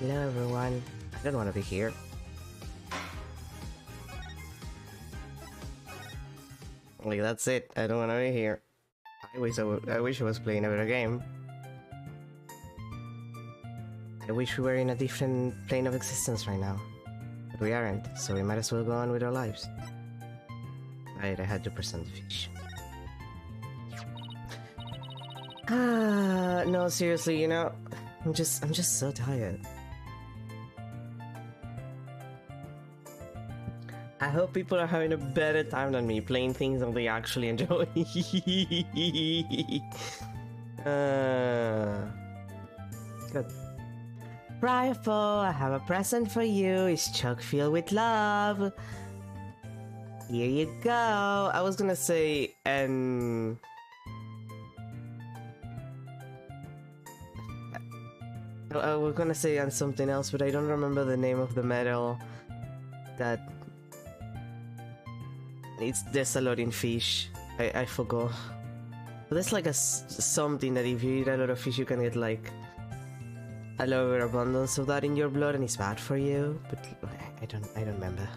Hello everyone. I don't want to be here. Like that's it. I don't want to be here. I wish I was playing a better game. I wish we were in a different plane of existence right now. But we aren't, so we might as well go on with our lives. Right, I had to present the fish. No, seriously, you know, I'm just so tired. I hope people are having a better time than me playing things that they actually enjoy. Good. Rifle, I have a present for you. It's chock filled with love. Here you go. I was gonna say, and I was gonna say and something else, but I don't remember the name of the medal. That it's desolating fish. I forgot. But there's like something that if you eat a lot of fish, you can get like a lot of abundance of that in your blood, and it's bad for you. But I don't remember.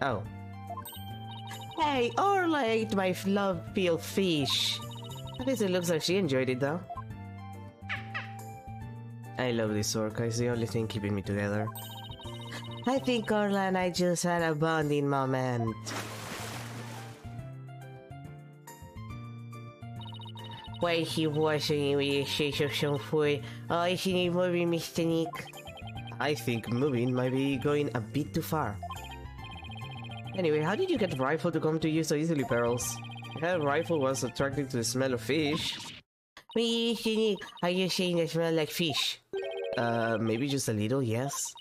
Oh. Hey, Orla ate my love-filled fish. At least it looks like she enjoyed it though. I love this orca, it's the only thing keeping me together. I think Orla and I just had a bonding moment. Why is he watching me with a shade of some food? Oh, isn't he moving, Mr. Nick? I think moving might be going a bit too far. Anyway, how did you get Rifle to come to you so easily, Perils? I heard Rifle was attracted to the smell of fish. Mr. Nick, are you saying I smell like fish? Maybe just a little, yes.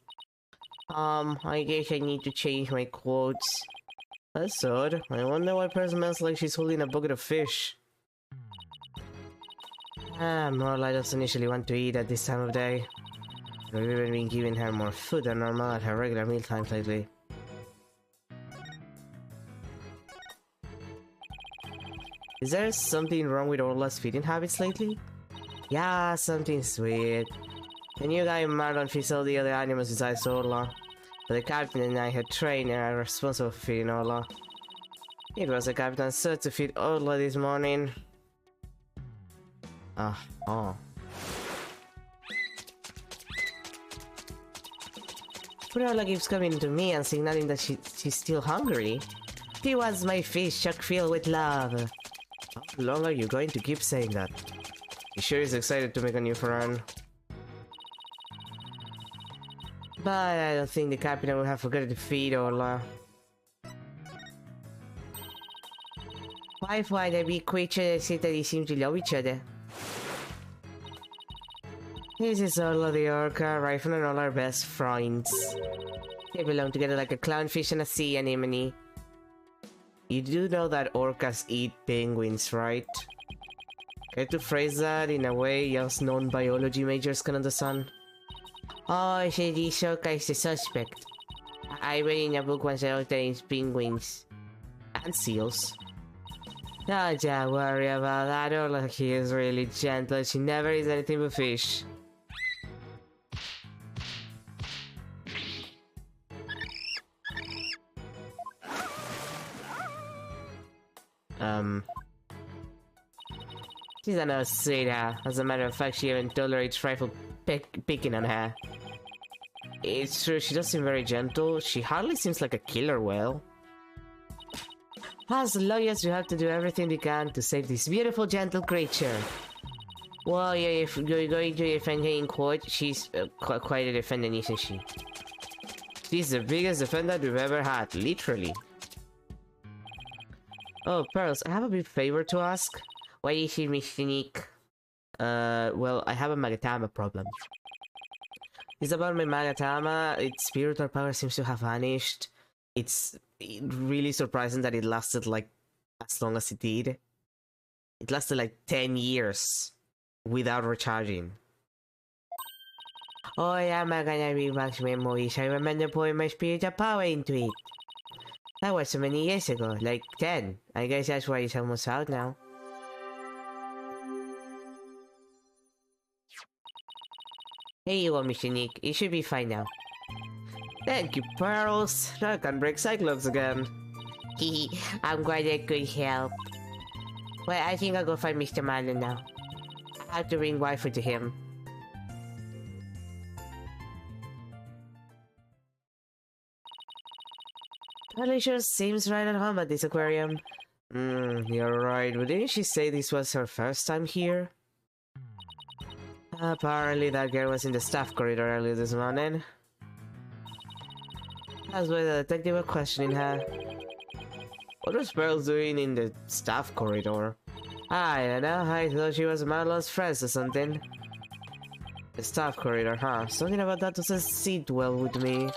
I guess I need to change my quotes. That's odd. I wonder why Pearl smells like she's holding a bucket of fish. Morla doesn't usually want to eat at this time of day. We've even been giving her more food than normal at her regular meal times lately. Is there something wrong with Orla's feeding habits lately? Yeah, something sweet. The new guy Marlon feeds all the other animals besides Orla. But the captain and I, her trainer, are responsible for feeding Orla. It was the captain's set to feed Orla this morning. Oh. But Orla keeps coming to me and signaling that she's still hungry. She wants my fish chock filled with love. How long are you going to keep saying that? He sure is excited to make a new friend. But I don't think the captain will have forgotten to feed Orla. Why find a big creature that say that they seem to love each other? This is Orla the orca, Rifle and all our best friends. They belong together like a clownfish and a sea anemone. You do know that orcas eat penguins, right? Try to phrase that in a way us non-biology majors can understand. Oh, so this orca is the suspect. I read in a book once that it's penguins. And seals. Don't you worry about that, Orla. He is really gentle. She never eats anything but fish. She's a no sweetheart. As a matter of fact, she even tolerates Rifle picking on her. It's true, she does seem very gentle. She hardly seems like a killer whale. As lawyers, we have to do everything we can to save this beautiful, gentle creature. Well, if you're going to defend her in court, she's quite a defendant, isn't she? She's the biggest defendant we've ever had, literally. Oh, Pearls, I have a big favor to ask. Why is it, Mr. Nick? Well, I have a Magatama problem. It's about my Magatama. Its spiritual power seems to have vanished. It's really surprising that it lasted like as long as it did. It lasted like 10 years without recharging. Oh yeah, I'm gonna bring back memories. I remember pouring my spiritual power into it. That was so many years ago, like 10. I guess that's why it's almost out now. Hey, you want me, Shanique. You should be fine now. Thank you, Pearls. Now I can break Cyclops again. Hehe, I'm glad I could help. Well, I think I'll go find Mr. Malin now. I have to bring Waifu to him. Totally sure seems right at home at this aquarium. You're right, but didn't she say this was her first time here? Apparently that girl was in the staff corridor earlier this morning. That's why the detective was questioning her. What was Pearls doing in the staff corridor? I don't know, I thought she was Marlon's friend or something. The staff corridor, huh? Something about that doesn't sit well with me.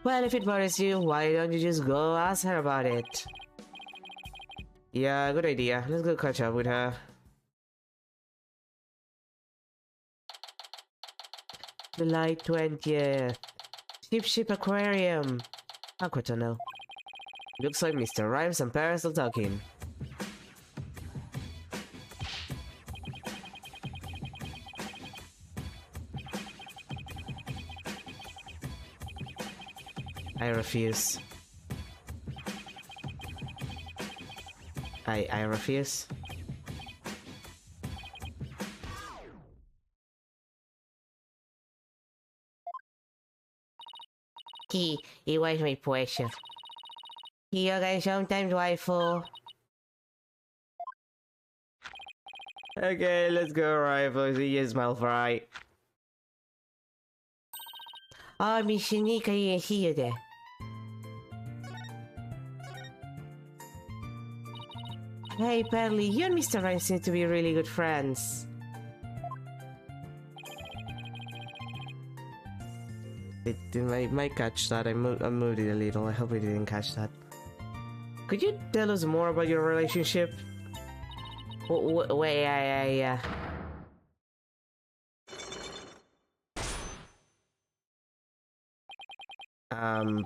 Well, if it bothers you, why don't you just go ask her about it? Yeah, good idea. Let's go catch up with her. July 20th. Ship Aquarium. Aquatunnel. Looks like Mr. Rhymes and Paris are talking. I refuse. I refuse. It was my pleasure. See you guys sometimes, waifu. Okay, let's go, rifle. See you smell fry. Oh, Miss Shanika, I didn't see you there. Hey, Pearly, you and Mr. Rhymes seem to be really good friends. I might catch that. I moved it a little. I hope we didn't catch that. Could you tell us more about your relationship? Wait, yeah.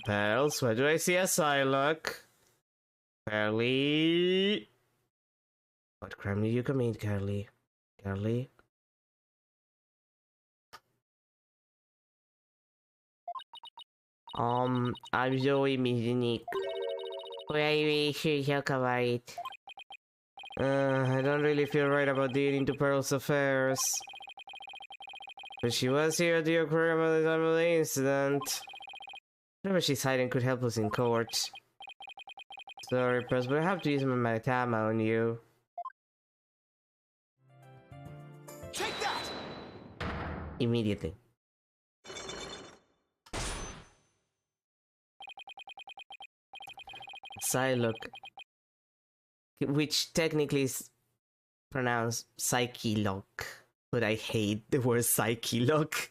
Pearls, where do I see a Psylocke? Curly? What crime did you commit, Curly? Curly? I'm Zoe, Miss Unique. We should talk about it. I don't really feel right about dealing into Pearl's affairs. But she was here at the aquarium at the time of the incident. Whatever she's hiding could help us in court. Sorry, Pearls, but I have to use my Magatama on you. Take that! Immediately. Psylocke, which technically is pronounced Psyche-Lock, but I hate the word Psyche-Lock.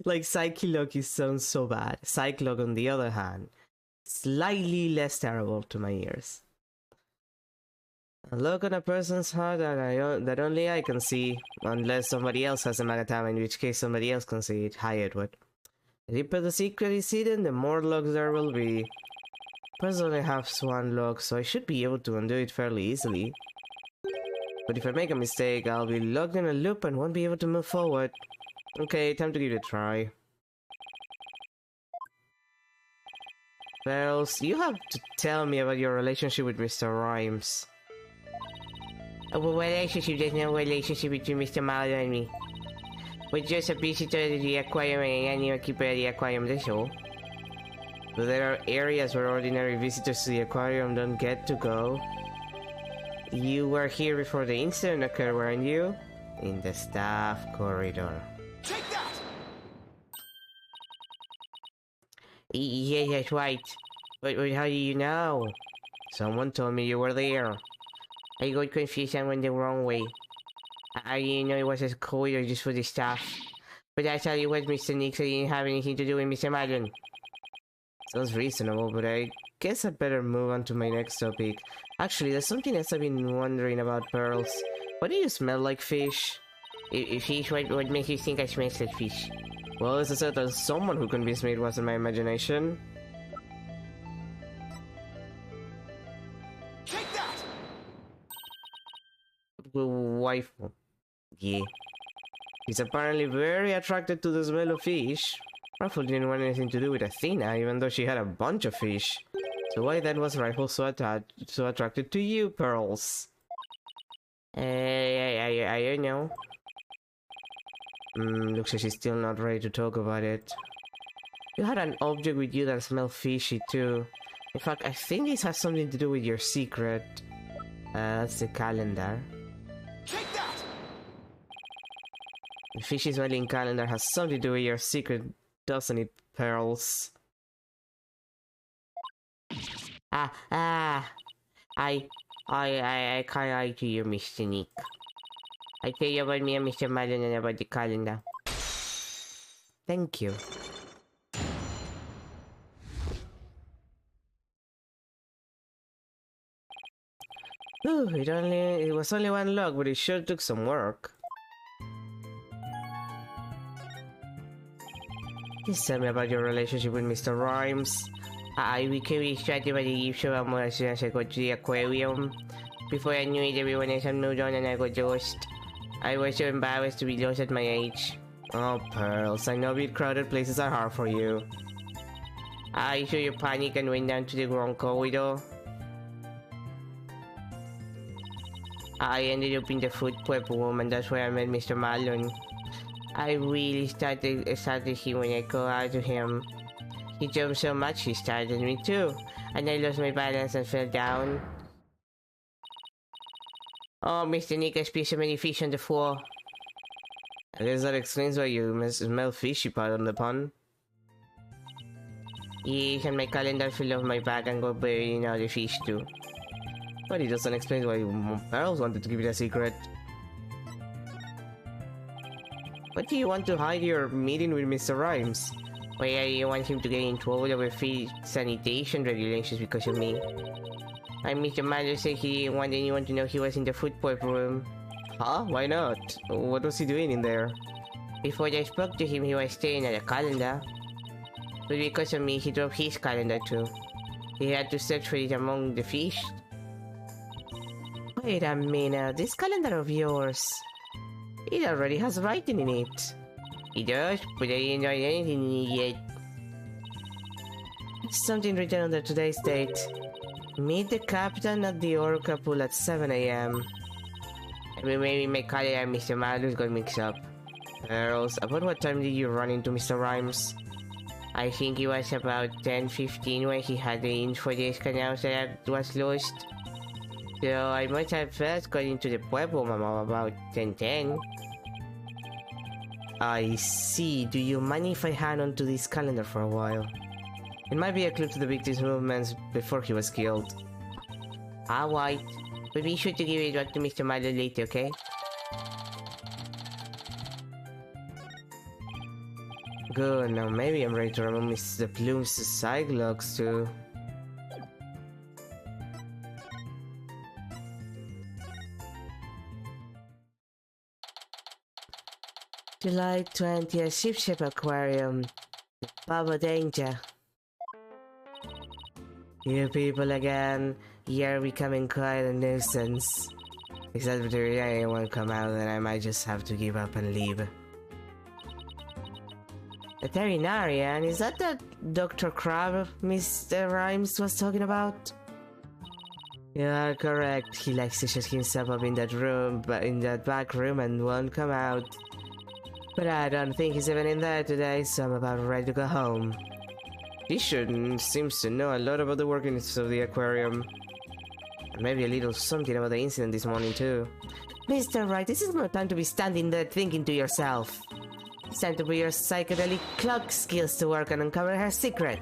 Like, Psyche-Lock sounds so bad. Psyche-Lock, on the other hand, slightly less terrible to my ears. A look on a person's heart that only I can see, unless somebody else has a Magatama, in which case somebody else can see it. Hi, Edward. The deeper the secret is hidden, the more locks there will be. Personally, I have one lock, so I should be able to undo it fairly easily. But if I make a mistake, I'll be locked in a loop and won't be able to move forward. Okay, time to give it a try. Bells, you have to tell me about your relationship with Mr. Rhymes. A relationship? There's no relationship between Mr. Mallow and me. We're just a visitor to the aquarium and an animal keeper at the aquarium, that's all. But there are areas where ordinary visitors to the aquarium don't get to go. You were here before the incident occurred, weren't you? In the staff corridor. Take that! Yeah, that's right. But how do you know? Someone told me you were there. I got confused and went the wrong way. I didn't know it was a corridor just for the staff. But I thought it was Mr. Nick, so it didn't have anything to do with Mr. Madden. Sounds reasonable, but I guess I'd better move on to my next topic. Actually, there's something else I've been wondering about, Pearls. Why do you smell like fish? If fish, what makes you think I smell like fish? Well, as I said, there's someone who convinced me it wasn't my imagination. Take that! waifu. Yeah. He's apparently very attracted to the smell of fish. Rifle didn't want anything to do with Athena, even though she had a bunch of fish. So why then was Rifle so attracted to you, Pearls? I don't know. Looks like she's still not ready to talk about it. You had an object with you that smelled fishy too. In fact, I think this has something to do with your secret. That's the calendar. Take that! The fishy smelling calendar has something to do with your secret, doesn't it, Pearls? I can't lie to you, Mr. Nick. I tell you about me and Mr. Malon and about the calendar. Thank you. Ooh, it was only one log, but it sure took some work. Please tell me about your relationship with Mr. Rhymes. We chatted about the usual as soon as I got to the aquarium. Before I knew it, everyone else had moved on and I got lost. I was so embarrassed to be lost at my age. Oh, Pearls, I know big crowded places are hard for you. I saw you panic and went down to the wrong corridor. I ended up in the food prep room and that's where I met Mr. Malone. I really started him when I called out to him. He jumped so much he started me too, and I lost my balance and fell down. Oh, Mr. Nick, I spilled so many fish on the floor. I guess that explains why you smell fishy part on the pond. Yes, and my calendar fell off my back and got buried in all the fish too. But it doesn't explain why Pearls wanted to keep it a secret. What do you want to hide your meeting with Mr. Rhymes? Why you want him to get in trouble over fish sanitation regulations because of me? And Mr. Mallow said he didn't want anyone to know he was in the food prep room. Huh? Why not? What was he doing in there? Before I spoke to him, he was staring at a calendar. But because of me, he dropped his calendar too. He had to search for it among the fish. Wait a minute, this calendar of yours, it already has writing in it. It does, but I didn't write anything in it yet. Something written under today's date. Meet the captain at the Orca pool at 7 AM. Maybe my calendar and Mr. Malus got mixed up. Pearls, about what time did you run into Mr. Rhymes? I think it was about 10:15 when he had the info desk announced that I was lost. So I must have first got into the pueblo about 10:10. I see. Do you mind if I hang on to this calendar for a while? It might be a clue to the victim's movements before he was killed. Alright. But be sure to give it back to Mr. Milo later, okay? Good, now maybe I'm ready to remove Mr. Bloom's Cyclops too. July 20th, Ship Aquarium. Baba Danger. You people again, you're becoming quite a nuisance. Except if there anyone come out, then I might just have to give up and leave. Veterinarian, is that the Dr. Crab Mr. Rhymes was talking about? You are correct. He likes to shut himself up in that room, but in that back room and won't come out. But I don't think he's even in there today, so I'm about ready to go home. This shouldn't seems to know a lot about the workings of the aquarium. And maybe a little something about the incident this morning too. Mr. Wright, this is no time to be standing there thinking to yourself. It's time to put your psychedelic clock skills to work and uncover her secret.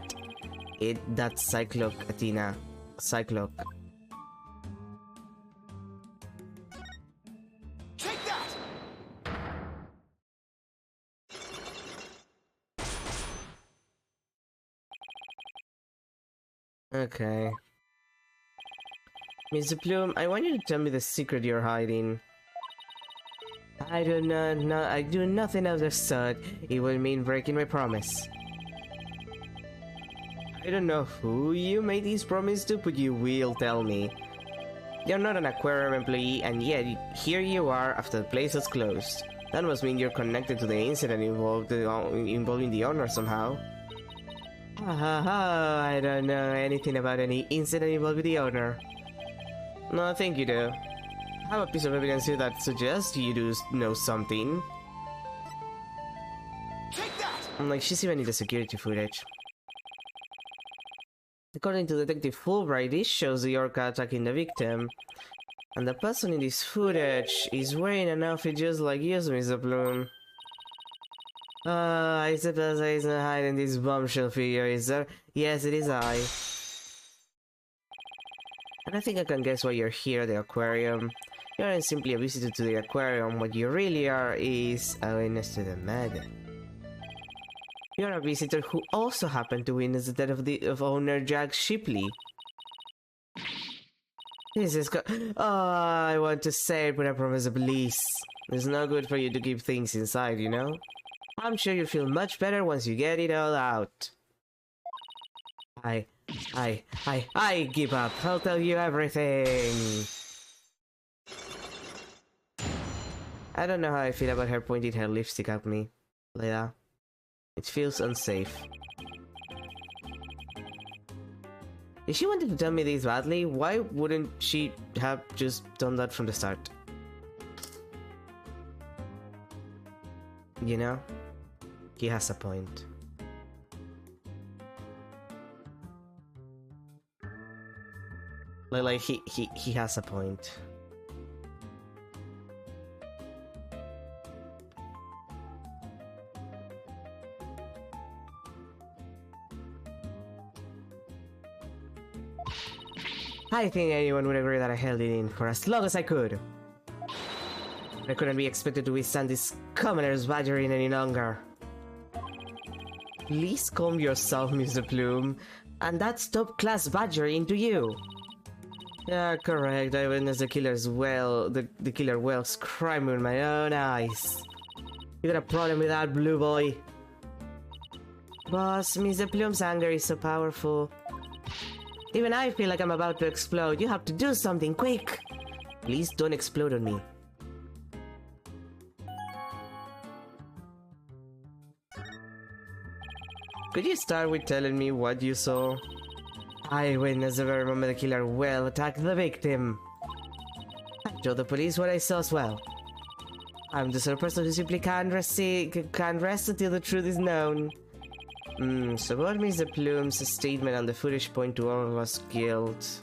That's Cyclock, Athena. Cyclock. Take that! Okay. Mr. Bloom, I want you to tell me the secret you're hiding. I do not know. I do nothing of the sort. It will mean breaking my promise. I don't know who you made this promise to, but you will tell me. You're not an aquarium employee, and yet here you are after the place is closed. That must mean you're connected to the incident involving the owner somehow. I don't know anything about any incident involving the owner. No, I think you do. I have a piece of evidence here that suggests you do know something. Take that! I'm like, she's even in the security footage. According to Detective Fulbright, this shows the orca attacking the victim. And the person in this footage is wearing an outfit just like yours, Mr. Bloom. I suppose I isn't hiding this bombshell figure, is there? Yes, it is I. And I think I can guess why you're here at the aquarium. You aren't simply a visitor to the aquarium, what you really are is a witness to the murder. You're a visitor who also happened to witness the death of owner Jack Shipley. This is I want to say it, but I promise the police. It's no good for you to keep things inside, you know? I'm sure you'll feel much better once you get it all out. I give up. I'll tell you everything. I don't know how I feel about her pointing her lipstick at me. Leila. It feels unsafe. If she wanted to tell me this badly, why wouldn't she have just done that from the start? You know? He has a point. Like he has a point. I think anyone would agree that I held it in for as long as I could. I couldn't be expected to withstand this commoner's badgering any longer. Please calm yourself, Mr. Plume, and that's top-class badgering to you. Yeah, correct. I witnessed the killer whale's crime with my own eyes. You got a problem with that, blue boy? Boss, Mr. Plume's anger is so powerful. Even I feel like I'm about to explode. You have to do something quick. Please don't explode on me. Could you start with telling me what you saw? I witnessed the very moment the killer whale attacked the victim. I told the police what I saw as well. I'm the sort of person who simply can't rest until the truth is known. So what Mr. Plume's statement on the footage point to all of us guilt?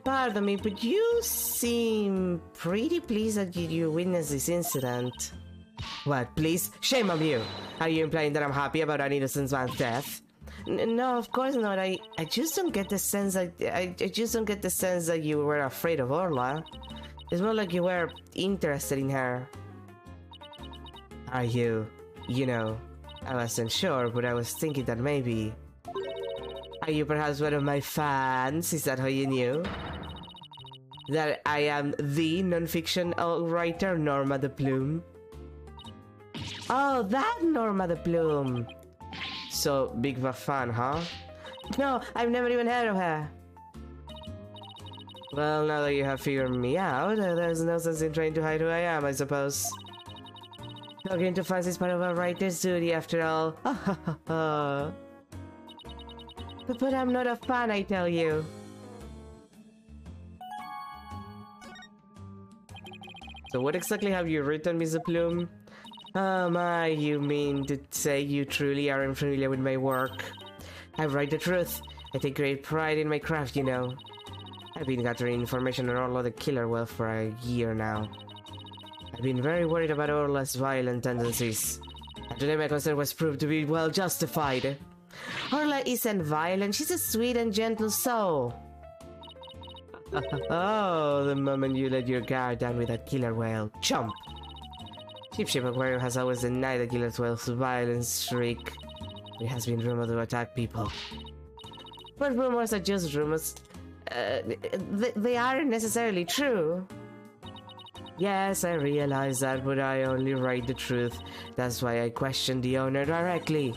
Pardon me, but you seem pretty pleased that you witnessed this incident. What, please? Shame on you! Are you implying that I'm happy about an innocent man's death? No, of course not. I just don't get the sense that I just don't get the sense that you were afraid of Orla. It's more like you were interested in her. Are you? You know, I wasn't sure, but I was thinking that maybe. Are you perhaps one of my fans? Is that how you knew? That I am the non-fiction writer Norma the Plume? Oh, that Norma the Plume! So, big of a fan, huh? No, I've never even heard of her. Well, now that you have figured me out, there's no sense in trying to hide who I am, I suppose. Talking to fans is part of a writer's duty, after all. But I'm not a fan, I tell you. So what exactly have you written, Mr. Plume? Oh my, you mean to say you truly aren't familiar with my work? I write the truth. I take great pride in my craft, you know. I've been gathering information on Orla the killer whale for a year now. I've been very worried about Orla's violent tendencies. And today my concern was proved to be well justified. Orla isn't violent, she's a sweet and gentle soul. Oh, the moment you let your guard down with that killer whale, chump! Ship Aquarium has always denied the killer whale's violent streak. It has been rumored to attack people. But rumors are just rumors. They aren't necessarily true. Yes, I realize that, but I only write the truth. That's why I questioned the owner directly.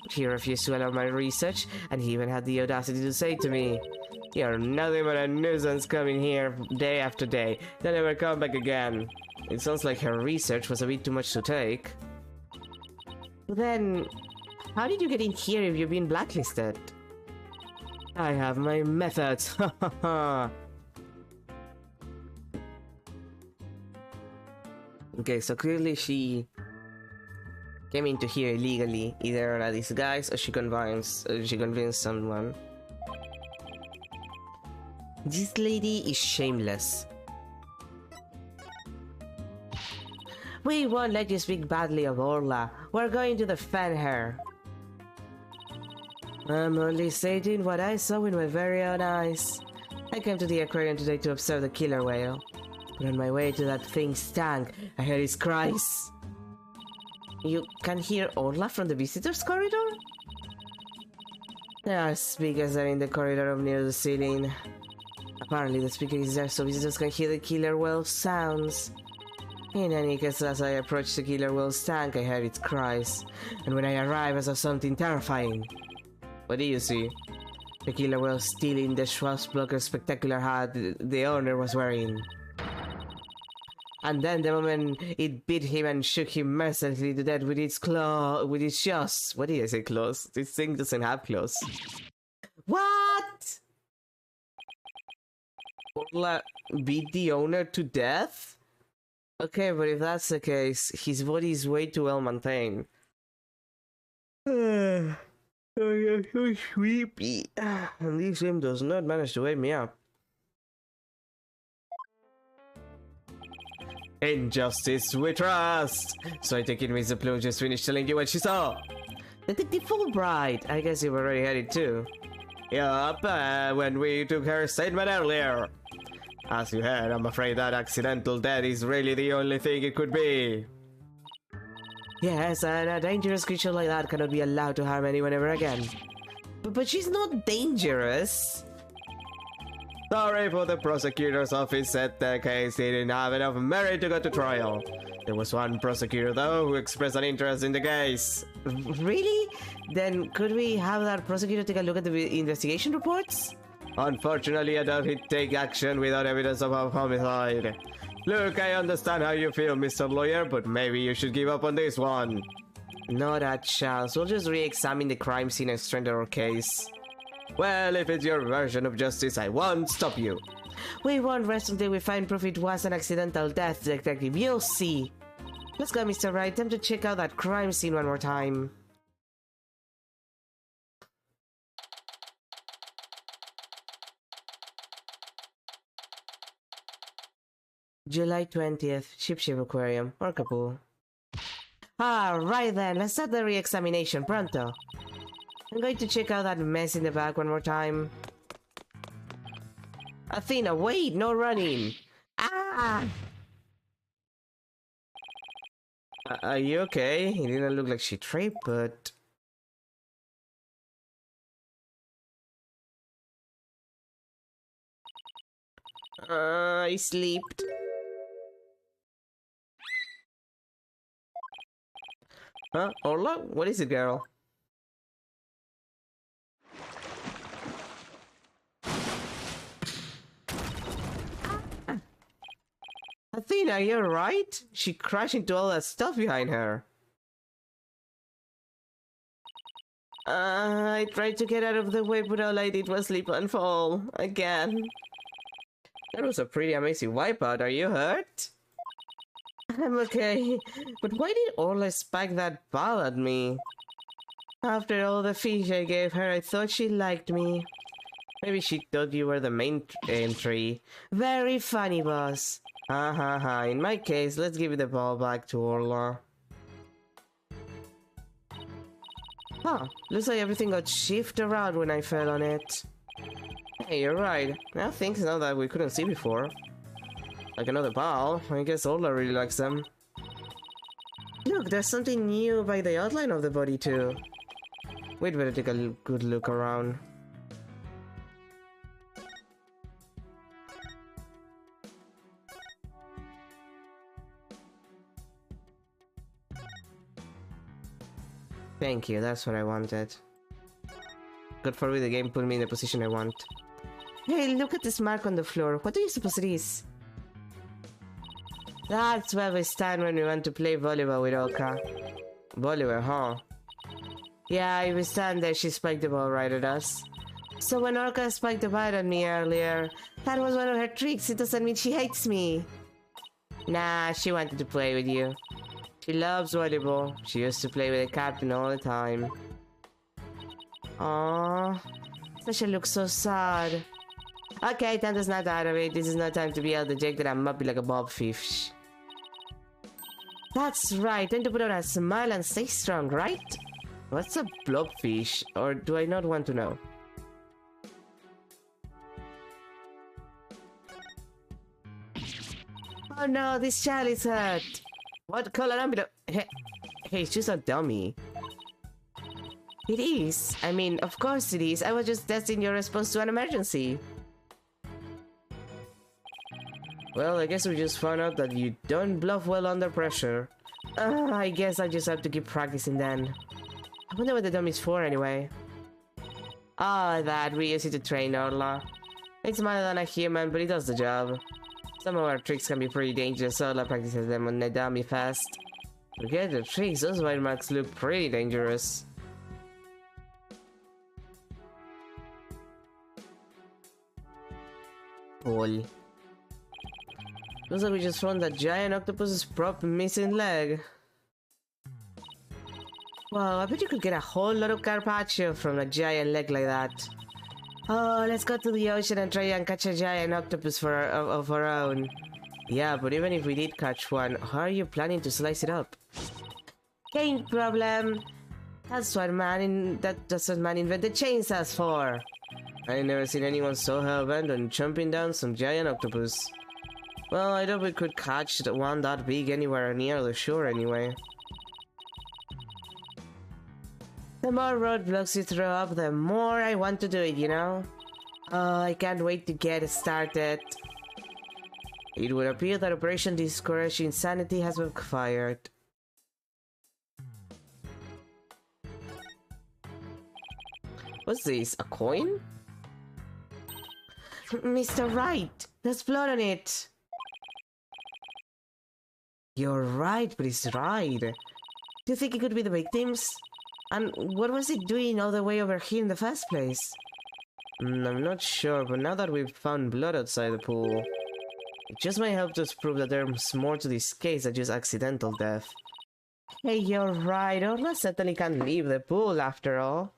He refused to allow my research, and he even had the audacity to say to me, You're nothing but a nuisance coming here day after day. Then never come back again. It sounds like her research was a bit too much to take. Then, how did you get in here if you've been blacklisted? I have my methods, hahaha. Okay, so clearly she came into here illegally, either on a disguise or she convinced someone. This lady is shameless. We won't let you speak badly of Orla. We're going to defend her. I'm only stating what I saw with my very own eyes. I came to the aquarium today to observe the killer whale. But on my way to that thing's tank, I heard his cries. You can hear Orla from the visitors corridor? There are speakers there in the corridor up near the ceiling. Apparently the speaker is there so visitors can hear the killer whale's sounds. In any case, as I approached the killer whale's tank, I heard its cries. And when I arrived, I saw something terrifying. What do you see? The killer whale stealing the Schwarzblocker spectacular hat the owner was wearing. And then the moment it bit him and shook him mercilessly to death with its jaws. What did I say, claws? This thing doesn't have claws. What? Orla beat the owner to death? Okay, but if that's the case, his body is way too well maintained. Oh, I'm so sleepy. And this game does not manage to wake me up. Injustice we trust! So I take it Mr. Plume just finished telling you what she saw. Detective Fulbright! I guess you've already heard it too. Yup, when we took her statement earlier. As you heard, I'm afraid that accidental death is really the only thing it could be. Yes, and a dangerous creature like that cannot be allowed to harm anyone ever again. But she's not dangerous. Sorry for the prosecutor's office said the case didn't have enough merit to go to trial. There was one prosecutor though who expressed an interest in the case. Really? Then could we have that prosecutor take a look at the investigation reports? Unfortunately, I doubt he'd take action without evidence of a homicide. Look, I understand how you feel, Mr. Lawyer, but maybe you should give up on this one. Not a chance. We'll just re-examine the crime scene and strengthen our case. Well, if it's your version of justice, I won't stop you. We won't rest until we find proof it was an accidental death, Detective. You'll see. Let's go, Mr. Wright. Time to check out that crime scene one more time. July 20th, Ship Aquarium, Orca Pool. Alright then, let's start the re-examination, pronto. I'm going to check out that mess in the back one more time. Athena, wait, no running! Ah! Are you okay? It didn't look like she tripped, but... I slept. Huh? Orla? What is it, girl? Athena, you're right? She crashed into all that stuff behind her. I tried to get out of the way, but all I did was slip and fall. Again. That was a pretty amazing wipeout. Are you hurt? I'm okay. But why did Orla spike that ball at me? After all the fish I gave her, I thought she liked me. Maybe she thought you were the main entry. Very funny, boss. Ha ha ha. In my case, let's give the ball back to Orla. Huh. Looks like everything got shifted around when I fell on it. Hey, you're right. Now things now that we couldn't see before. Like another ball. I guess Orla really likes them. Look, there's something new by the outline of the body too. We'd better take a good look around. Thank you, that's what I wanted. God forbid the game put me in the position I want. Hey, look at this mark on the floor. What do you suppose it is? That's where we stand when we want to play volleyball with Orca. Volleyball, huh? Yeah, if we stand there, she spiked the ball right at us. So when Orca spiked the ball at me earlier, that was one of her tricks. It doesn't mean she hates me. Nah, she wanted to play with you. She loves volleyball. She used to play with the captain all the time. Aww. Sasha looks so sad. Okay, time to snap out of it. This is no time to be able to jake that I'm up like a bobfish. That's right. Time to put on a smile and stay strong, right? What's a blobfish? Or do I not want to know? Oh no, this child is hurt. What color envelope? Hey, it's just a dummy. It is. I mean, of course it is. I was just testing your response to an emergency. Well, I guess we just found out that you don't bluff well under pressure. I guess I just have to keep practicing then. I wonder what the dummy's for anyway. Ah, that. We use it to train Orla. It's smaller than a human, but it does the job. Some of our tricks can be pretty dangerous, so Orla practices them on the dummy fast. Forget the tricks, those white marks look pretty dangerous. Cool. Looks like we just found that giant octopus's prop missing leg. Wow, I bet you could get a whole lot of carpaccio from a giant leg like that. Oh, let's go to the ocean and try and catch a giant octopus of our own. Yeah, but even if we did catch one, how are you planning to slice it up? Ain't problem. That's what man invented chainsaws for. I ain't never seen anyone so hell-bent on chomping down some giant octopus. Well, I doubt we could catch one that big anywhere near the shore anyway. The more roadblocks you throw up, the more I want to do it, you know? Oh, I can't wait to get started. It would appear that Operation Discourage Insanity has backfired. What's this? A coin? Mr. Wright, there's blood on it. You're right, but it's right. Do you think it could be the victims? And what was it doing all the way over here in the first place? I'm not sure, but now that we've found blood outside the pool, it just might help us prove that there's more to this case than just accidental death. Hey, you're right. Orla certainly can't leave the pool after all.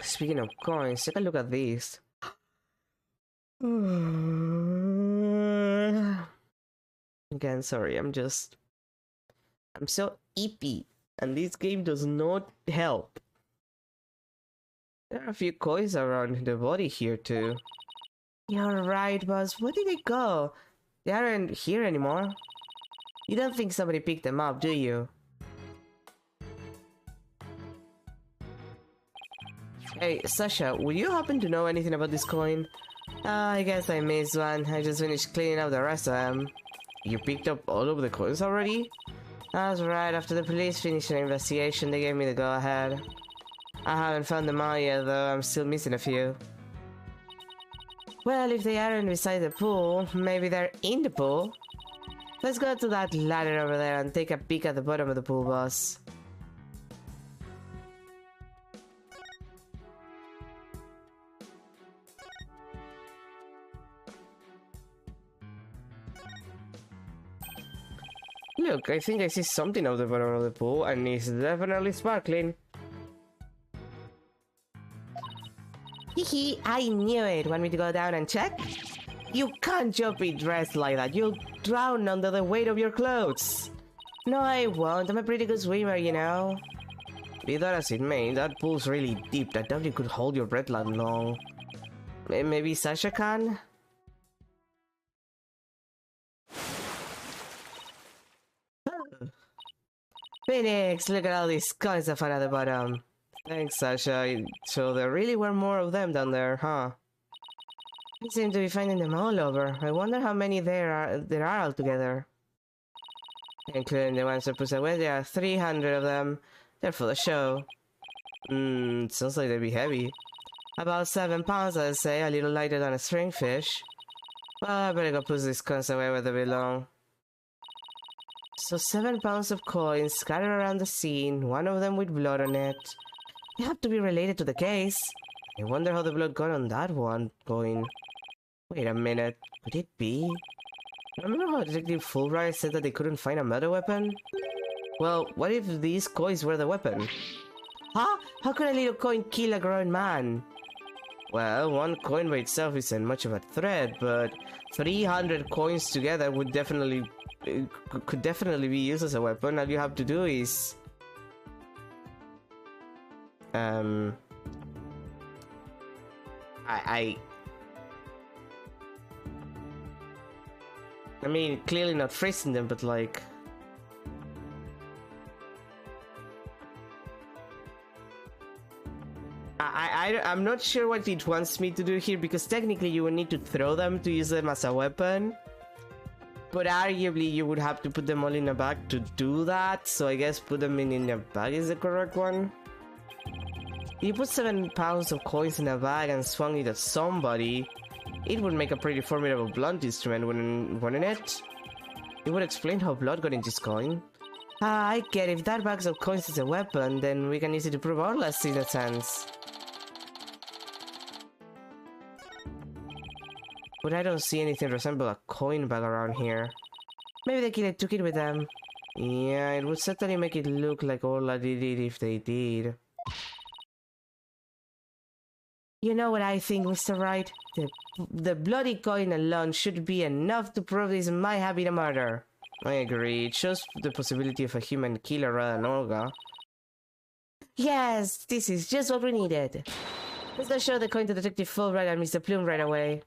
Speaking of coins, take a look at these. Again, sorry, I'm so ippy, and this game does not help. There are a few coins around the body here too. You're right, boss. Where did they go? They aren't here anymore. You don't think somebody picked them up, do you? Hey, Sasha, would you happen to know anything about this coin? I guess I missed one. I just finished cleaning up the rest of them. You picked up all of the coins already? That's right, after the police finished their investigation, they gave me the go-ahead. I haven't found them all yet, though. I'm still missing a few. Well, if they aren't beside the pool, maybe they're in the pool. Let's go to that ladder over there and take a peek at the bottom of the pool, boss. Look, I think I see something at the bottom of the pool, and it's definitely sparkling. Hehe, I knew it. Want me to go down and check? You can't jump in dressed like that. You'll drown under the weight of your clothes. No, I won't. I'm a pretty good swimmer, you know. Be that as it may, that pool's really deep. I doubt you could hold your breath that long. Maybe Sasha can? Phoenix, look at all these coins I found at the bottom. Thanks, Sasha. So there really were more of them down there, huh? I seem to be finding them all over. I wonder how many there are altogether. including the ones I put away. There are 300 of them. They're for the show. Sounds like they'd be heavy. About 7 pounds, I'd say, a little lighter than a stringfish. Well, I better go put these coins away where they belong. So 7 pounds of coins scattered around the scene, one of them with blood on it. They have to be related to the case. I wonder how the blood got on that one coin. Wait a minute, could it be? Remember how Detective Fulbright said that they couldn't find a murder weapon? Well, what if these coins were the weapon? Huh? How could a little coin kill a grown man? Well, one coin by itself isn't much of a threat, but 300 coins together would could definitely be used as a weapon. All you have to do is I mean, clearly not freezing them, but like... I'm not sure what it wants me to do here, because technically you would need to throw them to use them as a weapon. But arguably you would have to put them all in a bag to do that, so I guess put them in a bag is the correct one. You put 7 pounds of coins in a bag and swung it at somebody, it would make a pretty formidable blunt instrument, wouldn't it? It would explain how blood got in this coin. I get it. If that bag of coins is a weapon, then we can use it to prove our last innocence. But I don't see anything resemble a coin bag around here. Maybe the killer took it with them. Yeah, it would certainly make it look like Orla did it if they did. You know what I think, Mr. Wright? The bloody coin alone should be enough to prove this might have been a murder. I agree. It shows the possibility of a human killer rather than Olga. Yes, this is just what we needed. Let's go show the coin to Detective Fulbright and Mr. Plume right away.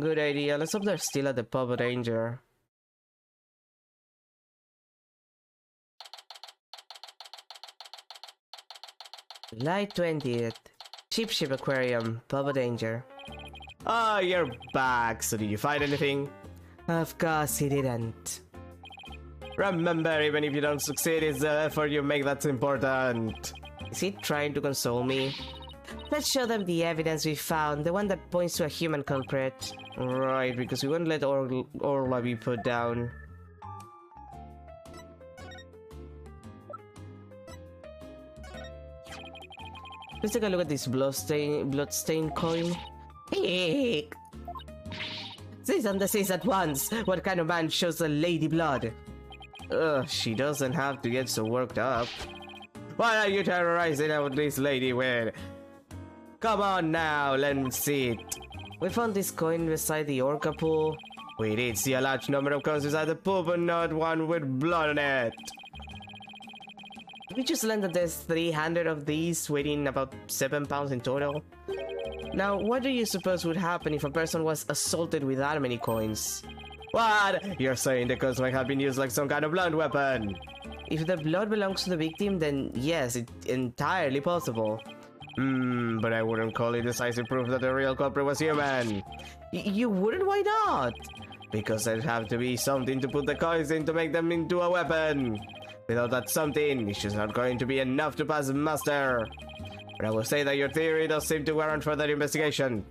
Good idea. Let's hope they're still at the pub of danger. July 20th. Cheap Ship Aquarium, pub of danger. Ah, you're back. So did you find anything? Of course he didn't. Remember, even if you don't succeed, it's the effort you make that's important. Is he trying to console me? Let's show them the evidence we found, the one that points to a human culprit. Right, because we won't let Orla be put down. Let's take a look at this bloodstained coin. Hey! Cease and desist at once! What kind of man shows a lady blood? Ugh, she doesn't have to get so worked up. What are you terrorizing out this lady with? Come on now, let me see it. We found this coin beside the orca pool. We did see a large number of coins beside the pool, but not one with blood on it. We just learned that there's 300 of these, weighing about 7 pounds in total. Now, what do you suppose would happen if a person was assaulted with that many coins? What? You're saying the coins might have been used like some kind of blunt weapon? If the blood belongs to the victim, then yes, it's entirely possible. But I wouldn't call it decisive proof that the real culprit was human. You wouldn't? Why not? Because there'd have to be something to put the coins in to make them into a weapon. Without that something, it's just not going to be enough to pass muster. But I will say that your theory does seem to warrant further investigation.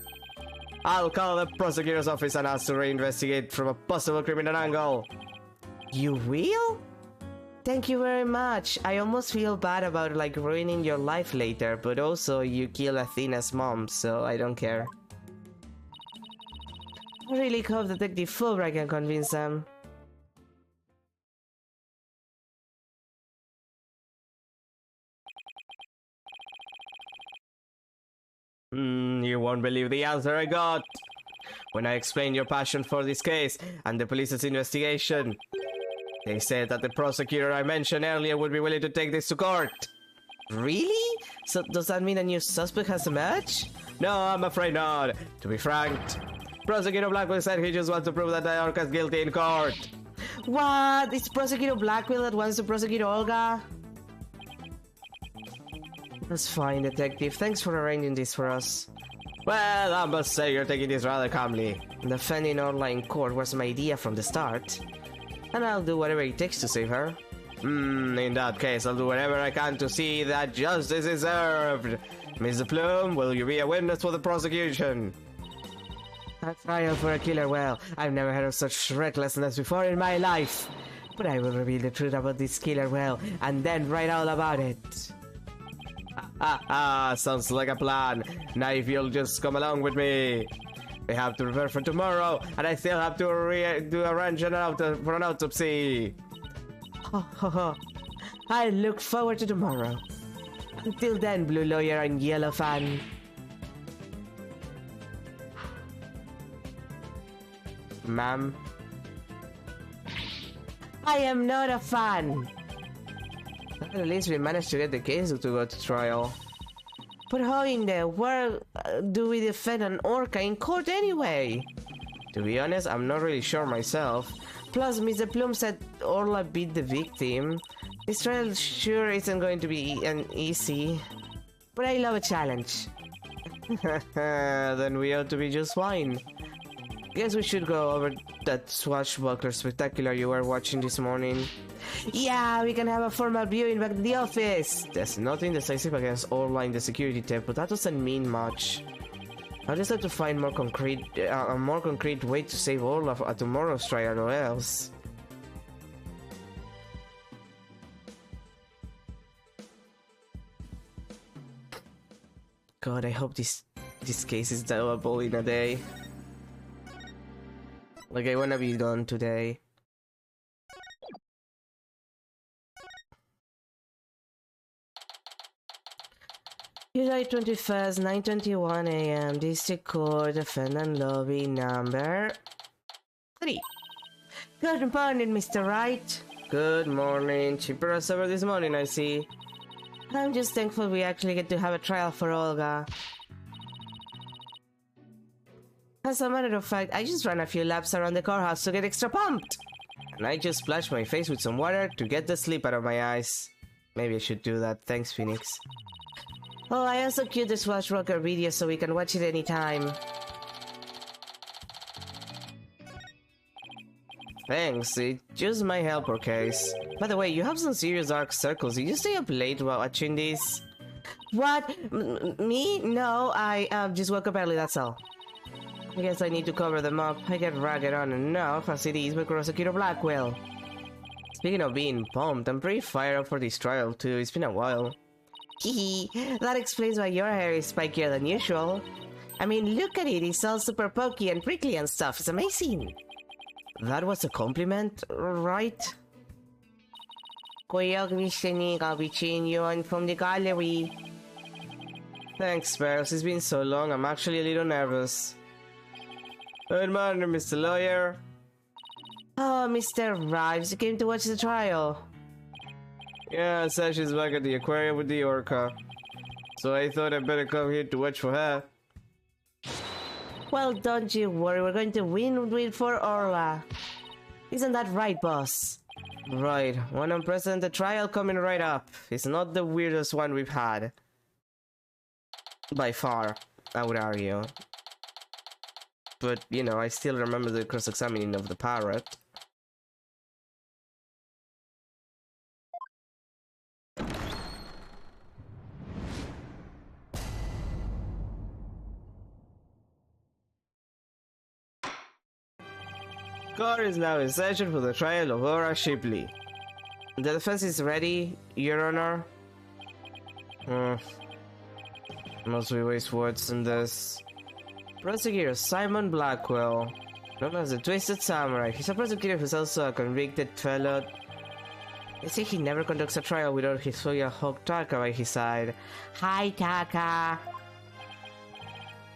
I'll call the prosecutor's office and ask to reinvestigate from a possible criminal angle. You will? Thank you very much. I almost feel bad about like ruining your life later, but also you kill Athena's mom, so I don't care. I really hope Detective Fulbright can convince them. You won't believe the answer I got when I explained your passion for this case and the police's investigation. They said that the prosecutor I mentioned earlier would be willing to take this to court. Really? So does that mean a new suspect has emerged? No, I'm afraid not. To be frank, Prosecutor Blackwell said he just wants to prove that the Orca's guilty in court. What? It's Prosecutor Blackwell that wants to prosecute Olga? That's fine, Detective. Thanks for arranging this for us. Well, I must say you're taking this rather calmly. Defending Orla in court was my idea from the start. and I'll do whatever it takes to save her. In that case, I'll do whatever I can to see that justice is served. Mr. Plume, will you be a witness for the prosecution? A trial for a killer whale. I've never heard of such recklessness before in my life. But I will reveal the truth about this killer whale and then write all about it. Sounds like a plan. Now if you'll just come along with me. We have to prepare for tomorrow, and I still have to arrange for an autopsy. I look forward to tomorrow. Until then, Blue Lawyer and Yellow Fan. Ma'am? I am not a fan! At least we managed to get the case to go to trial. But how in the world do we defend an orca in court anyway? To be honest, I'm not really sure myself. Plus, Mr. Plume said Orla beat the victim. This trial sure isn't going to be easy. But I love a challenge. Then we ought to be just fine. Guess we should go over that swashbuckler spectacular you were watching this morning. Yeah, we can have a formal viewing back at the office. There's nothing decisive against Orla in the security tech, but that doesn't mean much. I just have to find a more concrete way to save Orla at tomorrow's trial or else. God, I hope this case is doable in a day. Like, I wanna be done today. July 21st, 9:21 AM, District Court, Defendant Lobby number 3. Good morning, Mr. Wright. Good morning. Cheaper as ever this morning, I see. I'm just thankful we actually get to have a trial for Olga. As a matter of fact, I just ran a few laps around the courthouse to get extra pumped. And I just splashed my face with some water to get the sleep out of my eyes. Maybe I should do that. Thanks, Phoenix. Oh, I also queued the Swashbuckler video so we can watch it anytime. Thanks, it just might help our case. By the way, you have some serious dark circles. Did you stay up late while watching this? What? Me? No, I just woke up early, that's all. I guess I need to cover them up. I get ragged on enough as it is with Prosecutor Blackwell. Speaking of being pumped, I'm pretty fired up for this trial too. It's been a while. Hehe, that explains why your hair is spikier than usual. I mean, look at it, it's all super pokey and prickly and stuff, it's amazing. That was a compliment, right? Kuya, I'll be cheering you on from the gallery. Thanks, Sparrows, it's been so long, I'm actually a little nervous. Good morning, Mr. Lawyer. Oh, Mr. Rives, you came to watch the trial. Yeah, Sasha's back at the aquarium with the orca. So I thought I'd better come here to watch for her. Well, don't you worry, we're going to win for Orla. Isn't that right, boss? Right, one unprecedented trial coming right up. It's not the weirdest one we've had. By far, I would argue. But, you know, I still remember the cross-examining of the parrot. Court is now in session for the trial of Laura Shipley. The defense is ready, Your Honor. Must we waste words in this? Prosecutor Simon Blackwell, known as the Twisted Samurai. He's a prosecutor who's also a convicted felon. They say he never conducts a trial without his loyal Hawk Taka by his side. Hi, Taka!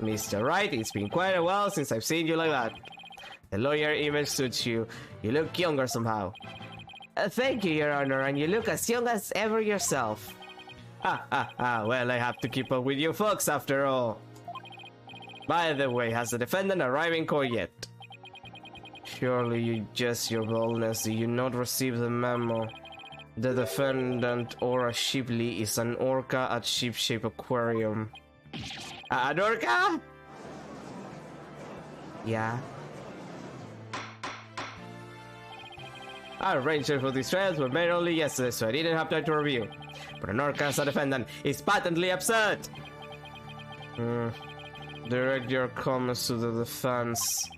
Mr. Wright, it's been quite a while since I've seen you like that. The lawyer image suits you. You look younger somehow. Thank you, Your Honor, and you look as young as ever yourself. Well, I have to keep up with you folks after all. By the way, has the defendant arrived in court yet? Surely you jest your boldness. Do you not receive the memo? The defendant, Aura Shipley, is an orca at Ship-Shape Aquarium. An orca? Yeah. Our arrangements for these trials were made only yesterday, so I didn't have time to review. But an orca as a defendant is patently absurd! Direct your comments to the defense.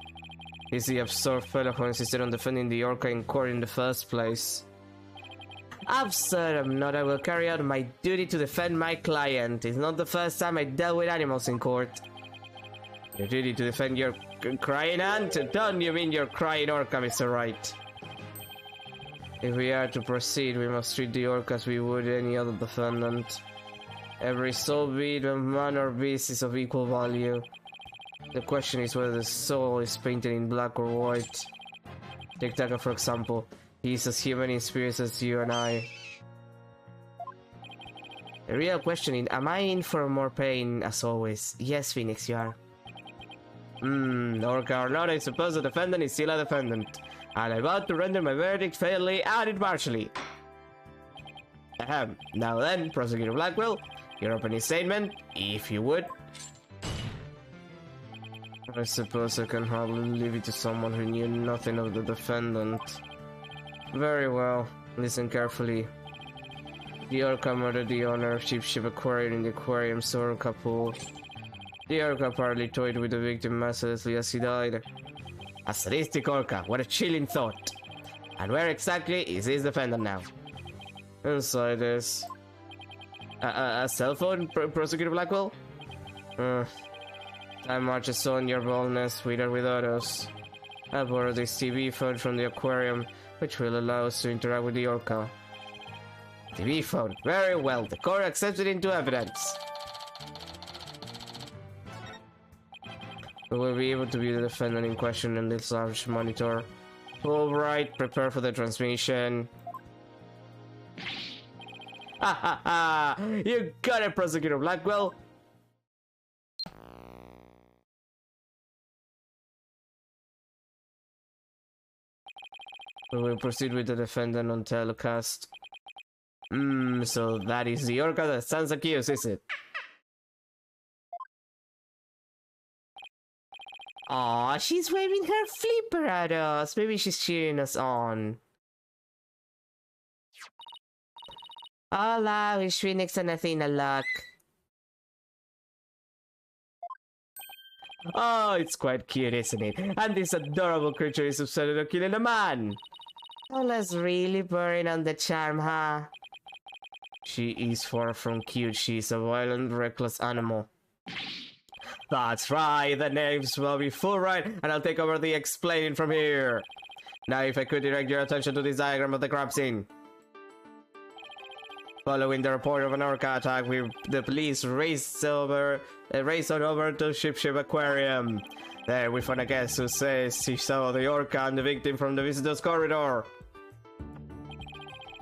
He's the absurd fellow who insisted on defending the orca in court in the first place. Absurd I'm not, I will carry out my duty to defend my client. It's not the first time I dealt with animals in court. Your duty to defend your crying ant? Don't you mean your crying orca, Mr. Wright? If we are to proceed, we must treat the orca as we would any other defendant. Every soul, be it a man or beast, is of equal value. The question is whether the soul is painted in black or white. Take Taka for example. He is as human in spirit as you and I. The real question is, am I in for more pain as always? Yes, Phoenix, you are. Orca or not, I suppose the defendant is still a defendant. And I'm about to render my verdict fairly and impartially. Ahem. Now then, Prosecutor Blackwell, your opening statement, if you would. I suppose I can hardly leave it to someone who knew nothing of the defendant. Very well, listen carefully. The orca murdered the owner of Ship Aquarium in the aquarium's orca pool. The orca apparently toyed with the victim mercilessly as he died. A sadistic orca, what a chilling thought! And where exactly is his defendant now? Inside this. A cell phone, Prosecutor Blackwell? Time marches on, your boldness, with or without us. I borrowed this TV phone from the aquarium, which will allow us to interact with the orca. TV phone, very well, the court accepts it into evidence. We will be able to view the defendant in question in this large monitor. Alright, prepare for the transmission. Ha ha ha! You got it, Prosecutor Blackwell! We will proceed with the defendant on telecast. So that is the orca that stands accused, is it? Aw, she's waving her flipper at us. Maybe she's cheering us on. Hola, wish Phoenix and Athena luck. Oh, it's quite cute, isn't it? And this adorable creature is upset at killing a man. Hola's really burning on the charm, huh? She is far from cute. She's a violent, reckless animal. That's right, the names will be full right, and I'll take over the explaining from here. Now if I could direct your attention to this diagram of the crime scene. Following the report of an orca attack, the police raced on over to Ship Aquarium. There we found a guest who says he saw the orca and the victim from the visitor's corridor.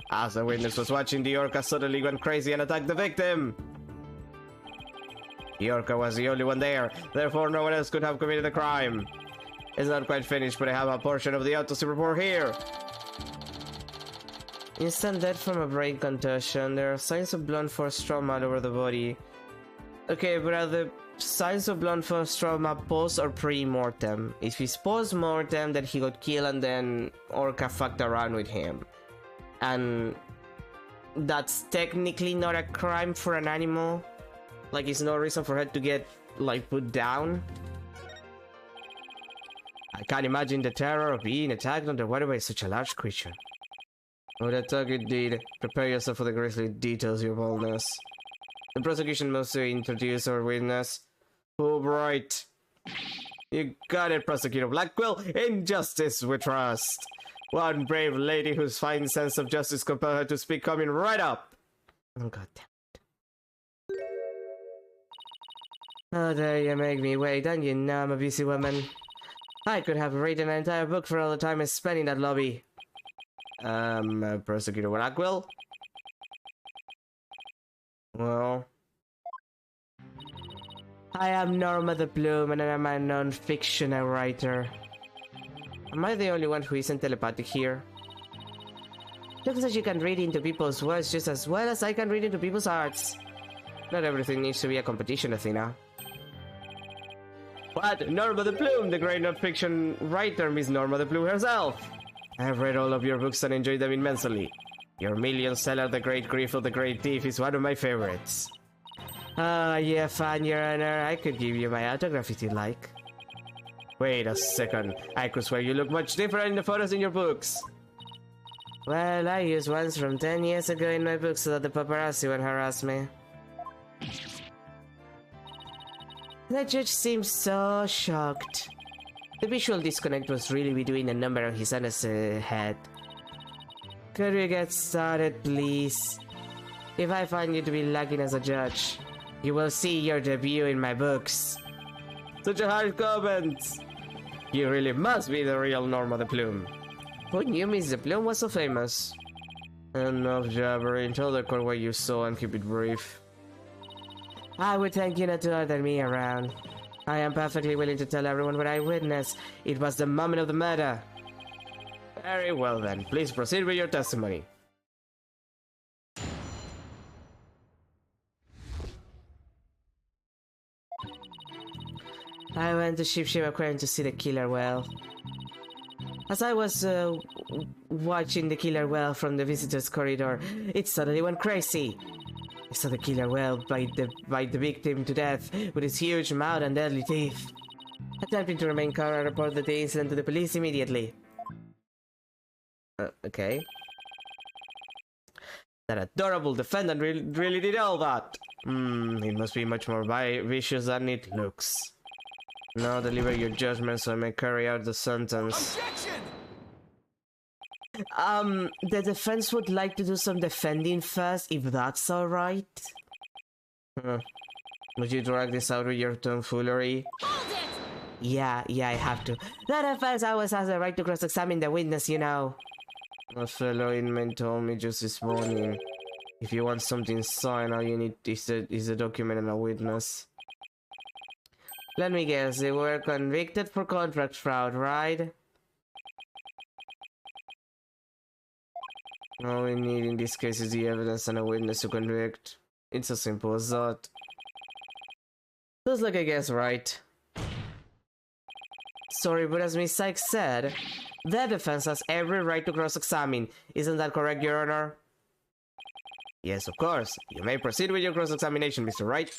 As the witness was watching, the orca suddenly went crazy and attacked the victim. The orca was the only one there, therefore no one else could have committed the crime. It's not quite finished, but I have a portion of the autopsy report here. Instant death from a brain contusion. There are signs of blunt force trauma all over the body. Okay, but are the signs of blunt force trauma post or pre-mortem? If it's post-mortem, then he got killed and then orca fucked around with him. And that's technically not a crime for an animal. Like, it's no reason for her to get, like, put down. I can't imagine the terror of being attacked underwater by such a large creature. What attack it did. Prepare yourself for the grisly details, your boldness. The prosecution must introduce our witness. Fulbright. You got it, Prosecutor Blackwell. In justice we trust. One brave lady whose fine sense of justice compelled her to speak coming right up. Oh, god damn it. Oh, there you make me wait, don't you know I'm a busy woman? I could have written an entire book for all the time I spent in that lobby. Prosecutor Blackwell? Well... I am Norma the Bloom and I am a non-fiction writer. Am I the only one who isn't telepathic here? Looks like you can read into people's words just as well as I can read into people's hearts. Not everything needs to be a competition, Athena. What? Norma the Bloom, the great non-fiction writer, Miss Norma the Bloom herself! I've read all of your books and enjoyed them immensely. Your million seller, The Great Grief of the Great Thief, is one of my favorites. Ah, yeah, fine, Your Honor. I could give you my autograph if you like. Wait a second. I could swear you look much different in the photos in your books. Well, I used ones from 10 years ago in my books so that the paparazzi won't harass me. The judge seemed so shocked. The visual disconnect was really between the number on his honest head. Could we get started, please? If I find you to be lacking as a judge, you will see your debut in my books. Such a hard comment! You really must be the real Norma the Plume. Who knew Miss the Plume was so famous? Enough jabbering, tell the court what you saw and keep it brief. I would thank you not to order me around. I am perfectly willing to tell everyone what I witnessed. It was the moment of the murder. Very well then, please proceed with your testimony. I went to Ship Aquarium to see the killer whale. As I was watching the killer whale from the visitor's corridor, it suddenly went crazy. I saw the killer whale bite the victim to death with its huge mouth and deadly teeth. Attempting to remain calm, I reported the incident to the police immediately. Okay. That adorable defendant really did all that. It must be much more vicious than it looks. Now deliver your judgment so I may carry out the sentence. Objection! The defense would like to do some defending first, if that's alright. Would you drag this out with your tomfoolery? Hold it! Yeah, I have to. The defense always has the right to cross-examine the witness, you know. A fellow inmate told me just this morning. If you want something signed, all you need is a document and a witness. Let me guess, they were convicted for contract fraud, right? All we need in this case is the evidence and a witness to convict. It's as simple as that. Feels like I guess right. Sorry, but as Miss Sykes said, the defense has every right to cross-examine. Isn't that correct, Your Honor? Yes, of course. You may proceed with your cross-examination, Mr. Wright.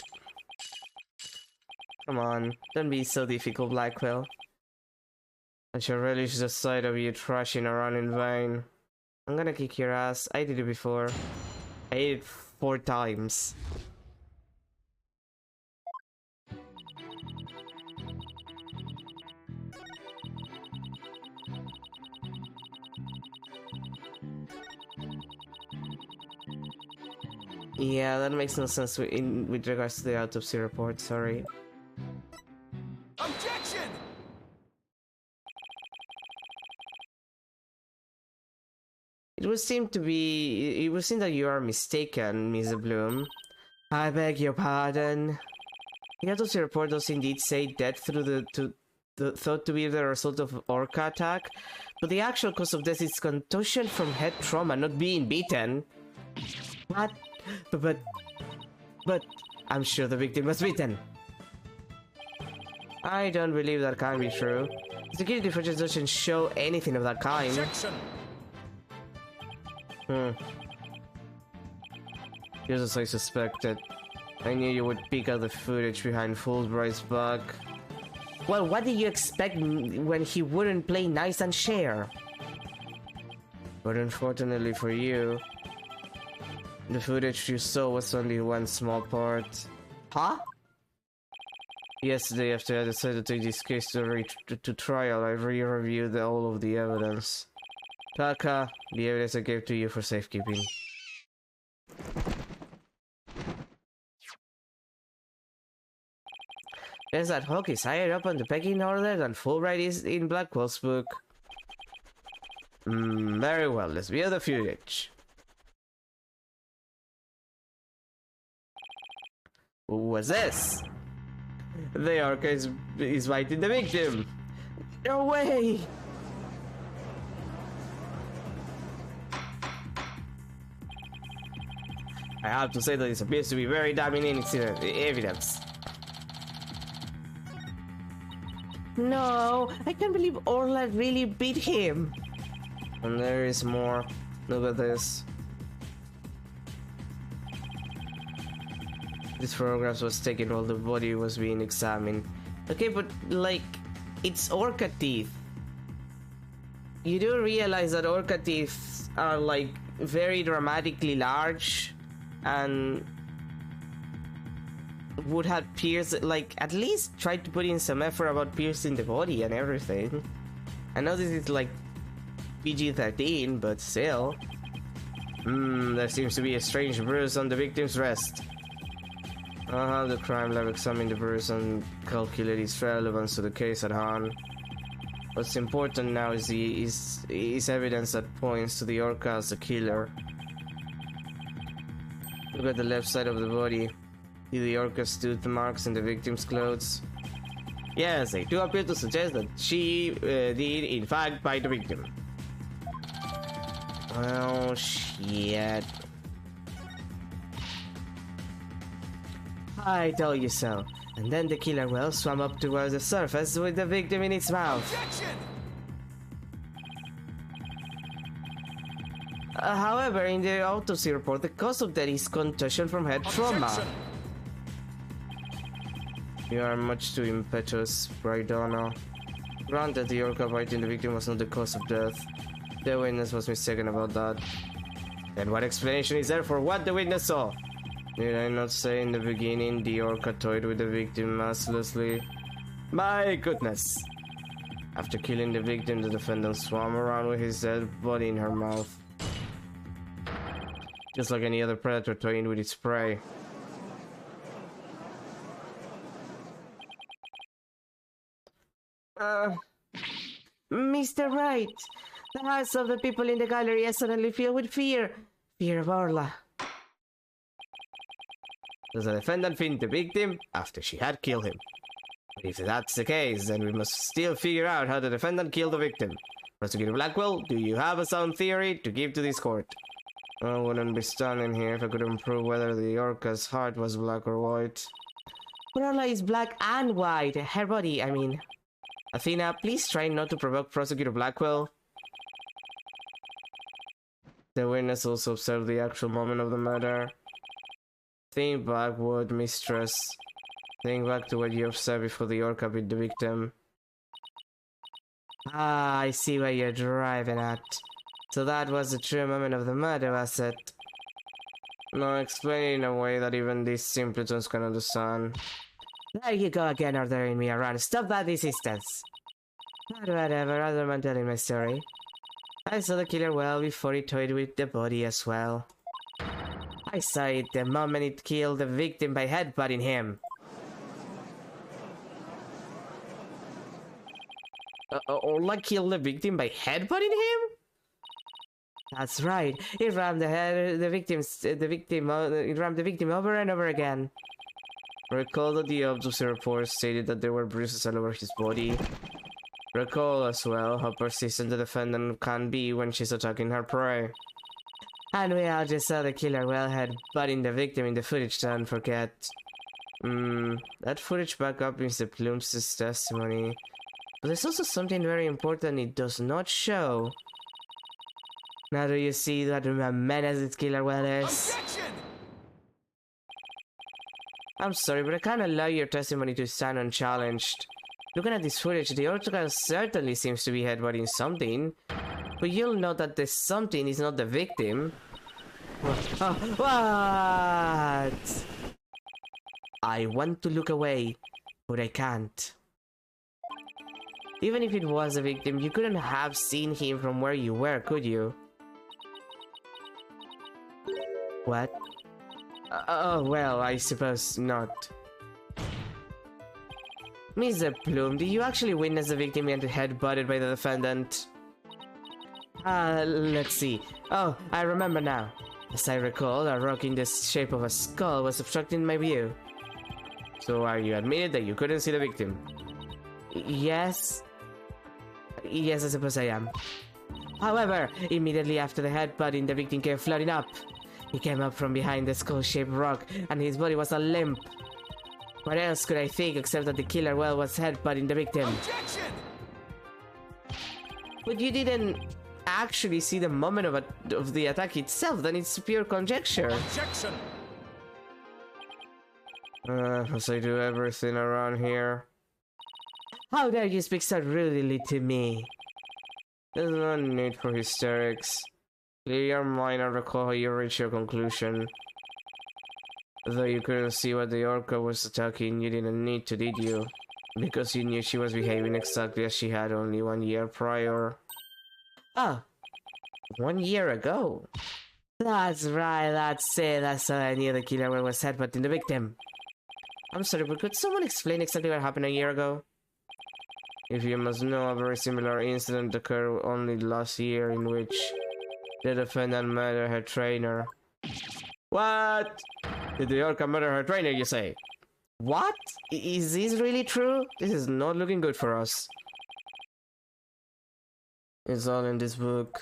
Come on, don't be so difficult, Blackwell. I shall relish the sight of you thrashing around in vain. I'm gonna kick your ass. I did it before. I did it 4 times. Yeah, that makes no sense with regards to the autopsy report, sorry. Objection! It would seem that you are mistaken, Miss Bloom. I beg your pardon. The autopsy report does indeed say death through thought to be the result of orca attack, but the actual cause of death is contusion from head trauma, not being beaten. What? But I'm sure the victim was beaten. I don't believe that can be true. Security footage doesn't show anything of that kind. Objection! Just as I suspected. I knew you would pick out the footage behind Fulbright's back. Well, what did you expect when he wouldn't play nice and share? But unfortunately for you, the footage you saw was only one small part. Huh? Yesterday, after I decided to take this case to trial, I re-reviewed all of the evidence. Taka, the evidence I gave to you for safekeeping. Guess that Hawk is higher up on the pecking order than Fulbright is in Blackwell's book. Very well, let's view the footage. What's this? The orca is biting the victim. No way! I have to say that this appears to be very damning evidence. No, I can't believe Orla really beat him. And there is more. Look at this. This photograph was taken while the body was being examined. Okay, but like, it's orca teeth. You do realize that orca teeth are like very dramatically large and would have pierced, like, at least try to put in some effort about piercing the body and everything. I know this is like PG-13, but still. There seems to be a strange bruise on the victim's wrist. I'll have the crime lab examine the bruise and calculate its relevance to the case at hand. What's important now is evidence that points to the orca as the killer. Look at the left side of the body. See the orca's tooth marks in the victim's clothes? Yes, they do appear to suggest that she did in fact bite the victim. Oh shit. I told you so. And then the killer whale swam up towards the surface with the victim in its mouth. However, in the autopsy report, the cause of death is contusion from head trauma. You are much too impetuous, Brydona. Granted, the orca biting the victim was not the cause of death. The witness was mistaken about that. Then what explanation is there for what the witness saw? Did I not say in the beginning the orca toyed with the victim mercilessly? My goodness! After killing the victim, the defendant swam around with his dead body in her mouth. Just like any other predator toying with its prey. Mr. Wright, the hearts of the people in the gallery are suddenly filled with fear. Fear of Orla. Does the defendant find the victim after she had killed him? But if that's the case, then we must still figure out how the defendant killed the victim. Prosecutor Blackwell, do you have a sound theory to give to this court? I wouldn't be standing here if I couldn't prove whether the orca's heart was black or white. Orla is black and white. Her body, I mean. Athena, please try not to provoke Prosecutor Blackwell. The witness also observed the actual moment of the murder. Think back, Wood, mistress. Think back to what you observed before the orca bit the victim. Ah, I see where you're driving at. So that was the true moment of the murder, was it? No, explain it in a way that even these simpletons can understand. There you go again, ordering me around. Stop that insistence. But whatever, I don't mind telling my story. I saw the killer well before he toyed with the body as well. I saw it the moment it killed the victim by headbutting him. Orla killed the victim by headbutting him? That's right. It rammed the victim over and over again. Recall that the autopsy report stated that there were bruises all over his body. Recall as well how persistent the defendant can be when she's attacking her prey. And we all just saw the killer wellhead butting the victim in the footage, don't forget. That footage back up Mr. Plume's testimony. But there's also something very important it does not show. Now do you see that menace this killer well is? Objection! I'm sorry, but I can't allow your testimony to stand unchallenged. Looking at this footage, the orca certainly seems to be headbutting something. But you'll note that the something is not the victim. What? I want to look away, but I can't. Even if it was a victim, you couldn't have seen him from where you were, could you? What? Oh, well, I suppose not. Mr. Plume, did you actually witness the victim getting headbutted by the defendant? Let's see. Oh, I remember now. As I recall, a rock in the shape of a skull was obstructing my view. So are you admitted that you couldn't see the victim? Yes. Yes, I suppose I am. However, immediately after the headbutting, the victim came floating up. He came up from behind the skull-shaped rock, and his body was a limp. What else could I think except that the killer well was headbutting the victim? Objection! But you didn't actually see the moment of the attack itself, then it's pure conjecture. Objection! As I do everything around here. How dare you speak so rudely to me? There's no need for hysterics. Clear your mind and recall how you reached your conclusion. Though you couldn't see what the orca was attacking, you didn't need to, did you? Because you knew she was behaving exactly as she had only 1 year prior. Ah, 1 year ago. That's right, that's it. That's how I knew the killer whale was headbutting the victim. I'm sorry, but could someone explain exactly what happened a year ago? If you must know, a very similar incident occurred only last year in which the defendant murdered her trainer. What? Did the orca murder her trainer, you say? What? Is this really true? This is not looking good for us. It's all in this book.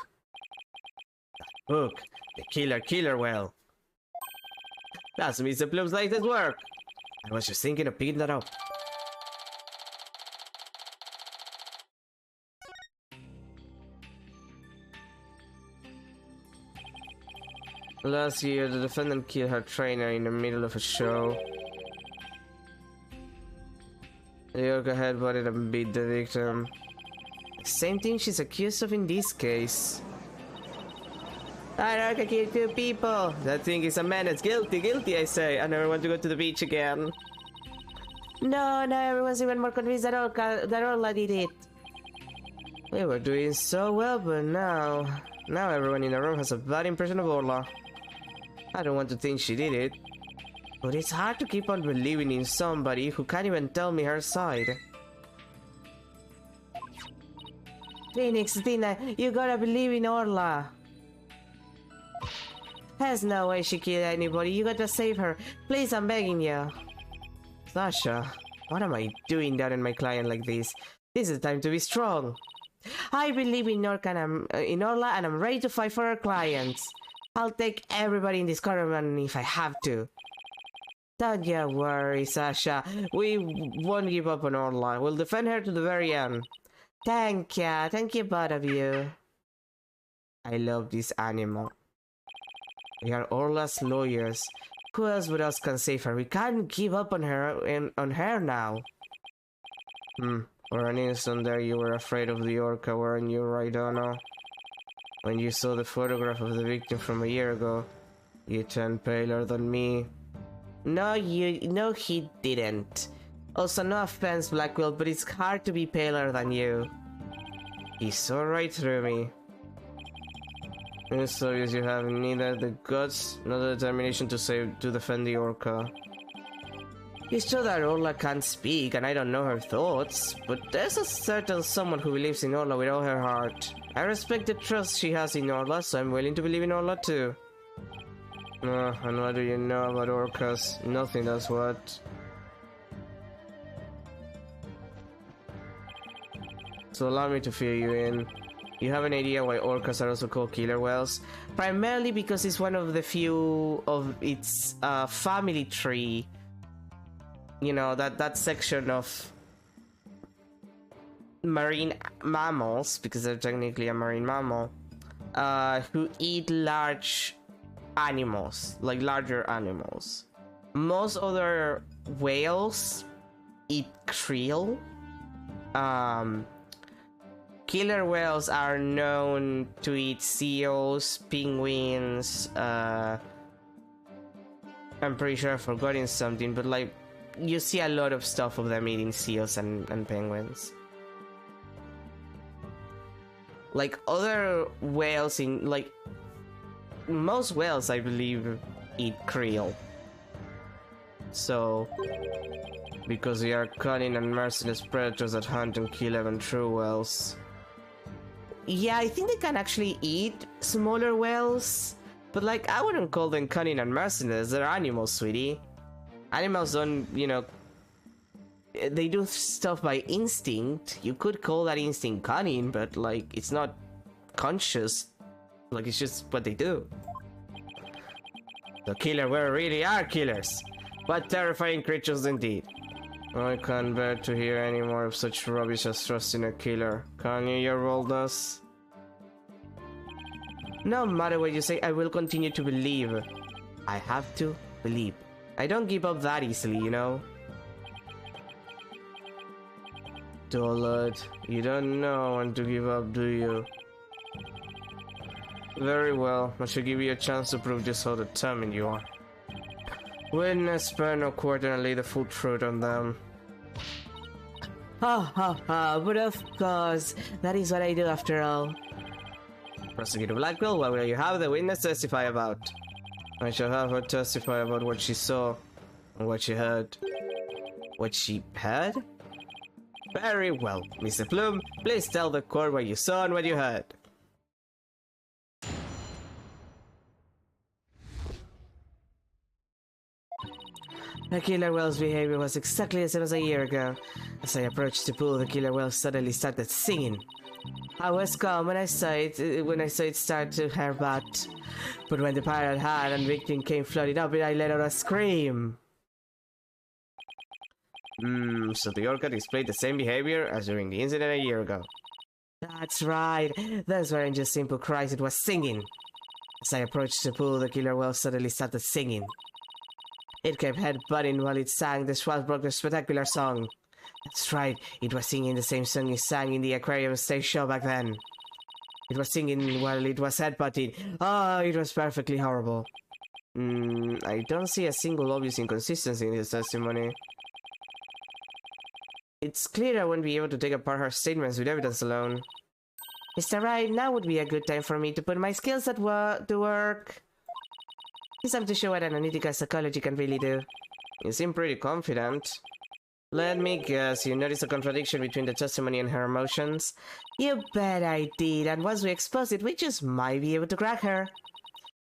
Book? The killer whale. That's Mr. Plum's latest work. I was just thinking of picking that up. Last year, the defendant killed her trainer in the middle of a show. The orca headbutted and beat the victim. Same thing she's accused of in this case. That orca killed 2 people! That thing is a menace. Guilty, guilty, I say. I never want to go to the beach again. No, now everyone's even more convinced that Orla did it. We were doing so well, but now everyone in the room has a bad impression of Orla. I don't want to think she did it, but it's hard to keep on believing in somebody who can't even tell me her side. Phoenix, Dina, you gotta believe in Orla. There's no way she killed anybody. You gotta save her. Please, I'm begging you. Sasha, what am I doing down in my client like this? This is the time to be strong. I believe in Orla and I'm ready to fight for our clients. I'll take everybody in this caravan if I have to. Don't you worry, Sasha. We won't give up on Orla. We'll defend her to the very end. Thank you both of you. I love this animal. We are Orla's lawyers. Who else but us can save her? We can't give up on her now. For an instant there you were afraid of the orca, weren't you, Raidana? When you saw the photograph of the victim from a year ago, you turned paler than me. No, he didn't. Also, no offense, Blackwell, but it's hard to be paler than you. He saw right through me. It's obvious you have neither the guts nor the determination to defend the orca. It's true that Orla can't speak and I don't know her thoughts, but there's a certain someone who believes in Orla with all her heart. I respect the trust she has in Orla, so I'm willing to believe in Orla too. And what do you know about orcas? Nothing, that's what. So allow me to fill you in. You have an idea why orcas are also called killer whales? Primarily because it's one of the few of its family tree. You know, that section of marine mammals, because they're technically a marine mammal, who eat large animals, like larger animals. Most other whales eat krill. Killer whales are known to eat seals, penguins, I'm pretty sure I've forgotten something, but like, you see a lot of stuff of them eating seals and penguins. Like other whales most whales, I believe, eat krill. So, because they are cunning and merciless predators that hunt and kill even true whales. Yeah, I think they can actually eat smaller whales, but like, I wouldn't call them cunning and merciless. They're animals, sweetie. Animals don't, they do stuff by instinct. You could call that instinct cunning, but like, it's not conscious. Like, it's just what they do. The killer whales really are killers. What terrifying creatures indeed. I can't bear to hear any more of such rubbish as trusting a killer. Can you, your boldness? No matter what you say, I will continue to believe. I have to believe. I don't give up that easily, you know? Toilet, you don't know when to give up, do you? Very well, I should give you a chance to prove just how determined you are. Witness, spare no quarter and lay the full truth on them. Ha ha ha, but of course, that is what I do after all. Prosecutor Blackwell, what will you have the witness testify about? I shall have her testify about what she saw and what she heard. What she heard? Very well, Mr. Plume, please tell the court what you saw and what you heard. The killer whale's behavior was exactly the same as a year ago. As I approached the pool, the killer whale suddenly started singing. I was calm when I saw it start to her butt. But when the pirate hat and victim came floating up, I let out a scream. So the orca displayed the same behavior as during the incident a year ago. That's right. Those weren't just simple cries, it was singing. As I approached the pool, the killer whale suddenly started singing. It kept headbutting while it sang the Swashbuckler spectacular song. That's right, it was singing the same song it sang in the aquarium stage show back then. It was singing while it was headbutting. Oh, it was perfectly horrible. I don't see a single obvious inconsistency in his testimony. It's clear I won't be able to take apart her statements with evidence alone. Mr. Wright, now would be a good time for me to put my skills to work. It's time to show what analytical psychology can really do. You seem pretty confident. Let me guess, you noticed a contradiction between the testimony and her emotions? You bet I did, and once we expose it, we just might be able to crack her.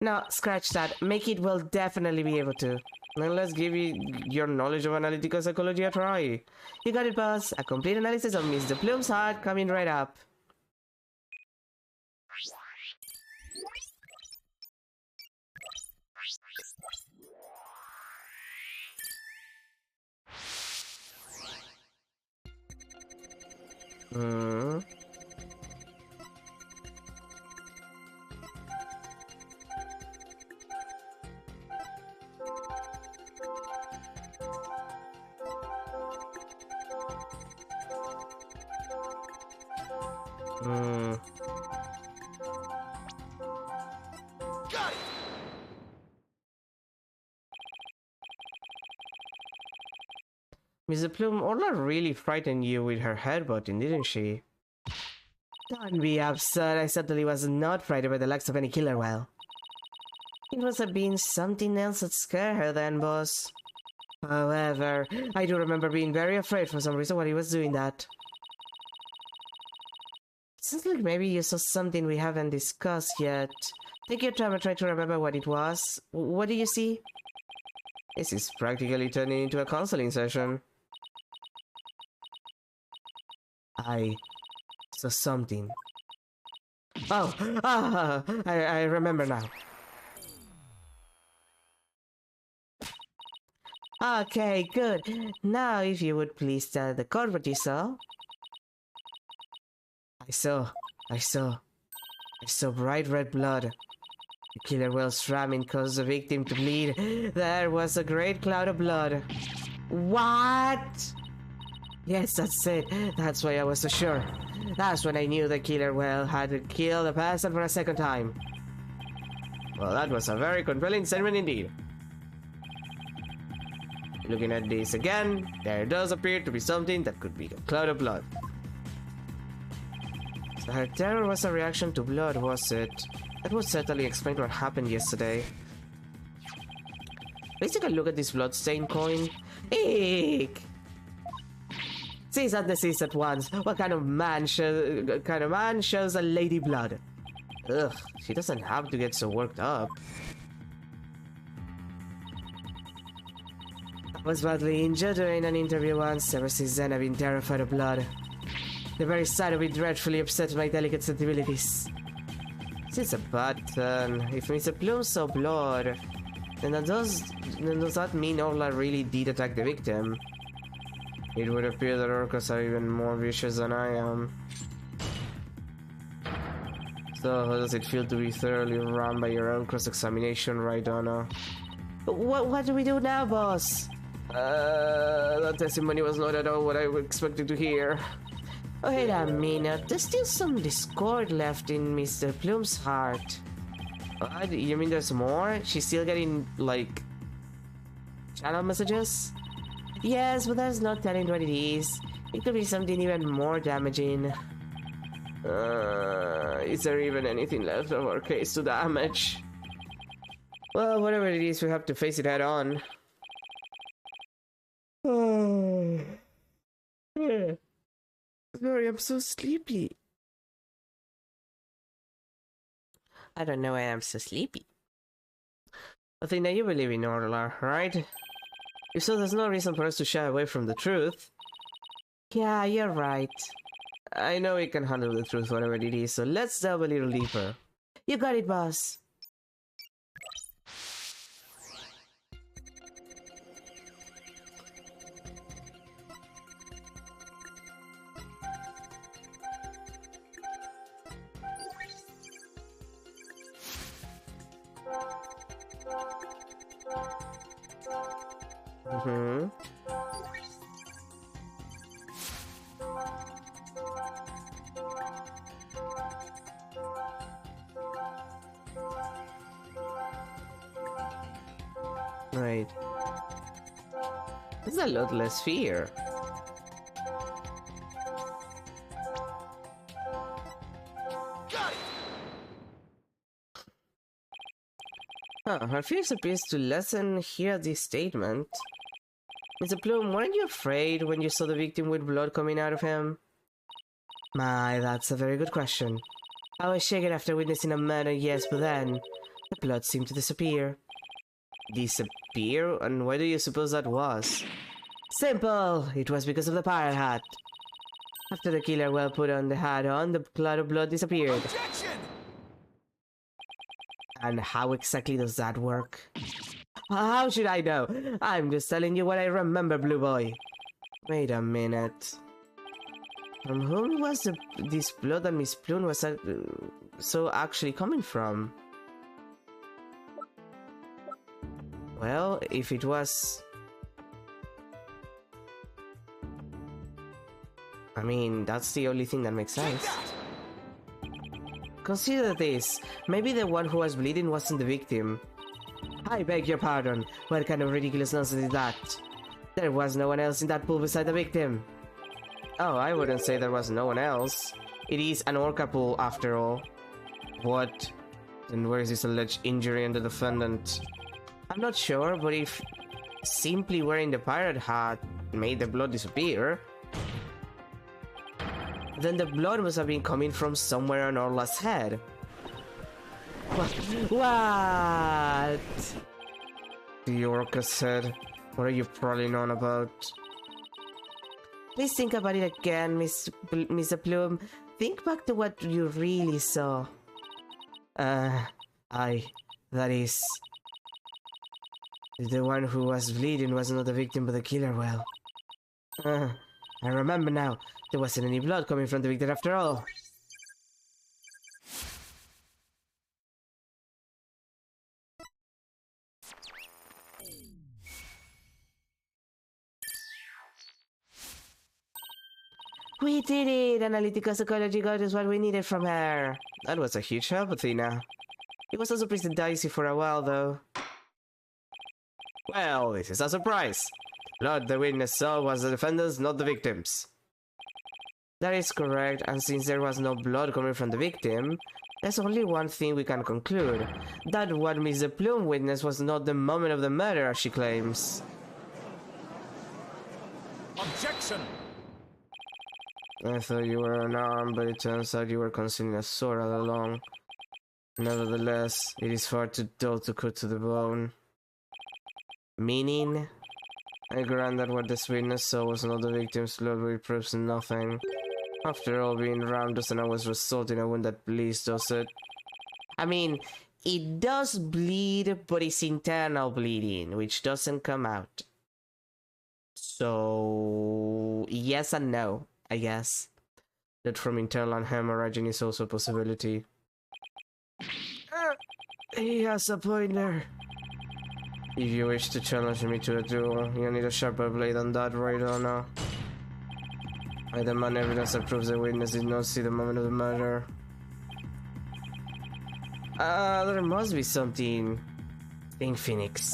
No, scratch that. Make it will definitely be able to. Then let's give your knowledge of analytical psychology a try. You got it, boss. A complete analysis of Mr. Plume's heart coming right up. Got it! Mr. Plume, Orla really frightened you with her headbutting, didn't she? Don't be upset, I certainly was not frightened by the likes of any killer whale. It must have been something else that scared her then, boss. However, I do remember being very afraid for some reason while he was doing that. It sounds like maybe you saw something we haven't discussed yet. Take your time and try to remember what it was. What do you see? This is practically turning into a counseling session. I saw something. Oh! I remember now. Okay, good. Now if you would please tell the court what you saw. I saw bright red blood. The killer whale's ramming caused the victim to bleed. There was a great cloud of blood. What? Yes, that's it. That's why I was so sure. That's when I knew the killer whale had killed the person for a second time. Well, that was a very compelling statement indeed. Looking at this again, there does appear to be something that could be a cloud of blood. So her terror was a reaction to blood, was it? That would certainly explain what happened yesterday. Let's take a look at this bloodstained coin. Eek! Cease and desist at once. What kind of man shows a lady blood? Ugh, she doesn't have to get so worked up. I was badly injured during an interview once. Ever since then, I've been terrified of blood. The very sight of it dreadfully upset my delicate sensibilities. It's a bad turn. If Mr. Plume saw blood, then does that mean Orla really did attack the victim? It would appear that orcas are even more vicious than I am. So how does it feel to be thoroughly rammed by your own cross-examination, right, Donna? What do we do now, boss? That testimony was not at all what I was expecting to hear. Wait a minute, there's still some discord left in Mr. Plume's heart. What? You mean there's more? She's still getting, like, channel messages? Yes, but there's no telling what it is. It could be something even more damaging. Is there even anything left of our case to damage? Well, whatever it is, we have to face it head on. Sorry, I'm so sleepy. I don't know why I'm so sleepy. Athena, you believe in Orla, right? If so, there's no reason for us to shy away from the truth. Yeah, you're right. I know we can handle the truth, whatever it is, so let's delve a little deeper. You got it, boss. Right. There's a lot less fear. Got it! Her fears appears to lessen here at this statement. Mr. Plume, weren't you afraid when you saw the victim with blood coming out of him? My, that's a very good question. I was shaken after witnessing a murder, yes, but then the blood seemed to disappear. Disappear? And why do you suppose that was? Simple! It was because of the pirate hat. After the killer well put on the hat on, the cloud of blood disappeared. Objection! And how exactly does that work? How should I know? I'm just telling you what I remember, Blue Boy. Wait a minute. From whom was this blood that Miss Plume was so actually coming from? Well, if it was... I mean, that's the only thing that makes sense. Consider this. Maybe the one who was bleeding wasn't the victim. I beg your pardon. What kind of ridiculous nonsense is that? There was no one else in that pool beside the victim. Oh, I wouldn't say there was no one else. It is an orca pool, after all. What? Then where is this alleged injury on the defendant? I'm not sure, but if simply wearing the pirate hat made the blood disappear, then the blood must have been coming from somewhere on Orla's head. What? The orca said. What are you prattling on about? Please think about it again, Mr. Plume. Think back to what you really saw. That is... The one who was bleeding was not the victim but the killer, well. I remember now. There wasn't any blood coming from the victim after all. We did it! Analytical psychology got us what we needed from her. That was a huge help, Athena. It was also pretty dicey for a while, though. Well, this is a surprise. Blood the witness saw was the defendants, not the victims. That is correct, and since there was no blood coming from the victim, there's only one thing we can conclude. That what Mr. Plume witnessed was not the moment of the murder, as she claims. Objection! I thought you were unarmed, but it turns out you were concealing a sword all along. Nevertheless, it is far too dull to cut to the bone. Meaning? I grant that what this witness saw was not the victim's blood, but it proves nothing. After all, being rammed doesn't always result in a wound that bleeds, does it? I mean, it does bleed, but it's internal bleeding, which doesn't come out. So... yes and no, I guess. That from internal hemorrhaging is also a possibility. He has a point there. If you wish to challenge me to a duel, you need a sharper blade than that, right, Anna? I demand evidence that proves the witness did not see the moment of the murder. There must be something. Think, Phoenix.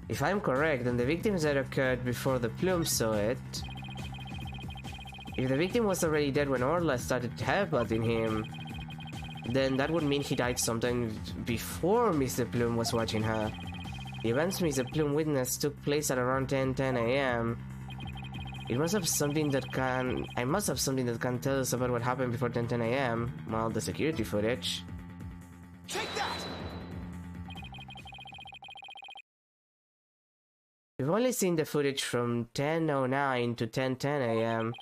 If I'm correct, then the victim's death occurred before the plume saw it. If the victim was already dead when Orla started headbutting him, then that would mean he died sometime before Mr. Plume was watching her. The events Mr. Plume witnessed took place at around 10 a.m. I must have something that can tell us about what happened before 10 a.m. Well, the security footage. Take that! We've only seen the footage from 10:09 to 10:10 a.m.,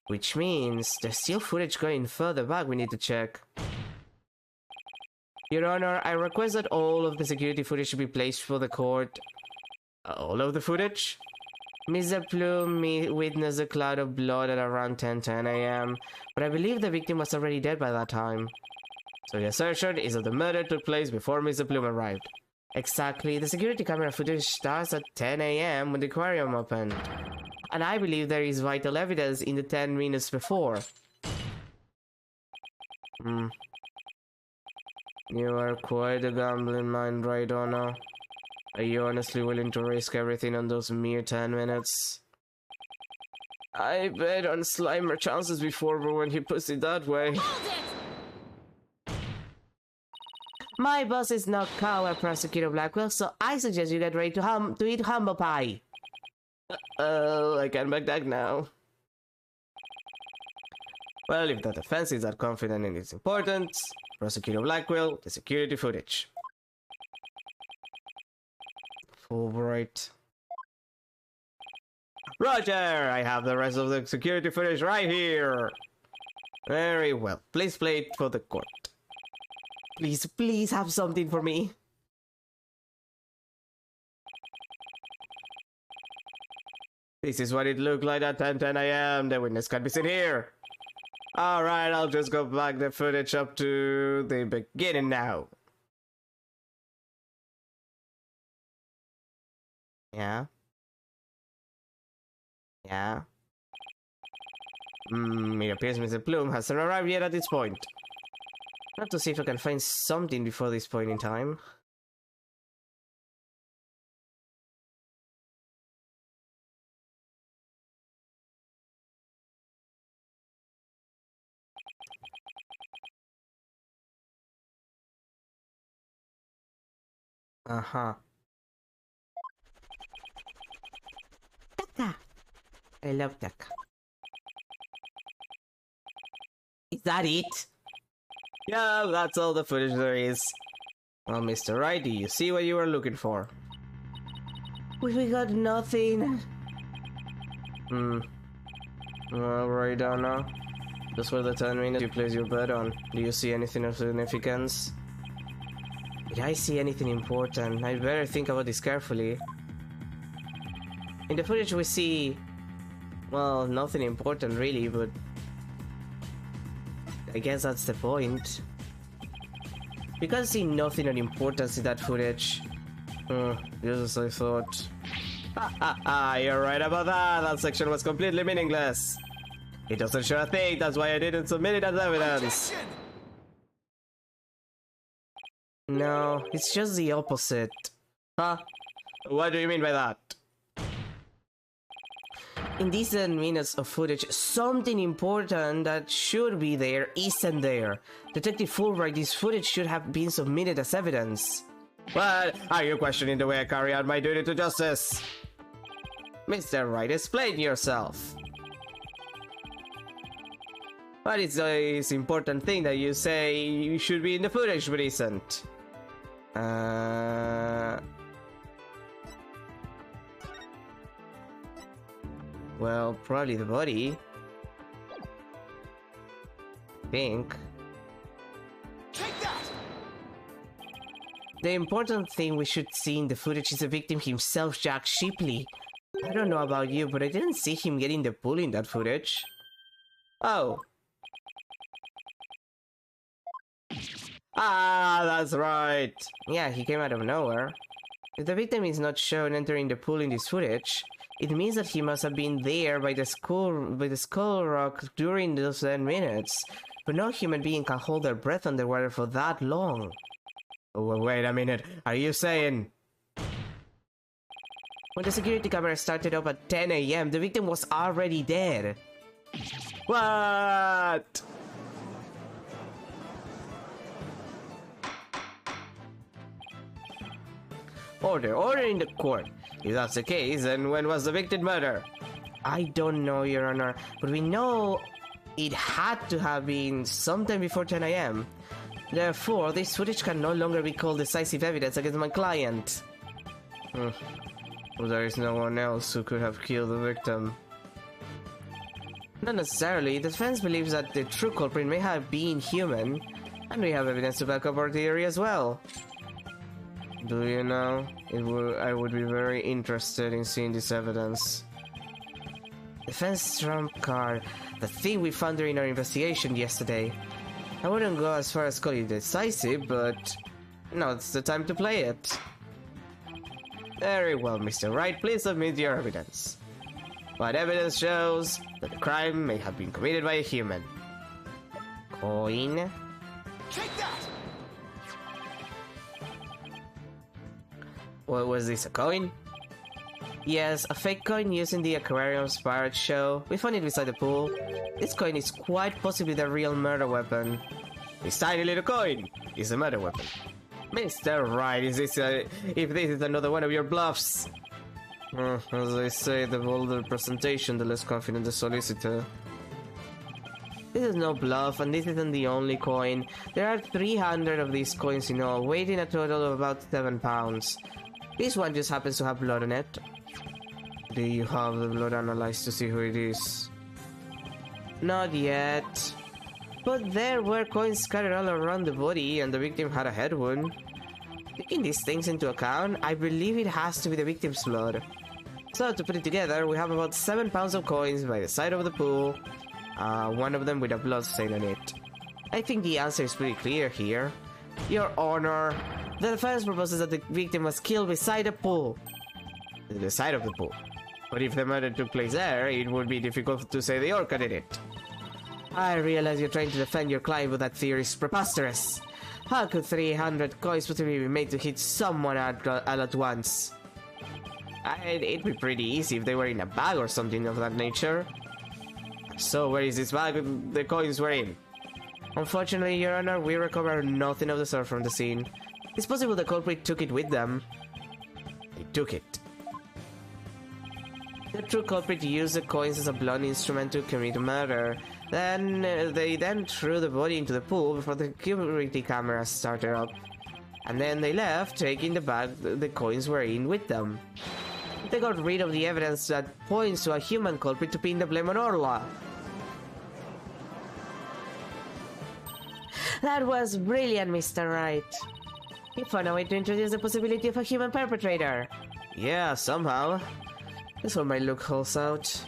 which means there's still footage going further back we need to check. Your Honor, I request that all of the security footage should be placed for the court. All of the footage? Mr. Plume witnessed a cloud of blood at around 10:10 a.m., but I believe the victim was already dead by that time. So the assertion is that the murder took place before Mr. Plume arrived. Exactly, the security camera footage starts at 10 a.m. when the aquarium opened. And I believe there is vital evidence in the 10 minutes before. You are quite a gambling mind, right, Anna? Are you honestly willing to risk everything on those mere 10 minutes? I bet on Slimer chances before, but when he puts it that way... My boss is not coward, Prosecutor Blackwell, so I suggest you get ready to eat humble pie. I can't back that now. Well, if the defense is that confident in its importance, Prosecutor Blackwell, the security footage. Fulbright. Roger! I have the rest of the security footage right here! Very well. Please play it for the court. Please, please have something for me. This is what it looked like at 10:10 a.m. The witness can be seen here. Alright, I'll just go back the footage up to the beginning now. Yeah? Yeah? It appears Mr. Plume hasn't arrived yet at this point. I have to see if I can find something before this point in time. Uh-huh. Taka! I love Taka. Is that it? Yeah, that's all the footage there is. Well, Mr. Wright, do you see what you were looking for? We got nothing. Well, right down now. Those were the 10 minutes you placed your bet on. Do you see anything of significance? Did I see anything important? I'd better think about this carefully. In the footage we see... well, nothing important really, but... I guess that's the point. You can't see nothing of importance in that footage. Just as I thought. You're right about that. That section was completely meaningless. It doesn't show a thing, that's why I didn't submit it as evidence. Objection! No, it's just the opposite. Huh? What do you mean by that? In these 10 minutes of footage, something important that should be there isn't there. Detective Fulbright, this footage should have been submitted as evidence. What? Are you questioning the way I carry out my duty to justice? Mr. Wright, explain yourself. What is this important thing that you say you should be in the footage but isn't? Well, probably the body. Think. Take that! The important thing we should see in the footage is the victim himself, Jack Shipley. I don't know about you, but I didn't see him getting the pull in that footage. Oh, Ah, that's right. Yeah, he came out of nowhere. If the victim is not shown entering the pool in this footage, it means that he must have been there by the skull rock during those 10 minutes. But no human being can hold their breath underwater for that long. Oh, wait a minute. Are you saying... When the security camera started up at 10 AM, the victim was already dead. What? Order in the court. If that's the case, then when was the victim murdered? I don't know, Your Honor, but we know it had to have been sometime before 10 AM. Therefore, this footage can no longer be called decisive evidence against my client. There is no one else who could have killed the victim. Not necessarily. The defense believes that the true culprit may have been human, and we have evidence to back up our theory as well. Do you know? I would be very interested in seeing this evidence. Defense trump card. The thing we found during our investigation yesterday. I wouldn't go as far as calling it decisive, but... now it's the time to play it. Very well, Mr. Wright, please submit your evidence. What evidence shows that the crime may have been committed by a human? Coin? Take that! What was this, a coin? Yes, a fake coin used in the aquarium's pirate show. We found it beside the pool. This coin is quite possibly the real murder weapon. This tiny little coin is a murder weapon. Mr. Wright, if this is another one of your bluffs? As I say, the bolder the presentation, the less confident the solicitor. This is no bluff, and this isn't the only coin. There are 300 of these coins in all, weighing a total of about 7 pounds. This one just happens to have blood on it. Do you have the blood analyzed to see who it is? Not yet. But there were coins scattered all around the body, and the victim had a head wound. Taking these things into account, I believe it has to be the victim's blood. So to put it together, we have about 7 pounds of coins by the side of the pool. One of them with a blood stain on it. I think the answer is pretty clear here. Your Honor, the defense proposes that the victim was killed beside the pool. The side of the pool. But if the murder took place there, it would be difficult to say the orca did it. I realize you're trying to defend your client, but that theory is preposterous. How could 300 coins possibly be made to hit someone all at once? It'd be pretty easy if they were in a bag or something of that nature. So where is this bag the coins were in? Unfortunately, Your Honor, we recovered nothing of the sort from the scene. It's possible the culprit took it with them. They took it. The true culprit used the coins as a blunt instrument to commit murder. They then threw the body into the pool before the security cameras started up. And then they left, taking the bag the coins were in with them. They got rid of the evidence that points to a human culprit to pin the blame on Orla. That was brilliant, Mr. Wright. You found a way to introduce the possibility of a human perpetrator. Yeah, somehow. This one might look holes out.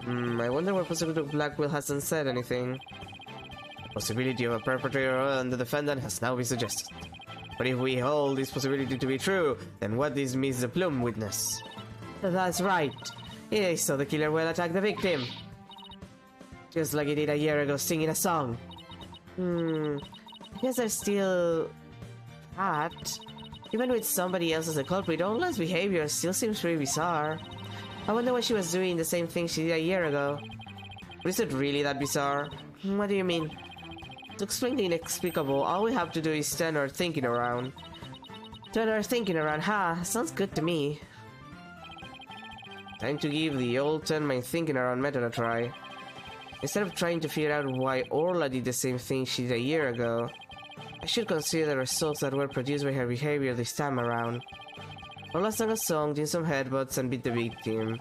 I wonder what Prosecutor Blackwell hasn't said anything. The possibility of a perpetrator other than the defendant has now been suggested. But if we hold this possibility to be true, then what is Miss the Plume witness? That's right. He saw the killer whale attack the victim. Just like he did a year ago singing a song. I guess there's still... that. Even with somebody else as a culprit, Ola's behavior still seems pretty bizarre. I wonder why she was doing the same thing she did a year ago. But is it really that bizarre? What do you mean? To explain the inexplicable, all we have to do is turn our thinking around. Turn our thinking around, sounds good to me. Time to give the old turn my thinking around method a try. Instead of trying to figure out why Orla did the same thing she did a year ago, I should consider the results that were produced by her behavior this time around. Orla sang a song, did some headbutts, and beat the victim.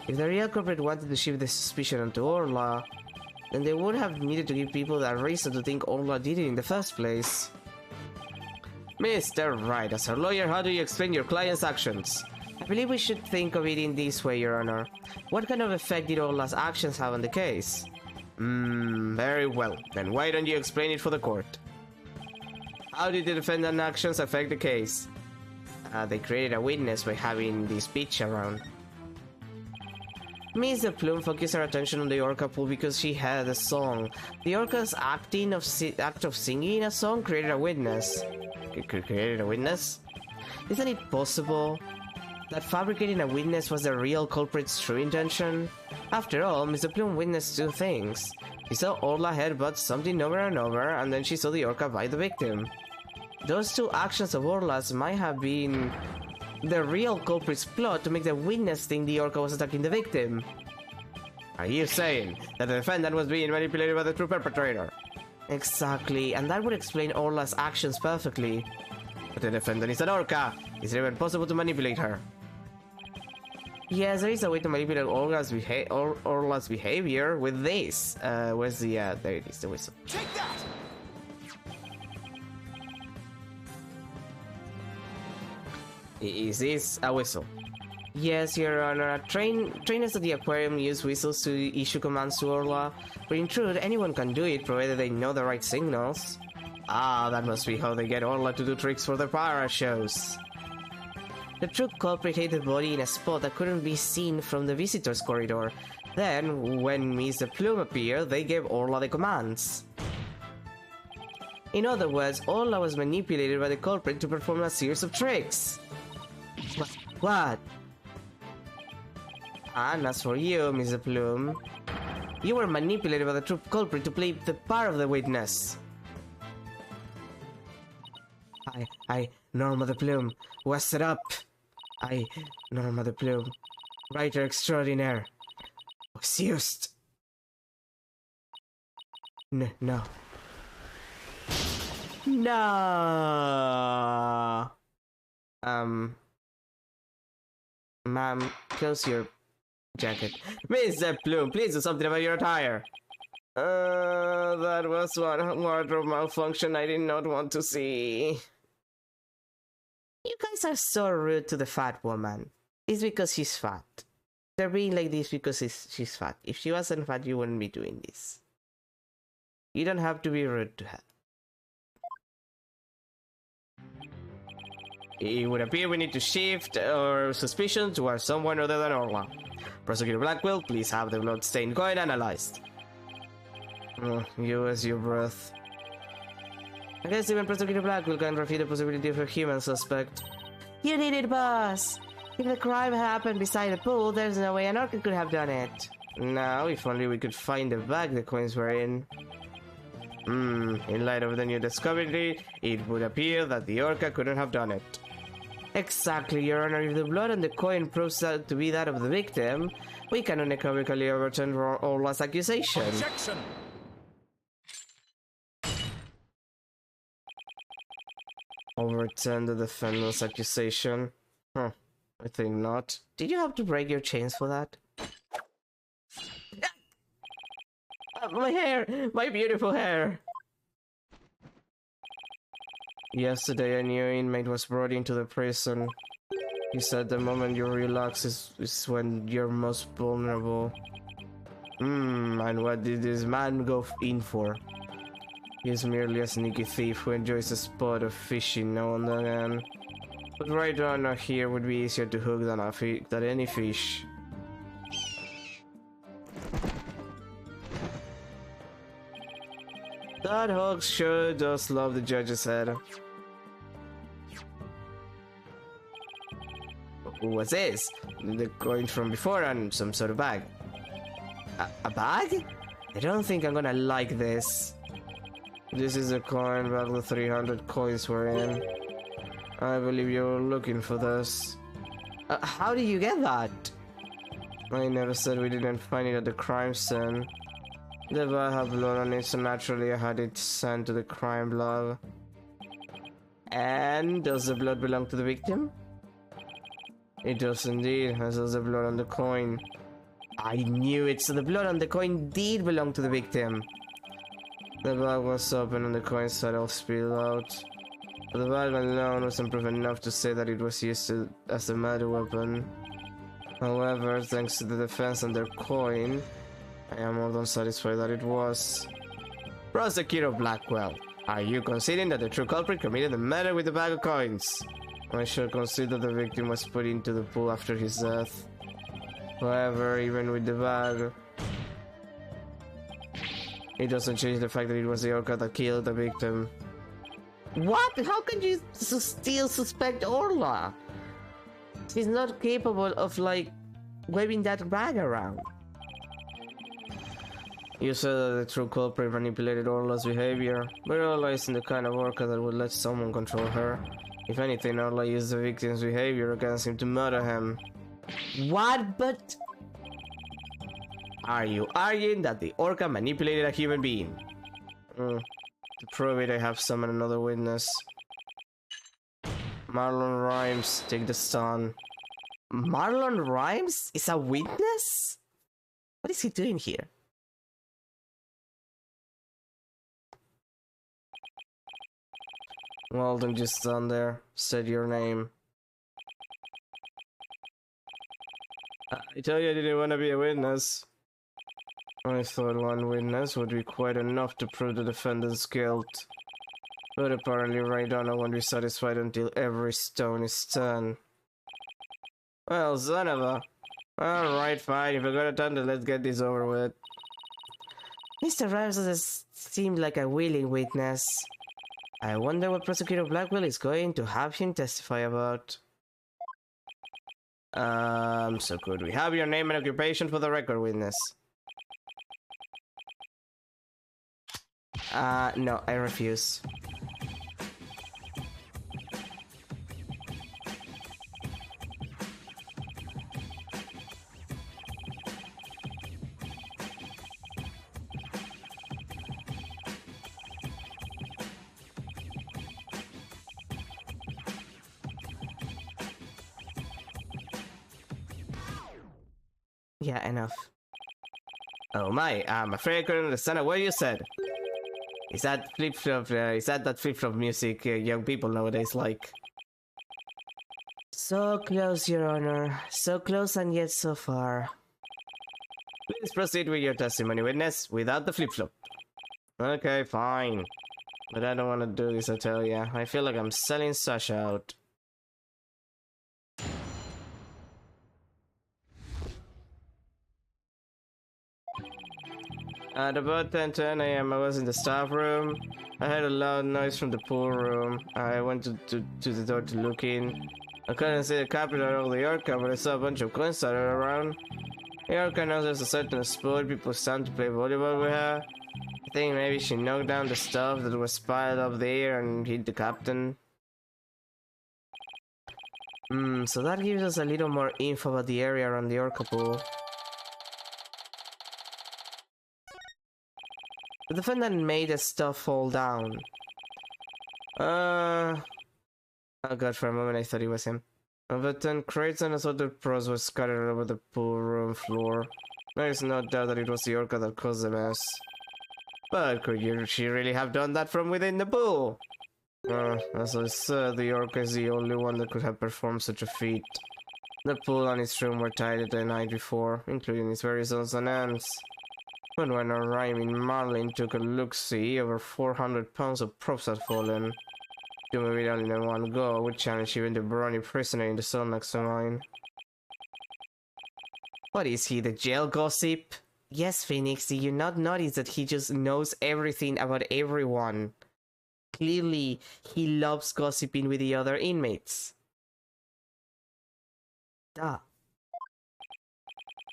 If the real culprit wanted to shift the suspicion onto Orla, then they would have needed to give people that reason to think Orla did it in the first place. Mr. Wright, as a lawyer, how do you explain your client's actions? I believe we should think of it in this way, Your Honor. What kind of effect did Orla's actions have on the case? Very well. Then why don't you explain it for the court? How did the defendant's actions affect the case? They created a witness by having this bitch around. Miss the Plume focused her attention on the orca pool because she had a song. The orca's act of singing a song created a witness. Created a witness? Isn't it possible that fabricating a witness was the real culprit's true intention? After all, Mr. Plume witnessed two things. She saw Orla headbutt something over and over, and then she saw the orca bite the victim. Those two actions of Orla's might have been the real culprit's plot to make the witness think the orca was attacking the victim. Are you saying that the defendant was being manipulated by the true perpetrator? Exactly, and that would explain Orla's actions perfectly. But the defendant is an orca. Is it even possible to manipulate her? Yes, there is a way to manipulate Orla's behavior with this. Where's the, there it is, the whistle. Take that! Is this a whistle? Yes, Your Honor. Trainers at the aquarium use whistles to issue commands to Orla, but in truth, anyone can do it provided they know the right signals. Ah, that must be how they get Orla to do tricks for their para shows. The true culprit hid the body in a spot that couldn't be seen from the visitors' corridor. Then, when Miss the Plume appeared, they gave Orla the commands. In other words, Orla was manipulated by the culprit to perform a series of tricks. What? And as for you, Mr. Plume, you were manipulated by the true culprit to play the part of the witness. Norma the Plume, what's it up? Norma the Plume, writer extraordinaire, was used. No. No! Ma'am, close your jacket. Mr. Plume, please do something about your attire. That was one wardrobe malfunction I did not want to see. You guys are so rude to the fat woman. It's because she's fat. They're being like this because she's fat. If she wasn't fat, you wouldn't be doing this. You don't have to be rude to her. It would appear we need to shift our suspicion towards someone other than Orla. Prosecutor Blackwell, please have the blood-stained coin analyzed. You as your breath. I guess even Prosecutor Blackwell can refute the possibility of a human suspect. You did it, boss! If the crime happened beside the pool, there's no way an orca could have done it. Now, if only we could find the bag the coins were in. In light of the new discovery, it would appear that the orca couldn't have done it. Exactly, Your Honor. If the blood on the coin proves that to be that of the victim, we can unequivocally overturn Orla's accusation. Objection! Overturn the defendant's accusation? I think not. Did you have to break your chains for that? My hair! My beautiful hair! Yesterday, a new inmate was brought into the prison. He said the moment you relax is when you're most vulnerable. And what did this man go in for? He's merely a sneaky thief who enjoys a spot of fishing now and then. But right around here would be easier to hook than any fish. That hog sure does love the judge's head. What's this? The coin from before and some sort of bag. A bag? I don't think I'm gonna like this. This is a coin bag the 300 coins were in. I believe you were looking for this. How did you get that? I never said we didn't find it at the crime scene. The bag had blood on it, so naturally I had it sent to the crime lab. And does the blood belong to the victim? It does indeed, as does the blood on the coin. I knew it, so the blood on the coin did belong to the victim. The bag was open and the coins had all spilled out. But the bag alone wasn't proof enough to say that it was used as a murder weapon. However, thanks to the defense and their coin, I am more than satisfied that it was. Prosecutor Blackwell, Are you conceding that the true culprit committed the murder with the bag of coins? I shall consider the victim was put into the pool after his death. However, even with the bag, it doesn't change the fact that it was the orca that killed the victim. What? How can you still suspect Orla? She's not capable of, like, waving that bag around. You said that the true culprit manipulated Orla's behavior, but Orla isn't the kind of orca that would let someone control her. If anything, Orla used the victim's behavior against him to murder him. What? But... Are you arguing that the orca manipulated a human being? To prove it, I have summoned another witness. Marlon Rhymes, take the stand. Marlon Rhymes is a witness? What is he doing here? Well, don't just stand there. Said your name. I tell you I didn't want to be a witness. I thought one witness would be quite enough to prove the defendant's guilt. But apparently right now I won't be satisfied until every stone is turned. Well, son of a... Alright, fine. If you're gonna turn it, let's get this over with. Mr. Rhymes has seemed like a willing witness. I wonder what Prosecutor Blackwell is going to have him testify about. So could we have your name and occupation for the record, witness? No, I refuse. Yeah, enough. Oh my, I'm afraid I couldn't understand a word you said. Is that flip-flop, that flip-flop music young people nowadays like? So close, Your Honor. So close and yet so far. Please proceed with your testimony, witness, without the flip-flop. Okay, fine. But I don't want to do this, I tell ya. I feel like I'm selling Sasha out. At about 10:10 a.m. I was in the staff room. I heard a loud noise from the pool room. I went to the door to look in. I couldn't see the captain or the orca, but I saw a bunch of coins scattered around. The orca knows there's a certain sport people stand to play volleyball with her. I think maybe she knocked down the stuff that was piled up there and hit the captain. So that gives us a little more info about the area around the orca pool. The defendant made the stuff fall down. Oh god, for a moment I thought it was him. But then crates and assorted pros were scattered over the pool room floor. There is no doubt that it was the orca that caused the mess. But could she really have done that from within the pool? As I said, the orca is the only one that could have performed such a feat. The pool and its room were tidied the night before, including its various odds and ends. But when our rhyming Marlin took a look-see, over 400 pounds of props had fallen. To move it all in one go would challenge even the brawny prisoner in the cell next to mine. What is he, the jail gossip? Yes, Phoenix, did you not notice that he just knows everything about everyone? Clearly, he loves gossiping with the other inmates. Duh.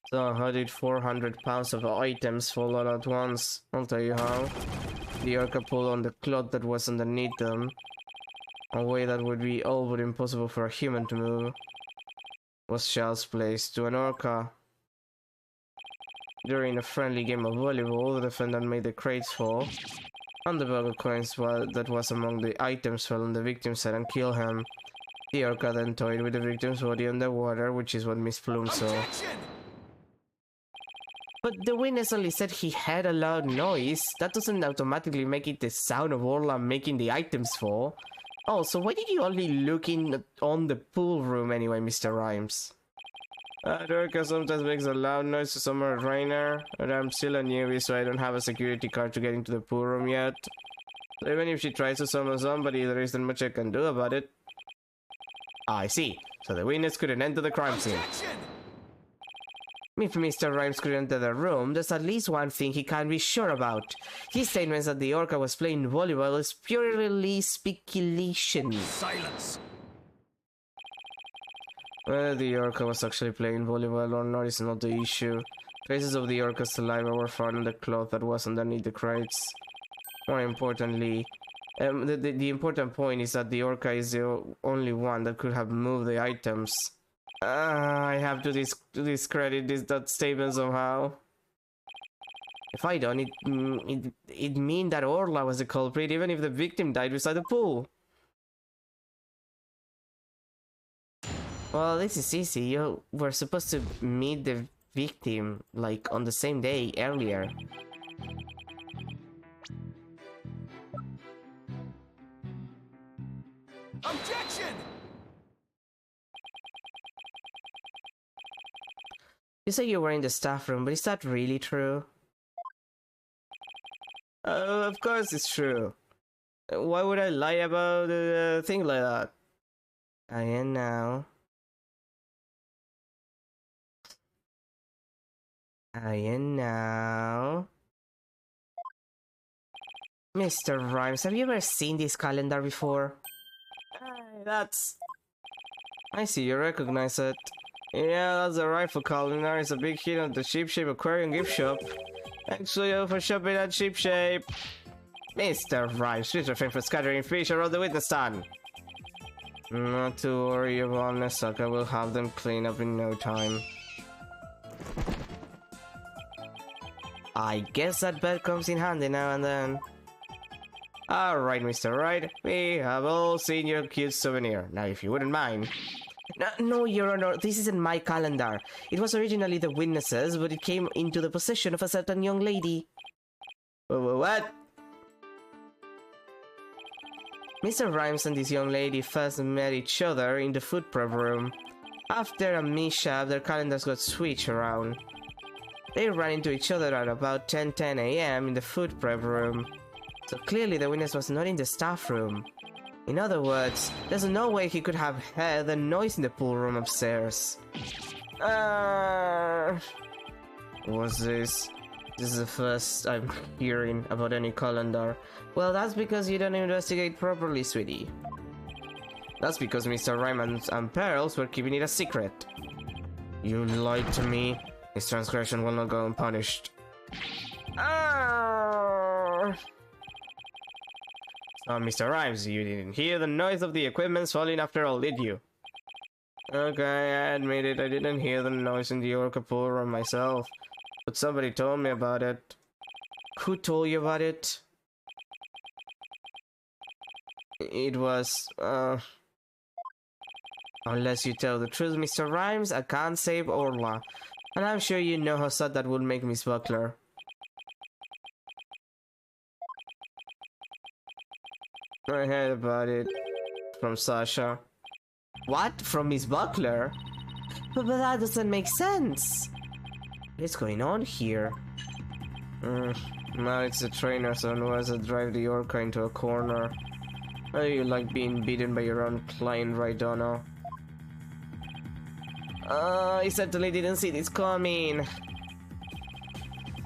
So how did 400 pounds of items fall all at once? I'll tell you how. The orca pulled on the cloth that was underneath them. A way that would be all but impossible for a human to move. Was child's play to an orca. During a friendly game of volleyball, the defendant made the crates fall, and the bag of coins that was among the items fell on the victim's head and killed him. The orca then toyed with the victim's body underwater, which is what Miss Plume saw. Objection! But the witness only said he heard a loud noise. That doesn't automatically make it the sound of Orla making the items fall. Oh, so why did you only look in on the pool room anyway, Mr. Rhymes? The orca sometimes makes a loud noise to summon a trainer, but I'm still a newbie, so I don't have a security card to get into the pool room yet. Even if she tries to summon somebody, there isn't much I can do about it. I see. So the witness couldn't enter the crime scene. Objection! If Mr. Rhymes could enter the room, there's at least one thing he can't be sure about. His statements that the orca was playing volleyball is purely speculation. Silence! Whether the orca was actually playing volleyball or not is not the issue. Traces of the orca's saliva were found on the cloth that was underneath the crates. More importantly, the important point is that the orca is the only one that could have moved the items. I have to discredit that statement somehow. If I don't, it mean that Orla was the culprit even if the victim died beside the pool. Well, this is easy. You were supposed to meet the victim, like, on the same day earlier. Objection! You say you were in the staff room, but is that really true? Of course it's true. Why would I lie about a thing like that? I am now. Mr. Rhymes, have you ever seen this calendar before? That's... I see you recognize it. Yeah, that's a rifle calendar. It's a big hit at the Sheep Shape Aquarium gift shop. Thanks to you for shopping at Sheep Shape. Mr. Rhymes, please refrain from scattering fish around the witness stand. Not to worry about Nesaka, we'll have them clean up in no time. I guess that bet comes in handy now and then. Alright, Mr. Wright, we have all seen your cute souvenir. Now, if you wouldn't mind. No, Your Honor, this isn't my calendar. It was originally the witness's, but it came into the possession of a certain young lady. What? Mr. Rhymes and this young lady first met each other in the food prep room. After a mishap, their calendars got switched around. They ran into each other at about 10:10 a.m. in the food prep room. So clearly the witness was not in the staff room. In other words, there's no way he could have heard the noise in the pool room upstairs. What's this? This is the first I'm hearing about any calendar. Well, that's because you don't investigate properly, sweetie. That's because Mr. Ryman and Pearls were keeping it a secret. You lied to me. His transgression will not go unpunished. So, Mr. Rhymes, you didn't hear the noise of the equipment falling after all, did you? Okay, I admit it, I didn't hear the noise in the orca pool room myself. But somebody told me about it. Who told you about it? It was, Unless you tell the truth, Mr. Rhymes, I can't save Orla. And I'm sure you know how sad that would make Miss Buckler. I heard about it from Sasha. What? From Miss Buckler? But that doesn't make sense. What is going on here? Now it's the trainer, so who has to drive the orca into a corner. How do you like being beaten by your own client, right, Donna? I certainly didn't see this coming.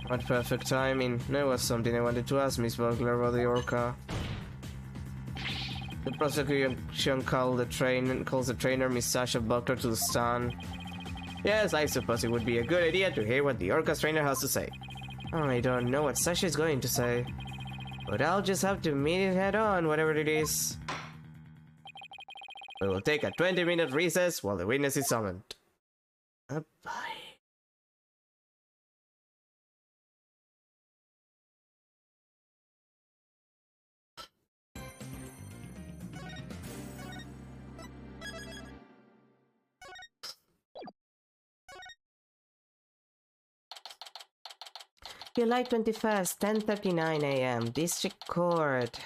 What perfect timing. There was something I wanted to ask Miss Buckler about the orca. The prosecution calls the trainer Miss Sasha Buckler to the stand. Yes, I suppose it would be a good idea to hear what the orca's trainer has to say. I don't know what Sasha is going to say, but I'll just have to meet it head on, whatever it is. We will take a 20-minute recess while the witness is summoned. Bye. July 21st, 10:39 a.m. District Court.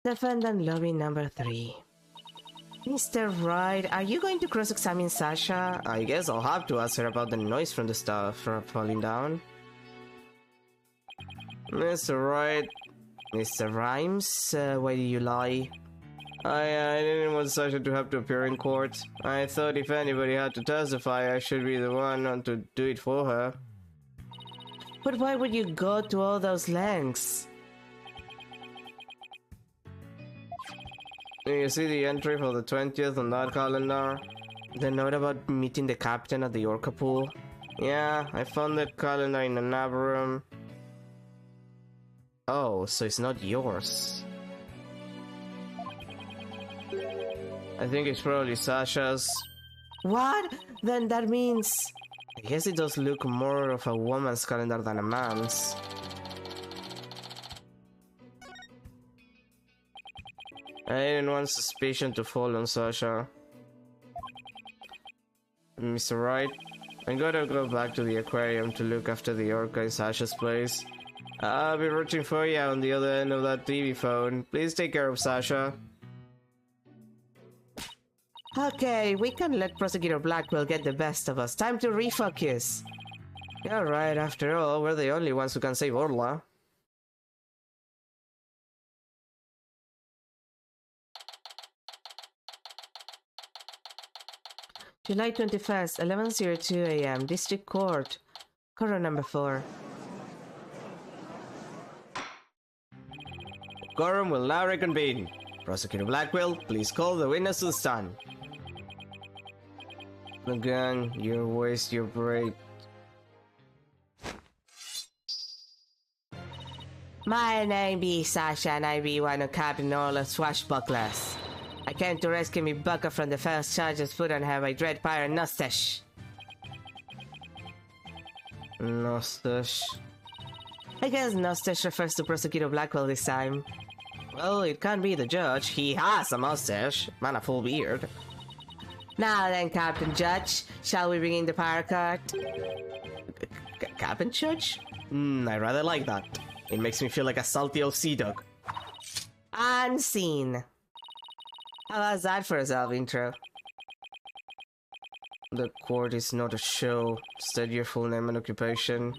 Defendant lobby number 3. Mr. Wright, are you going to cross-examine Sasha? I guess I'll have to ask her about the noise from the stuff falling down. Mr. Wright, Mr. Rhymes, why do you lie? I didn't want Sasha to have to appear in court. I thought if anybody had to testify, I should be the one to do it for her. But why would you go to all those lengths? You see the entry for the 20th on that calendar? The note about meeting the captain at the orca pool? Yeah, I found that calendar in the nab room. Oh, so it's not yours. I think it's probably Sasha's. What? Then that means... I guess it does look more of a woman's calendar than a man's. I didn't want suspicion to fall on Sasha. Mr. Wright, I'm gonna go back to the aquarium to look after the orca in Sasha's place. I'll be rooting for you on the other end of that TV phone. Please take care of Sasha. Okay, we can let Prosecutor Blackwell get the best of us. Time to refocus. You're right, after all, we're the only ones who can save Orla. July 21st, 11:02 a.m. District Court. Court number 4. Quorum will now reconvene. Prosecutor Blackwell, please call the witness to the stand. Again, you waste your break. My name be Sasha and I be one of Captain Orla's swashbucklers. I came to rescue me bucker from the first charges put on her by Dread Pirate Nostash. Nostash? I guess Nostash refers to Prosecutor Blackwell this time. Well, it can't be the judge. He has a mustache, man a full beard. Now then, Captain Judge, shall we bring in the pirate cart? Captain Judge? I rather like that. It makes me feel like a salty old sea dog. Unseen. How was that for a self-intro? The court is not a show. State your full name and occupation.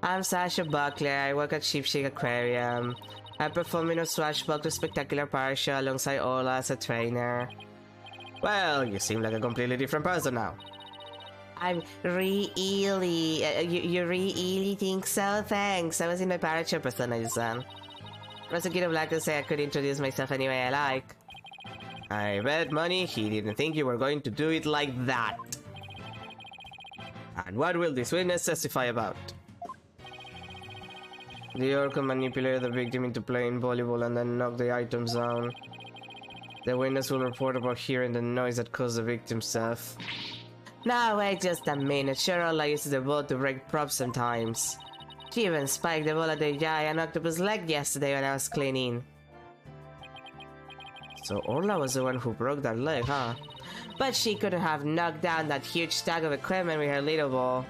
I'm Sasha Buckler. I work at Sheepshake Aquarium. I perform in a swashbuckler spectacular pirate show alongside Ola as a trainer. Well, you seem like a completely different person now. I'm really... you really think so? Thanks. I was in my pirate show persona, son. Prosecutor Black will say I could introduce myself any way I like. I bet money he didn't think you were going to do it like that. And what will this witness testify about? The orca manipulated the victim into playing volleyball and then knocked the items down. The witness will report about hearing the noise that caused the victim's death. Now wait just a minute, sure Ola uses the ball to break props sometimes. She even spiked the ball at the giant octopus leg yesterday when I was cleaning. So Orla was the one who broke that leg, huh? But she couldn't have knocked down that huge stack of equipment with her little ball.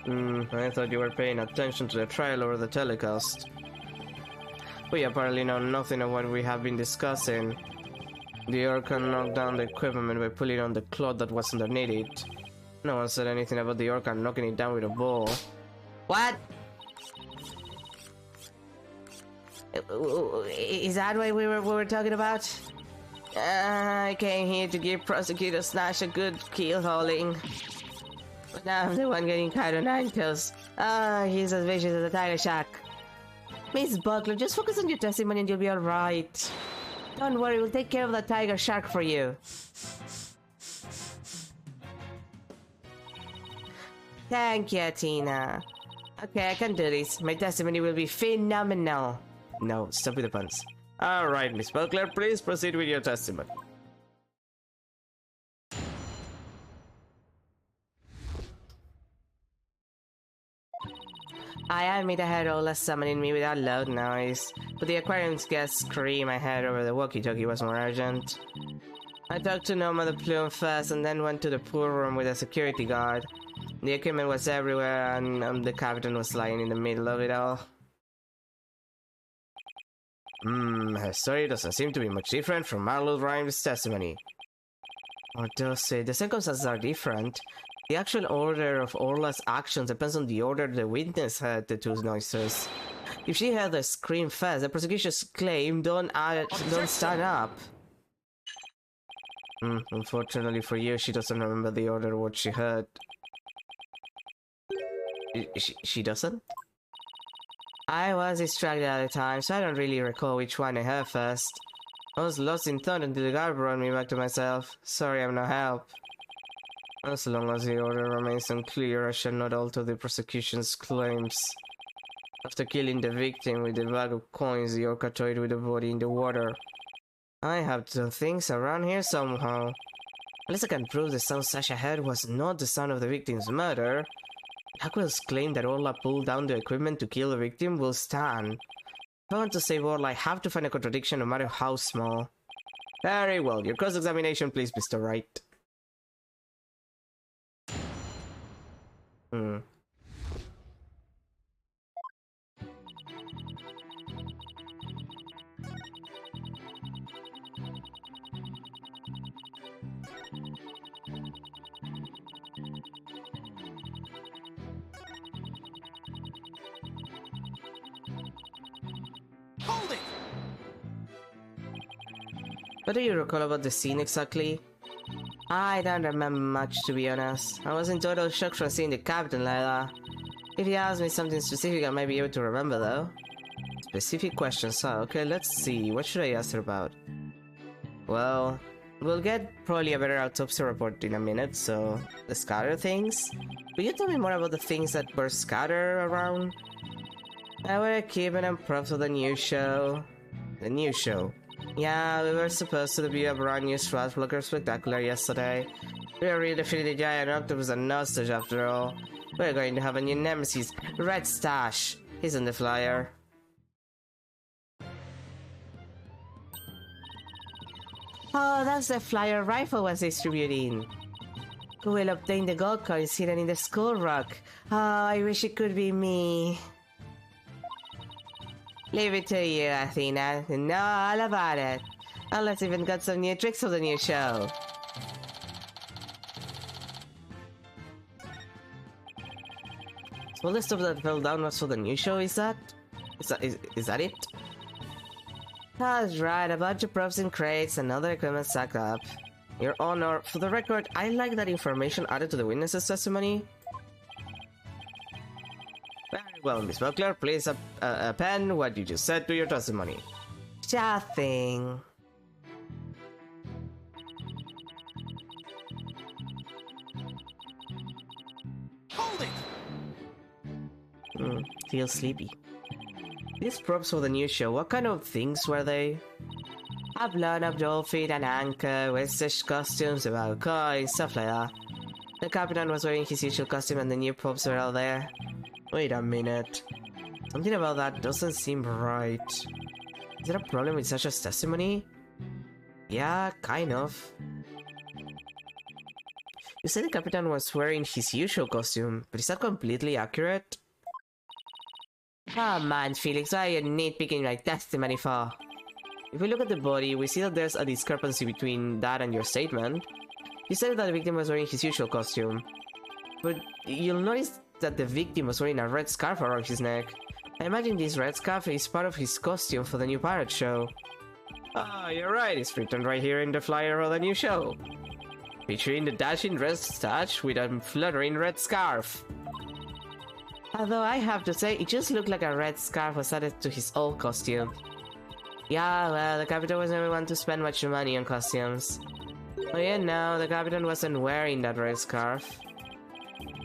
I thought you were paying attention to the trial or the telecast. We apparently know nothing of what we have been discussing. The orca knocked down the equipment by pulling on the cloth that was underneath it. No one said anything about the orca knocking it down with a ball. What? Is that what we were talking about? I came here to give Prosecutor Snash a good keel hauling. But now I'm the one getting caught on ankles. He's as vicious as a tiger shark. Miss Buckler, just focus on your testimony and you'll be alright. Don't worry, we'll take care of the tiger shark for you. Thank you, Tina. Okay, I can do this. My testimony will be phenomenal. No, stop with the puns. Alright, Miss Buckler, please proceed with your testimony. I admit I heard Ola summoning me without loud noise, but the aquarium's guest scream I heard over the walkie-talkie was more urgent. I talked to Noma the Plume first and then went to the pool room with a security guard. The equipment was everywhere and the captain was lying in the middle of it all. Her story doesn't seem to be much different from Marlowe Rhymes' testimony. Or does it? The circumstances are different. The actual order of Orla's actions depends on the order the witness had the two noises. If she had a scream fast, the prosecution's claim don't stand up. Unfortunately for you, she doesn't remember the order what she heard. She doesn't? I was distracted at the time, so I don't really recall which one I heard first. I was lost in thought until the guard brought me back to myself. Sorry, I'm no help. As long as the order remains unclear, I shall not alter the prosecution's claims. After killing the victim with the bag of coins, the orca toyed with the body in the water. I have to do things around here somehow. Unless I can prove the sound Sasha heard was not the sound of the victim's murder, Blackwell's claim that Orla pulled down the equipment to kill the victim will stand. If I want to save Orla, I have to find a contradiction no matter how small. Very well, your cross-examination please, Mr. Wright. Hold it! What do you recall about the scene exactly? I don't remember much, to be honest. I was in total shock from seeing the captain like that. If he asks me something specific, I might be able to remember though. Specific questions, huh? Okay, let's see. What should I ask her about? Well, we'll get probably a better autopsy report in a minute, so... The scatter things? Will you tell me more about the things that were scattered around? Our equipment and props for the new show. The new show. Yeah, we were supposed to be a brand new Swashbuckler Spectacular yesterday. We already defeated the giant octopus and Nostage after all. We're going to have a new nemesis, Red Stash. He's on the flyer. Oh, that's the flyer Rifle was distributing. Who will obtain the gold coins hidden in the skull rock? Oh, I wish it could be me. Leave it to you, Athena. You know all about it. Unless even got some new tricks for the new show. So all the stuff that fell down was for the new show, is that? Is that it? That's right, a bunch of props in crates and other equipment stacked up. Your Honor, for the record, I like that information added to the witness's testimony. Very well, Miss Buckler, please append what you just said to your testimony. Sure thing. Hold it! Feel sleepy. These props for the new show, what kind of things were they? A blown-up dolphin, an anchor, Westish costumes, about coins, stuff like that. The captain was wearing his usual costume and the new props were all there. Wait a minute. Something about that doesn't seem right. Is there a problem with Sasha's testimony? Yeah, kind of. You said the captain was wearing his usual costume, but is that completely accurate? Come on, Felix, why are you nitpicking my testimony for? If we look at the body, we see that there's a discrepancy between that and your statement. You said that the victim was wearing his usual costume, but you'll notice that the victim was wearing a red scarf around his neck. I imagine this red scarf is part of his costume for the new pirate show. Ah, you're right, it's written right here in the flyer of the new show. Featuring the dashing red stash with a fluttering red scarf. Although I have to say, it just looked like a red scarf was added to his old costume. Yeah, well, the captain was never one to spend much money on costumes. Oh yeah, no, the captain wasn't wearing that red scarf.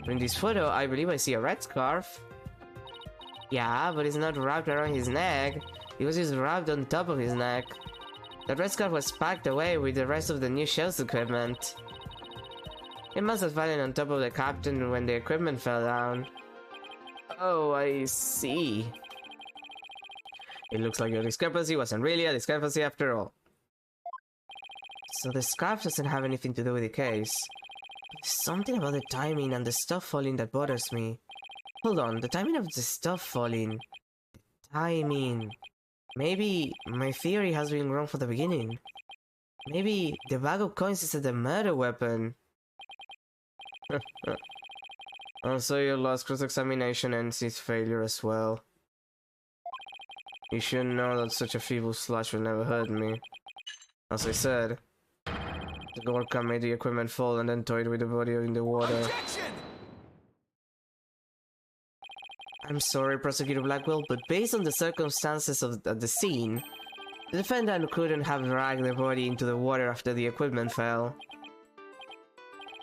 In this photo, I believe I see a red scarf. Yeah, but it's not wrapped around his neck. It was just wrapped on top of his neck. The red scarf was packed away with the rest of the new show's equipment. It must have fallen on top of the captain when the equipment fell down. Oh, I see. It looks like your discrepancy wasn't really a discrepancy after all. So the scarf doesn't have anything to do with the case. There's something about the timing and the stuff falling that bothers me. Hold on, the timing of the stuff falling. Timing. Maybe my theory has been wrong from the beginning. Maybe the bag of coins is the murder weapon. Also, your last cross-examination ends its failure as well. You should know that such a feeble slash will never hurt me. As I said, the orca made the equipment fall and then toyed with the body in the water. Objection! I'm sorry, Prosecutor Blackwell, but based on the circumstances of the scene, the defendant couldn't have dragged the body into the water after the equipment fell.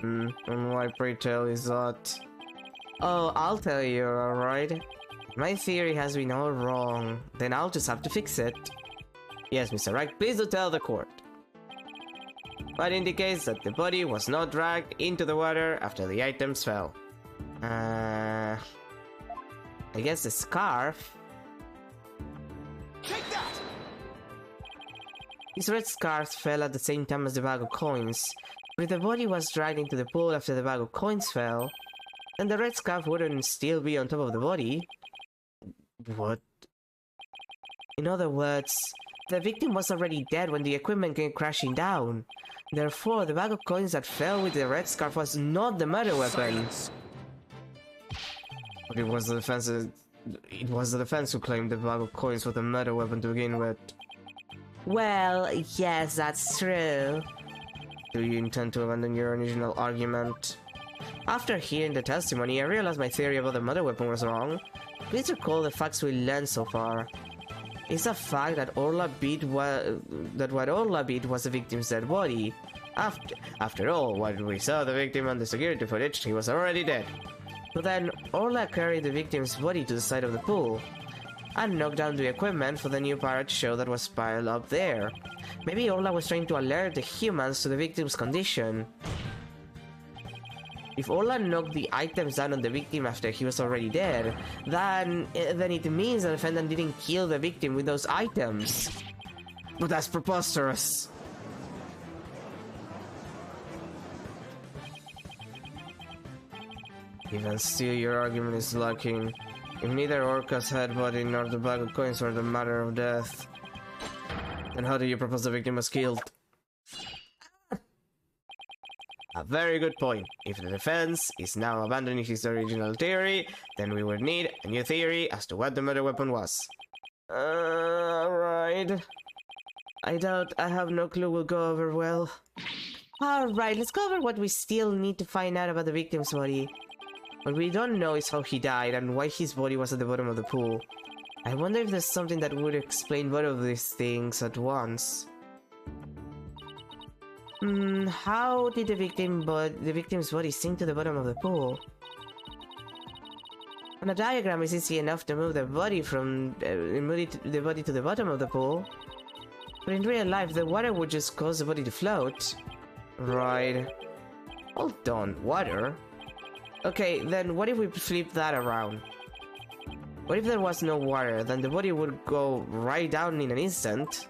And why, pray tell, is that? Oh, I'll tell you, alright? My theory has been all wrong, then I'll just have to fix it. Yes, Mr. Wright, please do tell the court. What indicates that the body was not dragged into the water after the items fell. I guess the scarf? Take that! This red scarf fell at the same time as the bag of coins. But if the body was dragged into the pool after the bag of coins fell, then the red scarf wouldn't still be on top of the body. What? In other words, the victim was already dead when the equipment came crashing down. Therefore, the bag of coins that fell with the red scarf was not the murder weapon. Silence. But it was the defense who claimed the bag of coins was the murder weapon to begin with. Well, yes, that's true. Do you intend to abandon your original argument? After hearing the testimony, I realized my theory about the murder weapon was wrong. Please recall the facts we learned so far. It's a fact that what Orla beat was the victim's dead body. After all, when we saw the victim on the security footage, he was already dead. But then, Orla carried the victim's body to the side of the pool, and knocked down the equipment for the new pirate show that was piled up there. Maybe Orla was trying to alert the humans to the victim's condition. If Orla knocked the items down on the victim after he was already dead, then it means the defendant didn't kill the victim with those items. But that's preposterous. Even still, your argument is lacking. If neither Orca's head body nor the bag of coins were the matter of death, then how do you propose the victim was killed? A very good point. If the defense is now abandoning his original theory, then we would need a new theory as to what the murder weapon was. Alright. I doubt I have no clue will go over well. Alright, let's go over what we still need to find out about the victim's body. What we don't know is how he died and why his body was at the bottom of the pool. I wonder if there's something that would explain both of these things at once. How did the victim's body sink to the bottom of the pool? On a diagram, it's easy enough to move the body to the bottom of the pool. But in real life, the water would just cause the body to float. Right. Hold on, water? Okay, then what if we flip that around? What if there was no water? Then the body would go right down in an instant.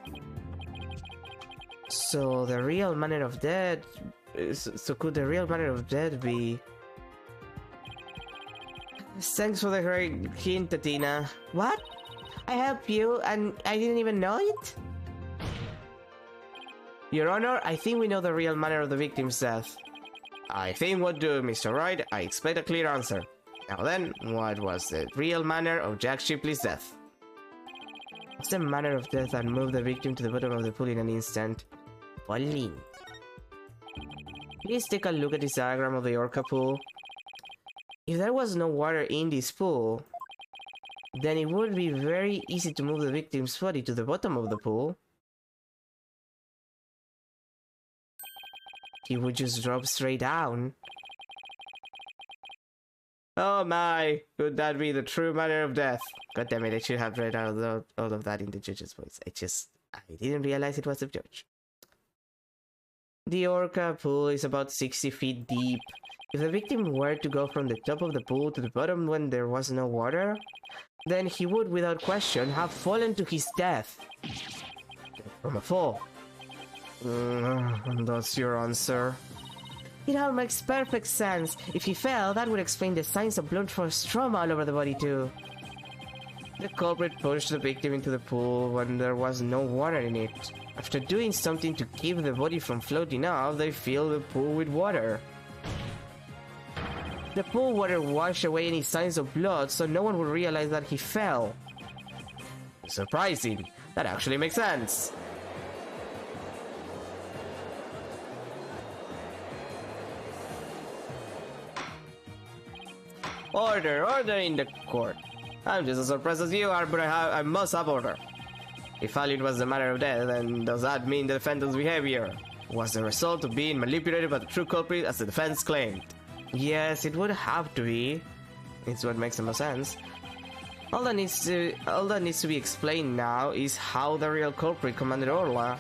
So the real manner of death... So could the real manner of death be... Thanks for the great hint, Tatina. What? I helped you and I didn't even know it? Your Honor, I think we know the real manner of the victim's death. I think we'll do, Mr. Wright. I expect a clear answer. Now then, what was the real manner of Jack Shipley's death? What's the manner of death that moved the victim to the bottom of the pool in an instant? Falling. Please take a look at this diagram of the orca pool. If there was no water in this pool, then it would be very easy to move the victim's body to the bottom of the pool. He would just drop straight down. Oh my, could that be the true manner of death? God damn it, I should have read all of that in the judge's voice. I didn't realize it was the judge. The orca pool is about 60 feet deep. If the victim were to go from the top of the pool to the bottom when there was no water, then he would, without question, have fallen to his death. From a fall. That's your answer. It all makes perfect sense. If he fell, that would explain the signs of blunt force trauma all over the body too. The culprit pushed the victim into the pool when there was no water in it. After doing something to keep the body from floating off, they filled the pool with water. The pool water washed away any signs of blood, so no one would realize that he fell. Surprising. That actually makes sense. Order! Order in the court. I'm just as surprised as you are, but I must have order. If all it was a matter of death, then does that mean the defendant's behavior was the result of being manipulated by the true culprit as the defense claimed? Yes, it would have to be. It's what makes the most sense. All that needs to be explained now is how the real culprit commanded Orla.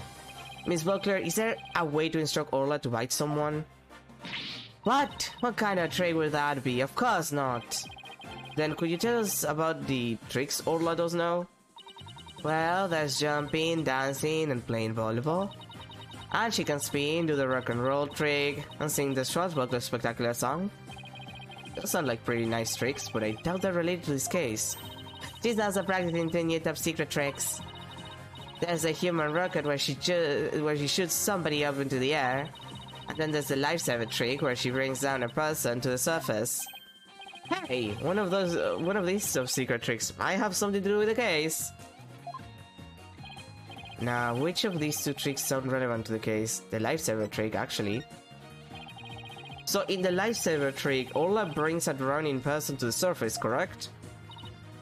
Miss Buckler, is there a way to instruct Orla to bite someone? What? What kind of trick would that be? Of course not. Then could you tell us about the tricks Orla does know? Well, there's jumping, dancing, and playing volleyball. And she can spin, do the rock and roll trick, and sing the Buckler spectacular song. Those sound like pretty nice tricks, but I doubt they're related to this case. She's also practicing 10 new top secret tricks. There's a human rocket where she shoots somebody up into the air. And then there's the lifesaver trick where she brings down a person to the surface. Hey, one of these top secret tricks might have something to do with the case. Now, which of these two tricks sound relevant to the case? The lifesaver trick, actually. So in the lifesaver trick, Orla brings a drowning person to the surface, correct?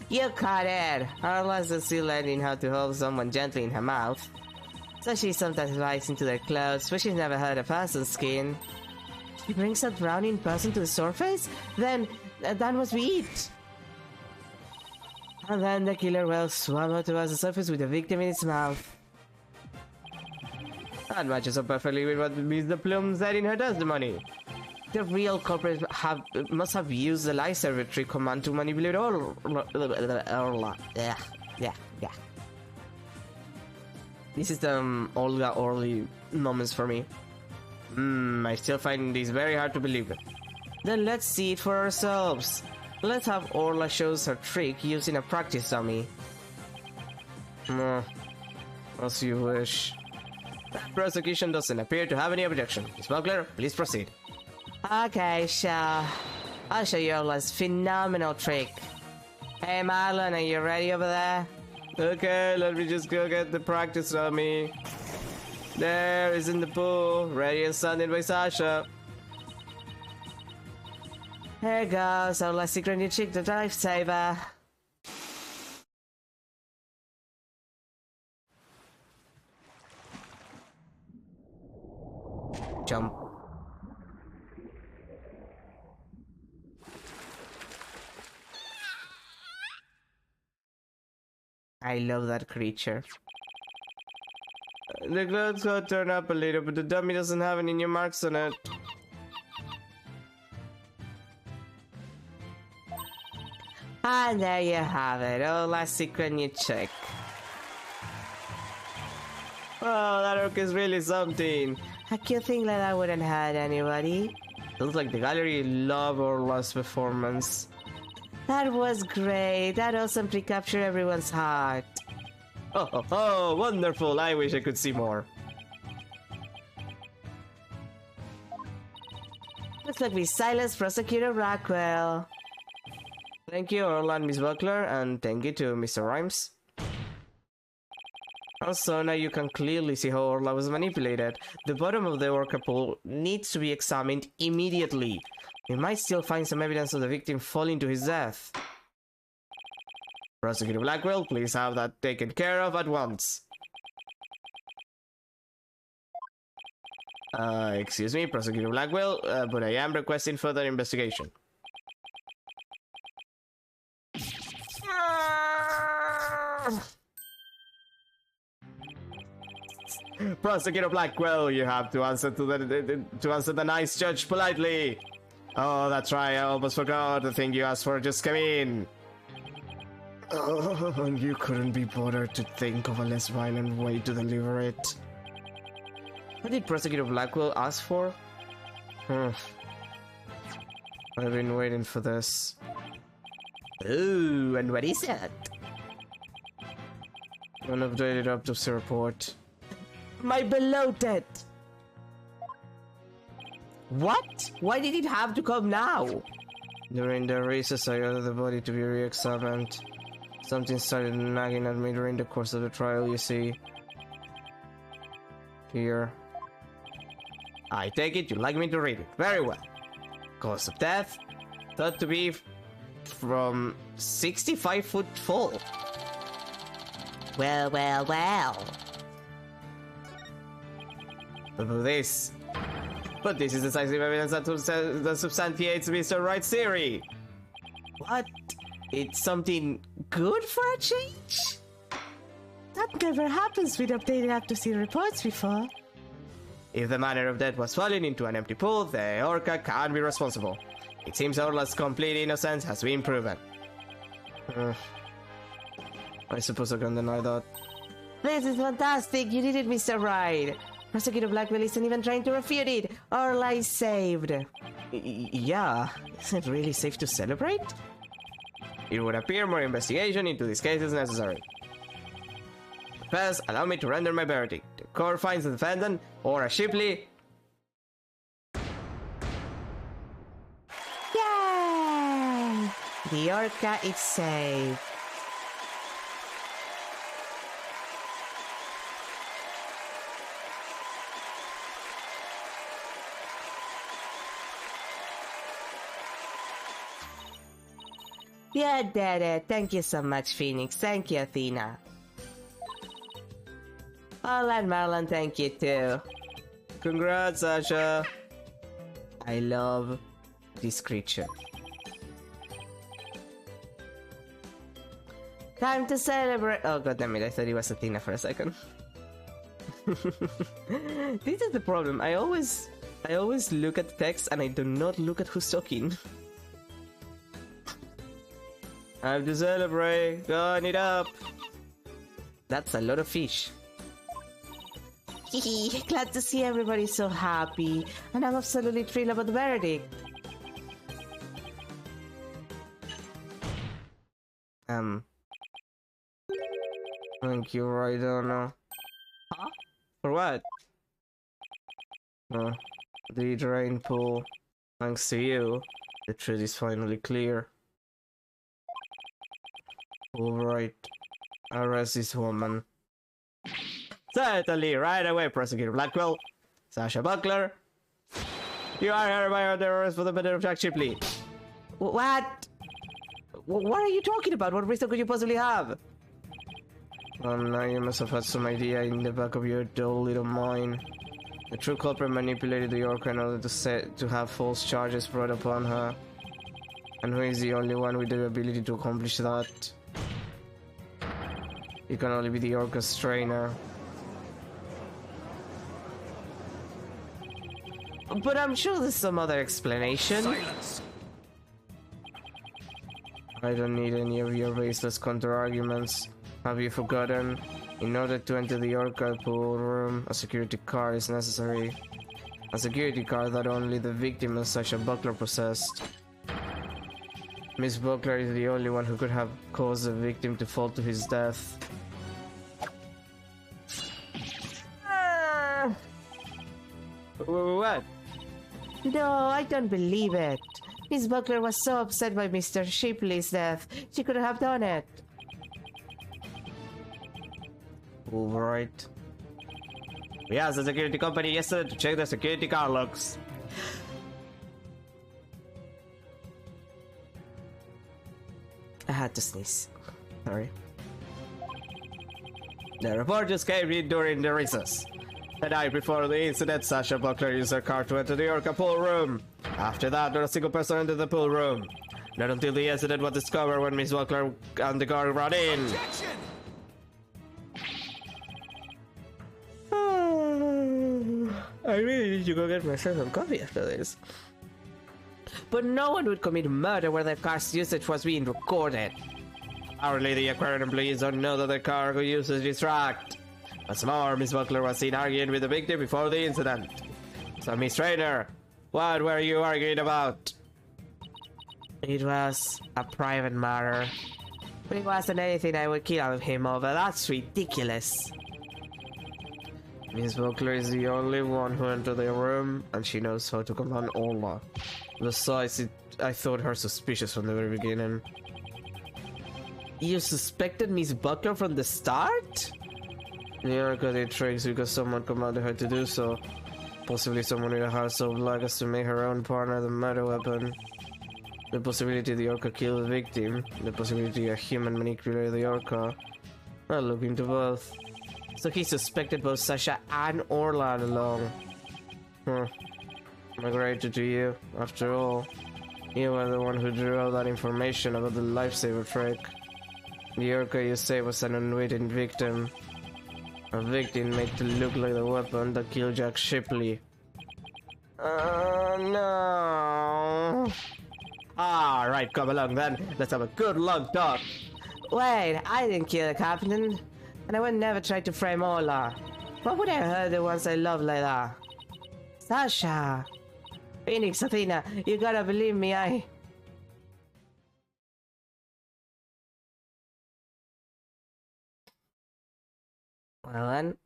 You caught it! Orla's still learning how to hold someone gently in her mouth. So she sometimes bites into their clothes, but she's never hurt a person's skin. She brings a drowning person to the surface? Then that must be it! And then the killer whale swam out towards the surface with the victim in its mouth. That matches up perfectly with what Miss the Plum said in her testimony. The real culprit must have used the lifesaver trick command to manipulate Orla. Yeah. This is the Olga Orly moments for me. I still find this very hard to believe. Then let's see it for ourselves. Let's have Orla shows her trick using a practice dummy. As you wish. Prosecution doesn't appear to have any objection. Miss Buckler, please proceed. Okay, sure. I'll show you Orla's phenomenal trick. Hey Marlon, are you ready over there? Okay, let me just go get the practice dummy. There is in the pool, ready and standing by Sasha. Here goes Orla's secret new trick, the lifesaver. Jump. I love that creature. The clothes got turned up a little, but the dummy doesn't have any new marks on it. And there you have it, Orla's secret new trick. Oh, that orc is really something. A cute thing like that wouldn't hurt anybody. Looks like the gallery loved Orla's performance. That was great. That awesome trick captured everyone's heart. Oh, wonderful. I wish I could see more. Looks like we silenced Prosecutor Rockwell. Thank you, Orla and Miss Buckler, and thank you to Mr. Rhymes. Also, now you can clearly see how Orla was manipulated. The bottom of the orca pool needs to be examined immediately. We might still find some evidence of the victim falling to his death. Prosecutor Blackwell, please have that taken care of at once. Excuse me, Prosecutor Blackwell, but I am requesting further investigation. Prosecutor Blackwell, you have to answer to the nice judge politely. Oh, that's right. I almost forgot. The thing you asked for just came in. Oh, and you couldn't be bothered to think of a less violent way to deliver it. What did Prosecutor Blackwell ask for? I've been waiting for this. Ooh, and what is that? An updated autopsy report. My bloated! What? Why did it have to come now? During the recess, I ordered the body to be re-examined. Something started nagging at me during the course of the trial, you see. Here. I take it you'd like me to read it. Very well. Cause of death, thought to be from 65-foot fall. Well, well, well. But this is decisive evidence that substantiates Mr. Wright's theory. What? It's something good for a change? That never happens with updated autopsy reports before. If the manner of death was falling into an empty pool, the orca can't be responsible. It seems Orla's complete innocence has been proven. I suppose I can deny that. This is fantastic! You did it, Mr. Wright! Prosecutor Blackwell isn't even trying to refute it! Orla is saved! Yeah, is it really safe to celebrate? It would appear more investigation into this case is necessary. First, allow me to render my verdict. The court finds the defendant, Orla Shipley. Yay! The orca is saved. You did it. Thank you so much, Phoenix. Thank you, Athena. Oh, and Marlon, thank you too. Congrats, Sasha. I love this creature. Time to celebrate. Oh, god damn it. I thought it was Athena for a second. This is the problem. I always look at the text and I do not look at who's talking. Time to celebrate. Gun it up. That's a lot of fish. Glad to see everybody so happy, and I'm absolutely thrilled about the verdict. Thank you, right on. Huh? For what? The drain pool. Thanks to you, the truth is finally clear. Alright, arrest this woman. Certainly, right away, Prosecutor Blackwell. Sasha Buckler. You are hereby under arrest for the murder of Jack Shipley. What? What are you talking about? What reason could you possibly have? Now you must have had some idea in the back of your dull little mind. The true culprit manipulated the orca in order to have false charges brought upon her. And who is the only one with the ability to accomplish that? It can only be the orca's trainer. But I'm sure there's some other explanation. Silence. I don't need any of your baseless counter-arguments. Have you forgotten? In order to enter the orca pool room, a security card is necessary. A security card that only the victim and Sasha Buckler possessed. Miss Buckler is the only one who could have caused the victim to fall to his death. What? No, I don't believe it. Miss Buckler was so upset by Mr. Shipley's death, she couldn't have done it. Alright. We asked the security company yesterday to check the security card logs. I had to sneeze. Sorry. The report just came in during the recess. The night before the incident, Sasha Buckler used her car to enter the orca pool room. After that, not a single person entered the pool room. Not until the incident was discovered when Miss Buckler and the guard ran in. Objection! I really need to go get myself some coffee after this. But no one would commit murder where their car's usage was being recorded. Apparently, the aquarium employees don't know that their cargo usage is tracked. What's more, Miss Buckler was seen arguing with the victim before the incident. So, Miss Trainer, what were you arguing about? It was a private matter. But it wasn't anything I would kill him over. That's ridiculous. Miss Buckler is the only one who entered the room, and she knows how to command Orla. Besides, I thought her suspicious from the very beginning. You suspected Miss Buckler from the start? The orca did tricks because someone commanded her to do so. Possibly someone with a heart so black as to make her own partner the murder weapon. The possibility the orca killed the victim. The possibility a human manipulated the orca. I'll look into both. So he suspected both Sasha and Orla along. Huh. Great to you. After all, you were the one who drew out that information about the lifesaver trick. The orca you say was an unwitting victim. A victim made to look like the weapon that killed Jack Shipley. No. Alright, come along then. Let's have a good long talk. Wait, I didn't kill the captain. And I would never try to frame Ola. What would I hurt the ones I love like that? Sasha! Phoenix, Athena, you gotta believe me, Well then,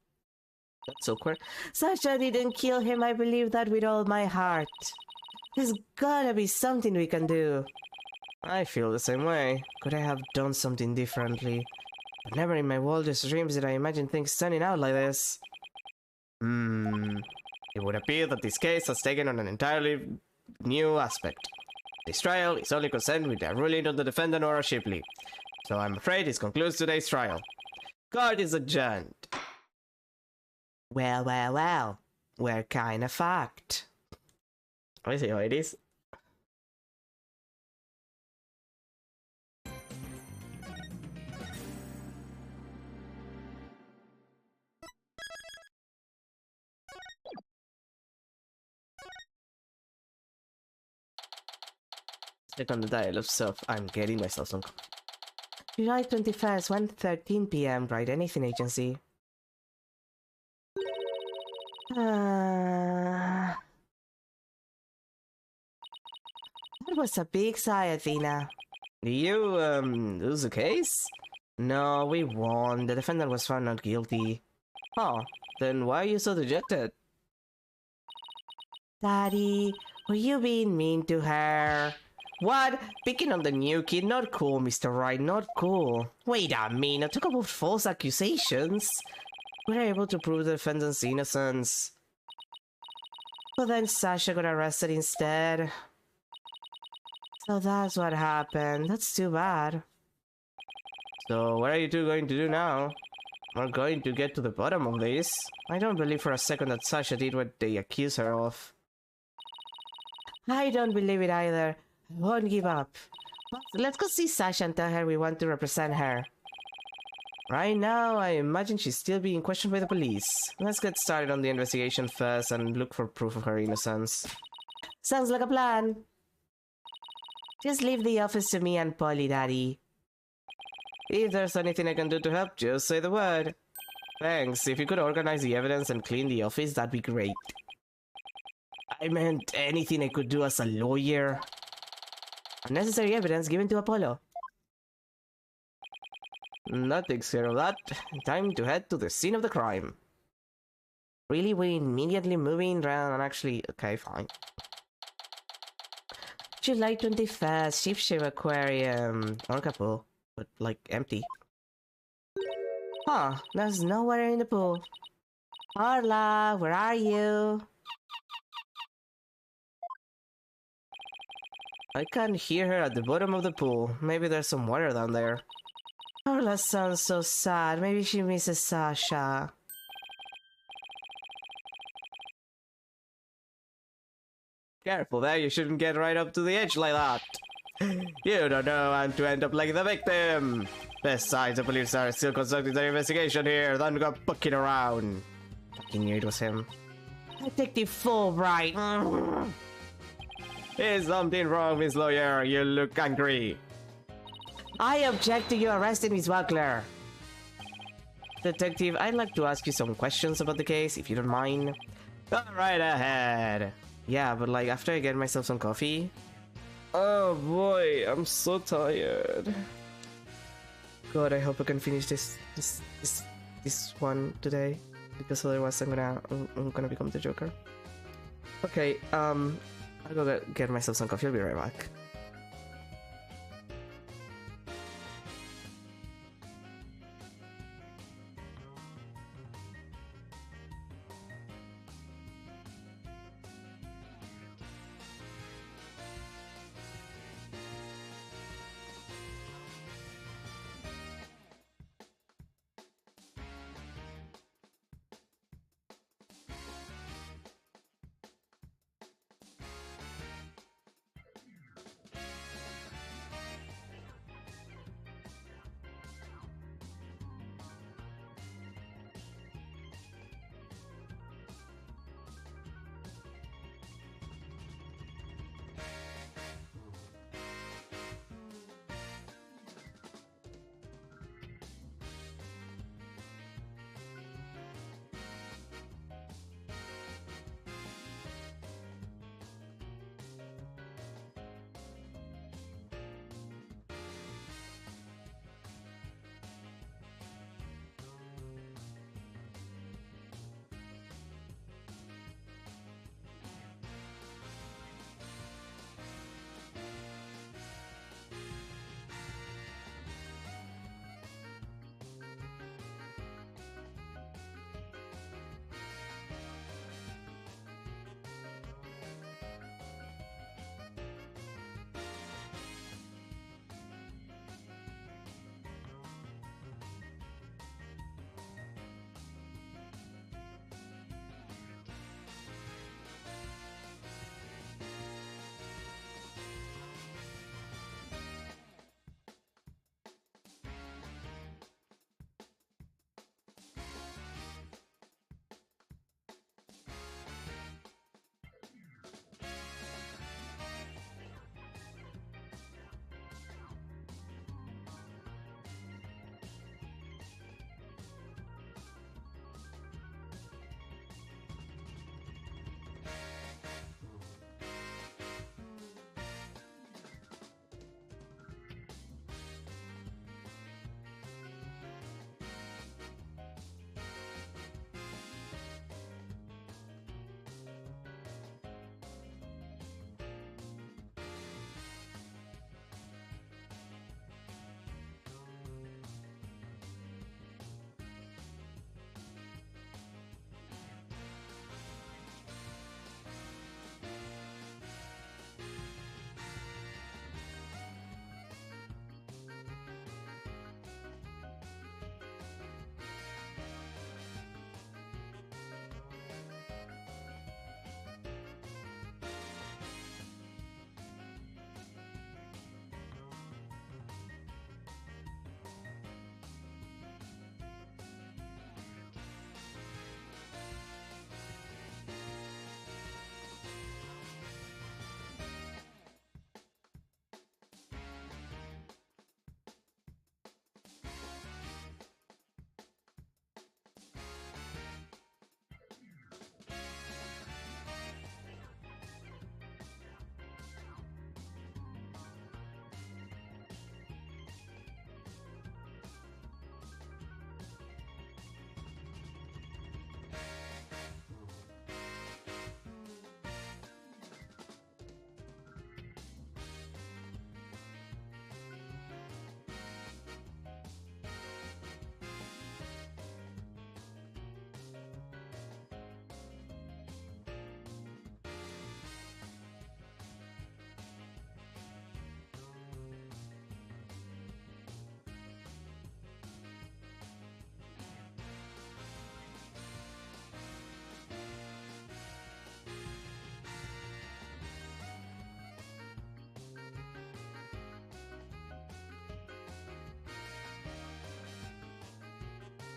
that's awkward. Sasha didn't kill him, I believe that with all my heart. There's gotta be something we can do. I feel the same way. Could I have done something differently? But never in my wildest dreams did I imagine things turning out like this. It would appear that this case has taken on an entirely new aspect. This trial is only concerned with the ruling of the defendant Nora Shipley. So I'm afraid this concludes today's trial. Court is adjourned. Well. We're kinda fucked. I see how it is. Click on the dial of self. I'm getting myself some coffee. July 21st, 1:13 p.m. Bright Anything Agency. That was a big sigh, Athena. Do you, lose the case? No, we won. The defendant was found not guilty. Oh, then why are you so dejected? Daddy, were you being mean to her? What? Picking on the new kid? Not cool, Mr. Wright, not cool. Wait a minute, talk about false accusations. We were able to prove the defendant's innocence. But then Sasha got arrested instead. So that's what happened. That's too bad. So what are you two going to do now? We're going to get to the bottom of this. I don't believe for a second that Sasha did what they accuse her of. I don't believe it either. I won't give up. Let's go see Sasha and tell her we want to represent her. Right now, I imagine she's still being questioned by the police. Let's get started on the investigation first and look for proof of her innocence. Sounds like a plan. Just leave the office to me and Polly, Daddy. If there's anything I can do to help, just say the word. Thanks. If you could organize the evidence and clean the office, that'd be great. I meant anything I could do as a lawyer. Unnecessary evidence given to Apollo. That takes care of that. Time to head to the scene of the crime. Really? We're immediately moving around and actually... Okay, fine. July 21st, Ship Shape Aquarium. Orca pool. But, like, empty. Huh, there's nowhere in the pool. Orla, where are you? I can't hear her at the bottom of the pool. Maybe there's some water down there. Orla sounds so sad. Maybe she misses Sasha. Careful there, you shouldn't get right up to the edge like that. You don't know and to end up like the victim. Besides, the police are still conducting their investigation here. Don't go bucking around. Fucking knew it was him. Detective Fulbright. Is something wrong, Miss Lawyer? You look angry. I object to you arresting Miss Buckler. Detective, I'd like to ask you some questions about the case, if you don't mind. Go right ahead. Yeah, but like after I get myself some coffee. Oh boy, I'm so tired. God, I hope I can finish this one today, because otherwise I'm gonna become the Joker. Okay, I'll go get myself some coffee. I'll be right back.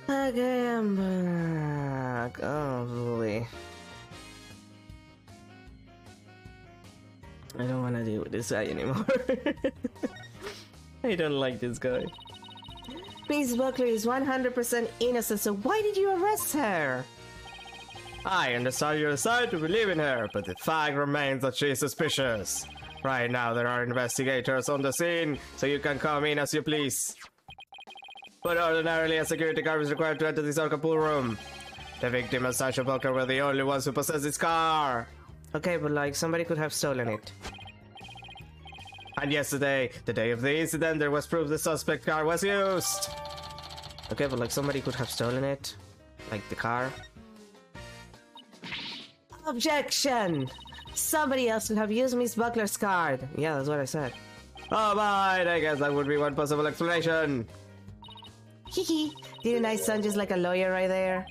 Okay, I'm back. Oh boy. I don't want to deal with this guy anymore. I don't like this guy. Miss Buckley is 100% innocent, so why did you arrest her? I understand you decide to believe in her, but the fact remains that she is suspicious. Right now there are investigators on the scene, so you can come in as you please. But ordinarily a security guard is required to enter this orca pool room. The victim and Sasha Buckler were the only ones who possessed this car. Okay, but like, somebody could have stolen it. And yesterday, the day of the incident, there was proof the suspect car was used. Okay, but like, somebody could have stolen it. Like, the car. Objection! Somebody else could have used Miss Buckler's card. Yeah, that's what I said. Oh, right, I guess that would be one possible explanation. Hee. Didn't I sound just like a lawyer right there?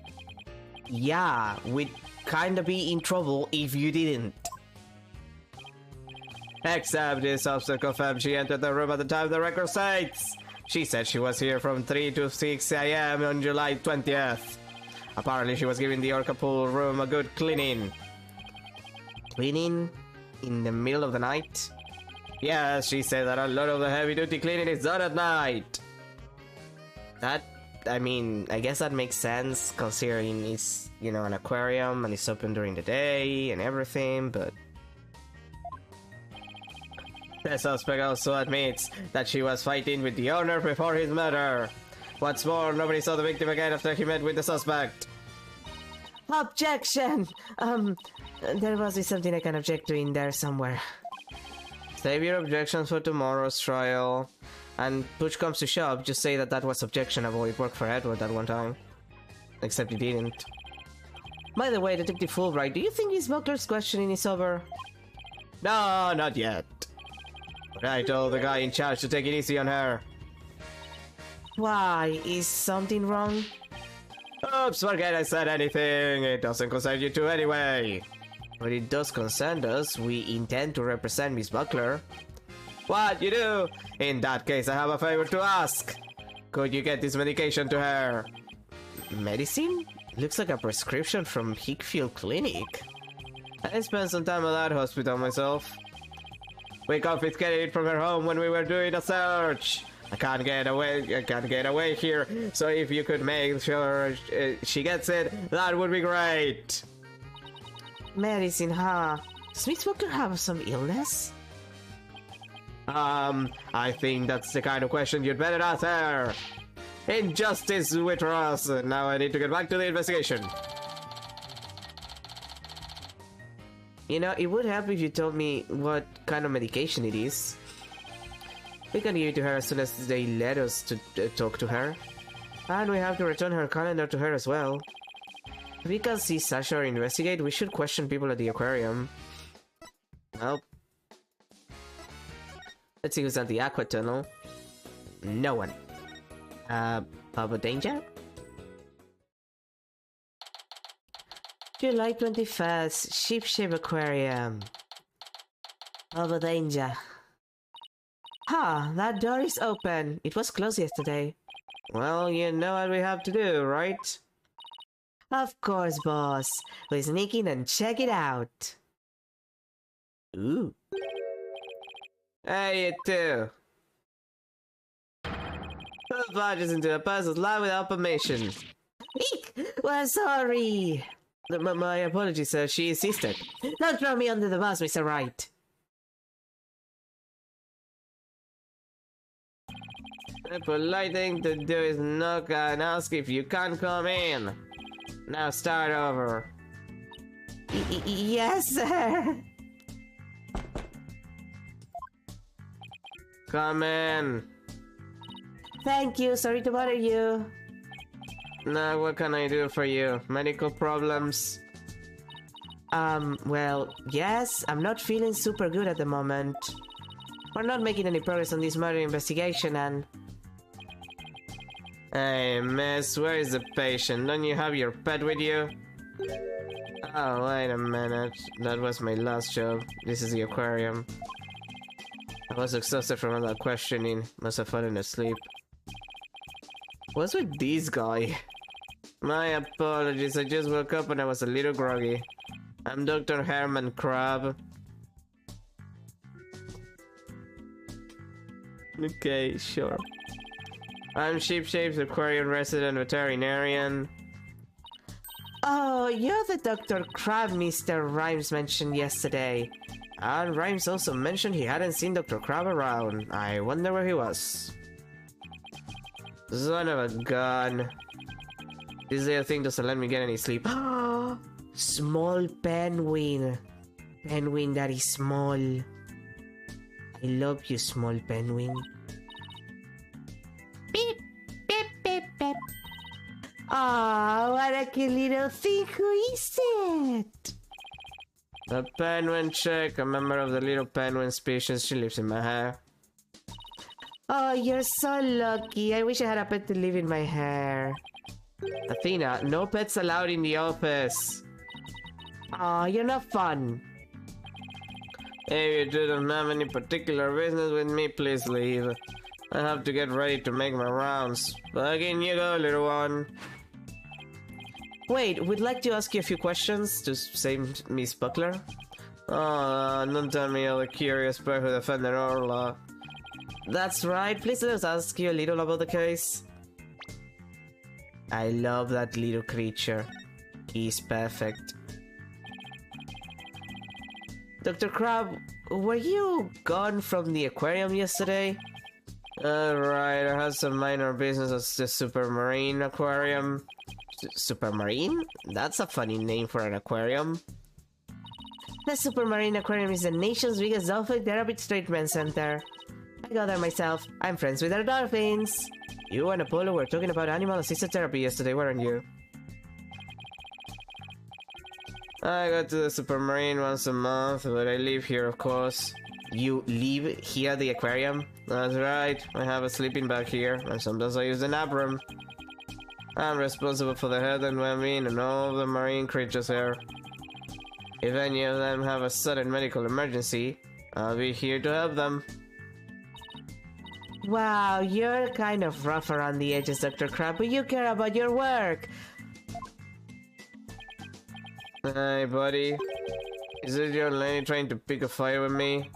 Yeah, we'd kinda be in trouble if you didn't. Except this officer confirmed she entered the room at the time the record states. She said she was here from 3 to 6 a.m. on July 20th. Apparently she was giving the orca pool room a good cleaning. Cleaning? In the middle of the night? Yes, she said that a lot of the heavy-duty cleaning is done at night. That, I mean, I guess that makes sense considering it's, you know, an aquarium and it's open during the day and everything, but... The suspect also admits that she was fighting with the owner before his murder. What's more, nobody saw the victim again after he met with the suspect. Objection! There must be something I can object to in there somewhere. Save your objections for tomorrow's trial. And push comes to shove, just say that that was objectionable. It worked for Edward that one time. Except he didn't. By the way, Detective Fulbright, do you think Miss Buckler's questioning is over? No, not yet. But I told the guy in charge to take it easy on her. Why? Is something wrong? Oops, forget I said anything. It doesn't concern you two anyway. But it does concern us. We intend to represent Miss Buckler. What, you do? In that case, I have a favor to ask. Could you get this medication to her? Medicine? Looks like a prescription from Hickfield Clinic. I spent some time at that hospital myself. We confiscated it from her home when we were doing a search. I can't get away here, so if you could make sure she gets it, that would be great. Medicine, huh? Does Miss Buckler have some illness? I think that's the kind of question you'd better ask her. Injustice with us. Now I need to get back to the investigation. You know, it would help if you told me what kind of medication it is. We can give it to her as soon as they let us to talk to her. And we have to return her calendar to her as well. If we can see Sasha or investigate, we should question people at the aquarium. Well, let's see who's at the aqua tunnel. No one. Papa Danger? July 21st, Sheep Shape Aquarium. Papa Danger. That door is open. It was closed yesterday. Well, you know what we have to do, right? Of course, boss. We sneak in and check it out. Ooh. Hey, you two. Put badges into the person's line without permission. Eek! Well, sorry. My apologies, sir. She insisted. Don't throw me under the bus, Mr. Wright. The polite thing to do is knock and ask if you can come in. Now start over. Yes, sir. Come in. Thank you. Sorry to bother you. Now, what can I do for you? Medical problems? Well, yes. I'm not feeling super good at the moment. We're not making any progress on this murder investigation and... Hey, miss, where is the patient? Don't you have your pet with you? Oh, wait a minute. That was my last job. This is the aquarium. I was exhausted from all that questioning. Must have fallen asleep. What's with this guy? My apologies, I just woke up and I was a little groggy. I'm Dr. Herman Crab. Okay, sure. I'm Sheepshape's Aquarium resident veterinarian. Oh, you're the Dr. Crab Mr. Rhymes mentioned yesterday. And Rhymes also mentioned he hadn't seen Dr. Crab around. I wonder where he was. Son of a gun. This little thing doesn't let me get any sleep. Small penguin. Penguin that is small. I love you, small penguin. Beep, beep, beep, beep. Oh, what a cute little thing. Who is it? A penguin chick, a member of the little penguin species. She lives in my hair. Oh, you're so lucky. I wish I had a pet to live in my hair. Athena, no pets allowed in the office. Oh, you're not fun. If you don't have any particular business with me, please leave. I have to get ready to make my rounds. Back in you go, little one. Wait, we'd like to ask you a few questions to save Miss Buckler. Oh, don't tell me you're the curious bird who defended Orla. That's right, please let us ask you a little about the case. I love that little creature. He's perfect. Dr. Crab, were you gone from the aquarium yesterday? Right, I had some minor business at the Supermarine Aquarium. Supermarine? That's a funny name for an aquarium. The Supermarine Aquarium is the nation's biggest dolphin therapy treatment center. I go there myself. I'm friends with our dolphins. You and Apollo were talking about animal-assisted therapy yesterday, weren't you? I go to the Supermarine once a month, but I live here, of course. You live here at the aquarium? That's right. I have a sleeping bag here, and sometimes I use the nap room. I'm responsible for the health and well-being and all the marine creatures here. If any of them have a sudden medical emergency, I'll be here to help them. Wow, you're kind of rough around the edges, Dr. Crab, but you care about your work. Hey, buddy. Is it your lady trying to pick a fight with me?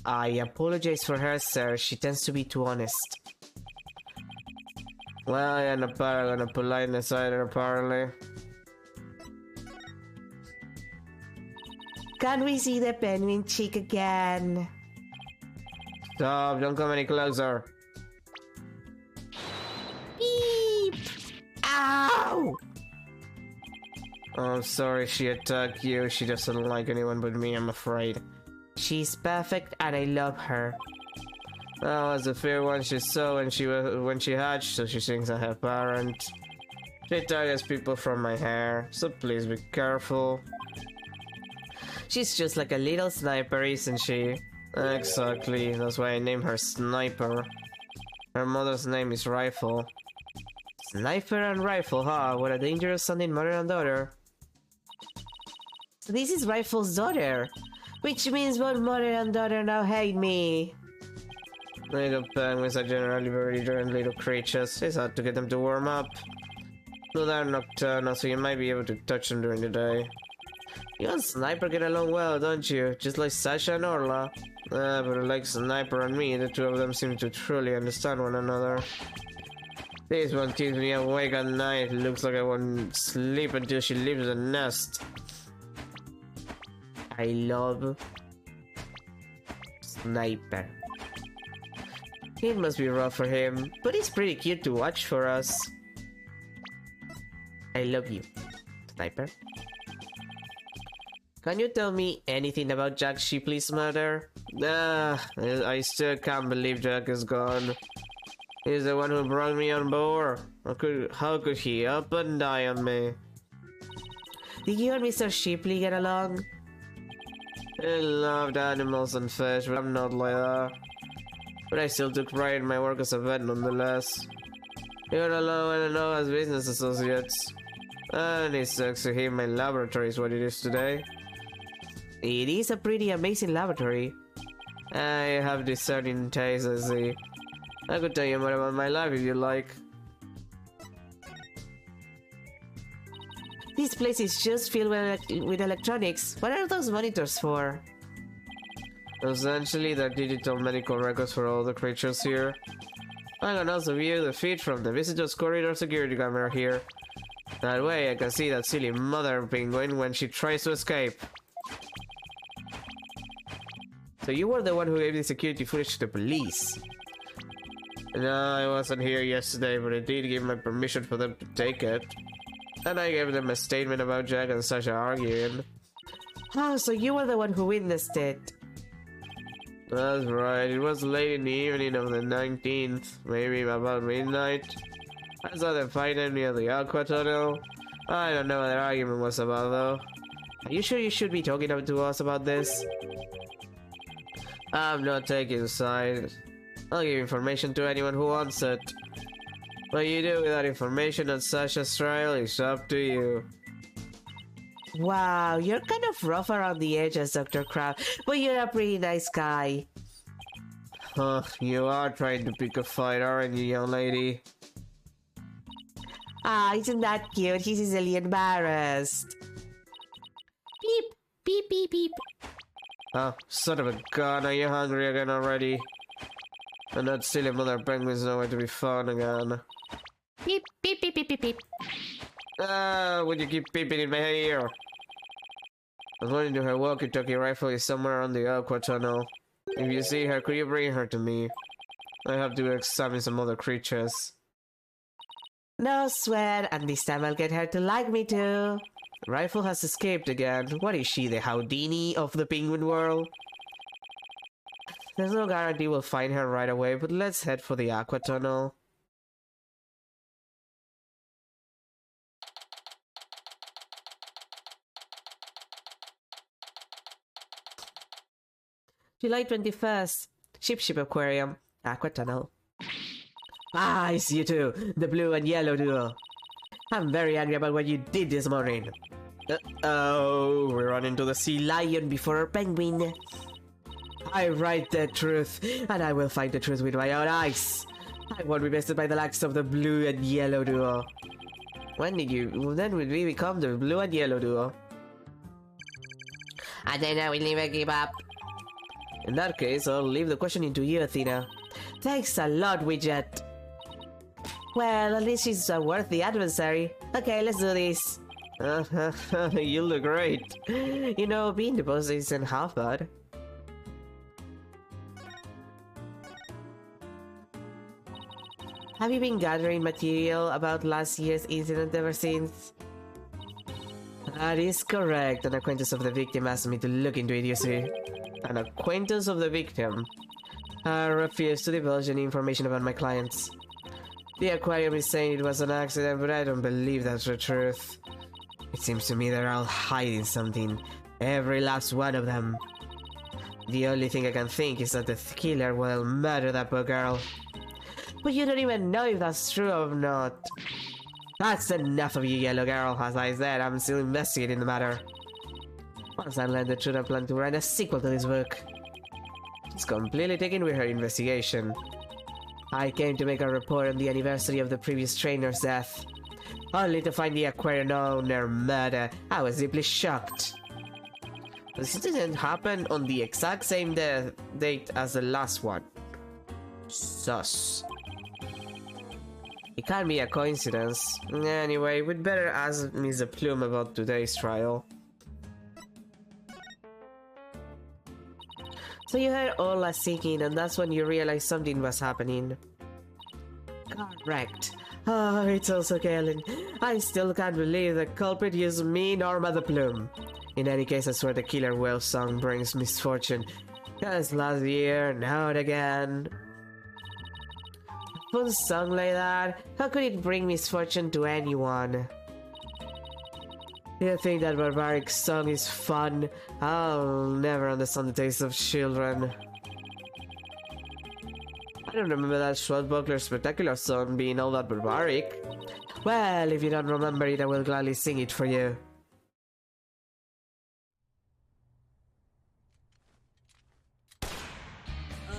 I apologize for her, sir. She tends to be too honest. Well, I am a paragon of politeness either, apparently. Can we see the penguin chick again? Stop, don't come any closer. Beep! Ow! Oh, sorry she attacked you. She doesn't like anyone but me, I'm afraid. She's perfect and I love her. That was the fair one she saw when she hatched, so she thinks I'm her parent. She targets people from my hair, so please be careful. She's just like a little sniper, isn't she? Exactly, that's why I named her Sniper. Her mother's name is Rifle. Sniper and Rifle, huh? What a dangerous sounding mother and daughter. So this is Rifle's daughter, which means both mother and daughter now hate me. Little penguins are generally very different little creatures. It's hard to get them to warm up. So they're nocturnal, so you might be able to touch them during the day. You and Sniper get along well, don't you? Just like Sasha and Orla. But like Sniper and me, the two of them seem to truly understand one another. This one keeps me awake at night. Looks like I won't sleep until she leaves the nest. I love Sniper. It must be rough for him, but he's pretty cute to watch for us. I love you, Sniper. Can you tell me anything about Jack Shipley's murder? I still can't believe Jack is gone. He's the one who brought me on board. How could he up and die on me? Did you and Mr. Shipley get along? I loved animals and fish, but I'm not like that. But I still took pride in my work as a vet nonetheless. You're alone and know as business associates. And it sucks to hear my laboratory is what it is today. It is a pretty amazing laboratory. I have discerning taste, I see. I could tell you more about my life if you like. This place is just filled with electronics. What are those monitors for? Essentially, they're digital medical records for all the creatures here. I can also view the feed from the visitors corridor security camera here. That way I can see that silly mother penguin when she tries to escape. So you were the one who gave the security footage to the police? No, I wasn't here yesterday, but I did give my permission for them to take it. And I gave them a statement about Jack and Sasha arguing. Oh, so you were the one who witnessed it? That's right, it was late in the evening of the 19th, maybe about midnight. I saw them fighting near the Aqua Tunnel. I don't know what their argument was about though. Are you sure you should be talking to us about this? I'm not taking sides. I'll give information to anyone who wants it. What you do with that information on Sasha's trial is up to you. Wow, you're kind of rough around the edges, Dr. Crab, but you're a pretty nice guy. Huh, you are trying to pick a fight, aren't you, young lady? Ah, isn't that cute? He's easily embarrassed. Beep, beep, beep, beep. Oh, son of a gun, are you hungry again already? And that silly mother penguin's nowhere to be found again. Beep, beep, beep, beep, beep, beep. Ah, would you keep peeping in my ear? According to her walkie-talkie rifle is somewhere on the Aqua Tunnel. If you see her, could you bring her to me? I have to examine some other creatures. No sweat, and this time I'll get her to like me too. Rifle has escaped again. What is she, the Houdini of the penguin world? There's no guarantee we'll find her right away, but let's head for the Aqua Tunnel. July 21st, Ship Aquarium, Aqua Tunnel. Ah, it's you two, the blue and yellow duo. I'm very angry about what you did this morning. Uh-oh, we run into the sea lion before our penguin. I write the truth, and I will find the truth with my own eyes. I won't be bested by the likes of the blue and yellow duo. When would we become the blue and yellow duo? I don't know, we'll never give up. In that case, I'll leave the question to you, Athena. Thanks a lot, Widget. Well, at least she's a worthy adversary. Okay, let's do this. You look great. You know, being the boss isn't half bad. Have you been gathering material about last year's incident ever since? That is correct. An acquaintance of the victim asked me to look into it, you see. An acquaintance of the victim? I refuse to divulge any information about my clients. The aquarium is saying it was an accident, but I don't believe that's the truth. It seems to me they're all hiding something. Every last one of them. The only thing I can think is that the killer will murder that poor girl. But you don't even know if that's true or not. That's enough of you, yellow girl. As I said, I'm still investigating the matter. Once I learn the truth, I plan to write a sequel to this book. It's completely taken with her investigation. I came to make a report on the anniversary of the previous trainer's death. Only to find the aquarium owner murdered. I was deeply shocked. This didn't happen on the exact same date as the last one. Sus. It can't be a coincidence. Anyway, we'd better ask Miss Plume about today's trial. So you heard Ola singing, and that's when you realized something was happening. Correct. Oh, it's also Galen. I still can't believe the culprit used me, Norma the Plume. In any case, I swear the killer whale song brings misfortune. As last year, now and again. A fun song like that? How could it bring misfortune to anyone? You think that barbaric song is fun? I'll never understand the taste of children. I don't remember that Swashbuckler Spectacular song being all that barbaric. Well, if you don't remember it, I will gladly sing it for you.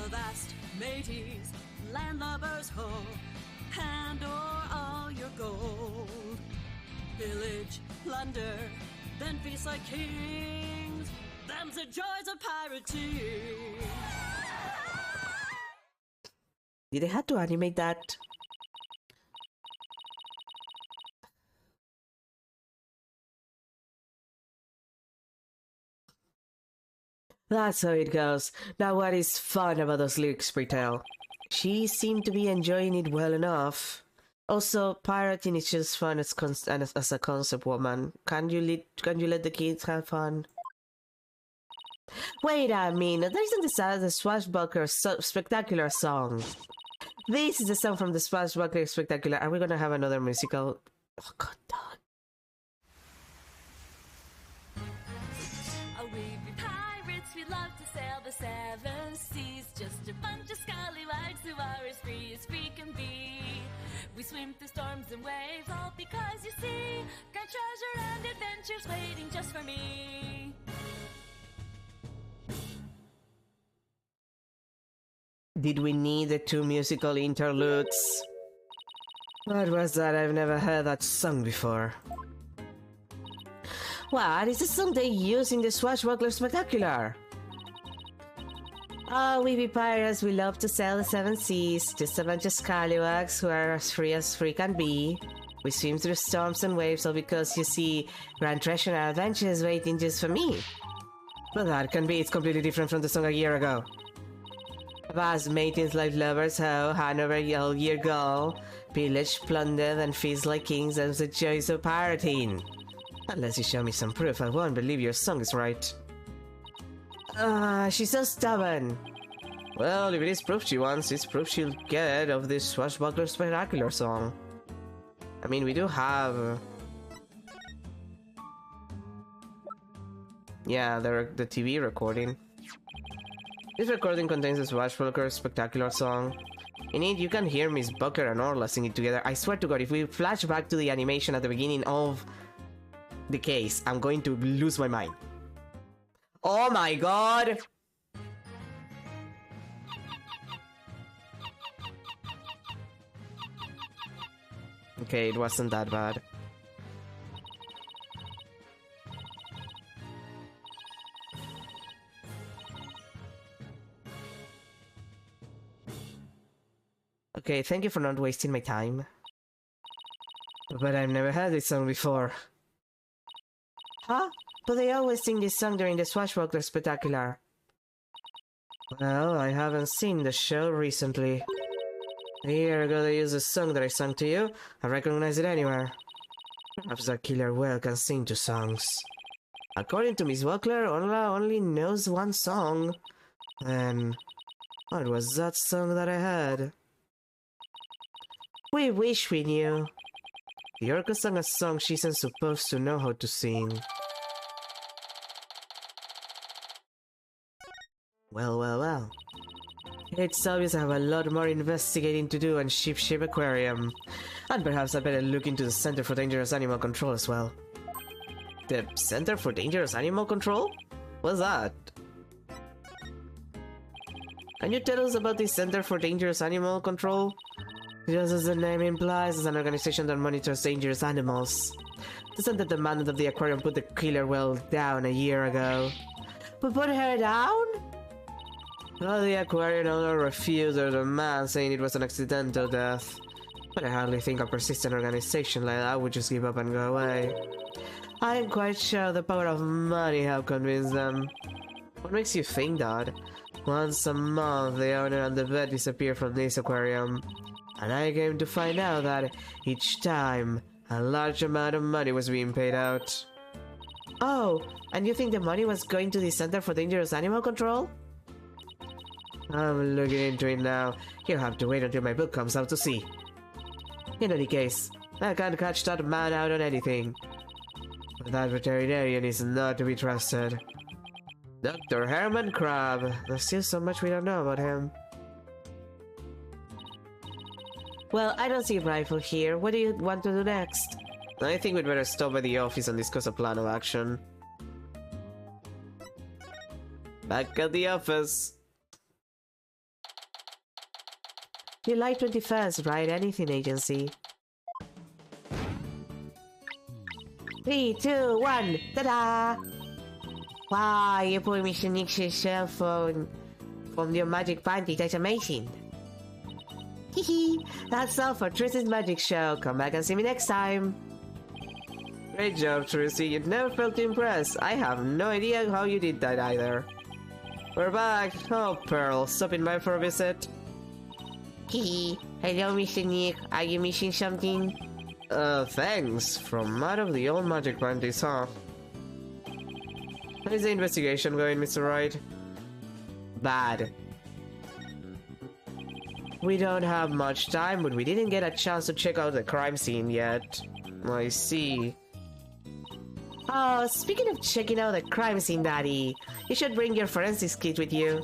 Avast, mateys, landlubbers ho, hand o'er all your gold. Pillage, plunder, then feast like kings. Them's the joys of pirating. Did they have to animate that? That's how it goes. Now what is fun about those lyrics, Britel? She seemed to be enjoying it well enough. Also, pirating is just fun as a concept, woman. Can you let the kids have fun? Wait a minute, there isn't the Swashbuckler Spectacular song. This is the song from the Swashbuckler Spectacular. Are we gonna have another musical? Oh god, dog. Oh, we be pirates, we love to sail the seven seas. Just a bunch of scallywags who are as free can be. We swim through storms and waves, all because you see, got treasure and adventures waiting just for me. Did we need the two musical interludes? What was that? I've never heard that song before. What is the song they use in the Swashbuckler Spectacular? Oh, we be pirates, we love to sail the seven seas. Just a bunch of scallywags who are as free can be. We swim through storms and waves all because you see, grand treasure and adventures waiting just for me. But that can be, it's completely different from the song a year ago. Vast matings like lovers ho, Hanover all year go. Pillage, plunder, and feast like kings, and the joys of pirating. Unless you show me some proof, I won't believe your song is right. She's so stubborn. Well, if it is proof she wants, it's proof she'll get of this Swashbuckler Spectacular song. I mean, we do have... yeah, the TV recording. This recording contains the Swashbuckler Spectacular song. In it, you can hear Miss Buckler and Orla sing it together. I swear to god, if we flash back to the animation at the beginning of the case, I'm going to lose my mind. Oh my god! Okay, it wasn't that bad. Okay, thank you for not wasting my time. But I've never heard this song before. Huh? But they always sing this song during the Swashbuckler Spectacular. Well, I haven't seen the show recently. A year ago they used a song that I sang to you. I recognize it anywhere. Perhaps a killer whale can sing two songs. According to Miss Buckler, Orla only knows one song. Then, what was that song that I had? We wish we knew. The orca sang a song she isn't supposed to know how to sing. Well. It's obvious I have a lot more investigating to do on Ship Aquarium. And perhaps I better look into the Center for Dangerous Animal Control as well. The Center for Dangerous Animal Control? What's that? Can you tell us about the Center for Dangerous Animal Control? Just as the name implies, it's an organization that monitors dangerous animals. The center demanded that the aquarium put the killer whale down a year ago. But put her down? Well, the aquarium owner refused her demand, saying it was an accidental death. But I hardly think a persistent organization like that would just give up and go away. I'm quite sure the power of money helped convince them. What makes you think that? Once a month, the owner and the vet disappear from this aquarium. And I came to find out that each time, a large amount of money was being paid out. Oh, and you think the money was going to the Center for Dangerous Animal Control? I'm looking into it now. You'll have to wait until my book comes out to see. In any case, I can't catch that man out on anything. But that veterinarian is not to be trusted. Dr. Herman Crab. There's still so much we don't know about him. Well, I don't see a rifle here. What do you want to do next? I think we'd better stop by the office and discuss a plan of action. Back at the office. July 21st, right? Anything agency. 3, 2, 1, ta-da! Wow, you pulled Mission Nix's cell phone from your magic panty. That's amazing. Hehe, that's all for Tristan's Magic Show. Come back and see me next time. Great job, Tracy. You never felt impressed. I have no idea how you did that either. We're back. Oh, Pearl, stopping by for a visit. Hehe. Hello, Mr. Nick. Are you missing something? Thanks. From out of the old magic panties, huh? How is the investigation going, Mr. Wright? Bad. We don't have much time, but we didn't get a chance to check out the crime scene yet. I see. Oh, speaking of checking out the crime scene, Daddy, you should bring your forensics kit with you.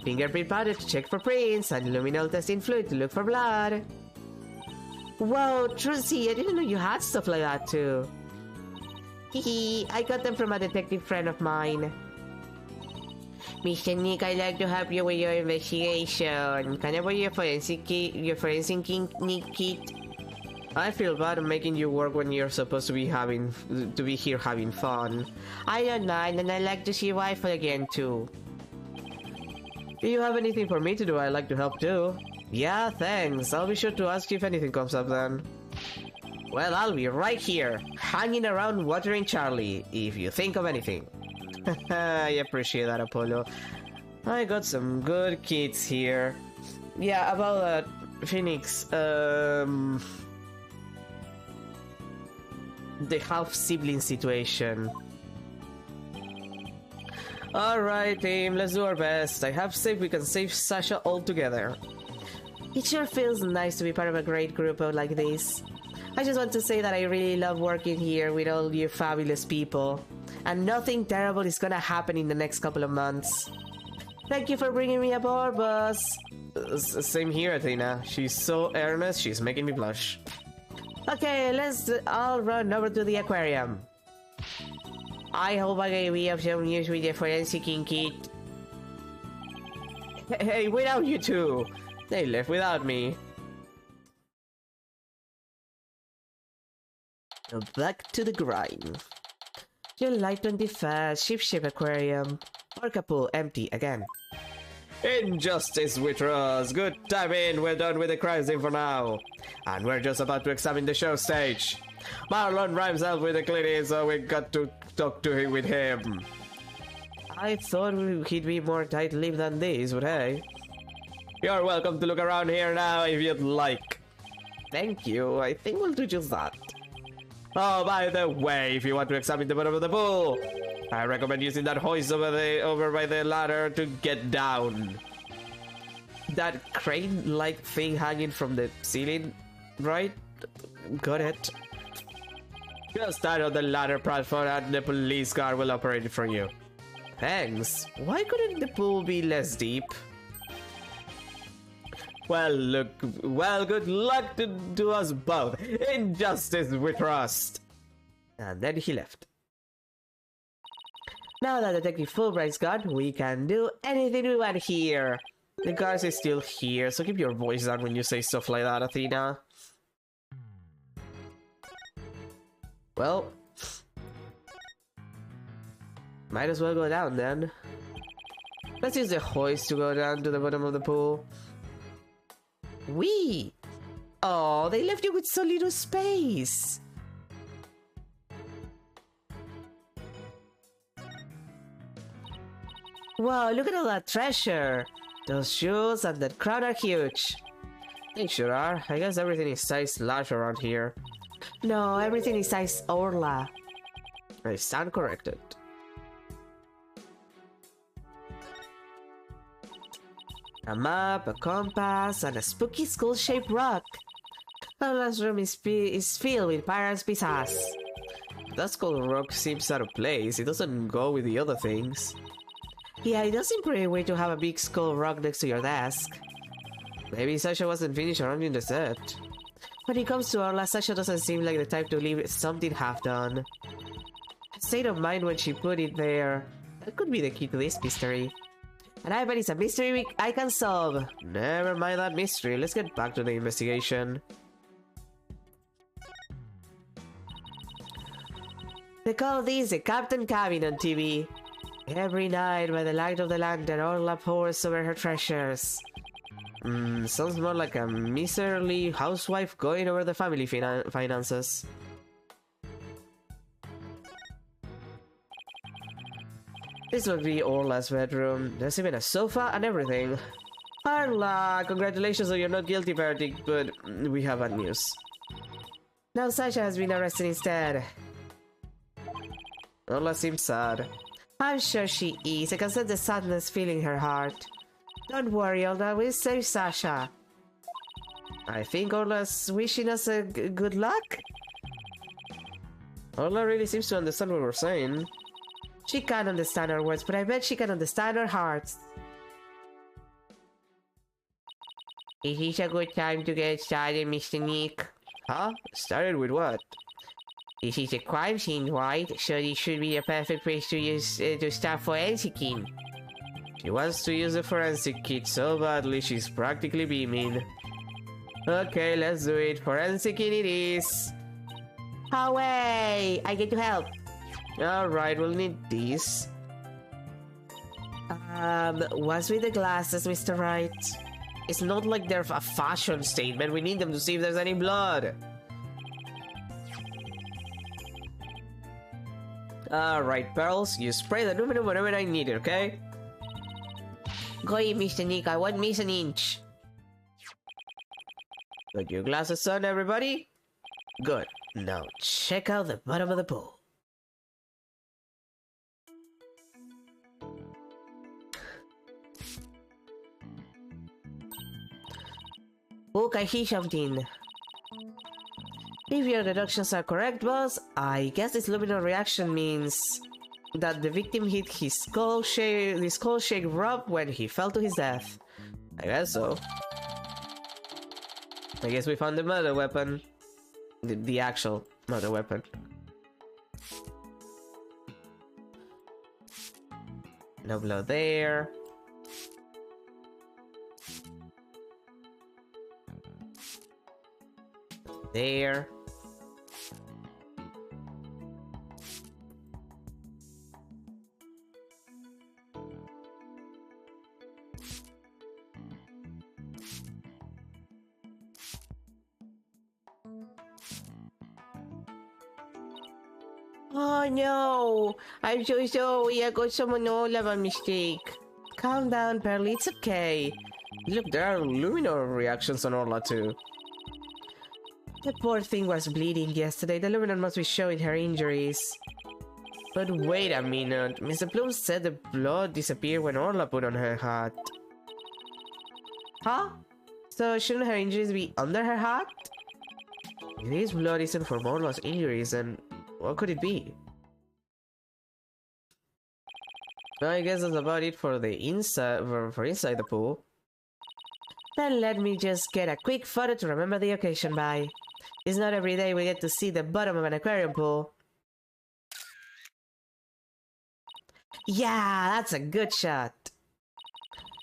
Fingerprint powder to check for prints, and luminol testing fluid to look for blood. Whoa, Trucy, I didn't know you had stuff like that too. Hehe, I got them from a detective friend of mine. Mr. Nick, I'd like to help you with your investigation. Can I borrow your forensic kit, Nick kit? I feel bad making you work when you're supposed to be here having fun. I don't mind, and I'd like to see your wife again too. If you have anything for me to do, I'd like to help too. Yeah, thanks. I'll be sure to ask you if anything comes up then. Well, I'll be right here, hanging around watering Charlie, if you think of anything. I appreciate that, Apollo. I got some good kids here. Yeah, about that, Phoenix, the half-sibling situation. Alright, team, let's do our best. I have faith we can save Sasha all together. It sure feels nice to be part of a great group like this. I just want to say that I really love working here with all you fabulous people. And nothing terrible is gonna happen in the next couple of months. Thank you for bringing me aboard, boss. Same here, Athena. She's so earnest, she's making me blush. Okay, let's all run over to the aquarium. I hope I can be of some use with the forensic kit. Hey, wait out, you two! They left without me. Back to the grind. July 21st, Ship Aquarium. Orca pool empty again. Injustice with us. Good timing. We're done with the crime scene for now. And we're just about to examine the show stage. Marlon rhymes out with the cleaning, so we got to talk to him with him. I thought he'd be more tight-lipped than this, but hey. You're welcome to look around here now if you'd like. Thank you. I think we'll do just that. Oh, by the way, if you want to examine the bottom of the pool, I recommend using that hoist over by the ladder to get down. That crane-like thing hanging from the ceiling, right? Got it. Just stand on the ladder platform and the police car will operate it for you. Thanks. Why couldn't the pool be less deep? Well, good luck to us both. Injustice we trust. And then he left. Now that Detective Fulbright's gone, we can do anything we want here. The guards is still here, so keep your voice down when you say stuff like that, Athena. Well, might as well go down then. Let's use the hoist to go down to the bottom of the pool. Wee! Oh, they left you with so little space. Wow, look at all that treasure. Those shoes and that crown are huge. They sure are. I guess everything is size large around here. No, everything is size Orla. I stand corrected. A map, a compass, and a spooky skull-shaped rock. The last room is filled with pirates' pizzas. That skull rock seems out of place. It doesn't go with the other things. Yeah, it does seem pretty weird to have a big skull rock next to your desk. Maybe Sasha wasn't finished arranging the set. When it comes to Orla, Sasha doesn't seem like the type to leave something half done. State of mind when she put it there. That could be the key to this mystery. And I bet it's a mystery I can solve. Never mind that mystery, let's get back to the investigation. They call these a Captain Cabin on TV. Every night by the light of the lantern, Orla pours over her treasures. Sounds more like a miserly housewife going over the family finances. This would be Orla's bedroom. There's even a sofa and everything. Orla, congratulations on your not guilty verdict, but we have bad news. Now Sasha has been arrested instead. Orla seems sad. I'm sure she is. I can sense the sadness filling her heart. Don't worry, Orla, we'll save Sasha. I think Orla's wishing us a good luck. Orla really seems to understand what we're saying. She can't understand our words, but I bet she can understand our hearts. Is this a good time to get started, Mr. Nick? Huh? Started with what? This is a crime scene, right? So this should be a perfect place to use to start forensicing. She wants to use the forensic kit so badly she's practically beaming. Okay, let's do it. Forensicing it is. Away! I get to help. Alright, we'll need these. What's with the glasses, Mr. Wright? It's not like they're a fashion statement. We need them to see if there's any blood. Alright, Pearls, you spray the luminum whenever I need it, okay? Go ahead, Mr. Nick, I won't miss an inch. Got your glasses on, everybody? Good. Now check out the bottom of the pool. Look, I see something. If your deductions are correct, boss, I guess this luminal reaction means that the victim hit his skull shake Rob when he fell to his death. I guess so. I guess we found the murder weapon. The actual murder weapon. No blood there. There. Oh no! I'm so sorry, I got someone all of a mistake. Calm down, Pearl, it's okay. Look, there are luminal reactions on Orla too. The poor thing was bleeding yesterday. The luminal must be showing her injuries. But wait a minute. Mr. Bloom said the blood disappeared when Orla put on her hat. Huh? So shouldn't her injuries be under her hat? If this blood isn't from Orla's injuries, then what could it be? Well, I guess that's about it for the inside for inside the pool. Then let me just get a quick photo to remember the occasion by. It's not every day we get to see the bottom of an aquarium pool. Yeah, that's a good shot.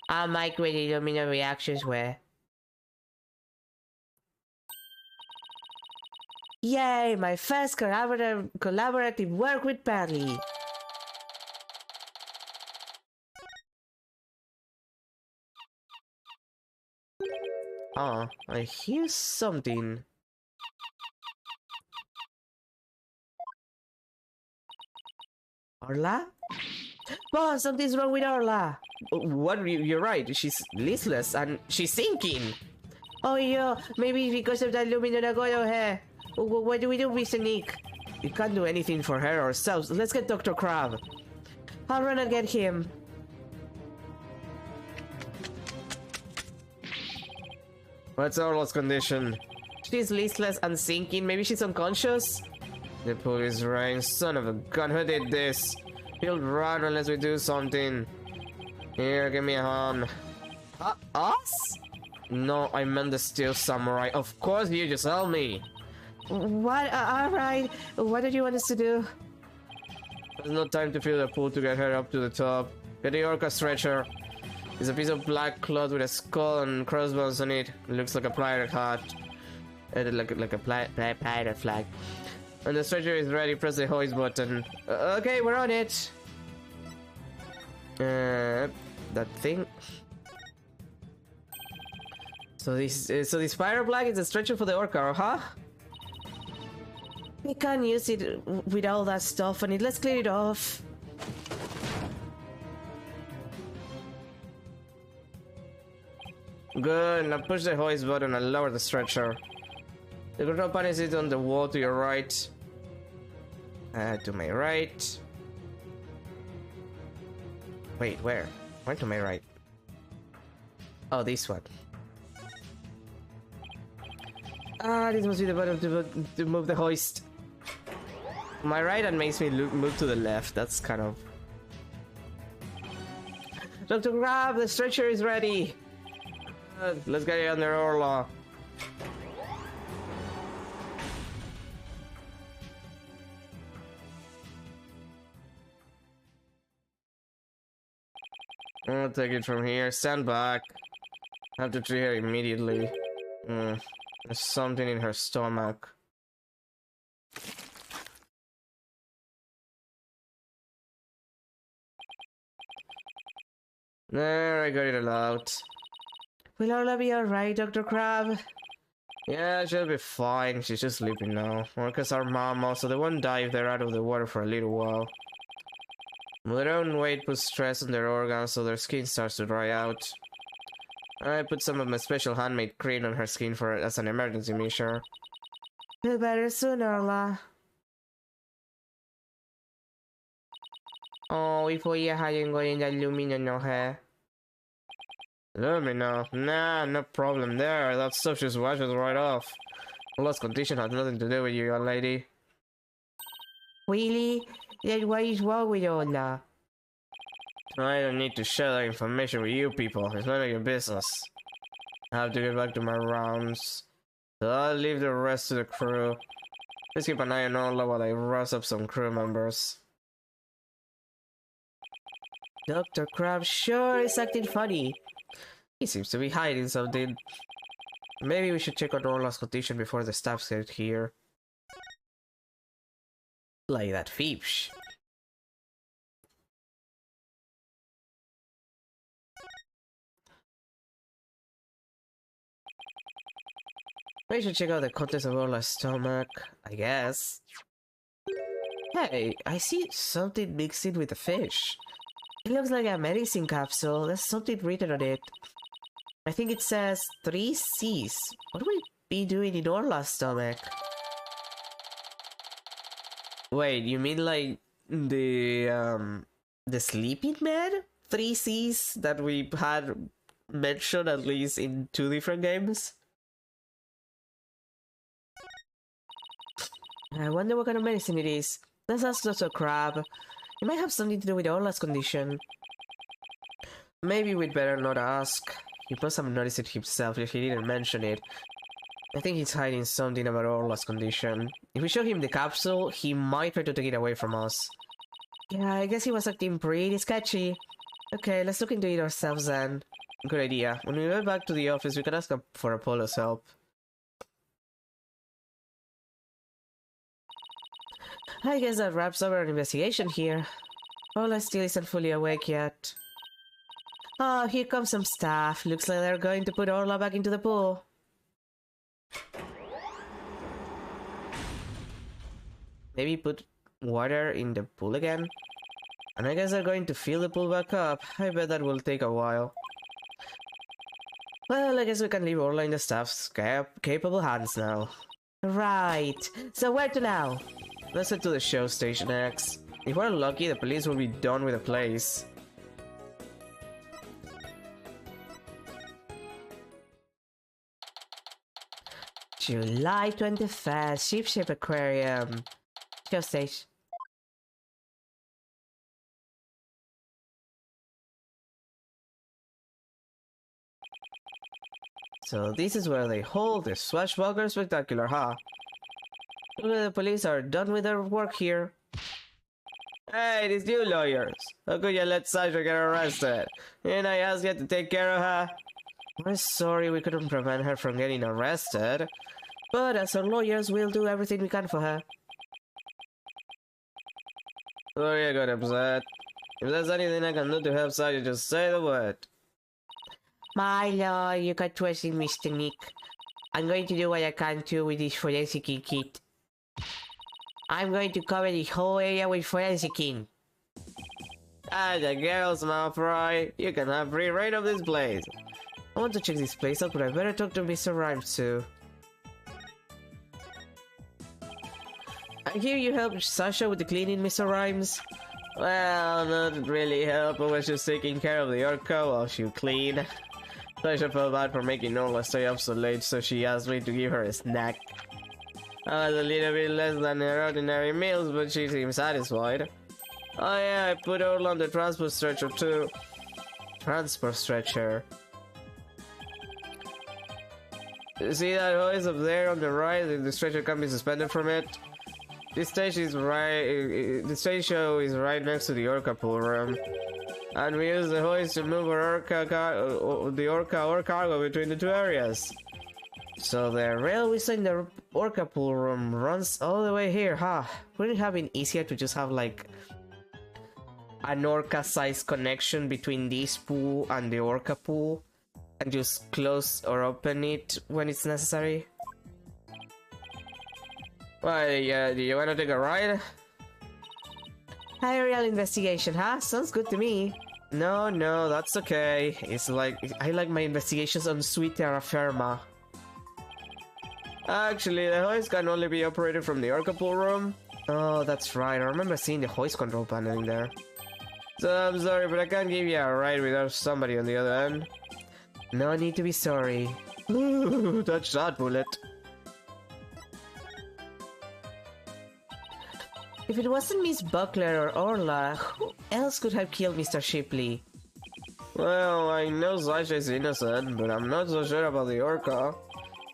I like where the luminal reactions were. Yay, my first collaborative work with Pearly. I hear something. Orla? Boss, something's wrong with Orla. What? You're right. She's listless and she's sinking. Oh yeah, maybe because of that luminal nagoyo hair. What do we do, Mr. Nick? We can't do anything for her ourselves. Let's get Dr. Crab. I'll run and get him. What's Orla's condition? She's listless and sinking. Maybe she's unconscious? The police ran. Son of a gun, who did this? He'll run unless we do something. Here, give me a hand. Us? No, I meant the Steel Samurai. Of course, you just help me. What? Alright. What did you want us to do? There's no time to fill the pool to get her up to the top. Get the orca stretcher. It's a piece of black cloth with a skull and crossbones on it. It looks like a pirate hat. Like a pirate flag. When the stretcher is ready, press the hoist button. Okay, we're on it. That thing. So this fire black is a stretcher for the orca, huh? We can't use it with all that stuff on it. Let's clear it off. Good. Now push the hoist button and lower the stretcher. The control panel is on the wall to your right. To my right. Wait, where? Where to my right? Oh, this one. Ah, this must be the button to move the hoist. My right hand makes me move to the left. That's kind of... Dr. Crab, the stretcher is ready. Let's get it under Orla. I'll take it from here. Stand back. I have to treat her immediately. There's something in her stomach. There, I got it all out. Will Orla be alright, Dr. Crab? Yeah, she'll be fine. She's just sleeping now. Orcas are mama, so they won't dive there out of the water for a little while. Their own weight puts stress on their organs, so their skin starts to dry out. I put some of my special handmade cream on her skin as an emergency measure. Feel better soon, Orla. Oh, if we hadn't got in that lumina no hair. Lumina? Nah, no problem there. That stuff just washes right off. Lost condition had nothing to do with you, young lady. Really? Then what is wrong with Orla? I don't need to share that information with you people. It's none of your business. I have to get back to my rounds. So I'll leave the rest to the crew. Please keep an eye on Orla while I rouse up some crew members. Dr. Crab sure is acting funny. He seems to be hiding something. Maybe we should check on Orla's condition before the staff get here. Like that Phoebs. We should check out the contents of Orla's stomach, I guess. Hey, I see something mixed in with the fish. It looks like a medicine capsule. There's something written on it. I think it says 3 C's. What would it be doing in Orla's stomach? Wait, you mean like the sleeping med? 3 C's that we had mentioned at least in 2 different games? I wonder what kind of medicine it is. Let's ask Dr. Crab. It might have something to do with Orla's condition. Maybe we'd better not ask. He must have noticed it himself if he didn't mention it. I think he's hiding something about Orla's condition. If we show him the capsule, he might try to take it away from us. Yeah, I guess he was acting pretty sketchy. Okay, let's look into it ourselves then. Good idea. When we get back to the office, we can ask for Apollo's help. I guess that wraps up our investigation here. Orla still isn't fully awake yet. Oh, here comes some staff. Looks like they're going to put Orla back into the pool. Maybe put water in the pool again? And I guess they're going to fill the pool back up. I bet that will take a while. Well, I guess we can leave Orla in the staff's capable hands now. Right. So where to now? Let's head to the show station X. If we're lucky, the police will be done with the place. July 21st, Ship Aquarium. Show station. So this is where they hold the Swashbuckler Spectacular, huh? The police are done with their work here. Hey, these new lawyers. How could you let Sasha get arrested? Didn't I ask you to take care of her? We're sorry we couldn't prevent her from getting arrested. But as our lawyers, we'll do everything we can for her. Sorry I got upset. If there's anything I can do to help Sasha, just say the word. My lord, you got twisted, Mr. Nick. I'm going to do what I can to with this forensic kit. I'm going to cover the whole area with forensicing. Ah, the girls, Malfoy. You can have free reign of this place. I want to check this place out, but I better talk to Mr. Rhymes too. I hear you helped Sasha with the cleaning, Mr. Rhymes. Well, not really help, but was just taking care of the orca while she cleaned. Sasha felt bad for making Norla stay up so late, so she asked me to give her a snack. I was a little bit less than her ordinary meals, but she seemed satisfied. Oh yeah, I put Orla on the transport stretcher too. Transport stretcher. See that hoist up there on the right? The stretcher can be suspended from it. This station is the station is right next to the orca pool room, and we use the hoist to move our orca or cargo between the two areas. So the railway in the orca pool room runs all the way here, huh? Wouldn't it have been easier to just have like an orca-sized connection between this pool and the orca pool, and just close or open it when it's necessary? Well, do you want to take a ride? Aerial investigation, huh? Sounds good to me. No, that's okay. It's like, I like my investigations on sweet terra firma. Actually, the hoist can only be operated from the orca pool room. Oh, that's right. I remember seeing the hoist control panel in there. So I'm sorry, but I can't give you a ride without somebody on the other end. No need to be sorry. Ooh, touch that bullet. If it wasn't Miss Buckler or Orla, who else could have killed Mr. Shipley? Well, I know Sasha is innocent, but I'm not so sure about the orca.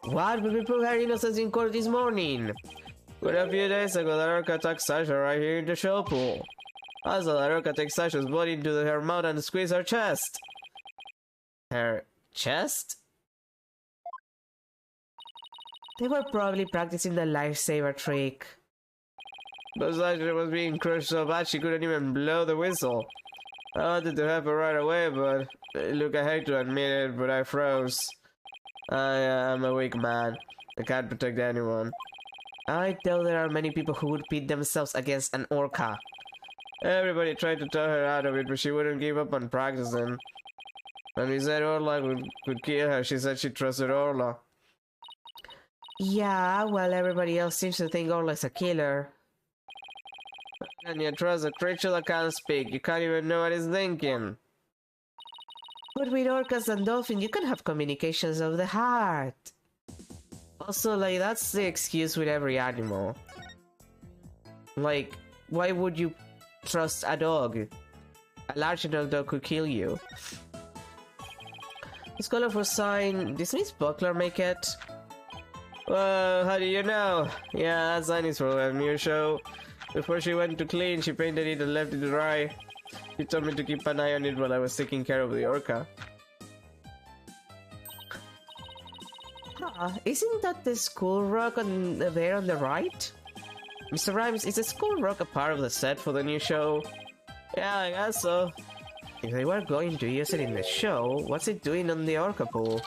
What? But we proved her innocence in court this morning. But a few days ago, that orca attacked Sasha right here in the show pool. Also, that orca takes Sasha's body into her mouth and squeezed her chest. Her chest? They were probably practicing the lifesaver trick. But Sasha was being crushed so bad she couldn't even blow the whistle. I wanted to help her right away, but look, I hate to admit it, but I froze. I am a weak man. I can't protect anyone. I doubt there are many people who would pit themselves against an orca. Everybody tried to talk her out of it, but she wouldn't give up on practicing. When we said Orla could kill her, she said she trusted Orla. Yeah, well, everybody else seems to think Orla's a killer. And you trust a creature that can't speak. You can't even know what it's thinking. But with orcas and dolphins, you can have communications of the heart. Also, like, that's the excuse with every animal. Like, why would you trust a dog? A large enough dog could kill you. This colorful sign, does Miss Buckler make it? Well, how do you know? Yeah, that sign is for a new show. Before she went to clean, she painted it and left it dry. She told me to keep an eye on it while I was taking care of the orca. Isn't that the school rock on there on the right? Mr. Rhymes, is the school rock a part of the set for the new show? Yeah, I guess so. If they were going to use it in the show, what's it doing on the orca pool?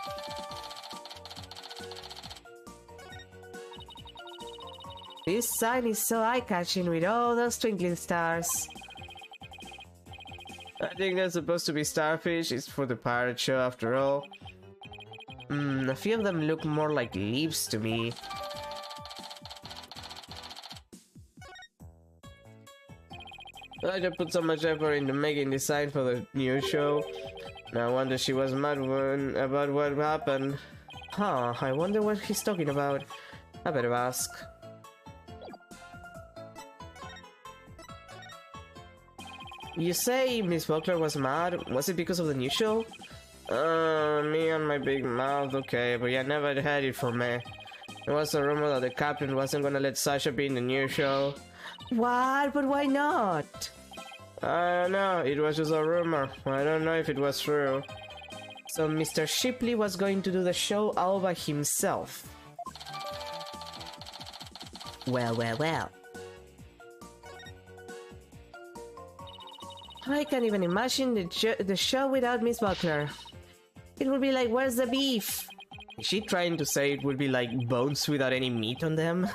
This sign is so eye-catching with all those twinkling stars. I think that's supposed to be starfish. It's for the pirate show after all. A few of them look more like leaves to me. I just put so much effort into making this sign for the new show. No wonder she was mad about what happened. Huh, I wonder what he's talking about. I better ask. You say Miss Buckler was mad? Was it because of the new show? Me and my big mouth, okay, but yeah, never had it for me. There was a rumor that the captain wasn't gonna let Sasha be in the new show. What? But why not? I don't know, it was just a rumor. I don't know if it was true. So Mr. Shipley was going to do the show all by himself. Well. I can't even imagine the show without Miss Buckler. It would be like, where's the beef? Is she trying to say it would be like bones without any meat on them?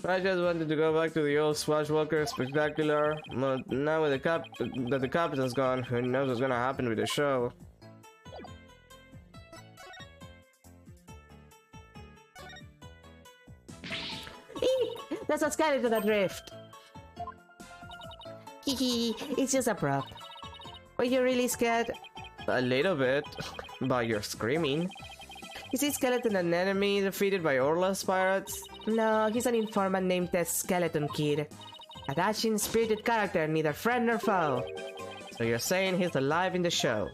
I just wanted to go back to the old Swashbuckler Spectacular, but now with the captain's gone, who knows what's gonna happen with the show. Eek! That's a skeleton adrift! Hehe, it's just a prop. Were you really scared? A little bit, but you're screaming. Is this skeleton an enemy defeated by Orla's pirates? No, he's an informant named the Skeleton Kid. A dashing, spirited character, neither friend nor foe. So you're saying he's alive in the show?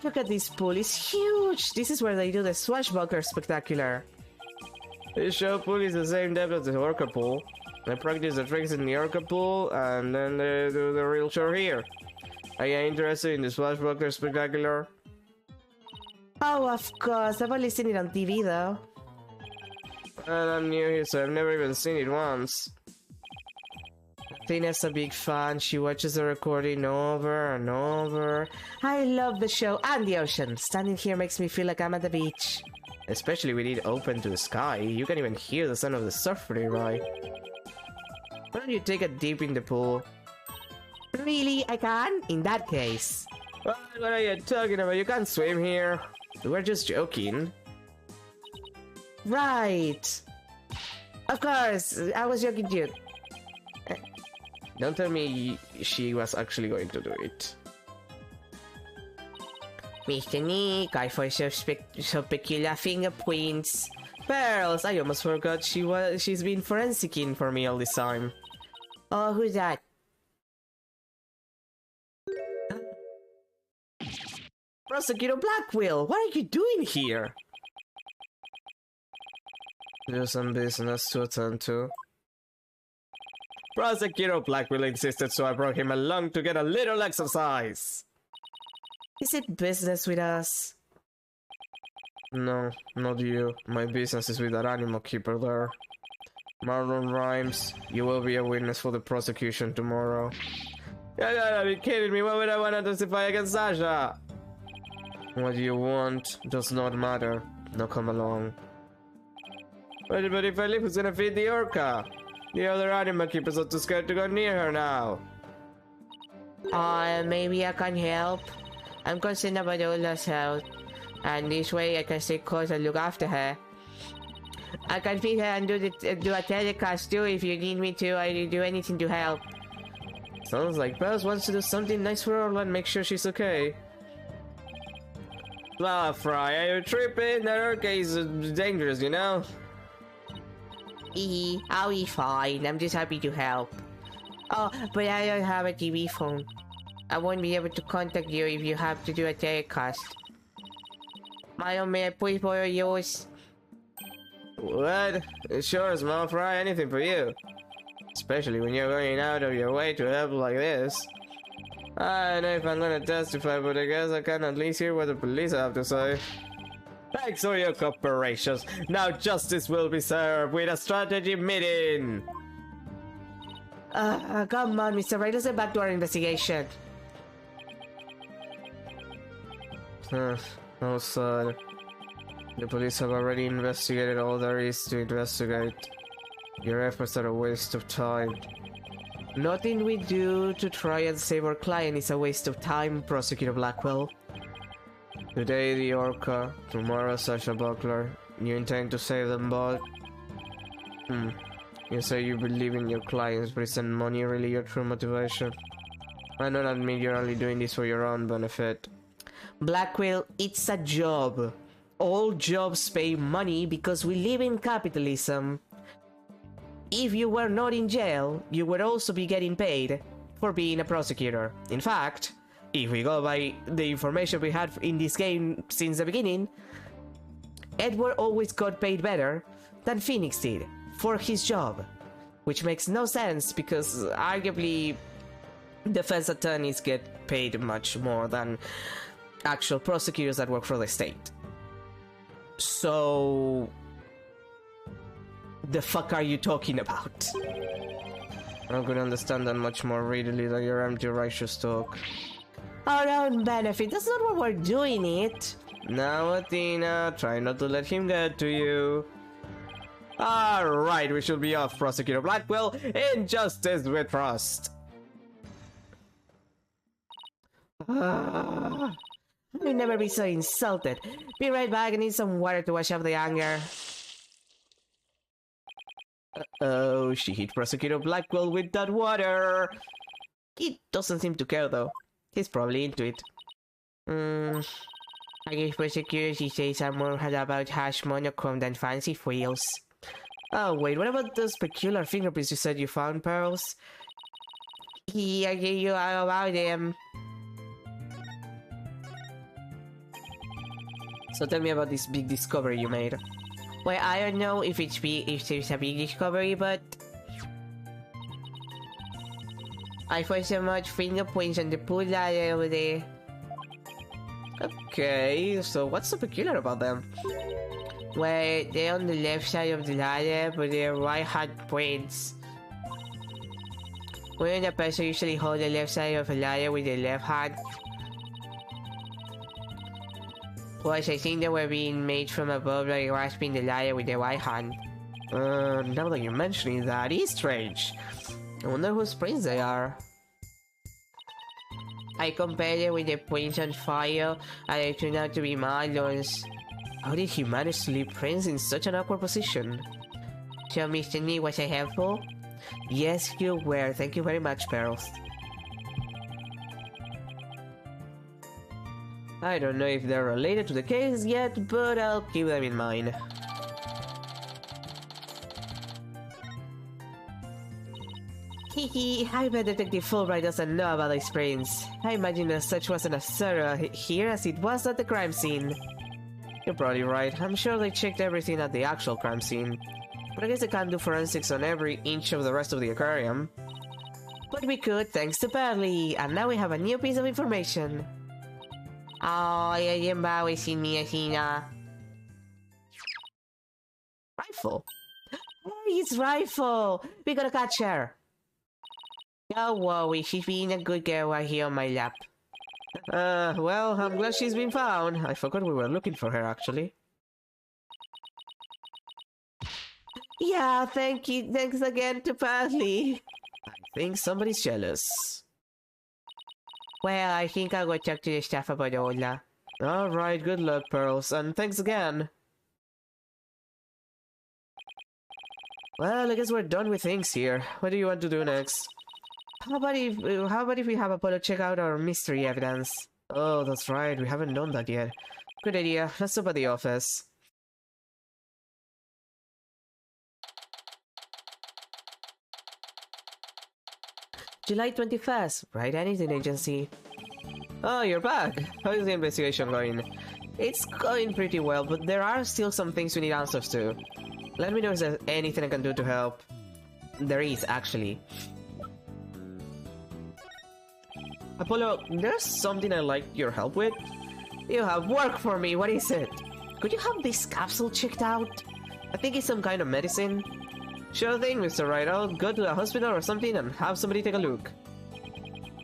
Look at this pool, it's huge! This is where they do the Swashbuckler Spectacular. This show pool is the same depth as the orca pool. They practice the tricks in the orca pool, and then they do the real show here. Are you interested in the Swashbuckler Spectacular? Oh, of course. I've only seen it on TV, though. Well, I'm new here, so I've never even seen it once. Tina's a big fan. She watches the recording over and over. I love the show and the ocean. Standing here makes me feel like I'm at the beach. Especially with it open to the sky. You can even hear the sound of the surf nearby. Why don't you take a dip in the pool? Really? I can? In that case. What are you talking about? You can't swim here. We're just joking. Right. Of course. I was joking too. Don't tell me she was actually going to do it. Mr. Nick, I find so peculiar fingerprints. Pearls, I almost forgot she's been forensicing for me all this time. Oh, who's that? Prosecutor Blackwell, what are you doing here? There's some business to attend to. Prosecutor Blackwell insisted, so I brought him along to get a little exercise. Is it business with us? No, not you. My business is with that animal keeper there. Marlon Rhymes, you will be a witness for the prosecution tomorrow. You gotta be kidding me, why would I want to testify against Sasha? What you want does not matter. Now come along. But if I leave, who's gonna feed the orca? The other animal keepers are too scared to go near her now. Maybe I can help. I'm concerned about Ola's health, and this way I can stay close and look after her. I can feed her and do a telecast too if you need me to. I'll do anything to help. Sounds like Bells wants to do something nice for Orla and make sure she's okay. Well, Fry, are you tripping? That orca is dangerous, you know? I'll be fine. I'm just happy to help. Oh, but I don't have a TV phone. I won't be able to contact you if you have to do a telecast. May I please borrow yours? What? Sure, small fry, anything for you. Especially when you're going out of your way to help like this. I don't know if I'm gonna testify, but I guess I can at least hear what the police have to say. Thanks for your cooperation. Now justice will be served with a strategy meeting. Come on, Mr. Ray, let's get back to our investigation. Oh, sad. The police have already investigated all there is to investigate. Your efforts are a waste of time. Nothing we do to try and save our client is a waste of time, Prosecutor Blackwell. Today the orca, tomorrow Sasha Buckler. You intend to save them both? You say you believe in your clients, but isn't money really your true motivation? I don't admit you're only doing this for your own benefit. Blackwell, it's a job. All jobs pay money because we live in capitalism. If you were not in jail, you would also be getting paid for being a prosecutor. In fact, if we go by the information we had in this game since the beginning, Edward always got paid better than Phoenix did for his job, which makes no sense because arguably defense attorneys get paid much more than actual prosecutors that work for the state. So... the fuck are you talking about? I could understand that much more readily than your empty righteous talk. Our own benefit, that's not what we're doing it. Now, Athena, try not to let him get to you. Alright, we should be off, Prosecutor Blackwell. Injustice with trust. I'll never be so insulted. Be right back, I need some water to wash off the anger. Uh-oh, she hit Prosecutor Blackwell with that water. He doesn't seem to care though. He's probably into it. I guess Prosecutor she says are more about hash monochrome than fancy wheels. Oh wait, what about those peculiar fingerprints you said you found, Pearls? Yeah, I gave you all about them. So tell me about this big discovery you made. Well, I don't know if it's there's a big discovery, but I found so much fingerprints on the pool ladder over there. Okay, so what's so peculiar about them? Well, they're on the left side of the ladder, but they're right-hand prints. Wouldn't a person usually hold the left side of a ladder with the left hand? Plus, I think they were being made from above by grasping the ladder with the right hand. Now that you're mentioning that, it's strange. I wonder whose prints they are. I compared it with the prints on fire, and it turned out to be Marlon's. How did he manage to leave prints in such an awkward position? So, Mr. Nee, was I helpful? Yes, you were. Thank you very much, Pearls. I don't know if they're related to the case yet, but I'll keep them in mind. Hehe, I bet Detective Fulbright doesn't know about these prints. I imagine that such wasn't as thorough here as it was at the crime scene. You're probably right. I'm sure they checked everything at the actual crime scene. But I guess they can't do forensics on every inch of the rest of the aquarium. But we could, thanks to Barley, and now we have a new piece of information. Oh, yung bawi si Mia Hina. Rifle. Hey, it's Rifle! We gotta catch her. Don't worry, she's being a good girl right here on my lap. Well, I'm glad she's been found. I forgot we were looking for her, actually. Yeah, thank you. Thanks again to Padley. I think somebody's jealous. Well, I think I'll go talk to the staff about Ola. Alright, good luck, Pearls, and thanks again. Well, I guess we're done with things here. What do you want to do next? How about if we have Apollo check out our mystery evidence? Oh, that's right, we haven't done that yet. Good idea, let's stop at the office. July 21st, Bright Anything Agency. Oh, you're back! How is the investigation going? It's going pretty well, but there are still some things we need answers to. Let me know if there's anything I can do to help. There is, actually. Apollo, there's something I'd like your help with. You have work for me, what is it? Could you have this capsule checked out? I think it's some kind of medicine. Sure thing, Mr. Wright. I'll go to the hospital or something and have somebody take a look.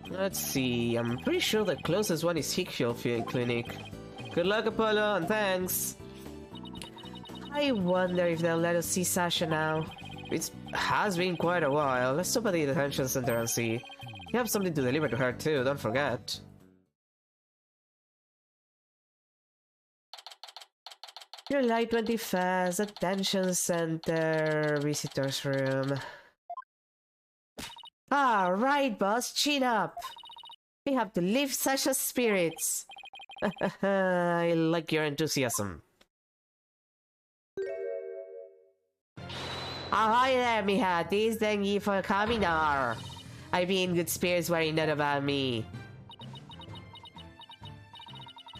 Let's see, I'm pretty sure the closest one is Hickfield Field Clinic. Good luck, Apollo, and thanks. I wonder if they'll let us see Sasha now. It has been quite a while. Let's stop at the detention center and see. You have something to deliver to her too, don't forget. July 21st, Attention Center, Visitors Room. Alright, boss, chin up! We have to lift Sasha's spirits! I like your enthusiasm. Ahoy there, mihatis, thank you for coming over. I be in good spirits worrying not about me.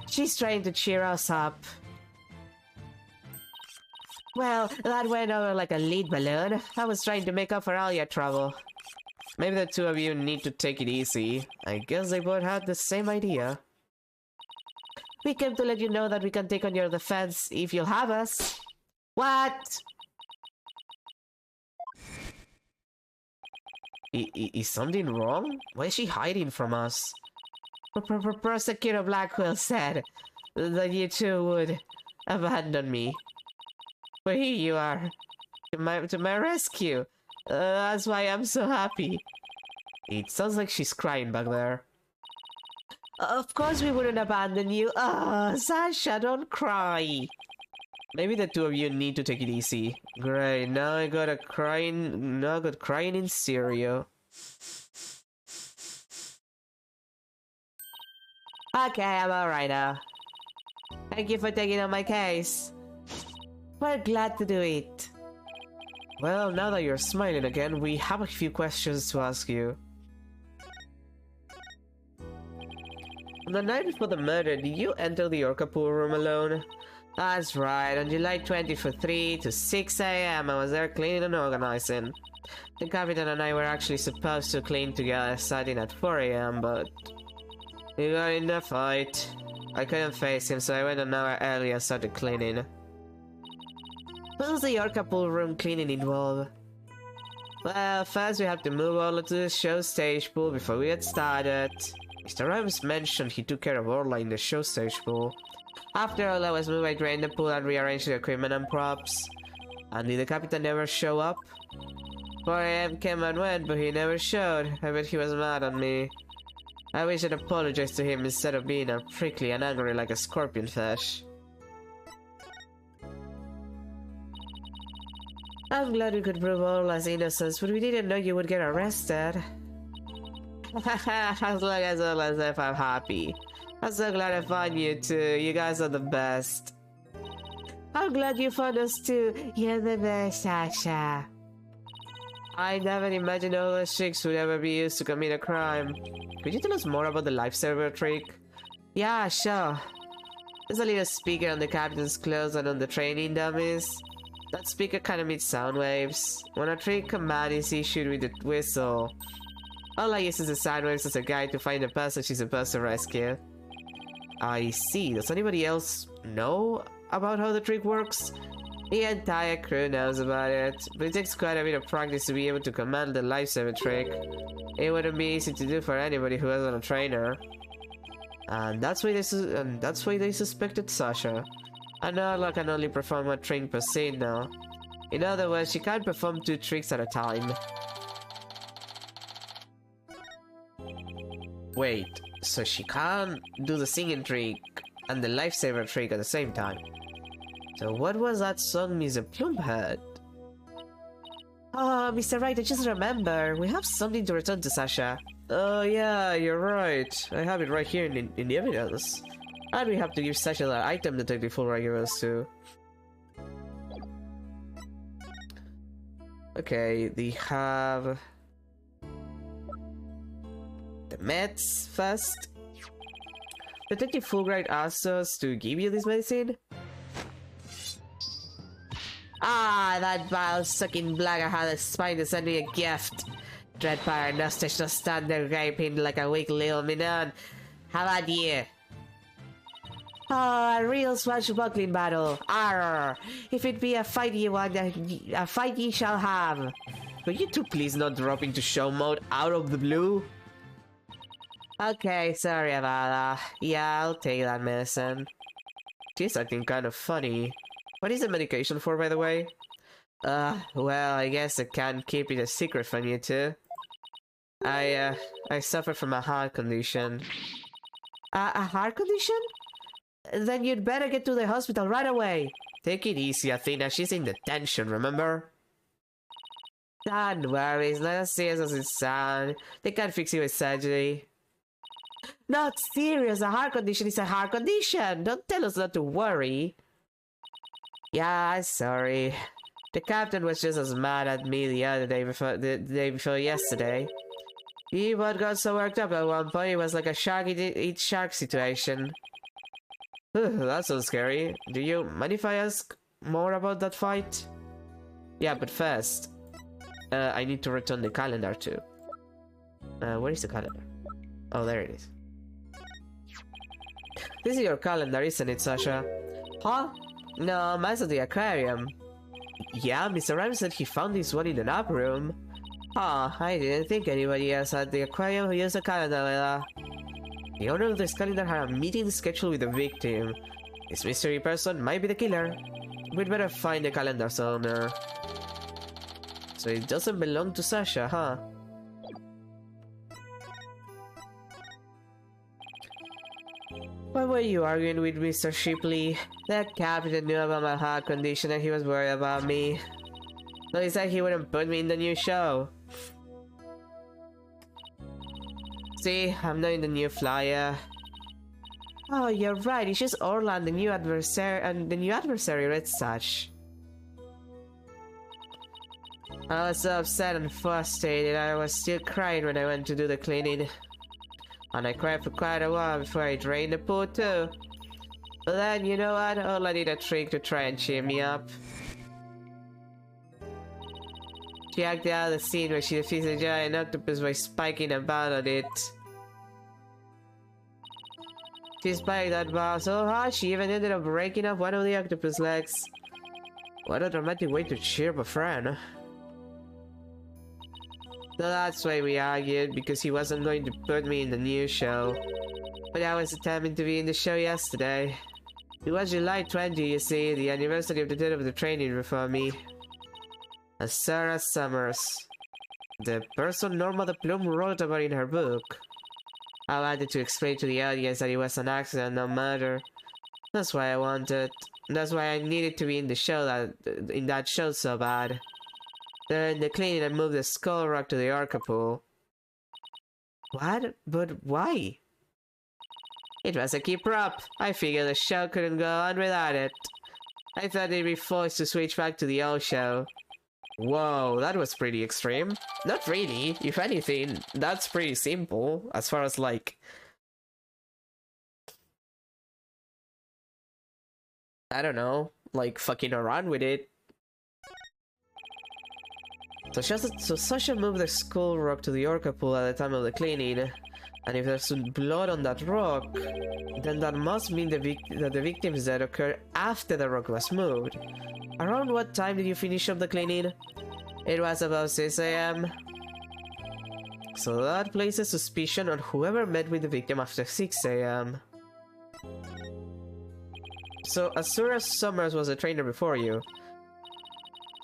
She's trying to cheer us up. Well, that went over like a lead balloon. I was trying to make up for all your trouble. Maybe the two of you need to take it easy. I guess they both had the same idea. We came to let you know that we can take on your defense if you'll have us. What? Is something wrong? Why is she hiding from us? Prosecutor Blackwell said that you two would abandon me. But here you are, to my rescue. That's why I'm so happy. It sounds like she's crying back there. Of course we wouldn't abandon you. Sasha, don't cry. Maybe the two of you need to take it easy. Great, now I got crying in stereo. Okay, I'm alright now. Thank you for taking on my case. We're glad to do it. Well, now that you're smiling again, we have a few questions to ask you. On the night before the murder, did you enter the orca pool room alone? That's right, on July 20 from 3 to 6 AM, I was there cleaning and organizing. The captain and I were actually supposed to clean together starting at 4 AM, but we got in a fight. I couldn't face him, so I went an hour early and started cleaning. What does the orca pool room cleaning involve? Well, first we have to move all to the show stage pool before we get started. Mr. Rhymes mentioned he took care of Orla in the show stage pool. After Orla was moved, I drained the pool and rearranged the equipment and props. And did the captain never show up? 4 AM came and went, but he never showed. I bet he was mad at me. I wish I'd apologized to him instead of being all prickly and angry like a scorpion fish. I'm glad we could prove Orla's innocence, but we didn't know you would get arrested. As long as Orla's safe, I'm happy. I'm so glad I found you too. You guys are the best. I'm glad you found us too. You're the best, Sasha. I never imagined all those tricks would ever be used to commit a crime. Could you tell us more about the lifesaver trick? Yeah, sure. There's a little speaker on the captain's clothes and on the training dummies. That speaker kind of emits sound waves. When a trick command is issued with the whistle, Orla uses the sound waves as a guide to find the person she's supposed to rescue. I see. Does anybody else know about how the trick works? The entire crew knows about it, but it takes quite a bit of practice to be able to command the lifesaver trick. It wouldn't be easy to do for anybody who wasn't a trainer. And that's why they suspected Sasha. And Orla can only perform one trick per scene now. In other words, she can't perform 2 tricks at a time. Wait, so she can't do the singing trick and the lifesaver trick at the same time. So what was that song Mr. Plum had? Oh, Mr. Wright, I just remember. We have something to return to Sasha. Oh yeah, you're right. I have it right here in the evidence. And we have to give Sasha that item to take the full regulars to. Okay, they have the meds first. Detective Fulbright asked us to give you this medicine. Ah, that vile-sucking blagger had the spine to send me a gift. Dreadfire and Nostich just stand there gaping like a weak little minion. How about you? Oh, a real swashbuckling battle. Arr! If it be a fight ye want, a fight ye shall have. Could you two please not drop into show mode out of the blue? Okay, sorry about that. Yeah, I'll take that medicine. She's acting kind of funny. What is the medication for, by the way? Well, I guess I can't keep it a secret from you two. I suffer from a heart condition. A heart condition? Then you'd better get to the hospital right away. Take it easy, Athena. She's in detention, remember? Don't worry, it's not as serious as it sounds. They can't fix you with surgery. Not serious. A heart condition is a heart condition. Don't tell us not to worry. Yeah, sorry. The captain was just as mad at me the day before yesterday. He got so worked up at one point it was like a shark eat shark situation. That sounds scary. Do you mind if I ask more about that fight? Yeah, but first, I need to return the calendar too. Where is the calendar? Oh, there it is. This is your calendar, isn't it, Sasha? Huh? No, mine's at the aquarium. Yeah, Mr. Rhyme said he found this one in the nap room. Ah, I didn't think anybody else at the aquarium who used a calendar like that. The owner of this calendar had a meeting scheduled with the victim. This mystery person might be the killer. We'd better find the calendar's owner. So it doesn't belong to Sasha, huh? Why were you arguing with Mr. Shipley? That captain knew about my heart condition and he was worried about me. No, he said he wouldn't put me in the new show. See, I'm not in the new flyer. Oh, you're right. It's just Orla, the new adversary, and the new adversary Red Satch. I was so upset and frustrated. I was still crying when I went to do the cleaning. And I cried for quite a while before I drained the pool too. But then, you know what? Orla did a trick to try and cheer me up. She acted out the scene where she defeats a giant octopus by spiking a ball on it. She spiked that ball so hard she even ended up breaking off one of the octopus legs. What a dramatic way to cheer up a friend. So that's why we argued, because he wasn't going to put me in the new show. But I was determined to be in the show yesterday. It was July 20, you see, the anniversary of the death of the training for me. And Sarah Summers, the person Norma the Plum wrote about in her book. I wanted to explain to the audience that it was an accident, no murder. That's why I needed to be in the show in that show so bad. During the cleaning, I moved the skull rock to the orca pool. What? But why? It was a key prop. I figured the show couldn't go on without it. I thought they'd be forced to switch back to the old show. Whoa, that was pretty extreme. Not really. If anything, that's pretty simple as far as like... I don't know, like fucking around with it. So Sasha moved the skull rock to the orca pool at the time of the cleaning. And if there's blood on that rock, then that must mean that the victim's death occurred after the rock was moved. Around what time did you finish up the cleaning? It was about 6 AM. So that places suspicion on whoever met with the victim after 6 AM. So Asura Summers was a trainer before you.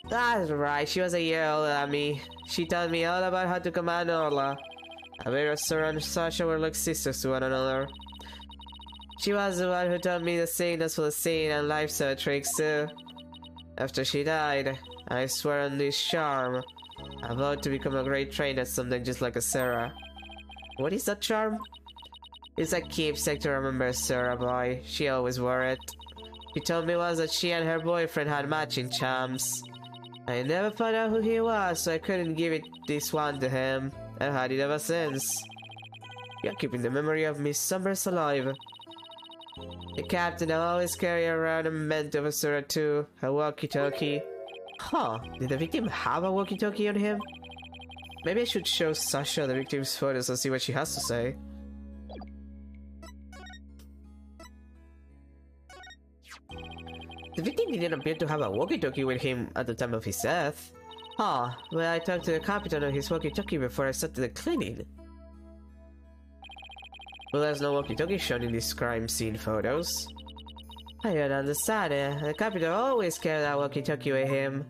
That's right, she was a year older than me. She taught me all about how to command Orla. I bet Asura and Sasha were like sisters to one another. She was the one who taught me the signals for the scene and life saving tricks too. After she died, I swear on this charm. I vowed to become a great trainer someday just like Sarah. What is that charm? It's a keepsake to remember Sarah by. She always wore it. She told me once that she and her boyfriend had matching charms. I never found out who he was, so I couldn't give this one to him. I've had it ever since. You're keeping the memory of Miss Summers alive. The captain always carry around a memento of Asura too, a walkie-talkie. Huh, did the victim have a walkie-talkie on him? Maybe I should show Sasha the victim's photos and see what she has to say. The victim didn't appear to have a walkie-talkie with him at the time of his death. Huh, well I talked to the captain on his walkie-talkie before I started the cleaning. Well, there's no walkie-talkie shown in these crime scene photos. I don't understand it. The captain always carried that walkie-talkie with him.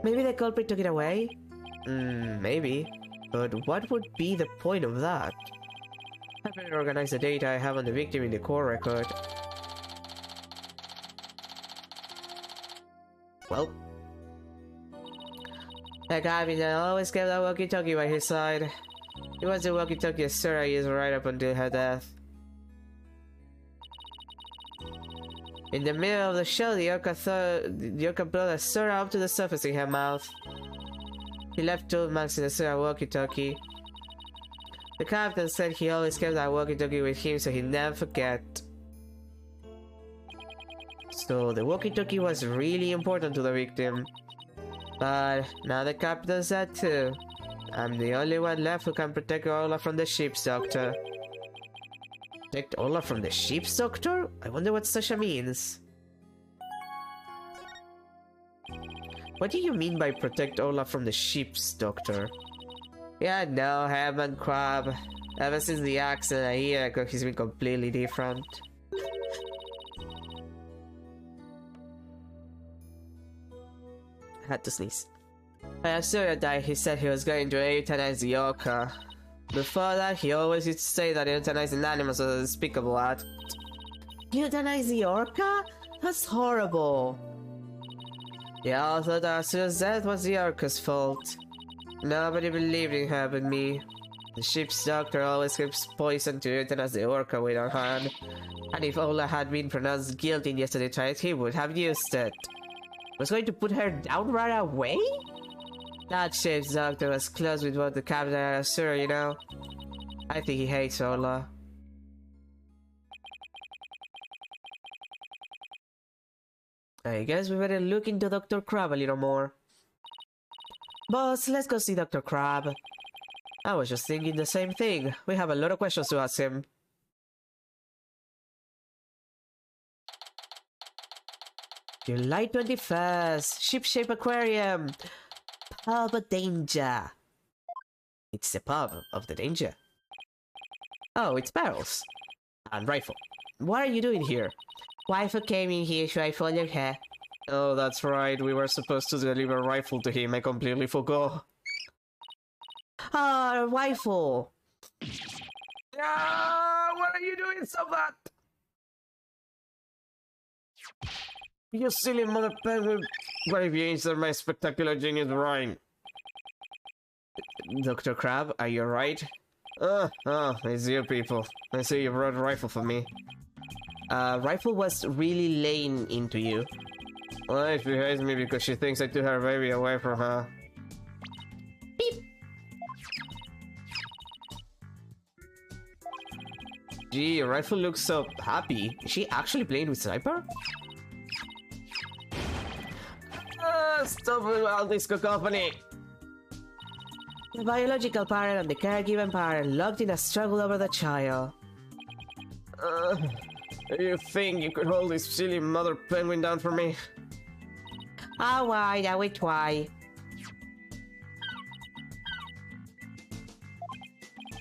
Maybe the culprit took it away? Maybe. But what would be the point of that? I better organize the data I have on the victim in the core record. Well, the captain always kept that walkie-talkie by his side. It was the walkie-talkie Sarah used right up until her death. In the middle of the show, the orca brought a Sarah up to the surface in her mouth. He left tool marks in the Sarah walkie-talkie. The captain said he always kept that walkie-talkie with him so he'd never forget. So the walkie-talkie was really important to the victim. But now the captain's dead too. I'm the only one left who can protect Orla from the ship's doctor. Protect Ola from the ship's doctor? I wonder what Sasha means. What do you mean by protect Ola from the ship's doctor? Yeah, no, Ham Crab. Ever since the accident a year ago, he's been completely different. I had to sneeze. When Asura died, he said he was going to euthanize the orca. Before that, he always used to say that euthanizing animals was a despicable act. Euthanize the orca? That's horrible. Yeah, I thought Asura's death was the orca's fault. Nobody believed in her but me. The ship's doctor always gives poison to euthanize the orca with her hand. And if Ola had been pronounced guilty in yesterday's trial, he would have used it. Was going to put her down right away? That ship's doctor was close with both the captain and Asura, you know. I think he hates Ola. I guess we better look into Dr. Crab a little more. Boss, let's go see Dr. Crab. I was just thinking the same thing. We have a lot of questions to ask him. July 21st, Ship-Shape Aquarium. Pub of Danger. It's the pub of the danger. Oh, it's barrels. And rifle. What are you doing here? Rifle came in here, so I followed her. Oh, that's right. We were supposed to deliver a rifle to him. I completely forgot. Ah, rifle. Ah, what are you doing so bad? You silly mother penguin! What have you injured my spectacular genius brain? Dr. Crab, are you alright? It's you people. I see you brought a rifle for me. Rifle was really laying into you. Well, she hates me because she thinks I took her baby away from her. Beep! Gee, Rifle looks so happy. Is she actually playing with Sniper? Stop with all this cacophony! The biological parent and the caregiving parent locked in a struggle over the child. You think you could hold this silly mother penguin down for me? Alright, I will try.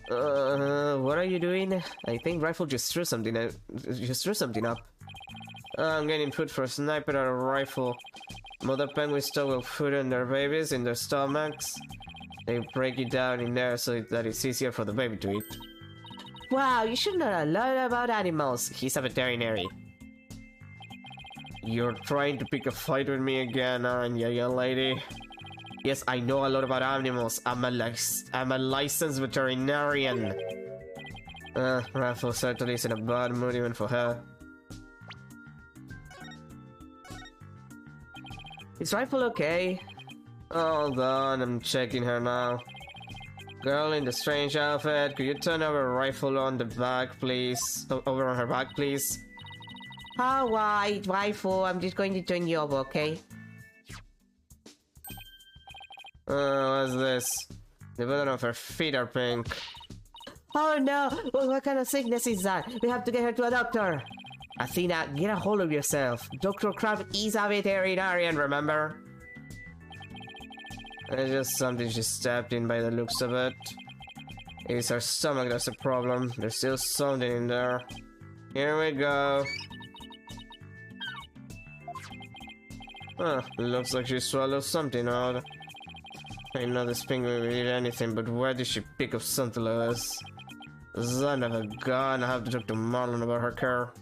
What are you doing? I think Rifle just threw something up. I'm getting food for a Sniper and a Rifle. Mother penguins toggle food on their babies in their stomachs. They break it down in there so that it's easier for the baby to eat. Wow, you should know a lot about animals. He's a veterinary. You're trying to pick a fight with me again, aren't you, young lady? Yes, I know a lot about animals. I'm a licensed veterinarian. Raffle certainly is in a bad mood even for her. Is Rifle okay? Hold on, I'm checking her now. Girl in the strange outfit, could you turn over Rifle on the back, please? Over on her back, please? Alright, Rifle, I'm just going to turn you over, okay? What's this? The bottom of her feet are pink. Oh no! What kind of sickness is that? We have to get her to a doctor! Athena, get a hold of yourself. Dr. Crab is a veterinarian, remember? It's just something she stepped in by the looks of it. It's her stomach that's the problem. There's still something in there. Here we go. Looks like she swallowed something odd. I know this penguin will eat anything, but where did she pick up something like this? Son of a gun, I have to talk to Marlon about her care.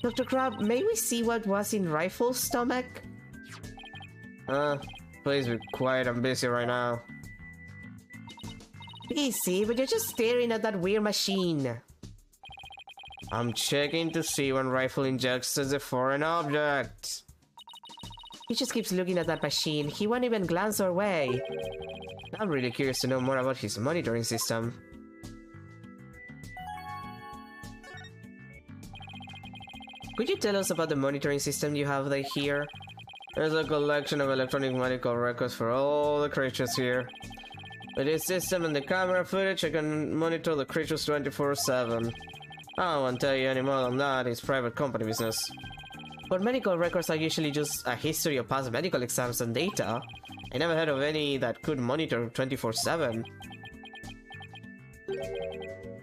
Dr. Crab, may we see what was in Rifle's stomach? Please be quiet, I'm busy right now. Busy? But you're just staring at that weird machine. I'm checking to see when Rifle injects as a foreign object. He just keeps looking at that machine. He won't even glance our way. I'm really curious to know more about his monitoring system. Could you tell us about the monitoring system you have here? There's a collection of electronic medical records for all the creatures here. With this system and the camera footage, I can monitor the creatures 24/7. I won't tell you any more than that, it's private company business. But medical records are usually just a history of past medical exams and data. I never heard of any that could monitor 24/7.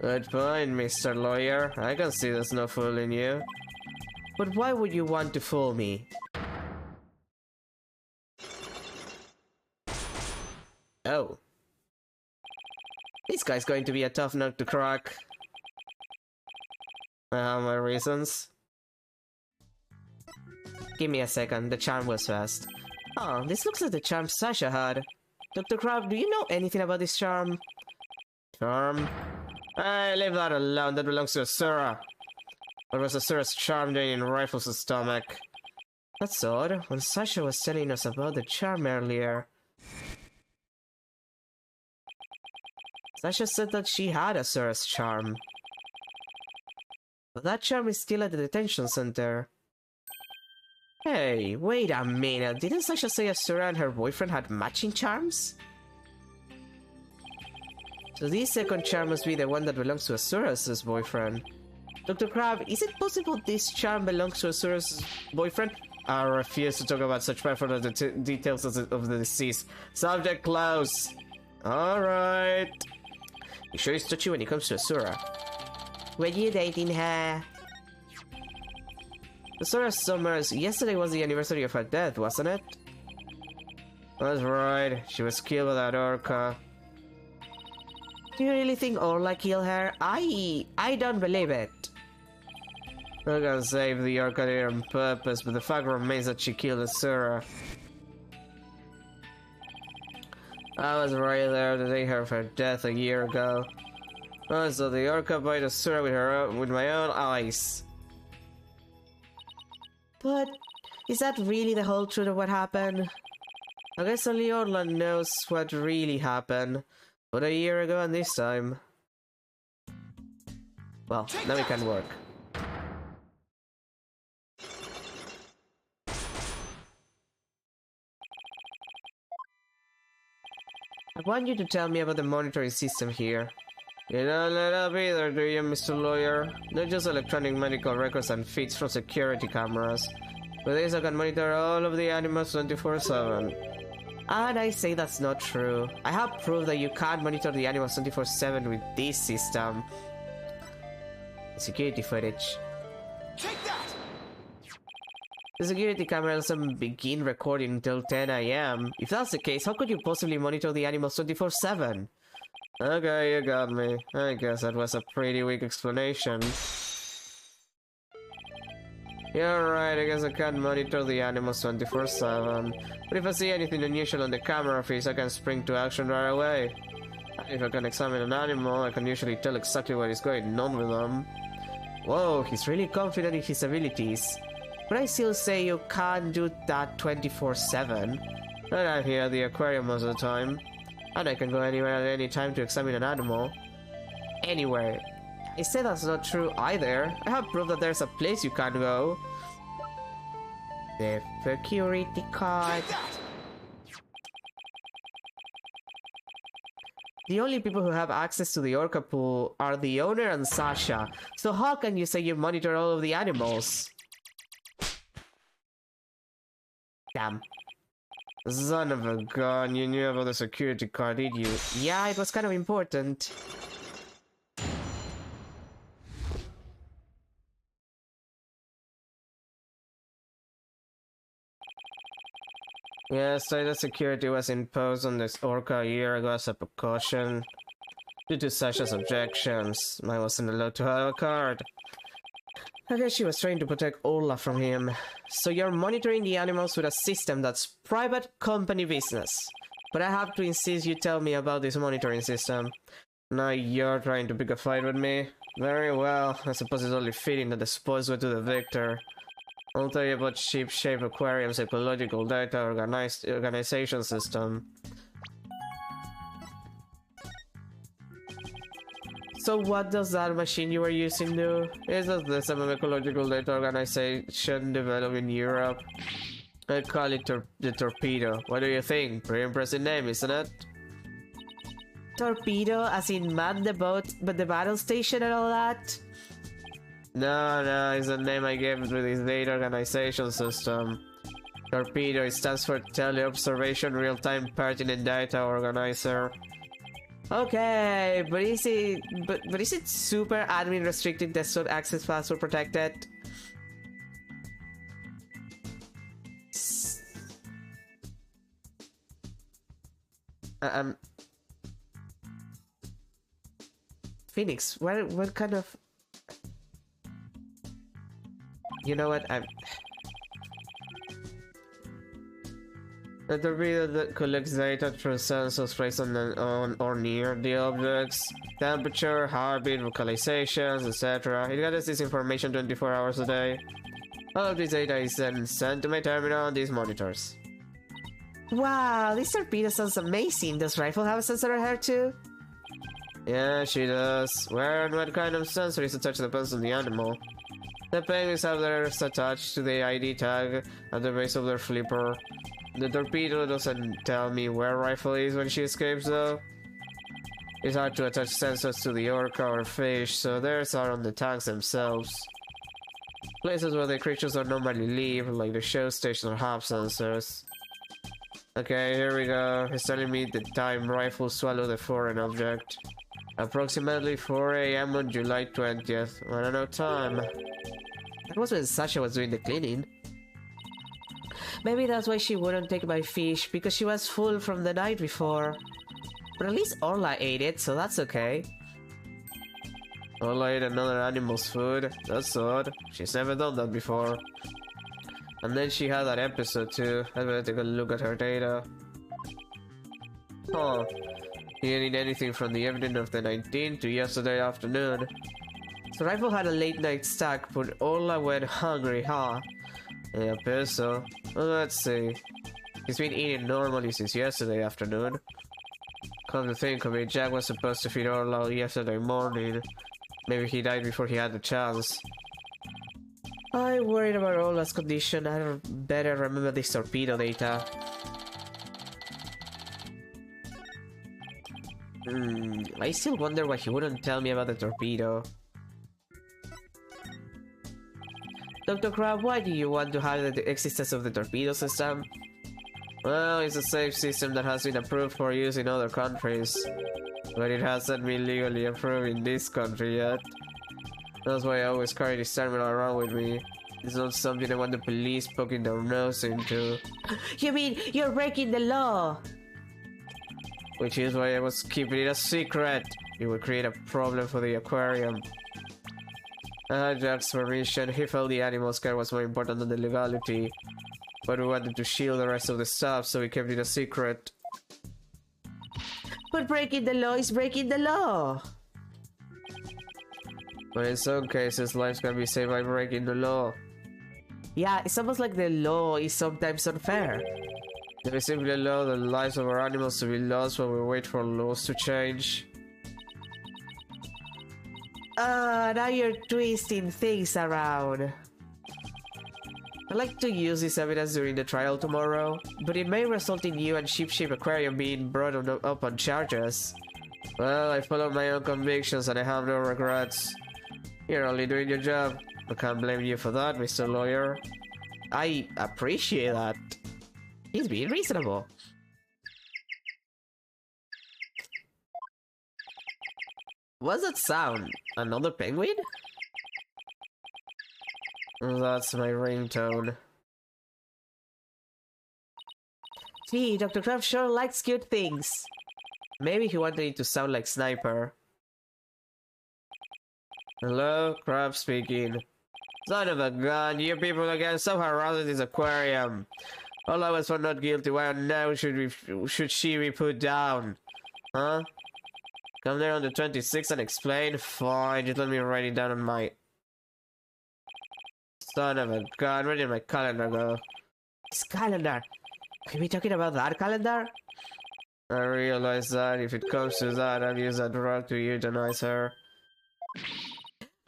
Good point, Mr. Lawyer. I can see there's no fooling you. But why would you want to fool me? Oh. This guy's going to be a tough nut to crack. I have my reasons. Give me a second, the charm was fast. Oh, this looks like the charm Sasha had. Dr. Crab, do you know anything about this charm? Charm? Leave that alone, that belongs to Asura. What was Asura's charm doing in Rifles' stomach? That's odd, when Sasha was telling us about the charm earlier. Sasha said that she had Asura's charm. But that charm is still at the detention center. Hey, wait a minute, didn't Sasha say Asura and her boyfriend had matching charms? So this second charm must be the one that belongs to Asura's boyfriend. Dr. Crab, is it possible this charm belongs to Asura's boyfriend? I refuse to talk about such personal details of the deceased. Subject closed. Alright. You sure he's touchy when it comes to Asura? Were you dating her? Asura Summers, yesterday was the anniversary of her death, wasn't it? That's right, she was killed by that orca. Do you really think Orla killed her? I don't believe it. I can save the orca there on purpose, but the fact remains that she killed Asura. I was right there the day of her death a year ago. Oh, so the orca bite Asura with my own eyes. But is that really the whole truth of what happened? I guess only Orla knows what really happened. But a year ago and this time. Well, now it can work. I want you to tell me about the monitoring system here. You don't let up either, do you, Mr. Lawyer? Not just electronic medical records and feeds from security cameras. With this I can monitor all of the animals 24/7. And I say that's not true. I have proof that you can't monitor the animals 24/7 with this system. Security footage. Take that! The security camera doesn't begin recording until 10 AM. If that's the case, how could you possibly monitor the animals 24/7? Okay, you got me. I guess that was a pretty weak explanation. You're right, I guess I can't monitor the animals 24/7. But if I see anything unusual on the camera feeds, I can spring to action right away. If I can examine an animal, I can usually tell exactly what is going on with them. Whoa, he's really confident in his abilities. But I still say you can't do that 24/7. And I'm here at the aquarium most of the time. And I can go anywhere at any time to examine an animal. Anywhere. I say that's not true either. I have proof that there's a place you can't go. The security card. The only people who have access to the orca pool are the owner and Sasha. So how can you say you monitor all of the animals? Damn. Son of a gun, you knew about the security card, did you? Yeah, it was kind of important. Yes, tighter security was imposed on this orca a year ago as a precaution. Due to Sasha's objections, I wasn't allowed to have a card. I guess she was trying to protect Orla from him. So you're monitoring the animals with a system that's private company business. But I have to insist you tell me about this monitoring system. Now you're trying to pick a fight with me? Very well, I suppose it's only fitting that the spoils go to the victor. I'll tell you about Ship-Shape Aquarium's ecological data organization system. So what does that machine you were using do? Is the same ecological data organization developed in Europe? I call it the Torpedo. What do you think? Pretty impressive name, isn't it? Torpedo, as in man the boat, but the battle station and all that? No, it's the name I gave to this data organization system. Torpedo, it stands for Teleobservation Real-Time Pertinent Data Organizer. Okay, but is it super admin restricted, desktop access password protected? Phoenix, what kind of... You know what, The torpedo that collects data through sensors placed on or near the objects, temperature, heartbeat, vocalizations, etc. It gathers this information 24 hours a day. All of this data is then sent to my terminal on these monitors. Wow, this torpedo sounds amazing. Does Rifle have a sensor on her too? Yeah, she does. Where and what kind of sensor is attached depends on the animal. The penguins have theirs attached to the ID tag at the base of their flipper. The torpedo doesn't tell me where Rifle is when she escapes though. It's hard to attach sensors to the orca or fish, so theirs are on the tags themselves. Places where the creatures don't normally live, like the show station or hub sensors. Okay, here we go. It's telling me the time Rifle swallowed a foreign object. Approximately 4 AM on July 20th. I don't know time. That was when Sasha was doing the cleaning. Maybe that's why she wouldn't take my fish, because she was full from the night before. But at least Orla ate it, so that's okay. Orla ate another animal's food? That's odd. She's never done that before. And then she had that episode too. I better take a look at her data. Huh. He didn't eat anything from the evening of the 19th to yesterday afternoon. So Rifle had a late night stack, but Orla went hungry, huh? Yeah, I guess so. Well, let's see. He's been eating normally since yesterday afternoon. Come to think of it, Jack was supposed to feed Orla yesterday morning. Maybe he died before he had the chance. I'm worried about Orla's condition. I better remember this torpedo data. I still wonder why he wouldn't tell me about the torpedo. Dr. Crab, why do you want to hide the existence of the torpedo system? Well, it's a safe system that has been approved for use in other countries. But it hasn't been legally approved in this country yet. That's why I always carry this terminal around with me. It's not something I want the police poking their nose into. You mean you're breaking the law? Which is why I was keeping it a secret. It would create a problem for the aquarium. Jack's permission. He felt the animal's care was more important than the legality. But we wanted to shield the rest of the stuff, so we kept it a secret. But breaking the law is breaking the law! But in some cases, lives can be saved by breaking the law. Yeah, it's almost like the law is sometimes unfair. We simply allow the lives of our animals to be lost while we wait for laws to change. Now you're twisting things around. I'd like to use this evidence during the trial tomorrow, but it may result in you and Sheep Shape Aquarium being brought up on charges. Well, I followed my own convictions and I have no regrets. You're only doing your job. I can't blame you for that, Mr. Lawyer. I appreciate that. He's being reasonable. What's that sound? Another penguin? That's my ringtone. Gee, Dr. Crab sure likes cute things. Maybe he wanted it to sound like Sniper. Hello, Crab speaking. Son of a gun, you people again somehow harassed this aquarium. All I was found not guilty, why now should she be put down? Huh? Come there on the 26th and explain? Fine, just let me write it down on my... Son of a gun, where did my calendar go? This calendar? Are we talking about that calendar? I realize that if it comes to that, I'll use that drug to euthanize her.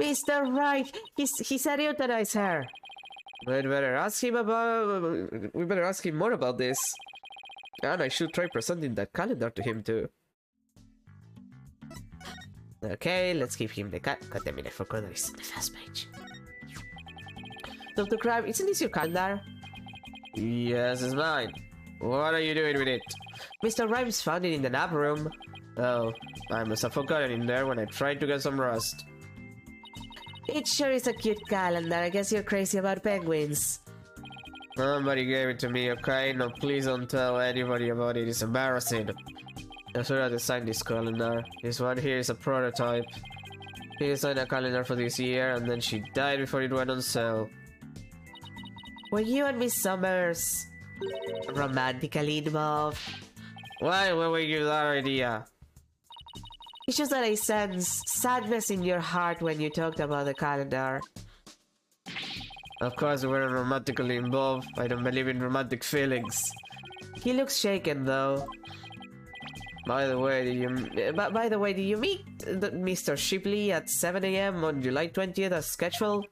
Mr. Wright, he said euthanize her. We better ask him more about this. And I should try presenting that calendar to him too. Okay, let's give him the cat. God damn it, I forgot that it's on the first page. Dr. Crab, isn't this your calendar? Yes, it's mine. What are you doing with it? Mr. Rhymes found it in the nap room. Oh, I must have forgotten it in there when I tried to get some rest. It sure is a cute calendar. I guess you're crazy about penguins. Somebody gave it to me, okay? No, please don't tell anybody about it. It's embarrassing. I should have designed this calendar. This one here is a prototype. She designed a calendar for this year, and then she died before it went on sale. Were you and Miss Summers romantically involved? Why would we give that idea? It's just that I sense sadness in your heart when you talked about the calendar. Of course we weren't romantically involved. I don't believe in romantic feelings. He looks shaken though. By the way, did you meet Mr. Shipley at 7 AM on July 20th as scheduled?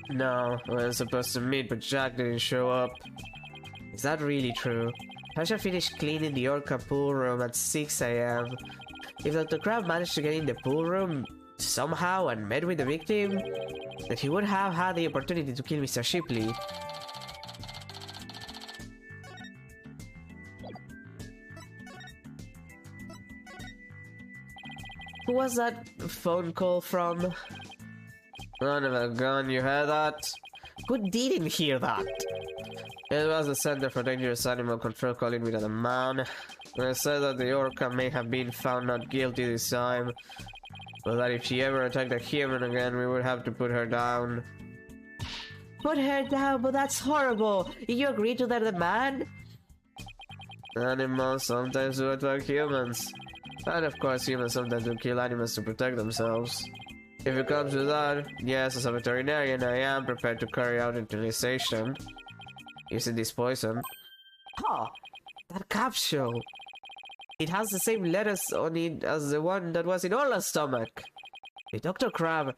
No, we were supposed to meet, but Jack didn't show up. Is that really true? Tasha finished cleaning the orca pool room at 6 AM. If Dr. Crab managed to get in the pool room somehow and met with the victim, then he would have had the opportunity to kill Mr. Shipley. Who was that phone call from? Son of a gun, you heard that? Who didn't hear that? It was the Center for Dangerous Animal Control calling with a man. They said that the orca may have been found not guilty this time, but that if she ever attacked a human again, we would have to put her down. Put her down? But that's horrible! You agree to that demand? Animals sometimes do attack humans. And of course humans sometimes do kill animals to protect themselves. If it comes to that, yes, as a veterinarian, I am prepared to carry out utilization using this poison. Huh, that capsule. It has the same letters on it as the one that was in Orla's stomach. Did Dr. Crab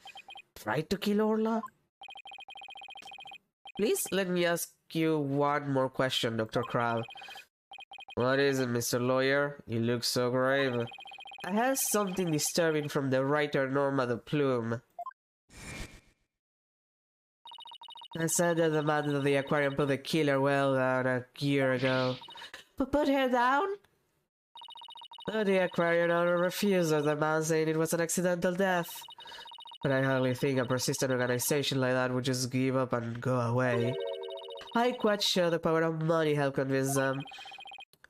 try to kill Orla? Please let me ask you one more question, Dr. Crab. What is it, Mr. Lawyer? You look so grave. I heard something disturbing from the writer Norma the Plume. I said that the man at the aquarium put the killer well down a year ago. But put her down? But the aquarium owner refused, the man saying it was an accidental death. But I hardly think a persistent organization like that would just give up and go away. I'm quite sure the power of money helped convince them.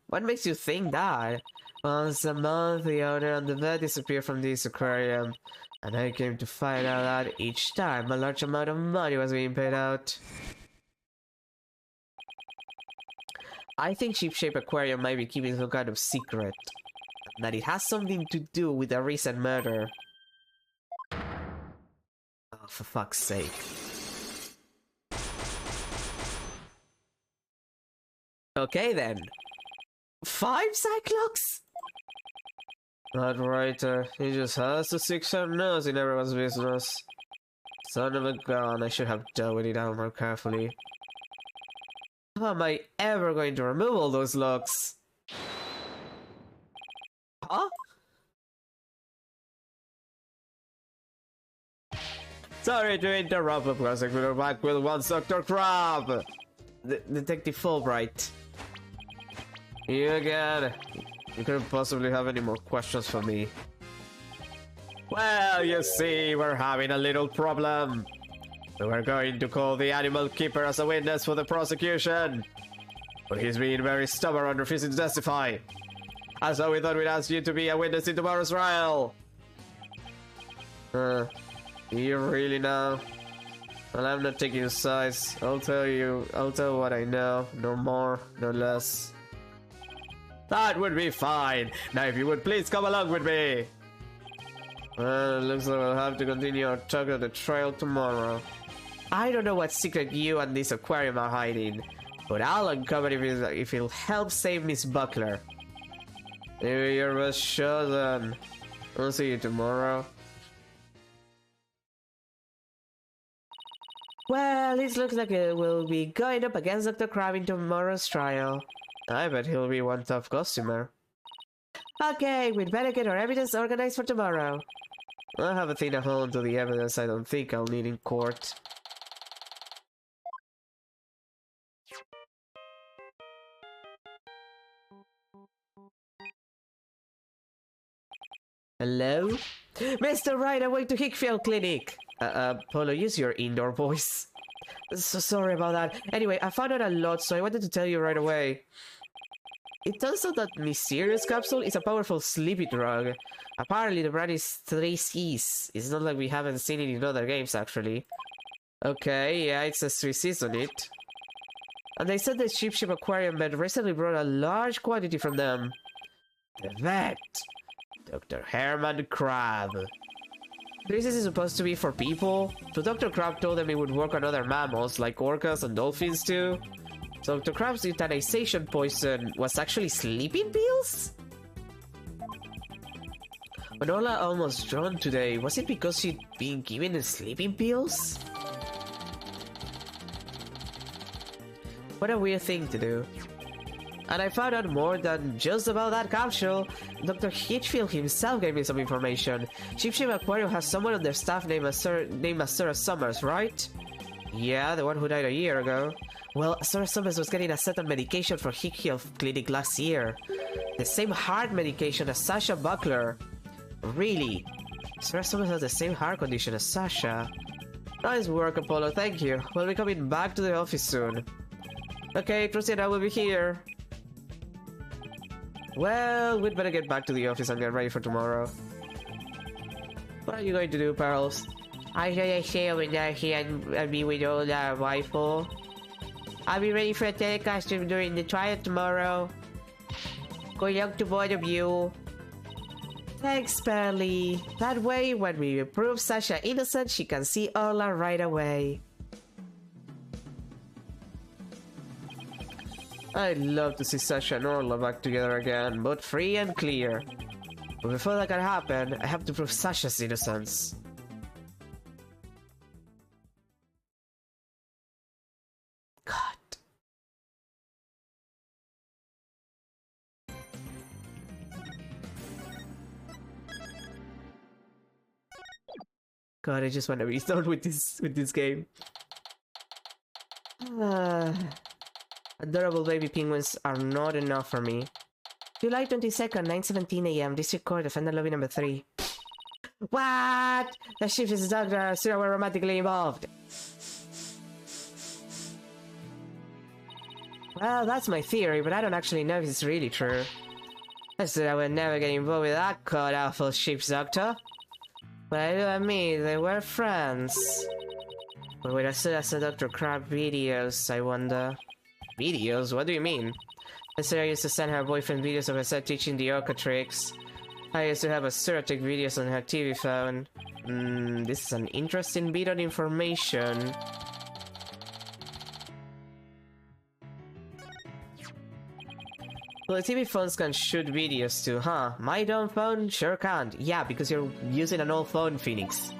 What makes you think that? Once a month, the owner and the vet disappeared from this aquarium, and I came to find out that each time a large amount of money was being paid out. I think Ship-Shape Aquarium might be keeping some kind of secret, and that it has something to do with the recent murder. Oh, for fuck's sake. Okay then. 5 Cyclops? That writer, he just has to stick some nose in everyone's business. Son of a gun, I should have dealt with it out more carefully. How am I ever going to remove all those locks? Huh? Sorry to interrupt, but we're back with one Dr. Crab! Detective Fulbright. You again. You couldn't possibly have any more questions for me. Well, you see, we're having a little problem. We were going to call the animal keeper as a witness for the prosecution, but he's being very stubborn and refusing to testify. And so we thought we'd ask you to be a witness in tomorrow's trial. You really know? Well, I'm not taking sides. I'll tell what I know. No more, no less. That would be fine. Now if you would please come along with me. Well, it looks like we'll have to continue our talk at the trial tomorrow. I don't know what secret you and this aquarium are hiding, but I'll uncover if it'll help save Miss Buckler. Maybe your best shot then. I'll see you tomorrow. Well, it looks like it will be going up against Dr. Crab in tomorrow's trial. I bet he'll be one tough customer. Okay, we'd better get our evidence organized for tomorrow. I haven't seen a hold to the evidence I don't think I'll need in court. Hello? Mr. Right away to Hickfield Clinic! Polo, use your indoor voice. So sorry about that. Anyway, I found out a lot, so I wanted to tell you right away. It turns out that Mysterious Capsule is a powerful sleepy drug. Apparently the brand is 3 C's. It's not like we haven't seen it in other games, actually. Okay, yeah, it says 3 C's on it. And they said the Ship Aquarium vet recently brought a large quantity from them. The vet! Dr. Herman Crab. This is supposed to be for people, but Dr. Crab told them it would work on other mammals, like orcas and dolphins too. So Dr. Crab's euthanization poison was actually sleeping pills? When Ola almost drowned today, was it because she'd been given sleeping pills? What a weird thing to do. And I found out more than just about that capsule. Dr. Hitchfield himself gave me some information. Ship Aquarium has someone on their staff named Sarah Summers, right? Yeah, the one who died a year ago. Well, Sarah Summers was getting a certain medication for Hickfield Clinic last year. The same heart medication as Sasha Buckler. Really? Sarah Summers has the same heart condition as Sasha. Nice work, Apollo, thank you. We'll be coming back to the office soon. Okay, Trucy and I will be here. Well, we'd better get back to the office and get ready for tomorrow. What are you going to do, Pearls? I'm gonna stay over there here and be with all our rifle. I'll be ready for a telecast during the trial tomorrow. Good luck to both of you. Thanks, Pearly. That way, when we prove Sasha innocent, she can see Orla right away. I'd love to see Sasha and Orla back together again, both free and clear. But before that can happen, I have to prove Sasha's innocence. God. God, I just want to restart with this game. Adorable baby penguins are not enough for me. July 22nd, 9:17 AM, District Court, Defendant Lobby number 3. What? The ship's doctor still were romantically involved. Well, that's my theory, but I don't actually know if it's really true. I said I would never get involved with that god-awful ship's doctor. But I do admit, they were friends. But with a Dr. Crab videos, I wonder. Videos? What do you mean? Sarah used to send her boyfriend videos of herself teaching the orca tricks. I used to have Sarah take videos on her TV phone. This is an interesting bit of information. Well, the TV phones can shoot videos too, huh? My dumb phone sure can't. Yeah, because you're using an old phone, Phoenix.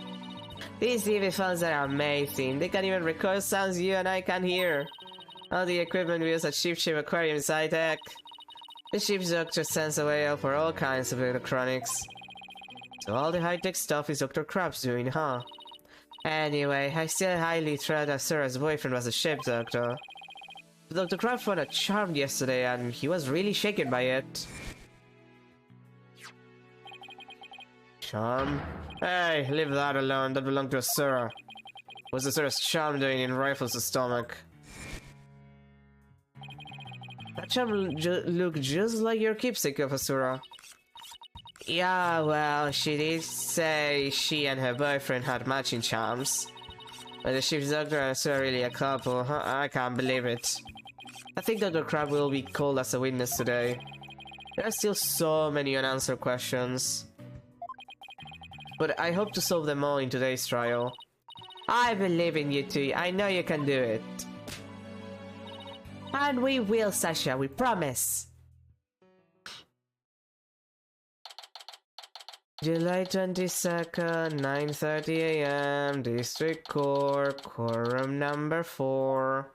These TV phones are amazing. They can even record sounds you and I can't hear. All the equipment we use at Ship Aquarium is high-tech. The ship's doctor sends away help for all kinds of electronics. So all the high-tech stuff is Dr. Crab's doing, huh? Anyway, I still highly thought that Sarah's boyfriend was a ship doctor. But Dr. Crab found a charm yesterday and he was really shaken by it. Charm? Hey, leave that alone, that belonged to Sarah. What's Sarah's charm doing in Rifle's stomach? That charm looked just like your keepsake of Asura. Yeah, well, she did say she and her boyfriend had matching charms. But the ship's doctor and Asura are really a couple. I can't believe it. I think Dr. Crab will be called as a witness today. There are still so many unanswered questions. But I hope to solve them all in today's trial. I believe in you two. I know you can do it. And we will, Sasha, we promise. July 22nd, 9:30 AM, District Court, quorum number 4.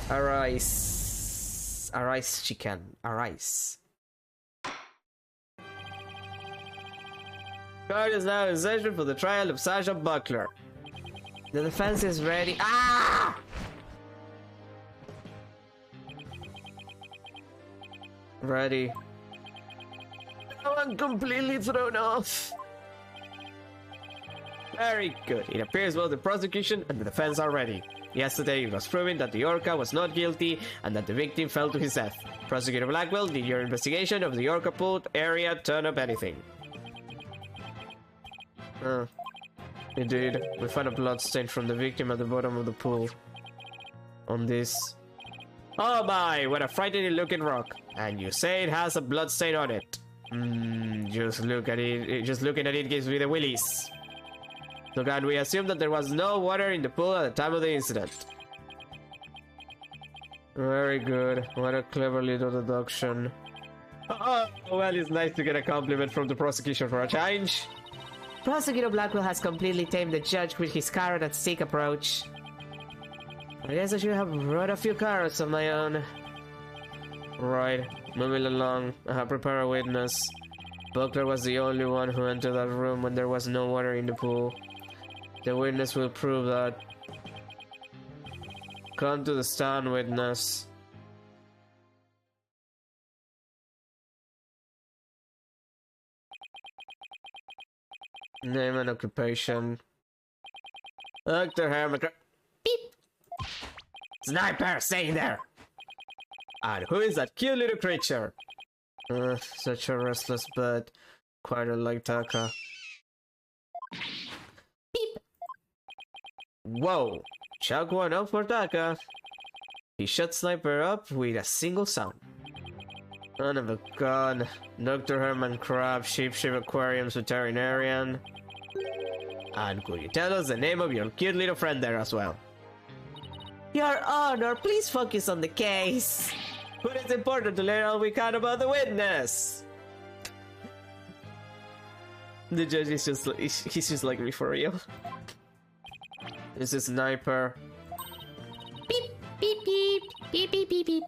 Arise. Arise, arise, chicken, arise. Court is now in session for the trial of Sasha Buckler. The defense is ready. Ah! Ready. Oh, I'm completely thrown off. Very good. It appears both the prosecution and the defense are ready. Yesterday, it was proven that the orca was not guilty and that the victim fell to his death. Prosecutor Blackwell, did your investigation of the orca pool area turn up anything? It did. We found a blood stain from the victim at the bottom of the pool. On this. Oh my, what a frightening looking rock. And you say it has a blood stain on it. Just look at it. Just looking at it gives me the willies. So can we assume that there was no water in the pool at the time of the incident? Very good. What a clever little deduction. Oh, well, it's nice to get a compliment from the prosecution for a change. Prosecutor Blackwell has completely tamed the judge with his carrot and stick approach. I guess I should have brought a few carrots of my own. Right, moving along. I have prepared a witness. Buckler was the only one who entered that room when there was no water in the pool. The witness will prove that. Come to the stand, witness. Name and occupation. Dr. Herman. Beep! Sniper, stay there! And who is that cute little creature? Such a restless bird. Quite unlike Taka. Beep! Whoa! Chuck one up for Taka. He shut Sniper up with a single sound. Son of a gun. Dr. Herman Crab, Shapeshift Aquarium's veterinarian. And could you tell us the name of your cute little friend there as well? Your Honor, please focus on the case. But it's important to learn all we can about the witness. The judge is just, he's just like me for real. This is Sniper. Beep, beep, beep, beep, beep, beep, beep.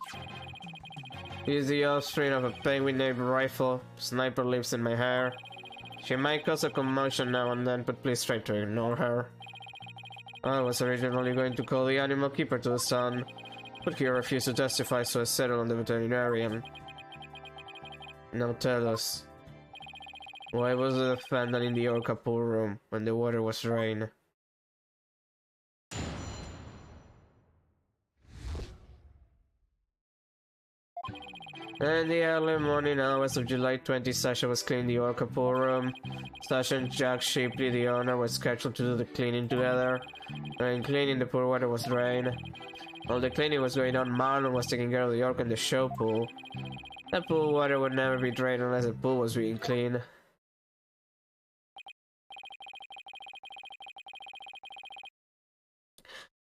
He's the offspring of a penguin named Rifle. Sniper lives in my hair. She might cause a commotion now and then, but please try to ignore her. I was originally going to call the animal keeper to the stand, but he refused to testify, so I settled on the veterinarian. Now tell us, why was the defendant in the orca pool room when the water was drained? In the early morning hours of July 20, Sasha was cleaning the orca pool room. Sasha and Jack Shipley, the owner, were scheduled to do the cleaning together. During cleaning, the pool water was drained. While the cleaning was going on, Marlon was taking care of the orca in the show pool. The pool water would never be drained unless the pool was being cleaned.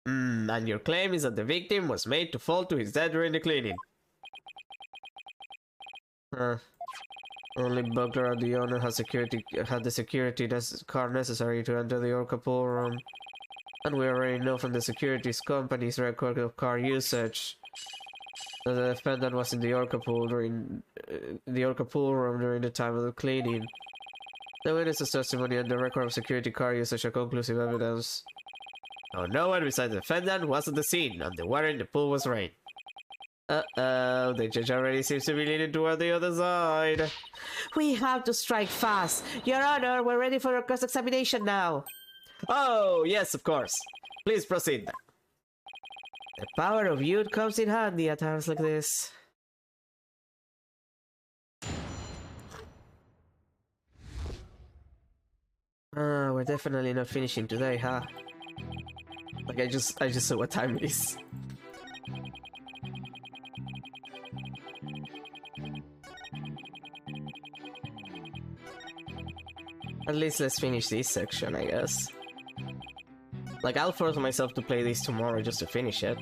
And your claim is that the victim was made to fall to his death during the cleaning. Only Buckler, the owner, had the security card necessary to enter the orca pool room. And we already know from the securities company's record of car usage that the defendant was in the orca pool room during the time of the cleaning. The witness's testimony and the record of security car usage are conclusive evidence. Now, no one besides the defendant was at the scene, and the water in the pool was rained. Uh-oh, the judge already seems to be leaning toward the other side. We have to strike fast. Your Honor, we're ready for our cross-examination now. Oh, yes, of course. Please proceed. The power of youth comes in handy at times like this. We're definitely not finishing today, huh? Like, I just saw what time it is. At least let's finish this section, I guess. Like, I'll force myself to play this tomorrow just to finish it.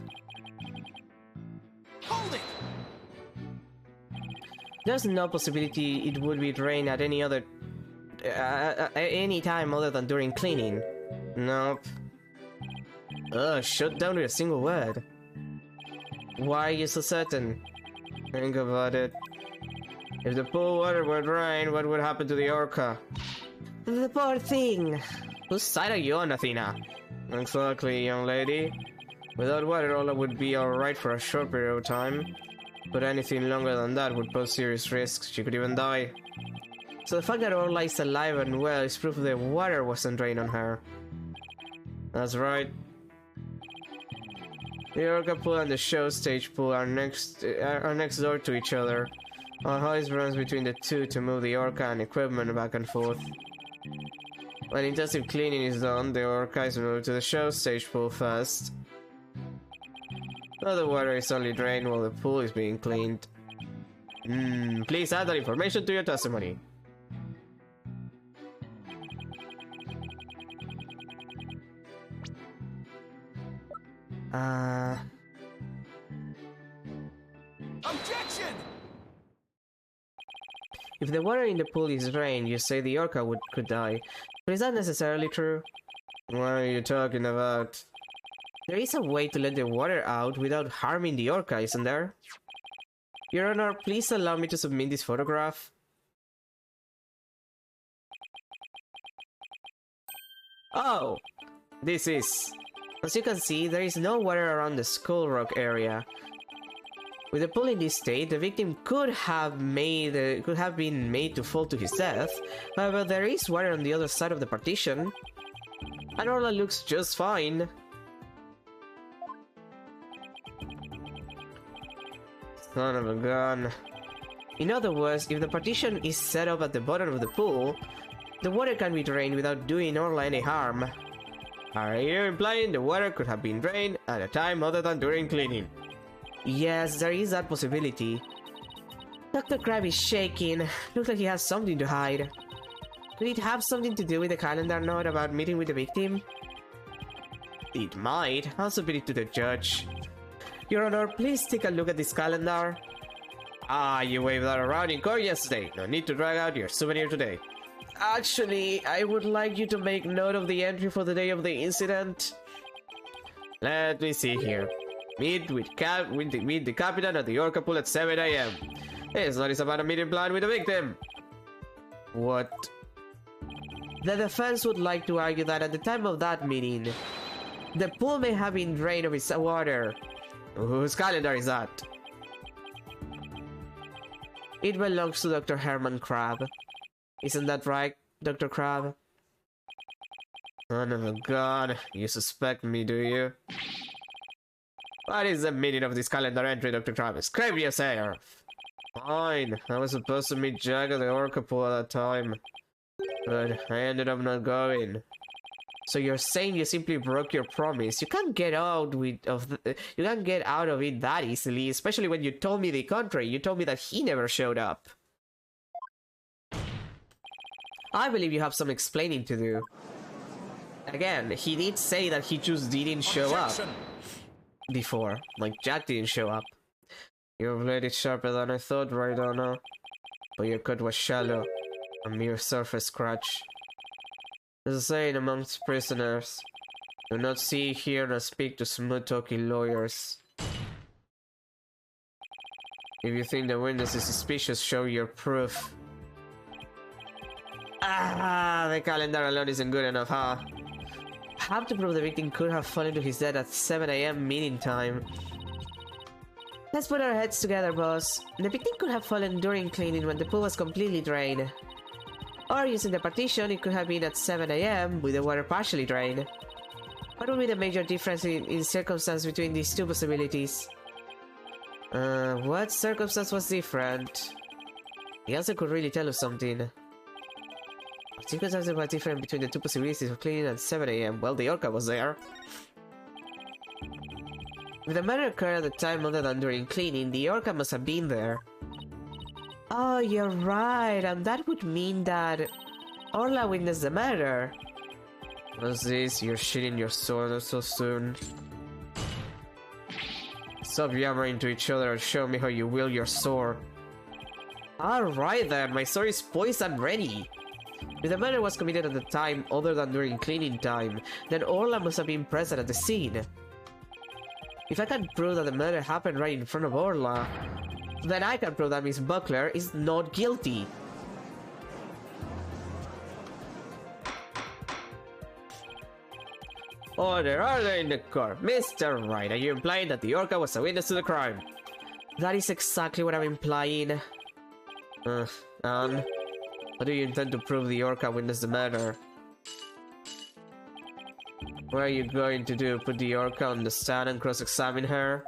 Hold it! There's no possibility it would be drained at any other... any time other than during cleaning. Nope. Shut down with a single word. Why are you so certain? Think about it. If the pool water were drained, what would happen to the orca? The poor thing! Whose side are you on, Athena? Exactly, young lady. Without water, Ola would be alright for a short period of time. But anything longer than that would pose serious risks. She could even die. So the fact that Orla is alive and well is proof the water wasn't drained on her. That's right. The orca pool and the show stage pool are next door to each other. A hoist runs between the two to move the orca and equipment back and forth. When intensive cleaning is done, the orca is moved to the show stage pool first. Now the water is only drained while the pool is being cleaned. Please add that information to your testimony. Objection! If the water in the pool is drained, you say the orca could die. But is that necessarily true? What are you talking about? There is a way to let the water out without harming the orca, isn't there? Your Honor, please allow me to submit this photograph. Oh! This is... As you can see, there is no water around the Skull Rock area. With the pool in this state, the victim could have been made to fall to his death. However, there is water on the other side of the partition. And Orla looks just fine. Son of a gun. In other words, if the partition is set up at the bottom of the pool, the water can be drained without doing Orla any harm. Are you implying the water could have been drained at a time other than during cleaning? Yes, there is that possibility. Dr. Crab is shaking. Looks like he has something to hide. Could it have something to do with the calendar note about meeting with the victim? It might. I'll submit it to the judge. Your Honor, please take a look at this calendar. Ah, you waved that around in court yesterday. No need to drag out your souvenir today. Actually, I would like you to make note of the entry for the day of the incident. Let me see here. Meet the captain at the orca pool at 7 AM. It's not about a meeting plan with the victim. What? The defense would like to argue that at the time of that meeting, the pool may have been drained of its water. Whose calendar is that? It belongs to Dr. Herman Crab. Isn't that right, Dr. Crab? Son of a gun. You suspect me, do you? What is the meaning of this calendar entry, Dr. Crab? Scrape yourself! Fine. I was supposed to meet Jack at the orca pool at that time. But I ended up not going. So you're saying you simply broke your promise? You can't get out of it that easily, especially when you told me the contrary. You told me that he never showed up. I believe you have some explaining to do. Again, he did say that he just didn't show up before. Like, Jack didn't show up. Your blade is sharper than I thought, right, Anna? But your cut was shallow. A mere surface scratch. There's a saying amongst prisoners. Do not see, hear, nor speak to smooth-talking lawyers. If you think the witness is suspicious, show your proof. Ah, the calendar alone isn't good enough, huh? I have to prove the victim could have fallen to his death at 7 AM meeting time. Let's put our heads together, boss. The victim could have fallen during cleaning when the pool was completely drained. Or using the partition, it could have been at 7 AM with the water partially drained. What would be the major difference in circumstance between these two possibilities? What circumstance was different? The answer could really tell us something. What circumstances were different between the two possibilities of cleaning at 7 AM? Well, the orca was there. If the matter occurred at the time other than during cleaning, the orca must have been there. Oh, you're right, and that would mean that Orla witnessed the matter. What's this? You're shitting your sword so soon. Stop yammering to each other and show me how you wield your sword. Alright then, my sword is poised and ready. If the matter was committed at the time other than during cleaning time, then Orla must have been present at the scene. If I can prove that the murder happened right in front of Orla, then I can prove that Miss Buckler is not guilty. Order in the court. Mr. Wright, are you implying that the orca was a witness to the crime? That is exactly what I'm implying. How do you intend to prove the orca witnessed the murder? What are you going to do? Put the orca on the stand and cross-examine her?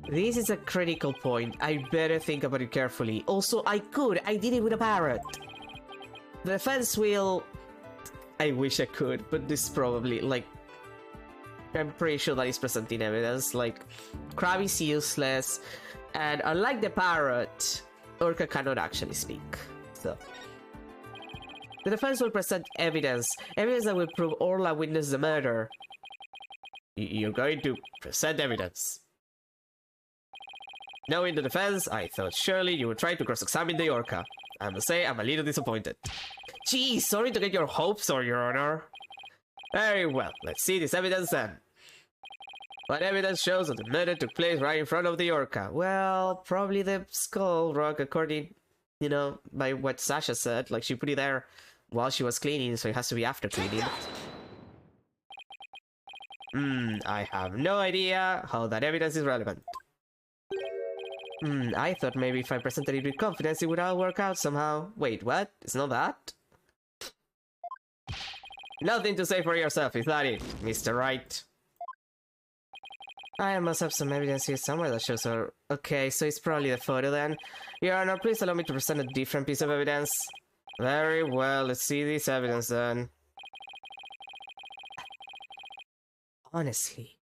This is a critical point. I better think about it carefully. Also, I did it with a parrot. The defense will... I wish I could, but this probably, like... I'm pretty sure that is presenting evidence, like... Crab is useless, and unlike the parrot, orca cannot actually speak, so... The defense will present evidence that will prove Orla witnessed the murder. You're going to present evidence. Knowing the defense, I thought surely you would try to cross-examine the orca. I must say, I'm a little disappointed. Gee, sorry to get your hopes or Your Honor. Very well, let's see this evidence then. What evidence shows that the murder took place right in front of the orca? Well, probably the skull rock, according, you know, by what Sasha said. Like, she put it there while she was cleaning, so it has to be after cleaning. I have no idea how that evidence is relevant. I thought maybe if I presented it with confidence, it would all work out somehow. Wait, what? It's not that? Nothing to say for yourself, is that it, Mr. Wright? I must have some evidence here somewhere that shows her. Okay, so it's probably the photo then. Your Honor, please allow me to present a different piece of evidence. Very well, let's see this evidence then. Honestly,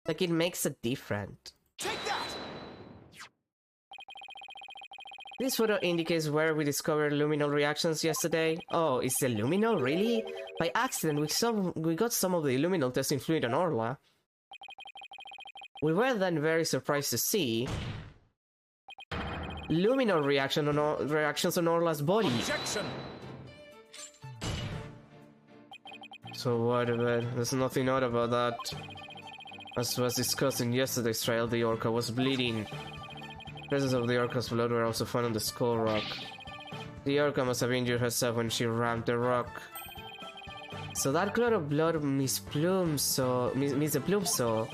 like it makes a difference. Take that! This photo indicates where we discovered luminol reactions yesterday. Oh, is the luminol really? By accident, we got some of the luminol testing fluid on Orla. We were then very surprised to see luminol reactions on Orla's body. Objection! So what of it? There's nothing odd about that. As was discussed in yesterday's trial, the orca was bleeding. Traces of the orca's blood were also found on the skull rock. The orca must have injured herself when she rammed the rock. So that clot of blood Miss the Plume saw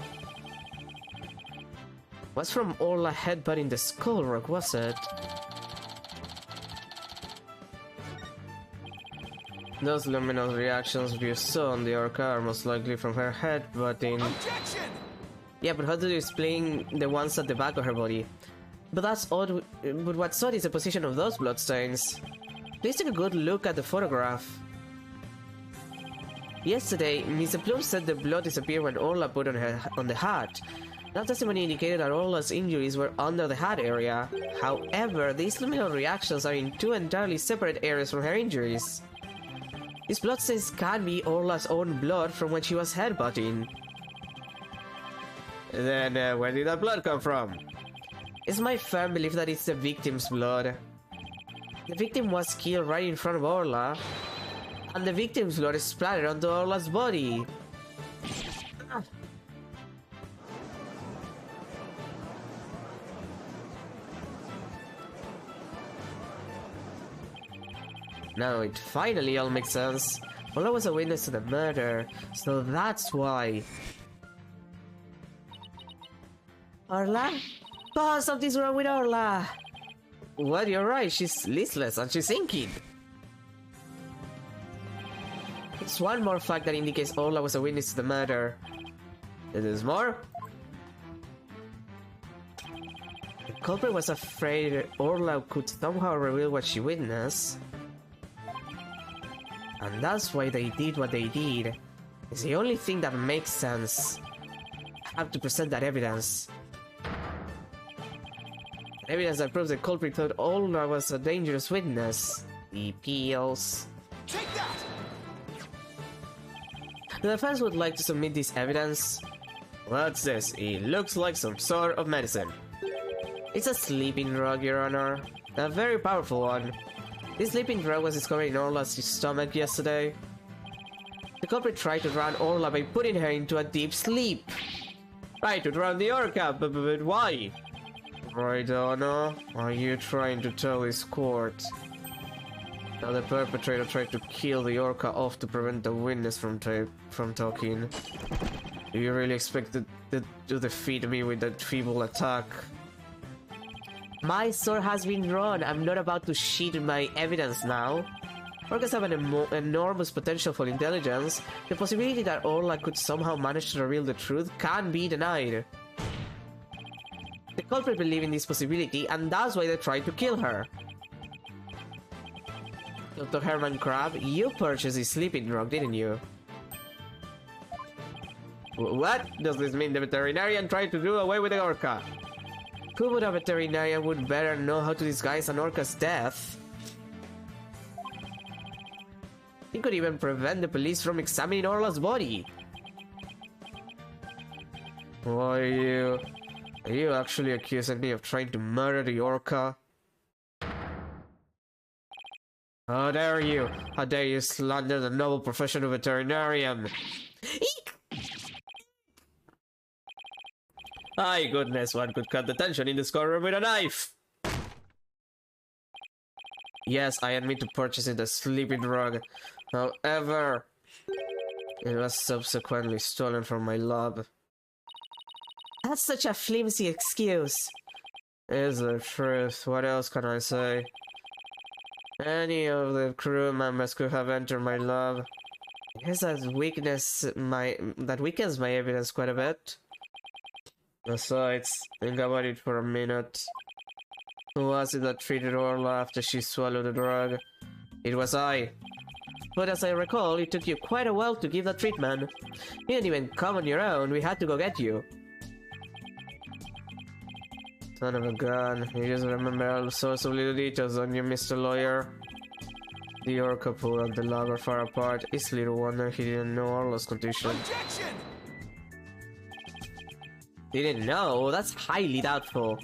was from Orla headbutting the skull rock, was it? Those luminous reactions you saw on the orca are most likely from her headbutting. Objection! Yeah, but how do you explain the ones at the back of her body? But that's odd. But what's odd is the position of those bloodstains. Please take a good look at the photograph. Yesterday, Miss Plume said the blood disappeared when Orla put on the hat. That testimony indicated that Orla's injuries were under the hat area. However, these luminal reactions are in two entirely separate areas from her injuries. These bloodstains can be Orla's own blood from when she was headbutting. Then, where did that blood come from? It's my firm belief that it's the victim's blood. The victim was killed right in front of Orla, and the victim's blood is splattered onto Orla's body. Now it finally all makes sense. Orla was a witness to the murder, so that's why. Orla? Oh, something's wrong with Orla! Well, you're right, she's listless and she's sinking. It's one more fact that indicates Orla was a witness to the murder. There's more? The culprit was afraid Orla could somehow reveal what she witnessed. And that's why they did what they did. It's the only thing that makes sense. I have to present that evidence. Evidence that proves the culprit thought Orla was a dangerous witness. The pills. Take that! The defense would like to submit this evidence. What's this? It looks like some sort of medicine. It's a sleeping drug, Your Honor. A very powerful one. This sleeping drug was discovered in Orla's stomach yesterday. The culprit tried to drown Orla by putting her into a deep sleep. Right, to drown the orca, but why? Right, Anna? Are you trying to tell his court that the perpetrator tried to kill the orca off to prevent the witness from talking? Do you really expect to defeat me with that feeble attack? My sword has been drawn. I'm not about to cheat my evidence now. Orcas have an enormous potential for intelligence. The possibility that Orla could somehow manage to reveal the truth can't be denied. The culprit believed in this possibility, and that's why they tried to kill her. Dr. Herman Crab, you purchased this sleeping drug, didn't you? What? Does this mean the veterinarian tried to do away with the orca? Who would a veterinarian would better know how to disguise an orca's death? He could even prevent the police from examining Orla's body. Why are you actually accusing me of trying to murder the orca? How dare you! How dare you slander the noble profession of veterinarian! Eek! My goodness, one could cut the tension in this courtroom with a knife! Yes, I admit to purchasing the sleeping drug. However, it was subsequently stolen from my lab. That's such a flimsy excuse. It's the truth. What else can I say? Any of the crew members could have entered my lab. I guess that weakens my evidence quite a bit. Besides, think about it for a minute. Who was it that treated Orla after she swallowed the drug? It was I. But as I recall, it took you quite a while to give that treatment. You didn't even come on your own, we had to go get you. Son of a gun, you just remember all sorts of little details, don't you, Mr. Lawyer? The orca pulled out the logger far apart. It's little wonder he didn't know Orla's condition. Objection! Didn't know? That's highly doubtful.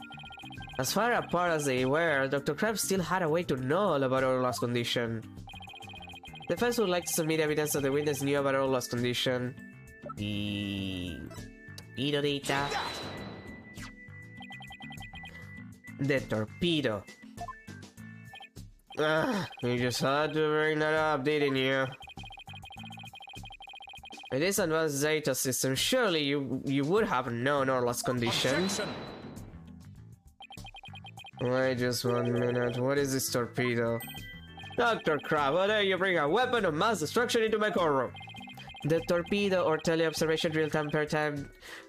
As far apart as they were, Dr. Krabs still had a way to know all about Orla's condition. The defense would like to submit evidence that the witness knew about Orla's condition. The torpedo data. The torpedo. You just had to bring that up, didn't you? With this advanced data system, surely you would have known Orla's condition. Objection! Wait just 1 minute, what is this torpedo? Dr. Crab, how dare you bring a weapon of mass destruction into my courtroom? The torpedo or teleobservation real-time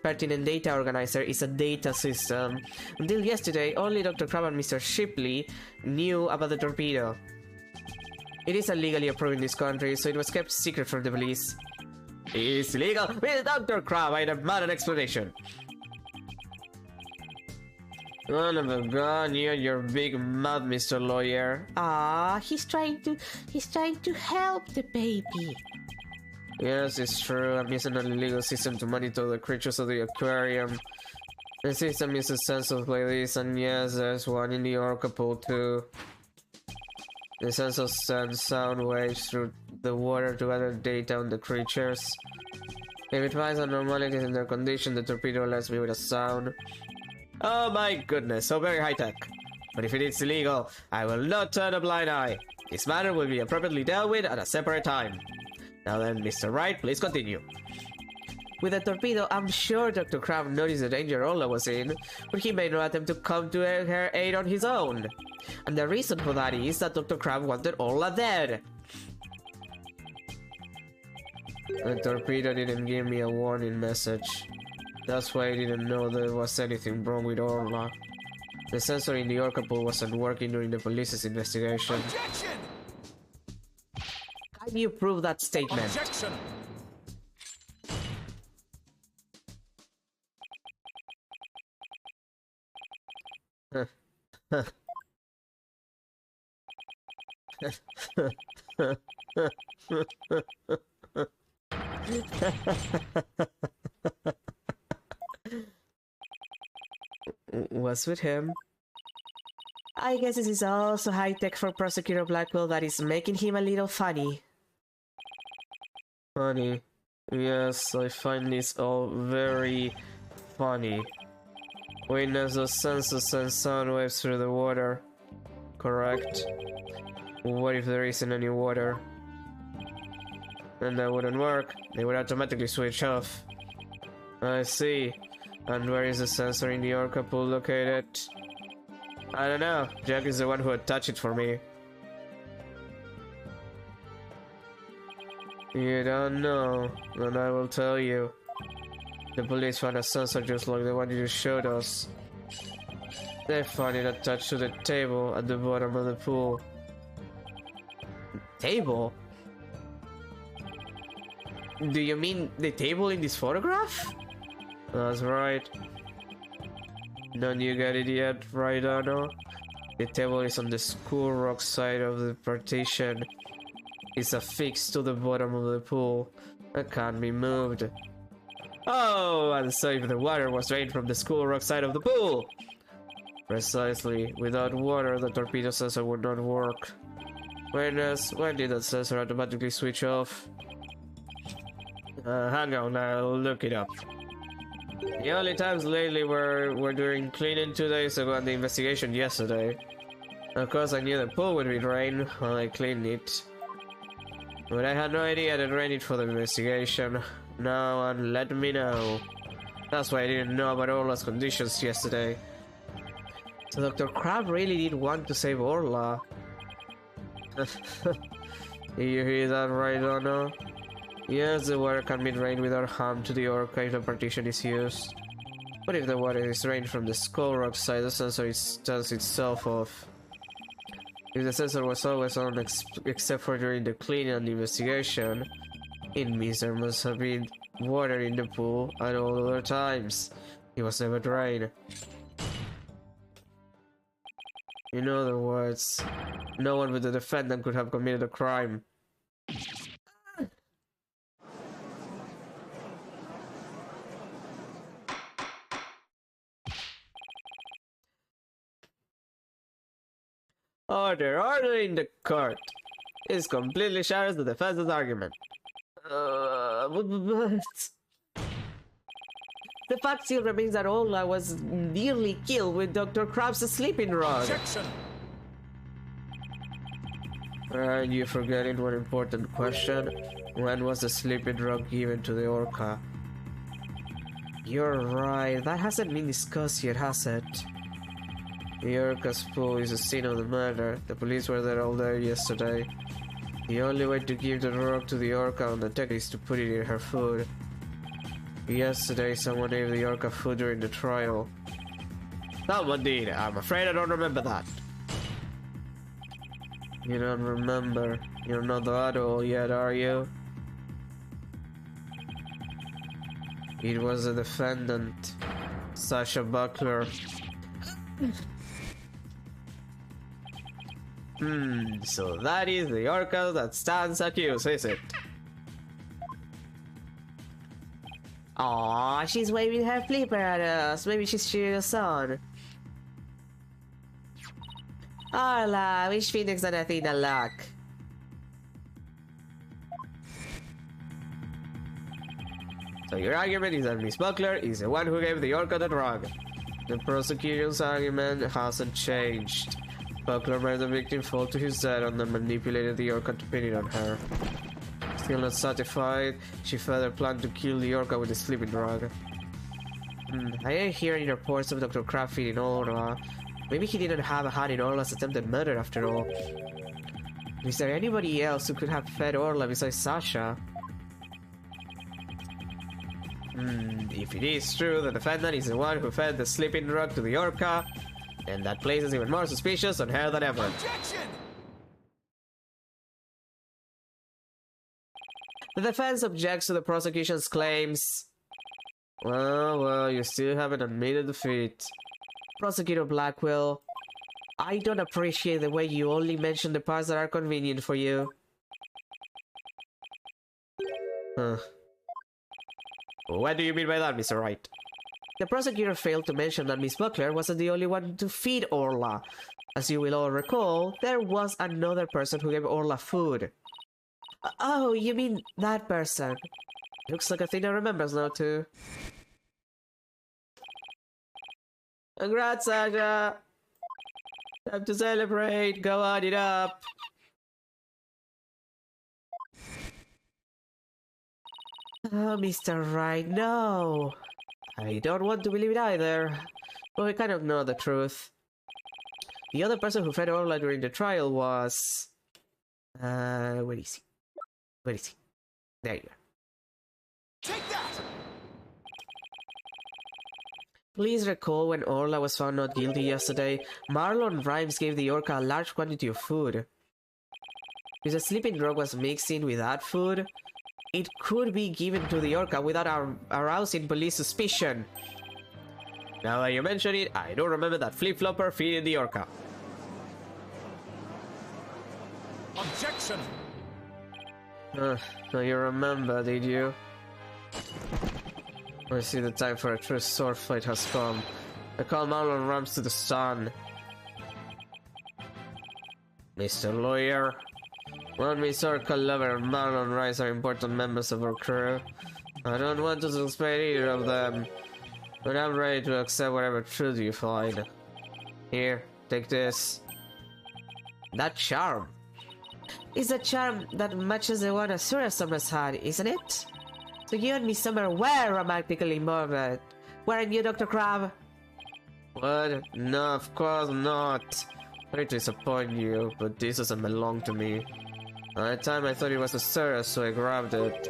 pertinent data organizer is a data system. Until yesterday, only Dr. Crab and Mr. Shipley knew about the torpedo. It is illegally approved in this country, so it was kept secret from the police. It's illegal? With Dr. Crab, I demand an explanation. Son of a gun, you and your big mouth, Mr. Lawyer. Ah, he's trying to help the baby. Yes, it's true. I'm using an illegal system to monitor the creatures of the aquarium. The system uses sensors like this, and yes, there's one in the orca pool too. The sensors send sound waves through the water to gather data on the creatures. If it finds abnormalities in their condition, the torpedo alerts me with a sound. Oh my goodness, so very high-tech. But if it is illegal, I will not turn a blind eye. This matter will be appropriately dealt with at a separate time. Now then, Mr. Wright, please continue. With the torpedo, I'm sure Dr. Crab noticed the danger Orla was in, but he made no attempt to come to her aid on his own. And the reason for that is that Dr. Crab wanted Orla dead. The torpedo didn't give me a warning message. That's why I didn't know there was anything wrong with Orla. The sensor in the orca pool wasn't working during the police's investigation. Objection! Can you prove that statement? Objection! What's with him? I guess this is also high-tech for Prosecutor Blackwell that is making him a little funny. Funny. Yes, I find this all very funny. Witness those sensors and sound waves through the water. Correct. What if there isn't any water? Then that wouldn't work. They would automatically switch off. I see. And where is the sensor in the orca pool located? I don't know. Jack is the one who attached it for me. You don't know, then I will tell you. The police found a sensor just like the one you just showed us. They found it attached to the table at the bottom of the pool. Table? Do you mean the table in this photograph? That's right. Don't you get it yet, right, Anna? The table is on the school rock side of the partition. It's affixed to the bottom of the pool. It can't be moved. Oh, and so if the water was drained from the school rock side of the pool! Precisely. Without water, the torpedo sensor would not work. Witness, when did that sensor automatically switch off? Hang on, I'll look it up. The only times lately were during cleaning 2 days ago and the investigation yesterday. Of course, I knew the pool would be drained while I cleaned it. But I had no idea they drained it for the investigation. Now and let me know. That's why I didn't know about Orla's conditions yesterday. So Dr. Crab really did want to save Orla. Did you hear that right, Donna? Yes, the water can be drained without harm to the orca if the partition is used. But if the water is drained from the skull rock side, the sensor turns itself off. If the sensor was always on except for during the cleaning and the investigation, it means there must have been water in the pool at all other times. It was never drained. In other words, no one but the defendant could have committed a crime. Order in the court. This completely shatters the defense's argument. But the fact still remains that Orla was nearly killed with Dr. Crab's sleeping rod. Objection! And you're forgetting one important question. When was the sleeping drug given to the orca? You're right, that hasn't been discussed yet, has it? The orca's pool is the scene of the murder. The police were there all day yesterday. The only way to give the drug to the orca on the deck is to put it in her food. Yesterday, someone gave the orca food during the trial. Someone did. I'm afraid I don't remember that. You don't remember? You're not that old yet, are you? It was the defendant, Sasha Buckler. So that is the orca that stands accused, is it? Aw, she's waving her flipper at us. Maybe she's cheering us on. Hola, wish Phoenix and Athena luck. So your argument is that Miss Buckler is the one who gave the orca the drug. The prosecution's argument hasn't changed. Buckler made the victim fall to his death and then manipulated the orca to pin it on her. Still not satisfied, she further planned to kill the orca with the sleeping drug. I ain't hearing reports of Dr. Crab feeding Orla. Maybe he didn't have a hand in Orla's attempted murder after all. Is there anybody else who could have fed Orla besides Sasha? If it is true the defendant is the one who fed the sleeping drug to the orca, then that places even more suspicious on her than ever. Objection! The defense objects to the prosecution's claims. Well, you still haven't admitted defeat. Prosecutor Blackwell, I don't appreciate the way you only mention the parts that are convenient for you. What do you mean by that, Mr. Wright? The prosecutor failed to mention that Miss Buckler wasn't the only one to feed Orla. As you will all recall, there was another person who gave Orla food. Oh, you mean that person? Looks like Athena remembers now too. Congrats, Sasha! Time to celebrate! Go on it up! Oh, Mr. Right, no! I don't want to believe it either, but we kind of know the truth. The other person who fed Orla during the trial was... where is he? Where is he? There you are. Take that! Please recall when Orla was found not guilty yesterday, Marlon Rhymes gave the orca a large quantity of food. If the sleeping drug was mixed in with that food, it could be given to the orca without arousing police suspicion. Now that you mention it, I do remember that flip-flopper feeding the orca. Objection! So you remember, did you? I see the time for a true sword fight has come. I call Marlon Rams to the sun. Mr. Lawyer, one Miss Orca Lover and Marlon Rice are important members of our crew. I don't want to suspect either of them, but I'm ready to accept whatever truth you find. Here, take this. That charm. It's a charm that matches the one Asura Summers had, isn't it? So you and Miss Summer were romantically involved, weren't you, Dr. Crab? What? No, of course not. Sorry to disappoint you, but this doesn't belong to me. At the time I thought it was Asura, so I grabbed it.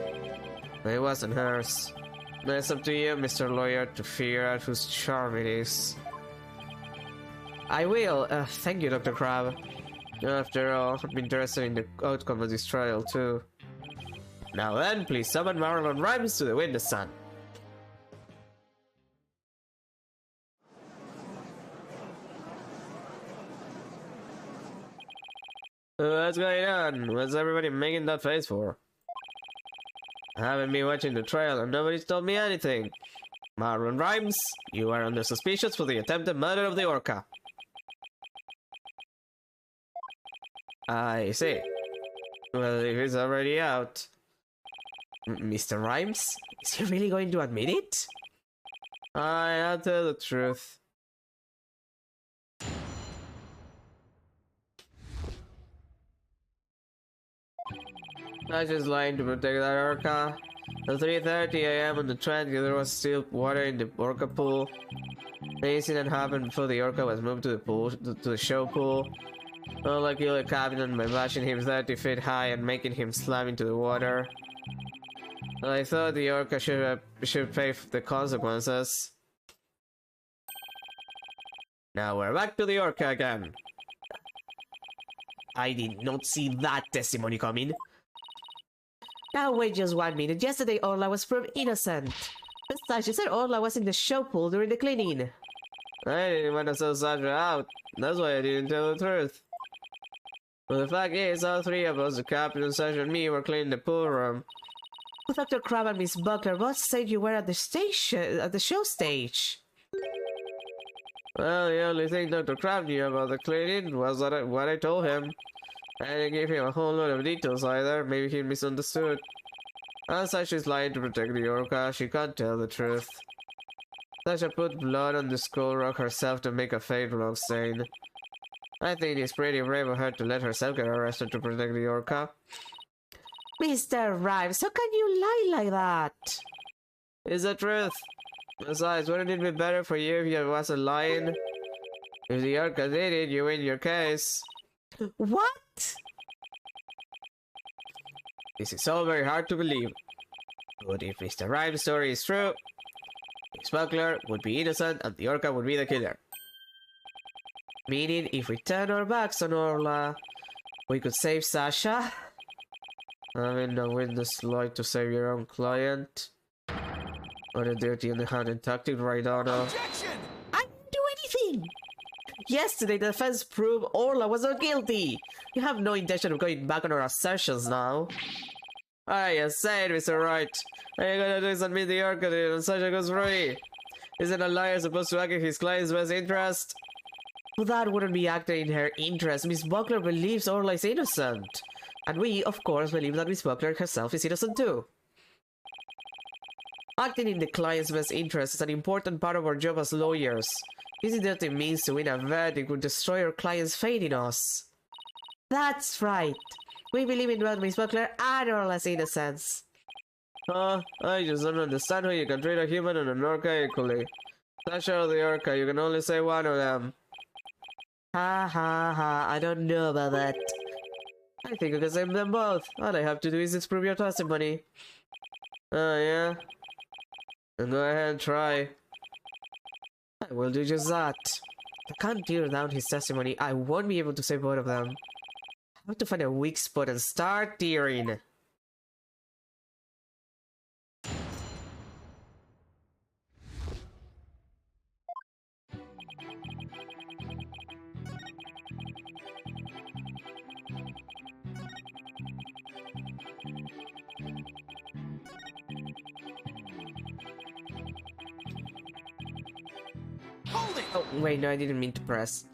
But it wasn't hers. Now it's up to you, Mr. Lawyer, to figure out whose charm it is. I will. Thank you, Dr. Crab. After all, I'm interested in the outcome of this trial, too. Now then, please summon Marlon Rhymes to the witness stand. What's going on? What's everybody making that face for? I haven't been watching the trial and nobody's told me anything. Marlon Rhymes, you are under suspicion for the attempted murder of the orca. I see. Well, if it's already out... Mr. Rhymes? Is he really going to admit it? I'll tell the truth. I was just lying to protect that orca. At 3:30 AM on the 20th, there was still water in the orca pool. The incident happened before the orca was moved to the pool, to the show pool. Orla killed the captain by bashing him 30 feet high and making him slam into the water. I thought the orca should pay the consequences. Now we're back to the orca again. I did not see that testimony coming. Now wait just 1 minute. Yesterday Orla was proved innocent. Besides, you said Orla was in the show pool during the cleaning. I didn't want to sell Sasha out. That's why I didn't tell the truth. But the fact is, all three of us, the captain, Sasha, and me, were cleaning the pool room. Dr. Crab and Miss Buckler both said you were at the station, at the show stage. Well, the only thing Dr. Crab knew about the cleaning was what I told him. I didn't give him a whole lot of details either. Maybe he misunderstood. As she's lying to protect the orca, she can't tell the truth. Sasha put blood on the skull rock herself to make a fake blood stain. I think it's pretty brave of her to let herself get arrested to protect the orca. Mr. Rhymes, how can you lie like that? It's the truth. Besides, wouldn't it be better for you if you wasn't lying? If the orca did it, you win your case. What? This is all very hard to believe. But if Mr. Rhymes' story is true, the smuggler would be innocent and the orca would be the killer. Meaning, if we turn our backs on Orla, we could save Sasha. Having a witness lie to save your own client. What a dirty underhanded tactic, right, Anna? Objection! I didn't do anything! Yesterday, the defense proved Orla was not guilty! You have no intention of going back on our assertions now. I said, Mr. Wright. All you gotta do is admit the orca did it and Sasha goes free. Isn't a liar supposed to act in his client's best interest? Well, that wouldn't be acting in her interest. Miss Buckler believes Orla is innocent. And we, of course, believe that Miss Buckler herself is innocent too. Acting in the client's best interest is an important part of our job as lawyers. This is what it means to win a verdict would destroy our client's faith in us. That's right. We believe in both Miss Buckler and Orla's innocence. I just don't understand how you can treat a human and an orca equally. Sasha or the orca, you can only say one of them. Ha ha ha, I don't know about that. I think I can save them both. All I have to do is disprove your testimony. Oh, yeah? Then go ahead and try. I will do just that. I can't tear down his testimony. I won't be able to save both of them. I have to find a weak spot and start tearing. Hold it! Oh, wait, no, I didn't mean to press.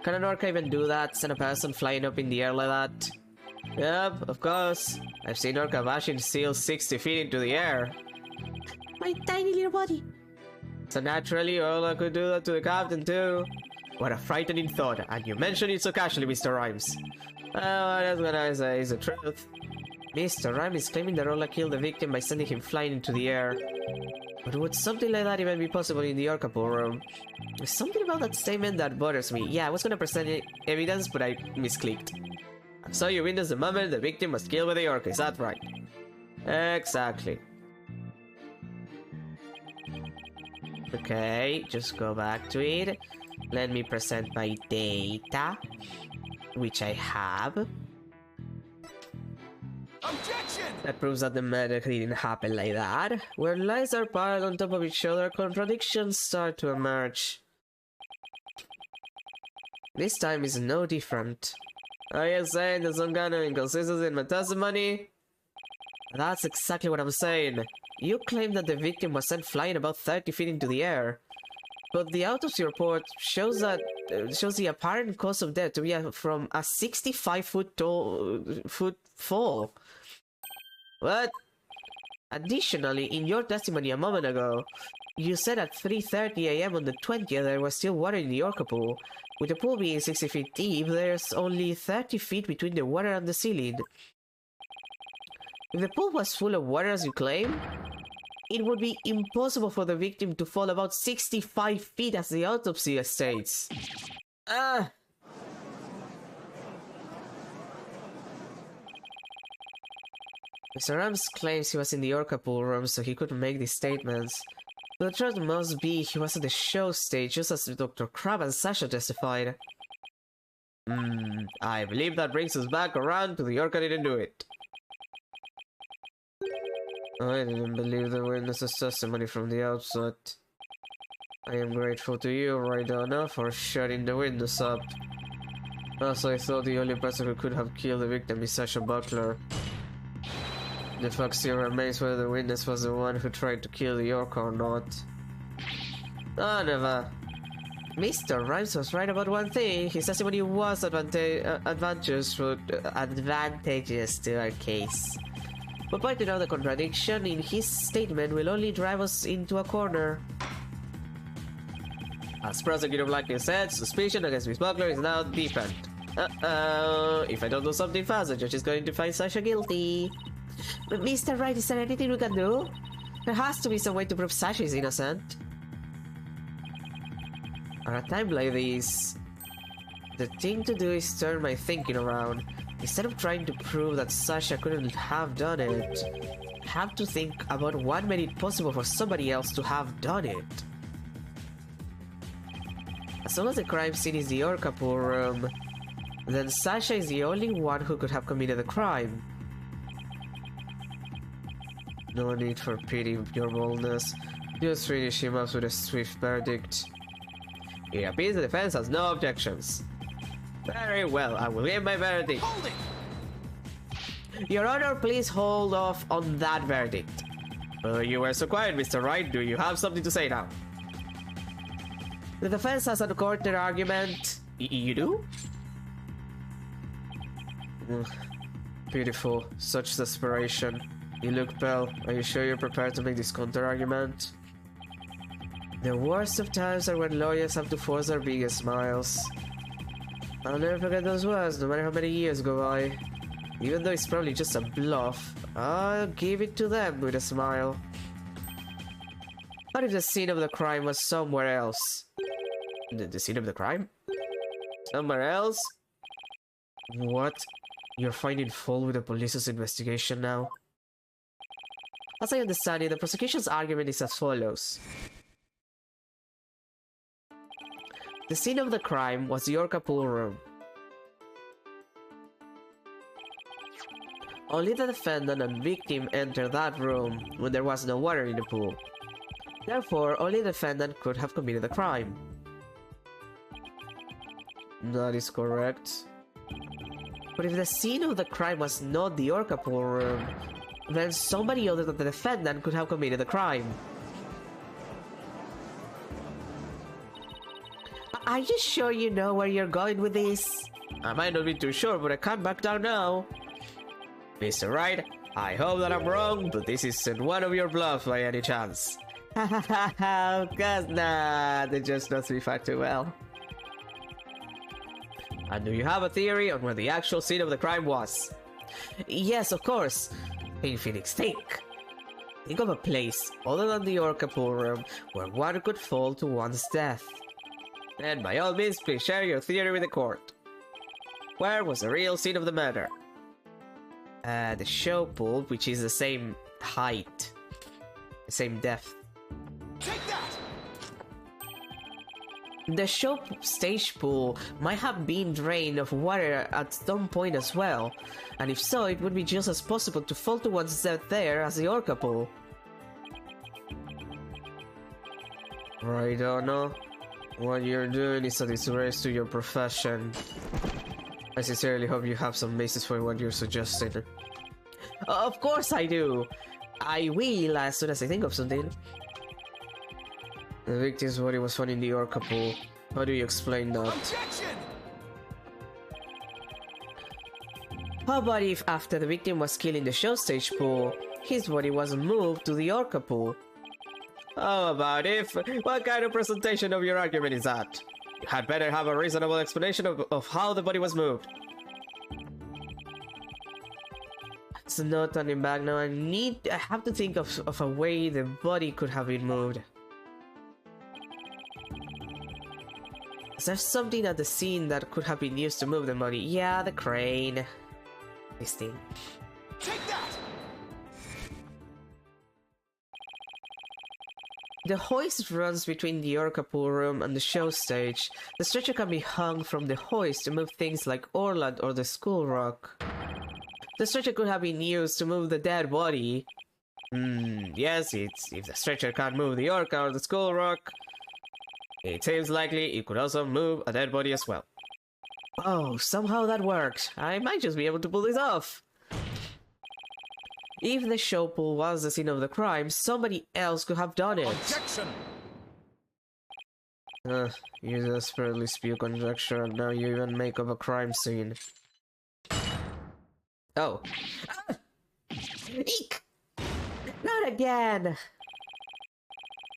Can an orca even do that? Send a person flying up in the air like that? Yep, of course. I've seen orca bashing seals 60 feet into the air. My tiny little body. So naturally, Orla could do that to the captain too. What a frightening thought, and you mentioned it so casually, Mr. Rhymes. Well, that's what I say is the truth. Mr. Rhymes is claiming that Orla killed the victim by sending him flying into the air. But would something like that even be possible in the orca pool room? There's something about that statement that bothers me. Yeah, I was gonna present evidence, but I misclicked. So you witnessed the moment the victim was killed by the orca, is that right? Exactly. Okay, just go back to it. Let me present my data, which I have. Objection! That proves that the murder didn't happen like that. Where lies are piled on top of each other, contradictions start to emerge. This time is no different. Are you saying there's some kind of inconsistency in my testimony? That's exactly what I'm saying. You claim that the victim was sent flying about 30 feet into the air. But the autopsy report shows that shows the apparent cause of death to be from a 65-foot fall. What? Additionally, in your testimony a moment ago, you said at 3:30 AM on the 20th there was still water in the orca pool. With the pool being 60 feet deep, there's only 30 feet between the water and the ceiling. If the pool was full of water as you claim, it would be impossible for the victim to fall about 65 feet as the autopsy states. Mr. Rams claims he was in the orca pool room so he couldn't make these statements. But the truth must be he was at the show stage just as Dr. Crab and Sasha testified. I believe that brings us back around to the orca didn't do it. I didn't believe the witness's testimony from the outset. I am grateful to you, Raidana, for shutting the witness up. As I thought the only person who could have killed the victim is Sasha Buckler. The fact still remains whether the witness was the one who tried to kill the orca or not. Never. Mr. Rhymes was right about one thing. His testimony was advantageous to our case. But pointing out the contradiction in his statement will only drive us into a corner. As Prosecutor Blackley said, suspicion against Miss Buckler is now deepened. If I don't do something fast, the judge is going to find Sasha guilty. But Mr. Wright, is there anything we can do? There has to be some way to prove Sasha is innocent. At a time like this, the thing to do is turn my thinking around. Instead of trying to prove that Sasha couldn't have done it, I have to think about what made it possible for somebody else to have done it. As long as the crime scene is the orca pool room, then Sasha is the only one who could have committed the crime. No need for pity, your boldness. Just finish him up with a swift verdict. It appears the defense has no objections. Very well, I will give my verdict. Hold it! Your Honor, please hold off on that verdict. You were so quiet, Mr. Wright. Do you have something to say now? The defense has a counter argument. You do? Beautiful. Such desperation. You look pale. Are you sure you're prepared to make this counter-argument? The worst of times are when lawyers have to force their biggest smiles. I'll never forget those words, no matter how many years go by. Even though it's probably just a bluff, I'll give it to them with a smile. What if the scene of the crime was somewhere else? The scene of the crime? Somewhere else? What? You're finding fault with the police's investigation now? As I understand it, the prosecution's argument is as follows. The scene of the crime was the orca pool room. Only the defendant and victim entered that room when there was no water in the pool. Therefore, only the defendant could have committed the crime. That is correct. But if the scene of the crime was not the orca pool room, then somebody other than the defendant could have committed the crime. Are you sure you know where you're going with this? I might not be too sure, but I can't back down now. Mr. Wright, I hope that I'm wrong, but this isn't one of your bluffs by any chance. Hahaha, of course not. It just knows me far too well. And do you have a theory on where the actual scene of the crime was? Yes, of course. In Phoenix, think of a place other than the orca pool room where water could fall to one's death. And by all means, please share your theory with the court. Where was the real scene of the murder? The show pool, which is the same height, the same depth. Take that! The show stage pool might have been drained of water at some point as well, and if so, it would be just as possible to fall to one's death there as the orca pool. Right, Ono. What you're doing is a disgrace to your profession. I sincerely hope you have some basis for what you're suggesting. Of course I do! I will as soon as I think of something. The victim's body was found in the orca pool. How do you explain that? Objection! How about if after the victim was killed in the show stage pool, his body was moved to the orca pool? How about if? What kind of presentation of your argument is that? You had better have a reasonable explanation of how the body was moved. It's not turning back now. I have to think of a way the body could have been moved. Is there something at the scene that could have been used to move the body? Yeah, the crane. This thing. Take that! The hoist runs between the orca pool room and the show stage. The stretcher can be hung from the hoist to move things like Orland or the school rock. The stretcher could have been used to move the dead body. Yes, if the stretcher can't move the orca or the school rock, it seems likely it could also move a dead body as well. Oh, somehow that worked. I might just be able to pull this off. If the show pool was the scene of the crime, somebody else could have done it. Objection! You desperately spew conjecture and now you even make up a crime scene. Oh. Ah! Eek! Not again!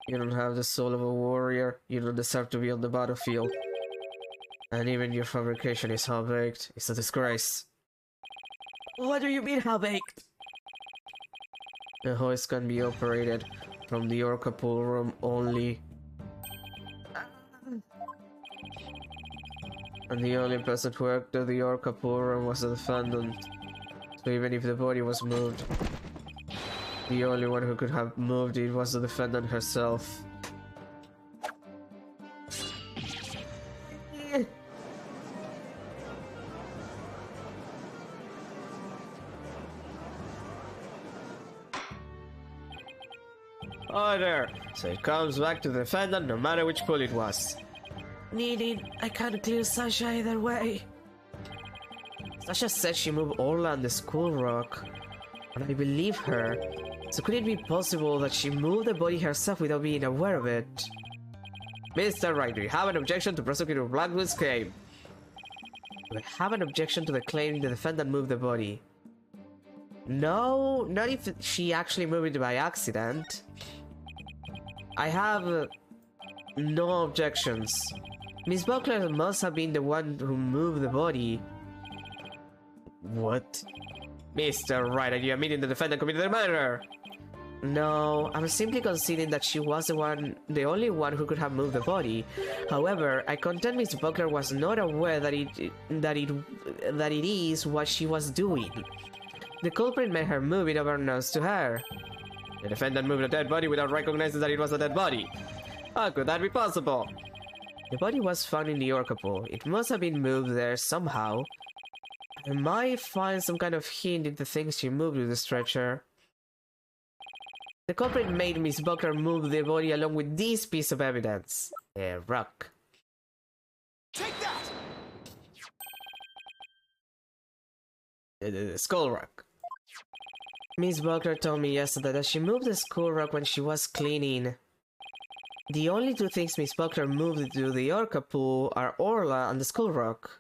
You don't have the soul of a warrior. You don't deserve to be on the battlefield. And even your fabrication is half-baked. It's a disgrace. What do you mean half-baked? The hoist can be operated from the orca pool room only. And the only person who entered the orca pool room was the defendant. So even if the body was moved, the only one who could have moved it was the defendant herself. Order! So it comes back to the defendant no matter which pool it was. Needed. I can't clear Sasha either way. Sasha said she moved Orla and the school rock, and I believe her. So could it be possible that she moved the body herself without being aware of it? Mr. Wright, do you have an objection to Prosecutor Blackwood's claim? Do I have an objection to the claim the defendant moved the body? No, not if she actually moved it by accident. I have no objections. Miss Buckler must have been the one who moved the body. What? Mr. Wright, are you admitting the defendant committed the murder? No, I'm simply conceding that she was the only one who could have moved the body. However, I contend Miss Buckler was not aware that it is what she was doing. The culprit made her move it unbeknownst to her. The defendant moved a dead body without recognizing that it was a dead body. How could that be possible? The body was found in the orca pool. It must have been moved there somehow. I might find some kind of hint in the things she moved with the stretcher. The culprit made Miss Buckler move the body along with this piece of evidence. A rock. Take that! The skull rock. Miss Buckler told me yesterday that she moved the skull rock when she was cleaning. The only two things Miss Buckler moved to the orca pool are Orla and the skull rock.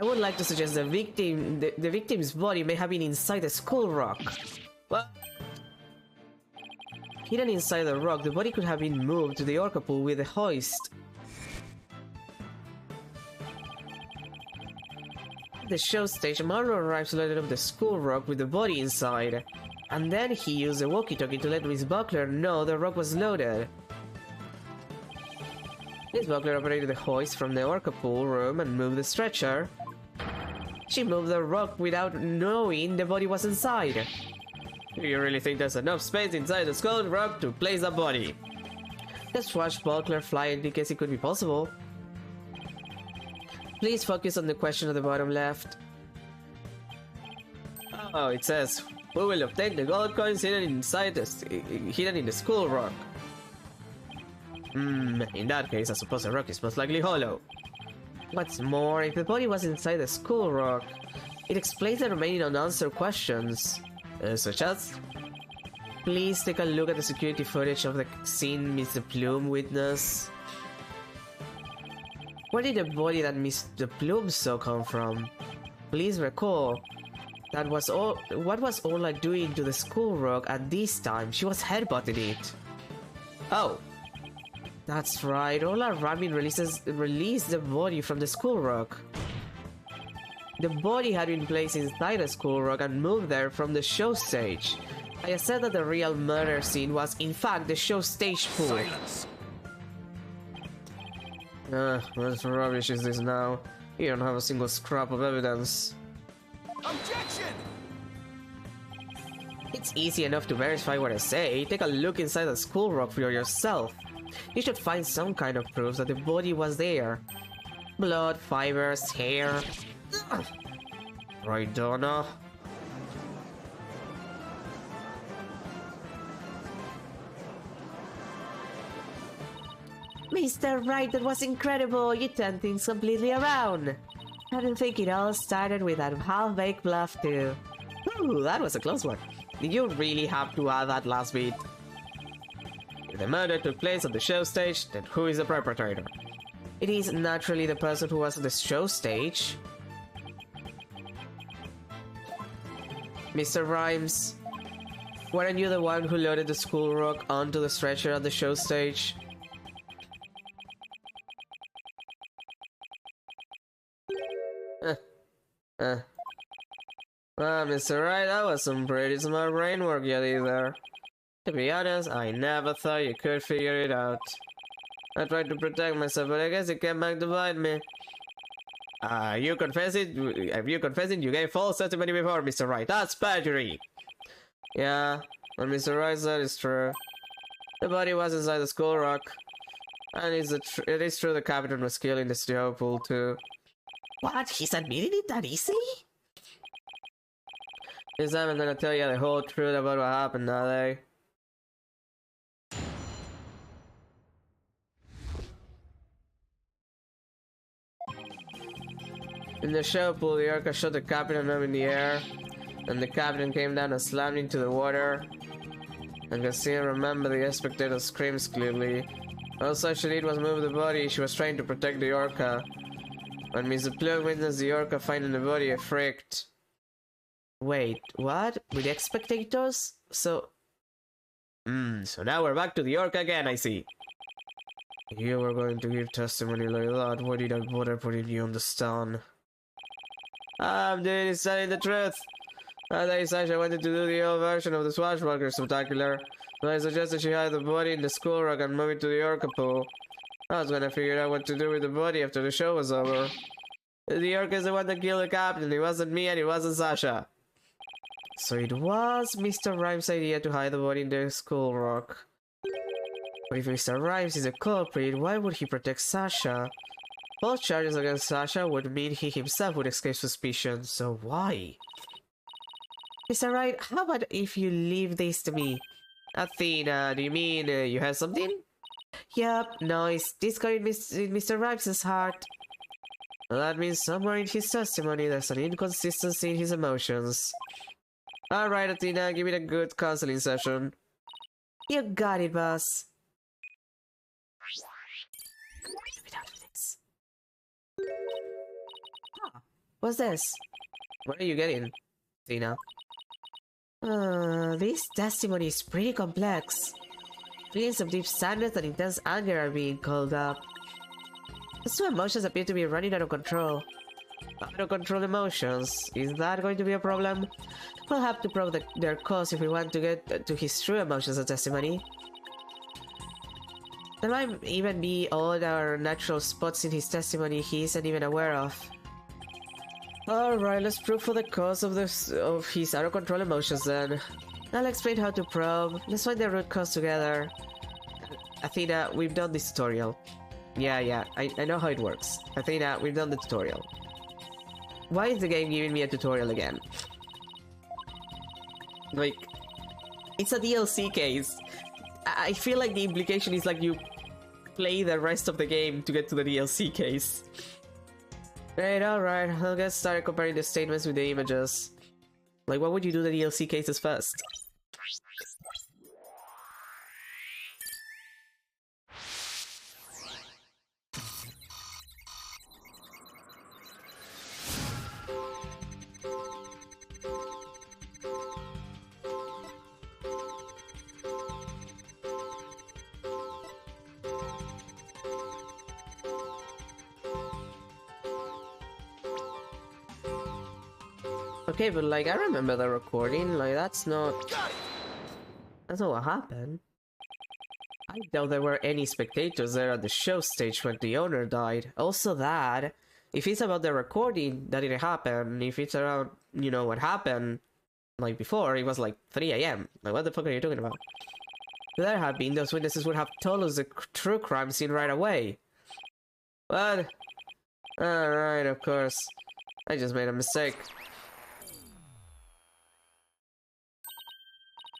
I would like to suggest the victim's body may have been inside the skull rock. What? Hidden inside the rock, the body could have been moved to the orca pool with a hoist. At the show stage, Marlowe arrives to load up the skull rock with the body inside, and then he used a walkie-talkie to let Miss Buckler know the rock was loaded. Miss Buckler operated the hoist from the orca pool room and moved the stretcher. She moved the rock without knowing the body was inside. Do you really think there's enough space inside the skull rock to place a body? Let's watch Buckler fly in case it could be possible. Please focus on the question at the bottom left. Oh, it says, we will obtain the gold coins hidden in the skull rock. In that case, I suppose the rock is most likely hollow. What's more, if the body was inside the skull rock, it explains the remaining unanswered questions, such as... Please take a look at the security footage of the scene Mr. Plume witnessed. Where did the body that Mr. Plume saw come from? Please recall, what was Orla doing to the skull rock at this time? She was headbutting it. Oh. That's right, Orla Rabbit released the body from the skull rock. The body had been placed inside the skull rock and moved there from the show stage. I said that the real murder scene was in fact the show stage pool. Silence! What rubbish is this now? You don't have a single scrap of evidence. Objection! It's easy enough to verify what I say. Take a look inside the skull rock for yourself. You should find some kind of proof that the body was there. Blood, fibers, hair. Right, Donna? Mr. Wright, that was incredible! You turned things completely around! I don't think it all started with that half-baked bluff too. Ooh, that was a close one. Did you really have to add that last bit? If the murder took place at the show stage, then who is the perpetrator? It is naturally the person who was at the show stage. Mr. Rhymes, weren't you the one who loaded the skull rock onto the stretcher at the show stage? Mr. Wright, that was some pretty smart brain work you did there. To be honest, I never thought you could figure it out. I tried to protect myself, but I guess it came back to bite me. You confessing you gave false testimony before, Mr. Wright. That's perjury! Yeah, what Mr. Wright said is true. The body was inside the skull rock. And it is true the captain was killed in the snow pool too. What? He's admitting it that easily? This time I'm gonna tell you the whole truth about what happened that day. In the show pool, the orca shot the captain up in the air, and the captain came down and slammed into the water. I can still remember the spectator's screams clearly. All she did was move the body. She was trying to protect the orca. When Mr. Plug witnessed the orca finding the body, I freaked. Wait, what? With the spectators? So... so now we're back to the orc again, I see. You were going to give testimony like that, why did I bother putting you on the stand? I'm doing is telling the truth. I thought Sasha wanted to do the old version of the Swashbuckler Spectacular, but I suggested she hide the body in the school rug and move it to the orca pool. I was gonna figure out what to do with the body after the show was over. The orc is the one that killed the captain, it wasn't me and it wasn't Sasha. So it was Mr. Rhymes' idea to hide the body in the school rug. But if Mr. Rhymes is a culprit, why would he protect Sasha? Both charges against Sasha would mean he himself would escape suspicion, so why? Mr. Wright, how about if you leave this to me? Athena, do you mean you have something? Yup, nice. This got in Mr. Rhymes' heart. Well, that means somewhere in his testimony there's an inconsistency in his emotions. Alright, Athena, give it a good counseling session. You got it, boss. Get out of this. Ah, what's this? What are you getting, Athena? This testimony is pretty complex. Feelings of deep sadness and intense anger are being called up. Those two emotions appear to be running out of control. Out of control emotions. Is that going to be a problem? We'll have to probe their cause if we want to get to his true emotions as testimony. There might even be all our natural spots in his testimony he isn't even aware of. Alright, let's prove for the cause of his out of control emotions then. I'll explain how to probe. Let's find the root cause together. Athena, we've done this tutorial. Yeah, I know how it works. Athena, we've done the tutorial. Why is the game giving me a tutorial again? Like, it's a DLC case. I feel like the implication is like you play the rest of the game to get to the DLC case. Alright, I'll get started comparing the statements with the images. Like, what would you do the DLC cases first? Okay, but like, I remember the recording, like, that's not what happened. I doubt there were any spectators there at the show stage when the owner died. Also that, if it's about the recording, that didn't happen. If it's around, you know, what happened, like before, it was like 3 AM. Like, what the fuck are you talking about? If there had been, those witnesses would have told us the true crime scene right away. But, alright, of course. I just made a mistake.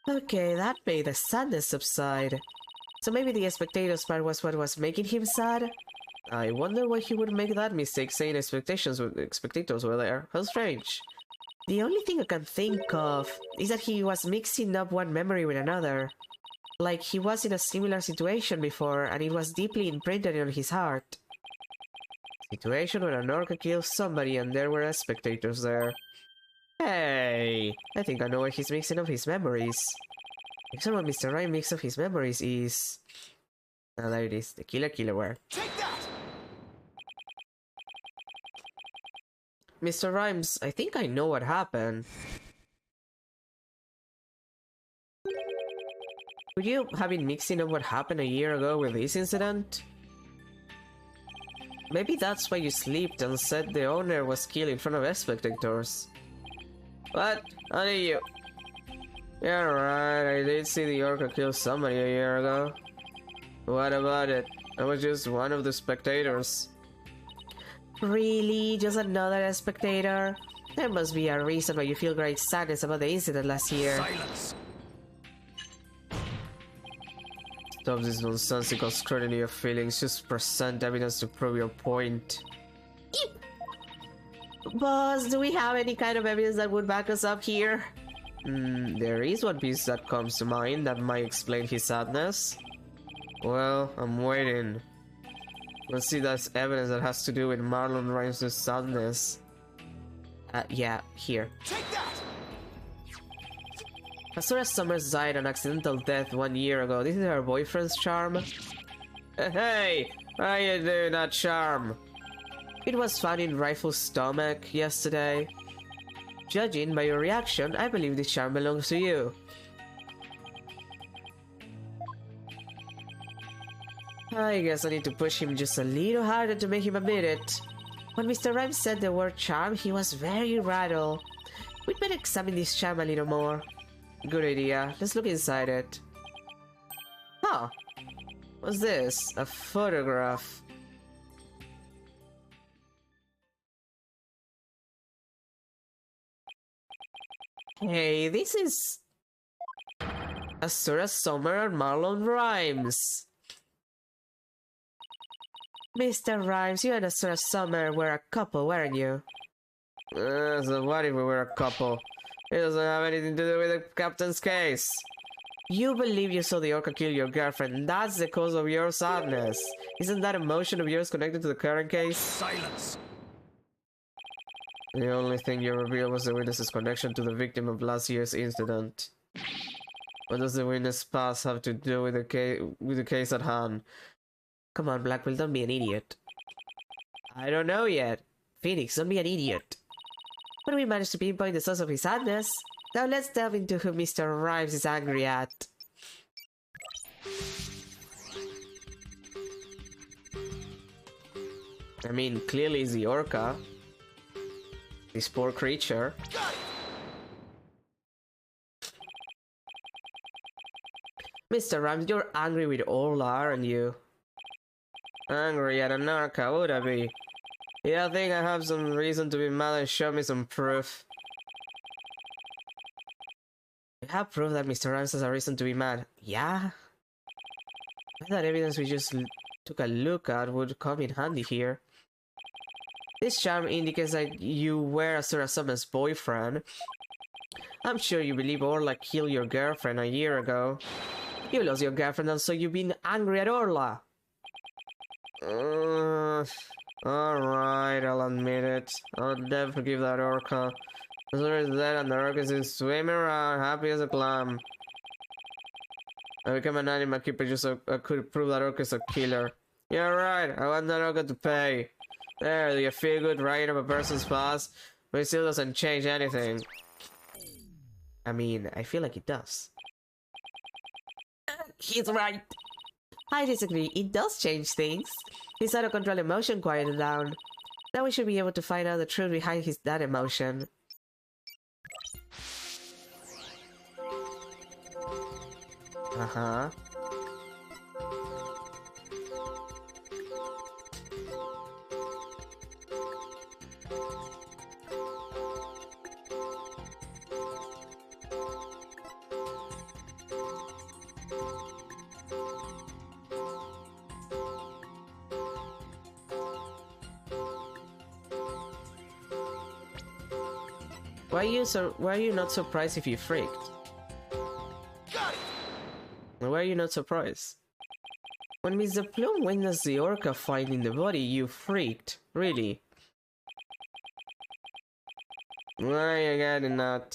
Okay, that made the sadness subside. So maybe the spectators part was what was making him sad? I wonder why he would make that mistake saying spectators were there. How strange. The only thing I can think of is that he was mixing up one memory with another. Like he was in a similar situation before and it was deeply imprinted on his heart. Situation where an orca killed somebody and there were spectators there. Hey, I think I know where he's mixing up his memories. If someone Mr. Rhyme mixes up his memories is... Oh, there it is, the killer where. Take that! Mr. Rhymes, I think I know what happened. Could you have been mixing up what happened a year ago with this incident? Maybe that's why you slipped and said the owner was killed in front of spectators. What? Only you. Yeah, right, I did see the orca kill somebody a year ago. What about it? I was just one of the spectators. Really? Just another spectator? There must be a reason why you feel great sadness about the incident last year. Silence! Stop this nonsensical scrutiny of feelings, just present evidence to prove your point. Boss, do we have any kind of evidence that would back us up here? There is one piece that comes to mind that might explain his sadness. Well, I'm waiting. Let's see, that's evidence that has to do with Marlon Rhymes' sadness. Yeah, here. Take that! Asura Summers died an accidental death 1 year ago. This is her boyfriend's charm. Hey! How you doing, that charm? It was found in Rifle's stomach yesterday. Judging by your reaction, I believe this charm belongs to you. I guess I need to push him just a little harder to make him admit it. When Mr. Rhymes said the word charm, he was very rattled. We'd better examine this charm a little more. Good idea. Let's look inside it. Huh. What's this? A photograph. Hey, this is... Asura Summer and Marlon Rhymes. Mr. Rhymes, you and Asura Summer were a couple, weren't you? So what if we were a couple? It doesn't have anything to do with the captain's case. You believe you saw the orca kill your girlfriend. That's the cause of your sadness. Isn't that emotion of yours connected to the current case? Silence! The only thing you revealed was the witness's connection to the victim of last year's incident. What does the witness past have to do with the case at hand? Come on, Blackwell, don't be an idiot. I don't know yet. Phoenix, don't be an idiot. But we managed to pinpoint the source of his sadness. Now let's delve into who Mr. Rhymes is angry at. I mean, clearly it's the orca. This poor creature. Mr. Rhymes, you're angry with Orla, aren't you? Angry at an orca, would I be? Yeah, I think I have some reason to be mad and show me some proof. We have proof that Mr. Rhymes has a reason to be mad. Yeah? That evidence we just took a look at would come in handy here. This charm indicates that you were Asura Summer's boyfriend. I'm sure you believe Orla killed your girlfriend a year ago. You lost your girlfriend and so you've been angry at Orla. Alright, I'll admit it. I'll never forgive that orca. Asura is dead and the orca is swimming around, happy as a clam. I became an animal keeper just so I could prove that orca is a killer. Yeah, right, I want that orca to pay. There, do you feel good writing up a person's past? But it still doesn't change anything. I mean, I feel like it does. He's right. I disagree, it does change things. His out-of-control emotion quieted down. Now we should be able to find out the truth behind that emotion. Uh-huh. Why are you not surprised if you freaked? Got it! Why are you not surprised? When Mr. Plume witnessed the orca finding the body, you freaked. Really? Why are you getting that?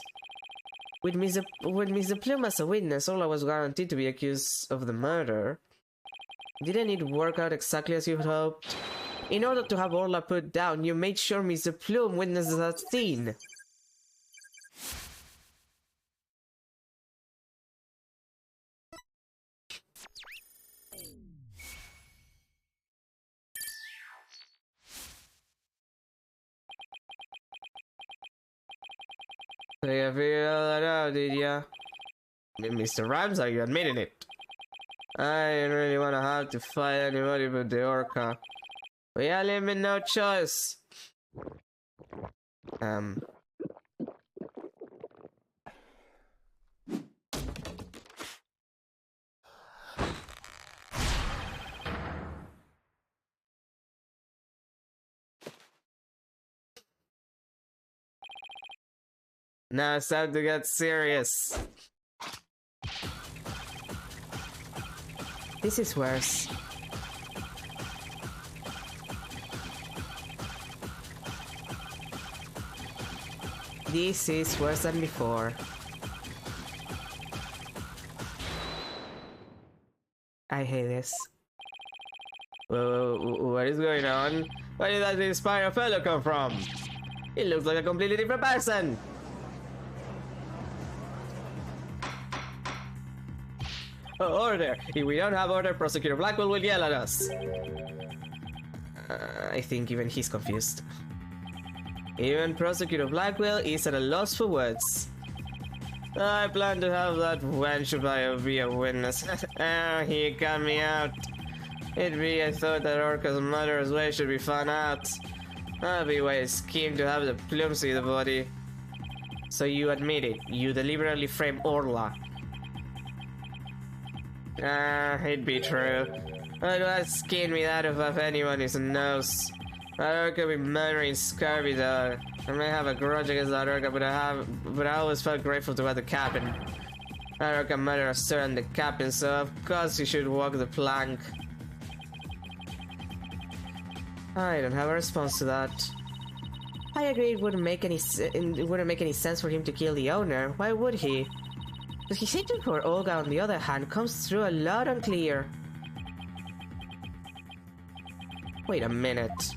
With Mr. Plume as a witness, Orla was guaranteed to be accused of the murder. Didn't it work out exactly as you had hoped? In order to have Orla put down, you made sure Mr. Plume witnessed that scene. So you figured all that out, did ya? Mr. Rhymes, are you admitting it? I didn't really want to have to fight anybody but the orca. But yeah, leave me no choice. Now it's time to get serious. This is worse. This is worse than before. I hate this. What is going on? Where did that inspired fellow come from? He looks like a completely different person. Oh, order! If we don't have order, Prosecutor Blackwell will yell at us. I think even he's confused. Even Prosecutor Blackwell is at a loss for words. I plan to have that wench be a witness. He got me out. I thought that Orca's murderous way should be found out. Be why I schemed to have the plume see the body. So you admit it, you deliberately framed Orla. It'd be true. But what skinned me out of anyone who knows? That Orca be murdering Scurvy though. I may have a grudge against that Orca, but I always felt grateful to have the captain. That Orca murdered a sir and the captain, so of course he should walk the plank. I don't have a response to that. I agree it wouldn't make any sense for him to kill the owner. Why would he? But his hatred for Olga, on the other hand, comes through a lot unclear. Wait a minute.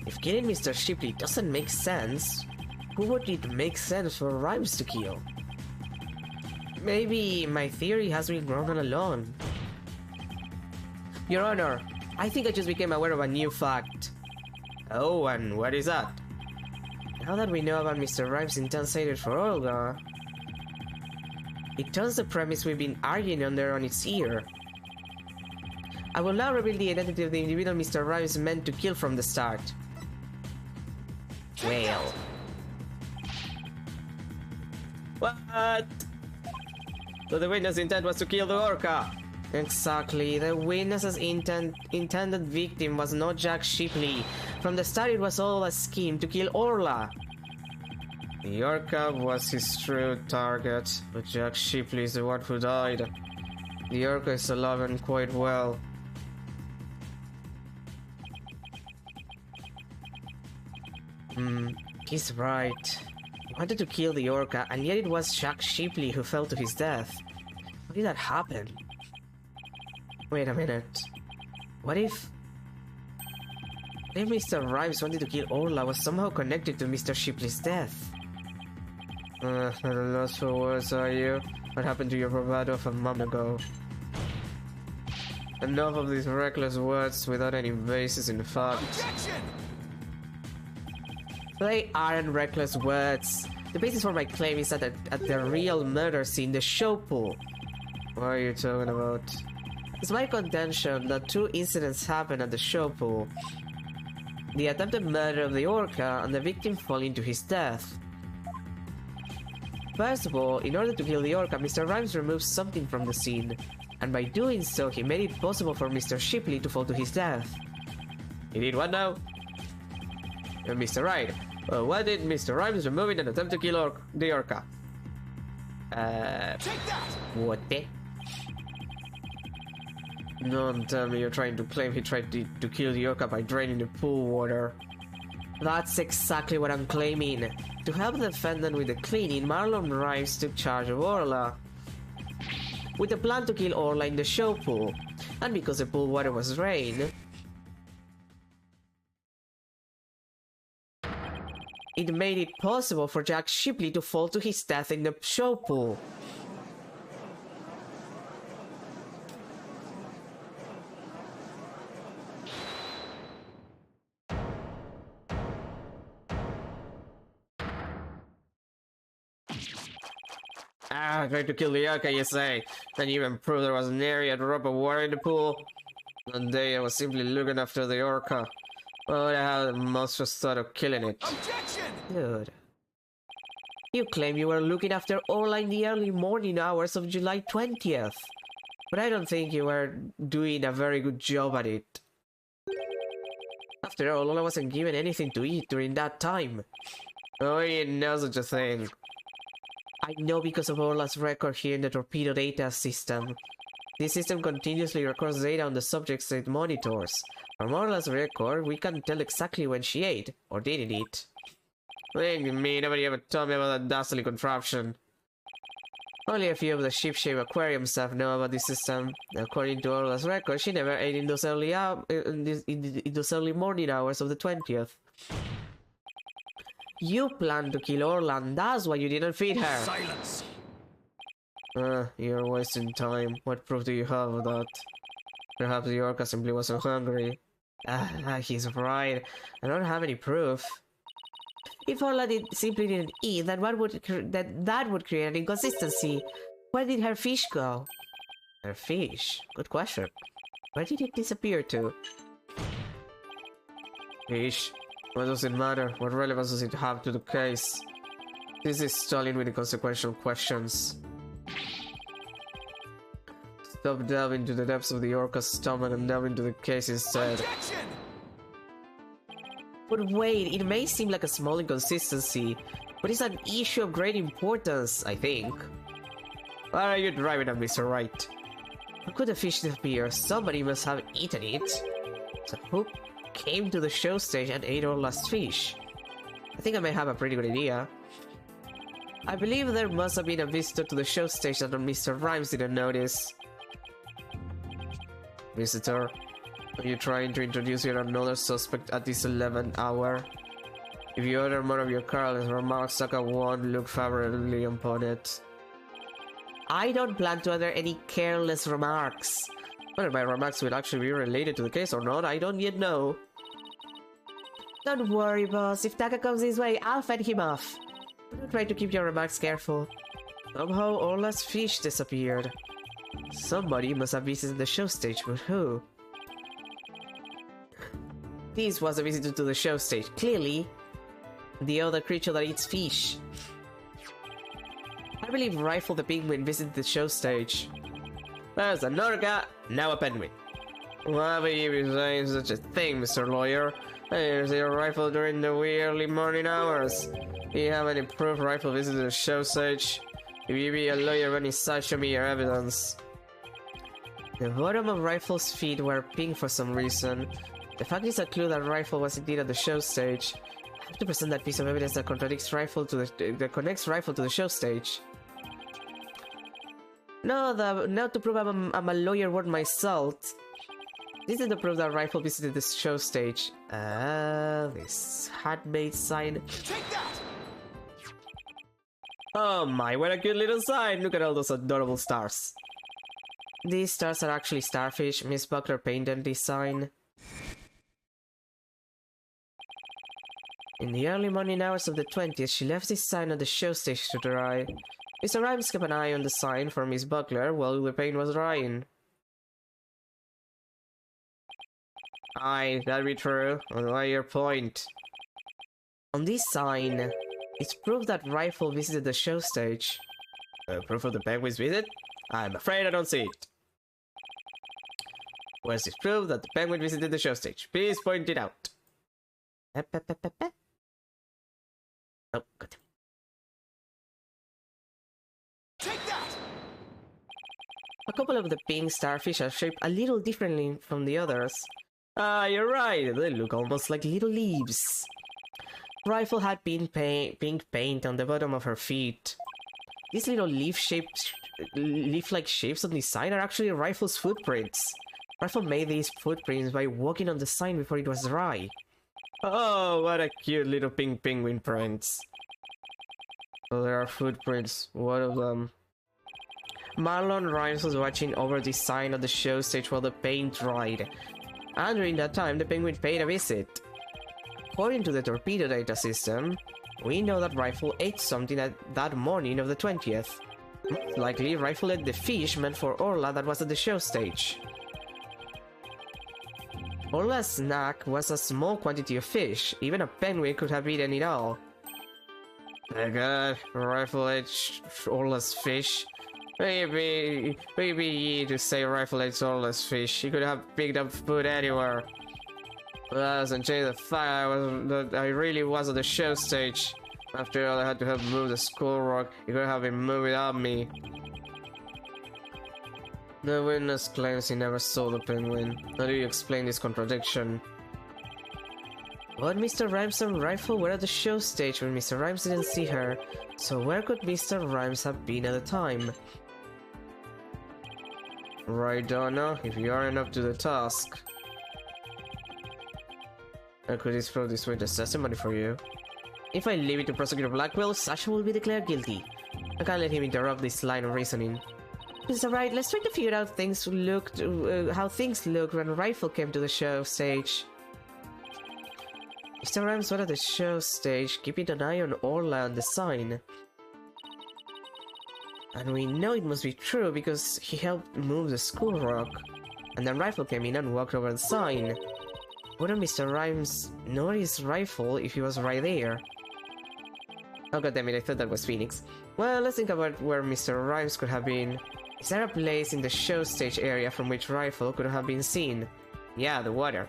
If killing Mr. Shipley doesn't make sense, who would it make sense for Rhymes to kill? Maybe my theory has been wrong all along. Your Honor, I think I just became aware of a new fact. Oh, and what is that? Now that we know about Mr. Rhymes' intense hatred for Olga, it turns the premise we've been arguing under on its ear. I will now reveal the identity of the individual Mr. Rhymes meant to kill from the start. Well. What? So the witness' intent was to kill the Orca? Exactly. The witness's intended victim was not Jack Shipley. From the start, it was all a scheme to kill Orla. The Orca was his true target, but Jack Shipley is the one who died. The Orca is alive and quite well. He's right. He wanted to kill the Orca, and yet it was Jack Shipley who fell to his death. How did that happen? Wait a minute. What if Mr. Rhymes wanted to kill Orla was somehow connected to Mr. Shipley's death? At a loss for words, are you? What happened to your bravado of a month ago? Enough of these reckless words without any basis in fact. Objection! They aren't reckless words. The basis for my claim is that at the real murder scene, the show pool. What are you talking about? It's my contention that two incidents happened at the show pool. The attempted murder of the Orca and the victim falling to his death. First of all, in order to kill the Orca, Mr. Rhymes removed something from the scene, and by doing so, he made it possible for Mr. Shipley to fall to his death. He did what now? Mr. Wright. What did Mr. Rhymes remove in an attempt to kill the Orca? Take that! What the? Don't tell me you're trying to claim he tried to kill the Orca by draining the pool water. That's exactly what I'm claiming. To help the defendant with the cleaning, Marlon Rhymes took charge of Orla, with a plan to kill Orla in the show pool. And because the pool water was drained, it made it possible for Jack Shipley to fall to his death in the show pool. Tried to kill the Orca, you say? Then you even proved there was nary a drop of water in the pool? One day I was simply looking after the Orca. Well, I had the monstrous thought of killing it. Objection! Dude. You claim you were looking after Orla in the early morning hours of July 20th. But I don't think you were doing a very good job at it. After all, Orla wasn't given anything to eat during that time. Oh, you know such a thing. I know because of Orla's record here in the torpedo data system. This system continuously records data on the subjects it monitors. From Orla's record, we can tell exactly when she ate, or didn't eat. What do you mean? Nobody ever told me about that dastardly contraption. Only a few of the ship-shaped aquarium staff know about this system. According to Orla's record, she never ate in those in those early morning hours of the 20th. You planned to kill Orla, and that's why you didn't feed her. Silence! You're wasting time. What proof do you have of that? Perhaps the orca simply wasn't hungry. He's right. I don't have any proof. If Orla simply didn't eat, then that would create an inconsistency. Where did her fish go? Her fish? Good question. Where did it disappear to? Fish? What does it matter? What relevance does it have to the case? This is stalling with inconsequential questions. Stop delving into the depths of the orca's stomach and delve into the case instead. Objection! But wait, it may seem like a small inconsistency, but it's an issue of great importance, I think. Why are you driving at, Mr. Wright? How could the fish disappear? Somebody must have eaten it. So who came to the show stage and ate Orla's fish? I think I may have a pretty good idea. I believe there must have been a visitor to the show stage that Mr. Rhymes didn't notice. Visitor? Are you trying to introduce yet another suspect at this 11th hour? If you utter more of your careless remarks, Saka won't look favorably upon it. I don't plan to utter any careless remarks. Whether my remarks will actually be related to the case or not, I don't yet know. Don't worry, boss. If Taka comes this way, I'll fend him off. But try to keep your remarks careful. Somehow, Orla's fish disappeared. Somebody must have visited the show stage, but who? This was a visitor to the show stage. Clearly, the other creature that eats fish. I believe Rifle the Penguin visited the show stage. There's an orca, now a penguin. Why would you be saying such a thing, Mr. Lawyer? I didn't see a Rifle during the wee early morning hours. Do you have any proof Rifle visited the show stage? If you be a lawyer on his side, show me your evidence. The bottom of Rifle's feet were pink for some reason. The fact is a clue that Rifle was indeed at the show stage. I have to present that piece of evidence that contradicts Rifle to that connects Rifle to the show stage. No, not to prove I'm a lawyer worth my salt. This is the proof that Rifle visited the show stage. This handmade sign. Take that! Oh my, what a cute little sign! Look at all those adorable stars. These stars are actually starfish. Miss Buckler painted this sign. In the early morning hours of the 20th, she left this sign at the show stage to dry. Mr. Rhymes kept an eye on the sign for Miss Buckler while the paint was drying. Aye, that'd be true. And why your point? On this sign, it's proof that Rifle visited the show stage. Proof of the penguin's visit? I'm afraid I don't see it. Where's this proof that the penguin visited the show stage? Please point it out. Oh, good. Take that! A couple of the pink starfish are shaped a little differently from the others. Ah, you're right. They look almost like little leaves. Rifle had pink paint on the bottom of her feet. These little leaf-like shapes on the sign are actually Rifle's footprints. Rifle made these footprints by walking on the sign before it was dry. Oh, what a cute little pink penguin prints. So there are footprints. What of them? Marlon Rhymes was watching over the sign at the show stage while the paint dried. And during that time, the penguin paid a visit. According to the torpedo data system, we know that Rifle ate something that morning of the 20th. Most likely, Rifle ate the fish meant for Orla that was at the show stage. Orla's snack was a small quantity of fish. Even a penguin could have eaten it all. My god, Rifle ate Orla's fish. Maybe to say Rifle ate Orla's fish. He could have picked up food anywhere. But that doesn't change the fact that I really was at the show stage. After all, I had to help move the school rock. He could have been moved without me. The witness claims he never saw the penguin. How do you explain this contradiction? But Mr. Rhymes and Rifle were at the show stage when Mr. Rhymes didn't see her, so where could Mr. Rhymes have been at the time? Right, Donna, if you aren't up to the task. I could explore this witness testimony for you. If I leave it to Prosecutor Blackwell, Sasha will be declared guilty. I can't let him interrupt this line of reasoning. It's alright, let's try to figure out how things looked when Rifle came to the show stage. Mr. Rhymes was at the show stage, keeping an eye on Orla and the sign. And we know it must be true because he helped move the school rock. And then Rifle came in and walked over the sign. Wouldn't Mr. Rhymes notice Rifle if he was right there? Oh goddammit, I thought that was Phoenix. Well, let's think about where Mr. Rhymes could have been. Is there a place in the show stage area from which Rifle could have been seen? Yeah, the water.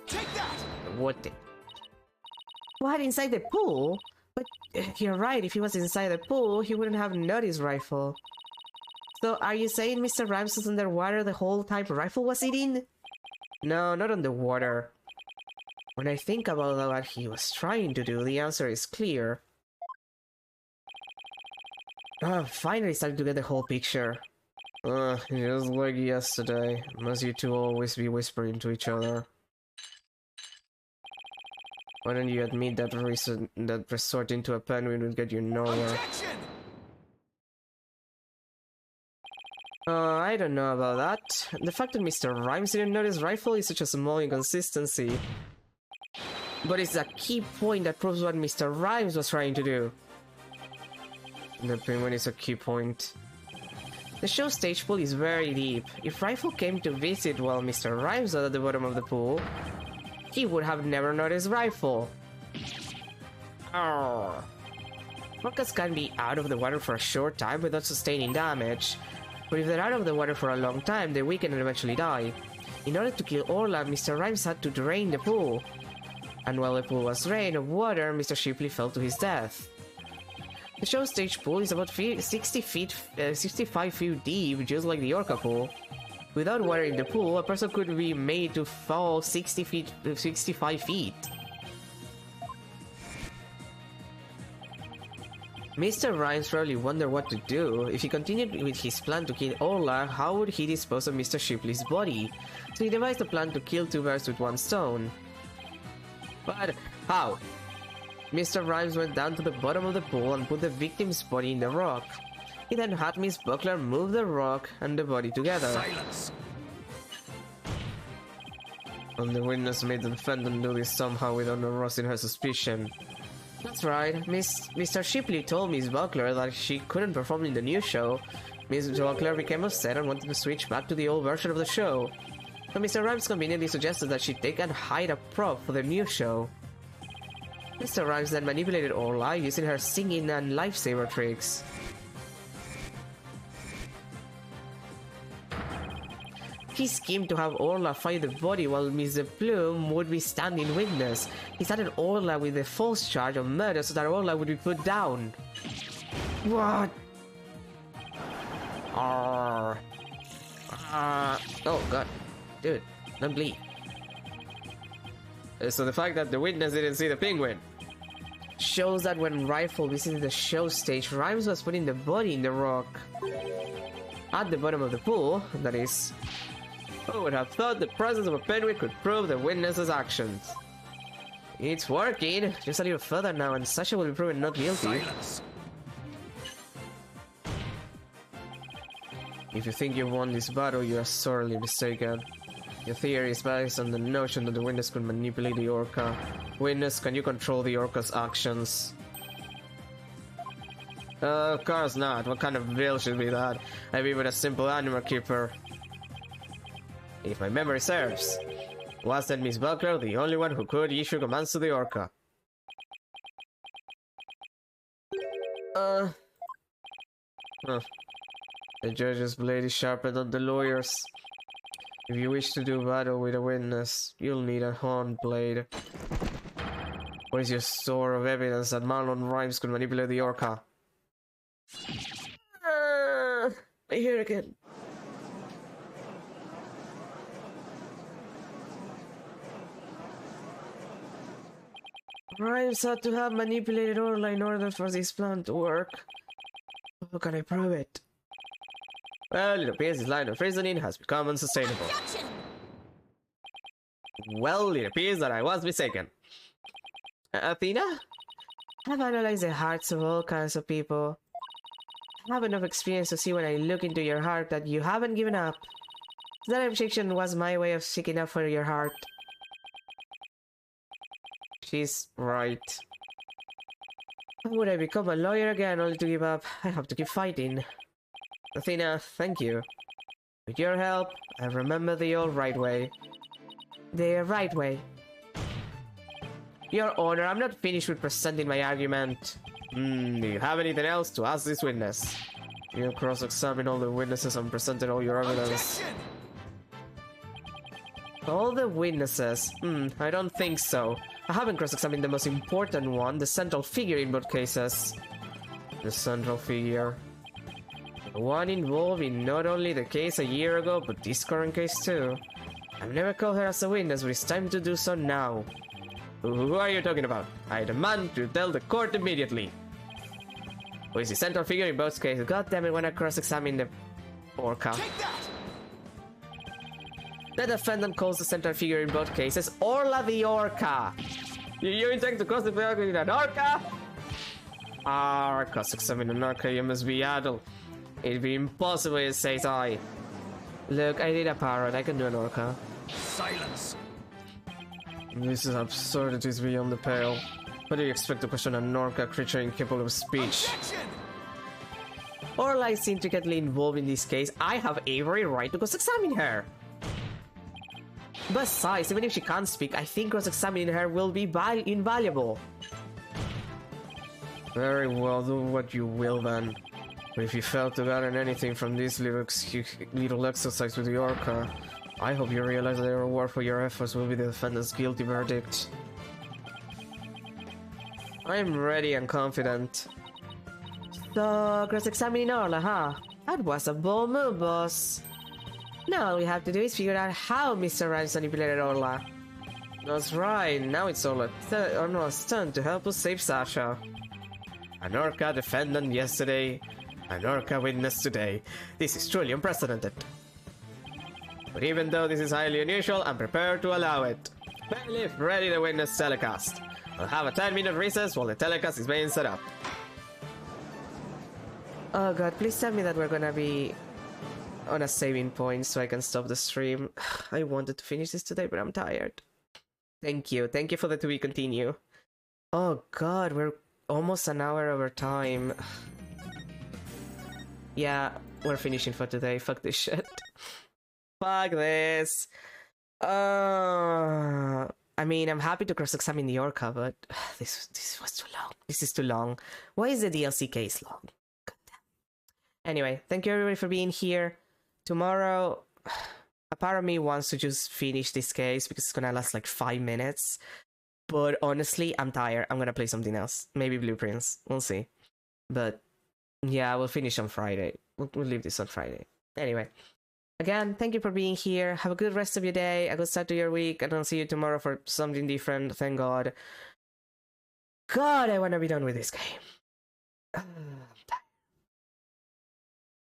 Take that! The water. What, inside the pool? But you're right, if he was inside the pool, he wouldn't have noticed Rifle. So are you saying Mr. Rhymes was underwater the whole time Rifle was eating? No, not underwater. When I think about what he was trying to do, the answer is clear. I'm finally starting to get the whole picture. Just like yesterday. Must you two always be whispering to each other? Why don't you admit that resorting to a penguin would get you nowhere? Objection! I don't know about that. The fact that Mr. Rhymes didn't notice Rifle is such a small inconsistency. But it's a key point that proves what Mr. Rhymes was trying to do. The penguin is a key point. The show stage pool is very deep. If Rifle came to visit while Mr. Rhymes was at the bottom of the pool, he would have never noticed Rifle. Arrgh. Orcas can be out of the water for a short time without sustaining damage, but if they're out of the water for a long time, they weaken and eventually die. In order to kill Orla, Mr. Rhymes had to drain the pool. And while the pool was drained of water, Mr. Shipley fell to his death. The show stage pool is about 65 feet deep, just like the Orca pool. Without water in the pool, a person could be made to fall 65 feet. Mr. Rhymes probably wondered what to do. If he continued with his plan to kill Orla, how would he dispose of Mr. Shipley's body? So he devised a plan to kill two birds with one stone. But how? Mr. Rhymes went down to the bottom of the pool and put the victim's body in the rock. He then had Miss Buckler move the rock and the body together. Silence! And the witness made the defendant do this somehow without arousing her suspicion. That's right. Mr. Shipley told Miss Buckler that she couldn't perform in the new show. Miss Buckler became upset and wanted to switch back to the old version of the show. So Mr. Rhymes conveniently suggested that she take and hide a prop for the new show. Mr. Rhymes then manipulated Orla using her singing and lifesaver tricks. He schemed to have Orla fight the body while Mr. Plume would be standing witness. He started Orla with a false charge of murder so that Orla would be put down. What? Oh god. Dude, don't bleed. So the fact that the witness didn't see the penguin shows that when Rifle visited the show stage, Rhymes was putting the body in the rock. At the bottom of the pool, that is. Who would have thought the presence of a penguin could prove the witness's actions? It's working! Just a little further now and Sasha will be proven not guilty. Silence! If you think you won this battle, you are sorely mistaken. Your theory is based on the notion that the witness could manipulate the orca. Witness, can you control the orca's actions? Of course not. What kind of bill should be that? I'm even a simple animal keeper. If my memory serves, wasn't Miss Buckler the only one who could issue commands to the orca? The judge's blade is sharper than the lawyer's. If you wish to do battle with a witness, you'll need a horn blade. What is your store of evidence that Marlon Rhymes could manipulate the orca? Here again. I'm thought to have manipulated Orla in order for this plan to work. How can I prove it? Well, it appears this line of reasoning has become unsustainable. Objection! Well, it appears that I was mistaken. Athena? I've analyzed the hearts of all kinds of people. I have enough experience to see when I look into your heart that you haven't given up. That objection was my way of sticking up for your heart. She's right. How would I become a lawyer again only to give up? I have to keep fighting. Athena, thank you. With your help, I remember the old right way. The right way. Your Honor, I'm not finished with presenting my argument. Do you have anything else to ask this witness? You cross-examine all the witnesses and presented all your evidence. Objection! All the witnesses? I don't think so. I haven't cross-examined the most important one, the central figure in both cases. The central figure. The one involved in not only the case a year ago, but this current case too. I've never called her as a witness, but it's time to do so now. Who are you talking about? I demand to tell the court immediately. Who is the central figure in both cases? God damn it, when I cross-examine the orca. Take that! The defendant calls the central figure in both cases Orla the Orca. You intend to cross-examine an orca? Cross-examine an orca, you must be adult. It'd be impossible, says I. Look, I did a parrot, I can do an orca. Silence! This is absurdities beyond the pale. What do you expect to question an orca creature incapable of speech? Objection! Orla is intricately involved in this case. I have every right to cross-examine her. Besides, even if she can't speak, I think cross-examining her will be invaluable. Very well, do what you will then. But if you fail to gather anything from this little exercise with the orca, I hope you realize that the reward for your efforts will be the defendant's guilty verdict. I am ready and confident. So, cross-examining Orla, huh? That was a bold move, boss. Now all we have to do is figure out how Mr. Rhymes manipulated Orla. That's right, now it's Orla's turn to help us save Sasha. An orca defendant yesterday, an orca witness today. This is truly unprecedented. But even though this is highly unusual, I'm prepared to allow it. Bailiff, ready to witness telecast. We'll have a 10-minute recess while the telecast is being set up. Oh god, please tell me that we're gonna be on a saving point so I can stop the stream. I wanted to finish this today, but I'm tired. Thank you for the to be continue. Oh god, we're almost an hour over time. Yeah, we're finishing for today. Fuck this shit. Fuck this. I mean, I'm happy to cross-examine the orca, but this was too long. This is too long. Why is the DLC case long? God damn. Anyway, thank you everybody for being here. Tomorrow, a part of me wants to just finish this case because it's gonna last like 5 minutes. But honestly, I'm tired. I'm gonna play something else. Maybe Blueprints. We'll see. But yeah, we'll finish on Friday. We'll leave this on Friday. Anyway, again, thank you for being here. Have a good rest of your day, a good start to your week, and I'll see you tomorrow for something different. Thank God. God, I want to be done with this game.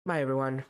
Bye, everyone.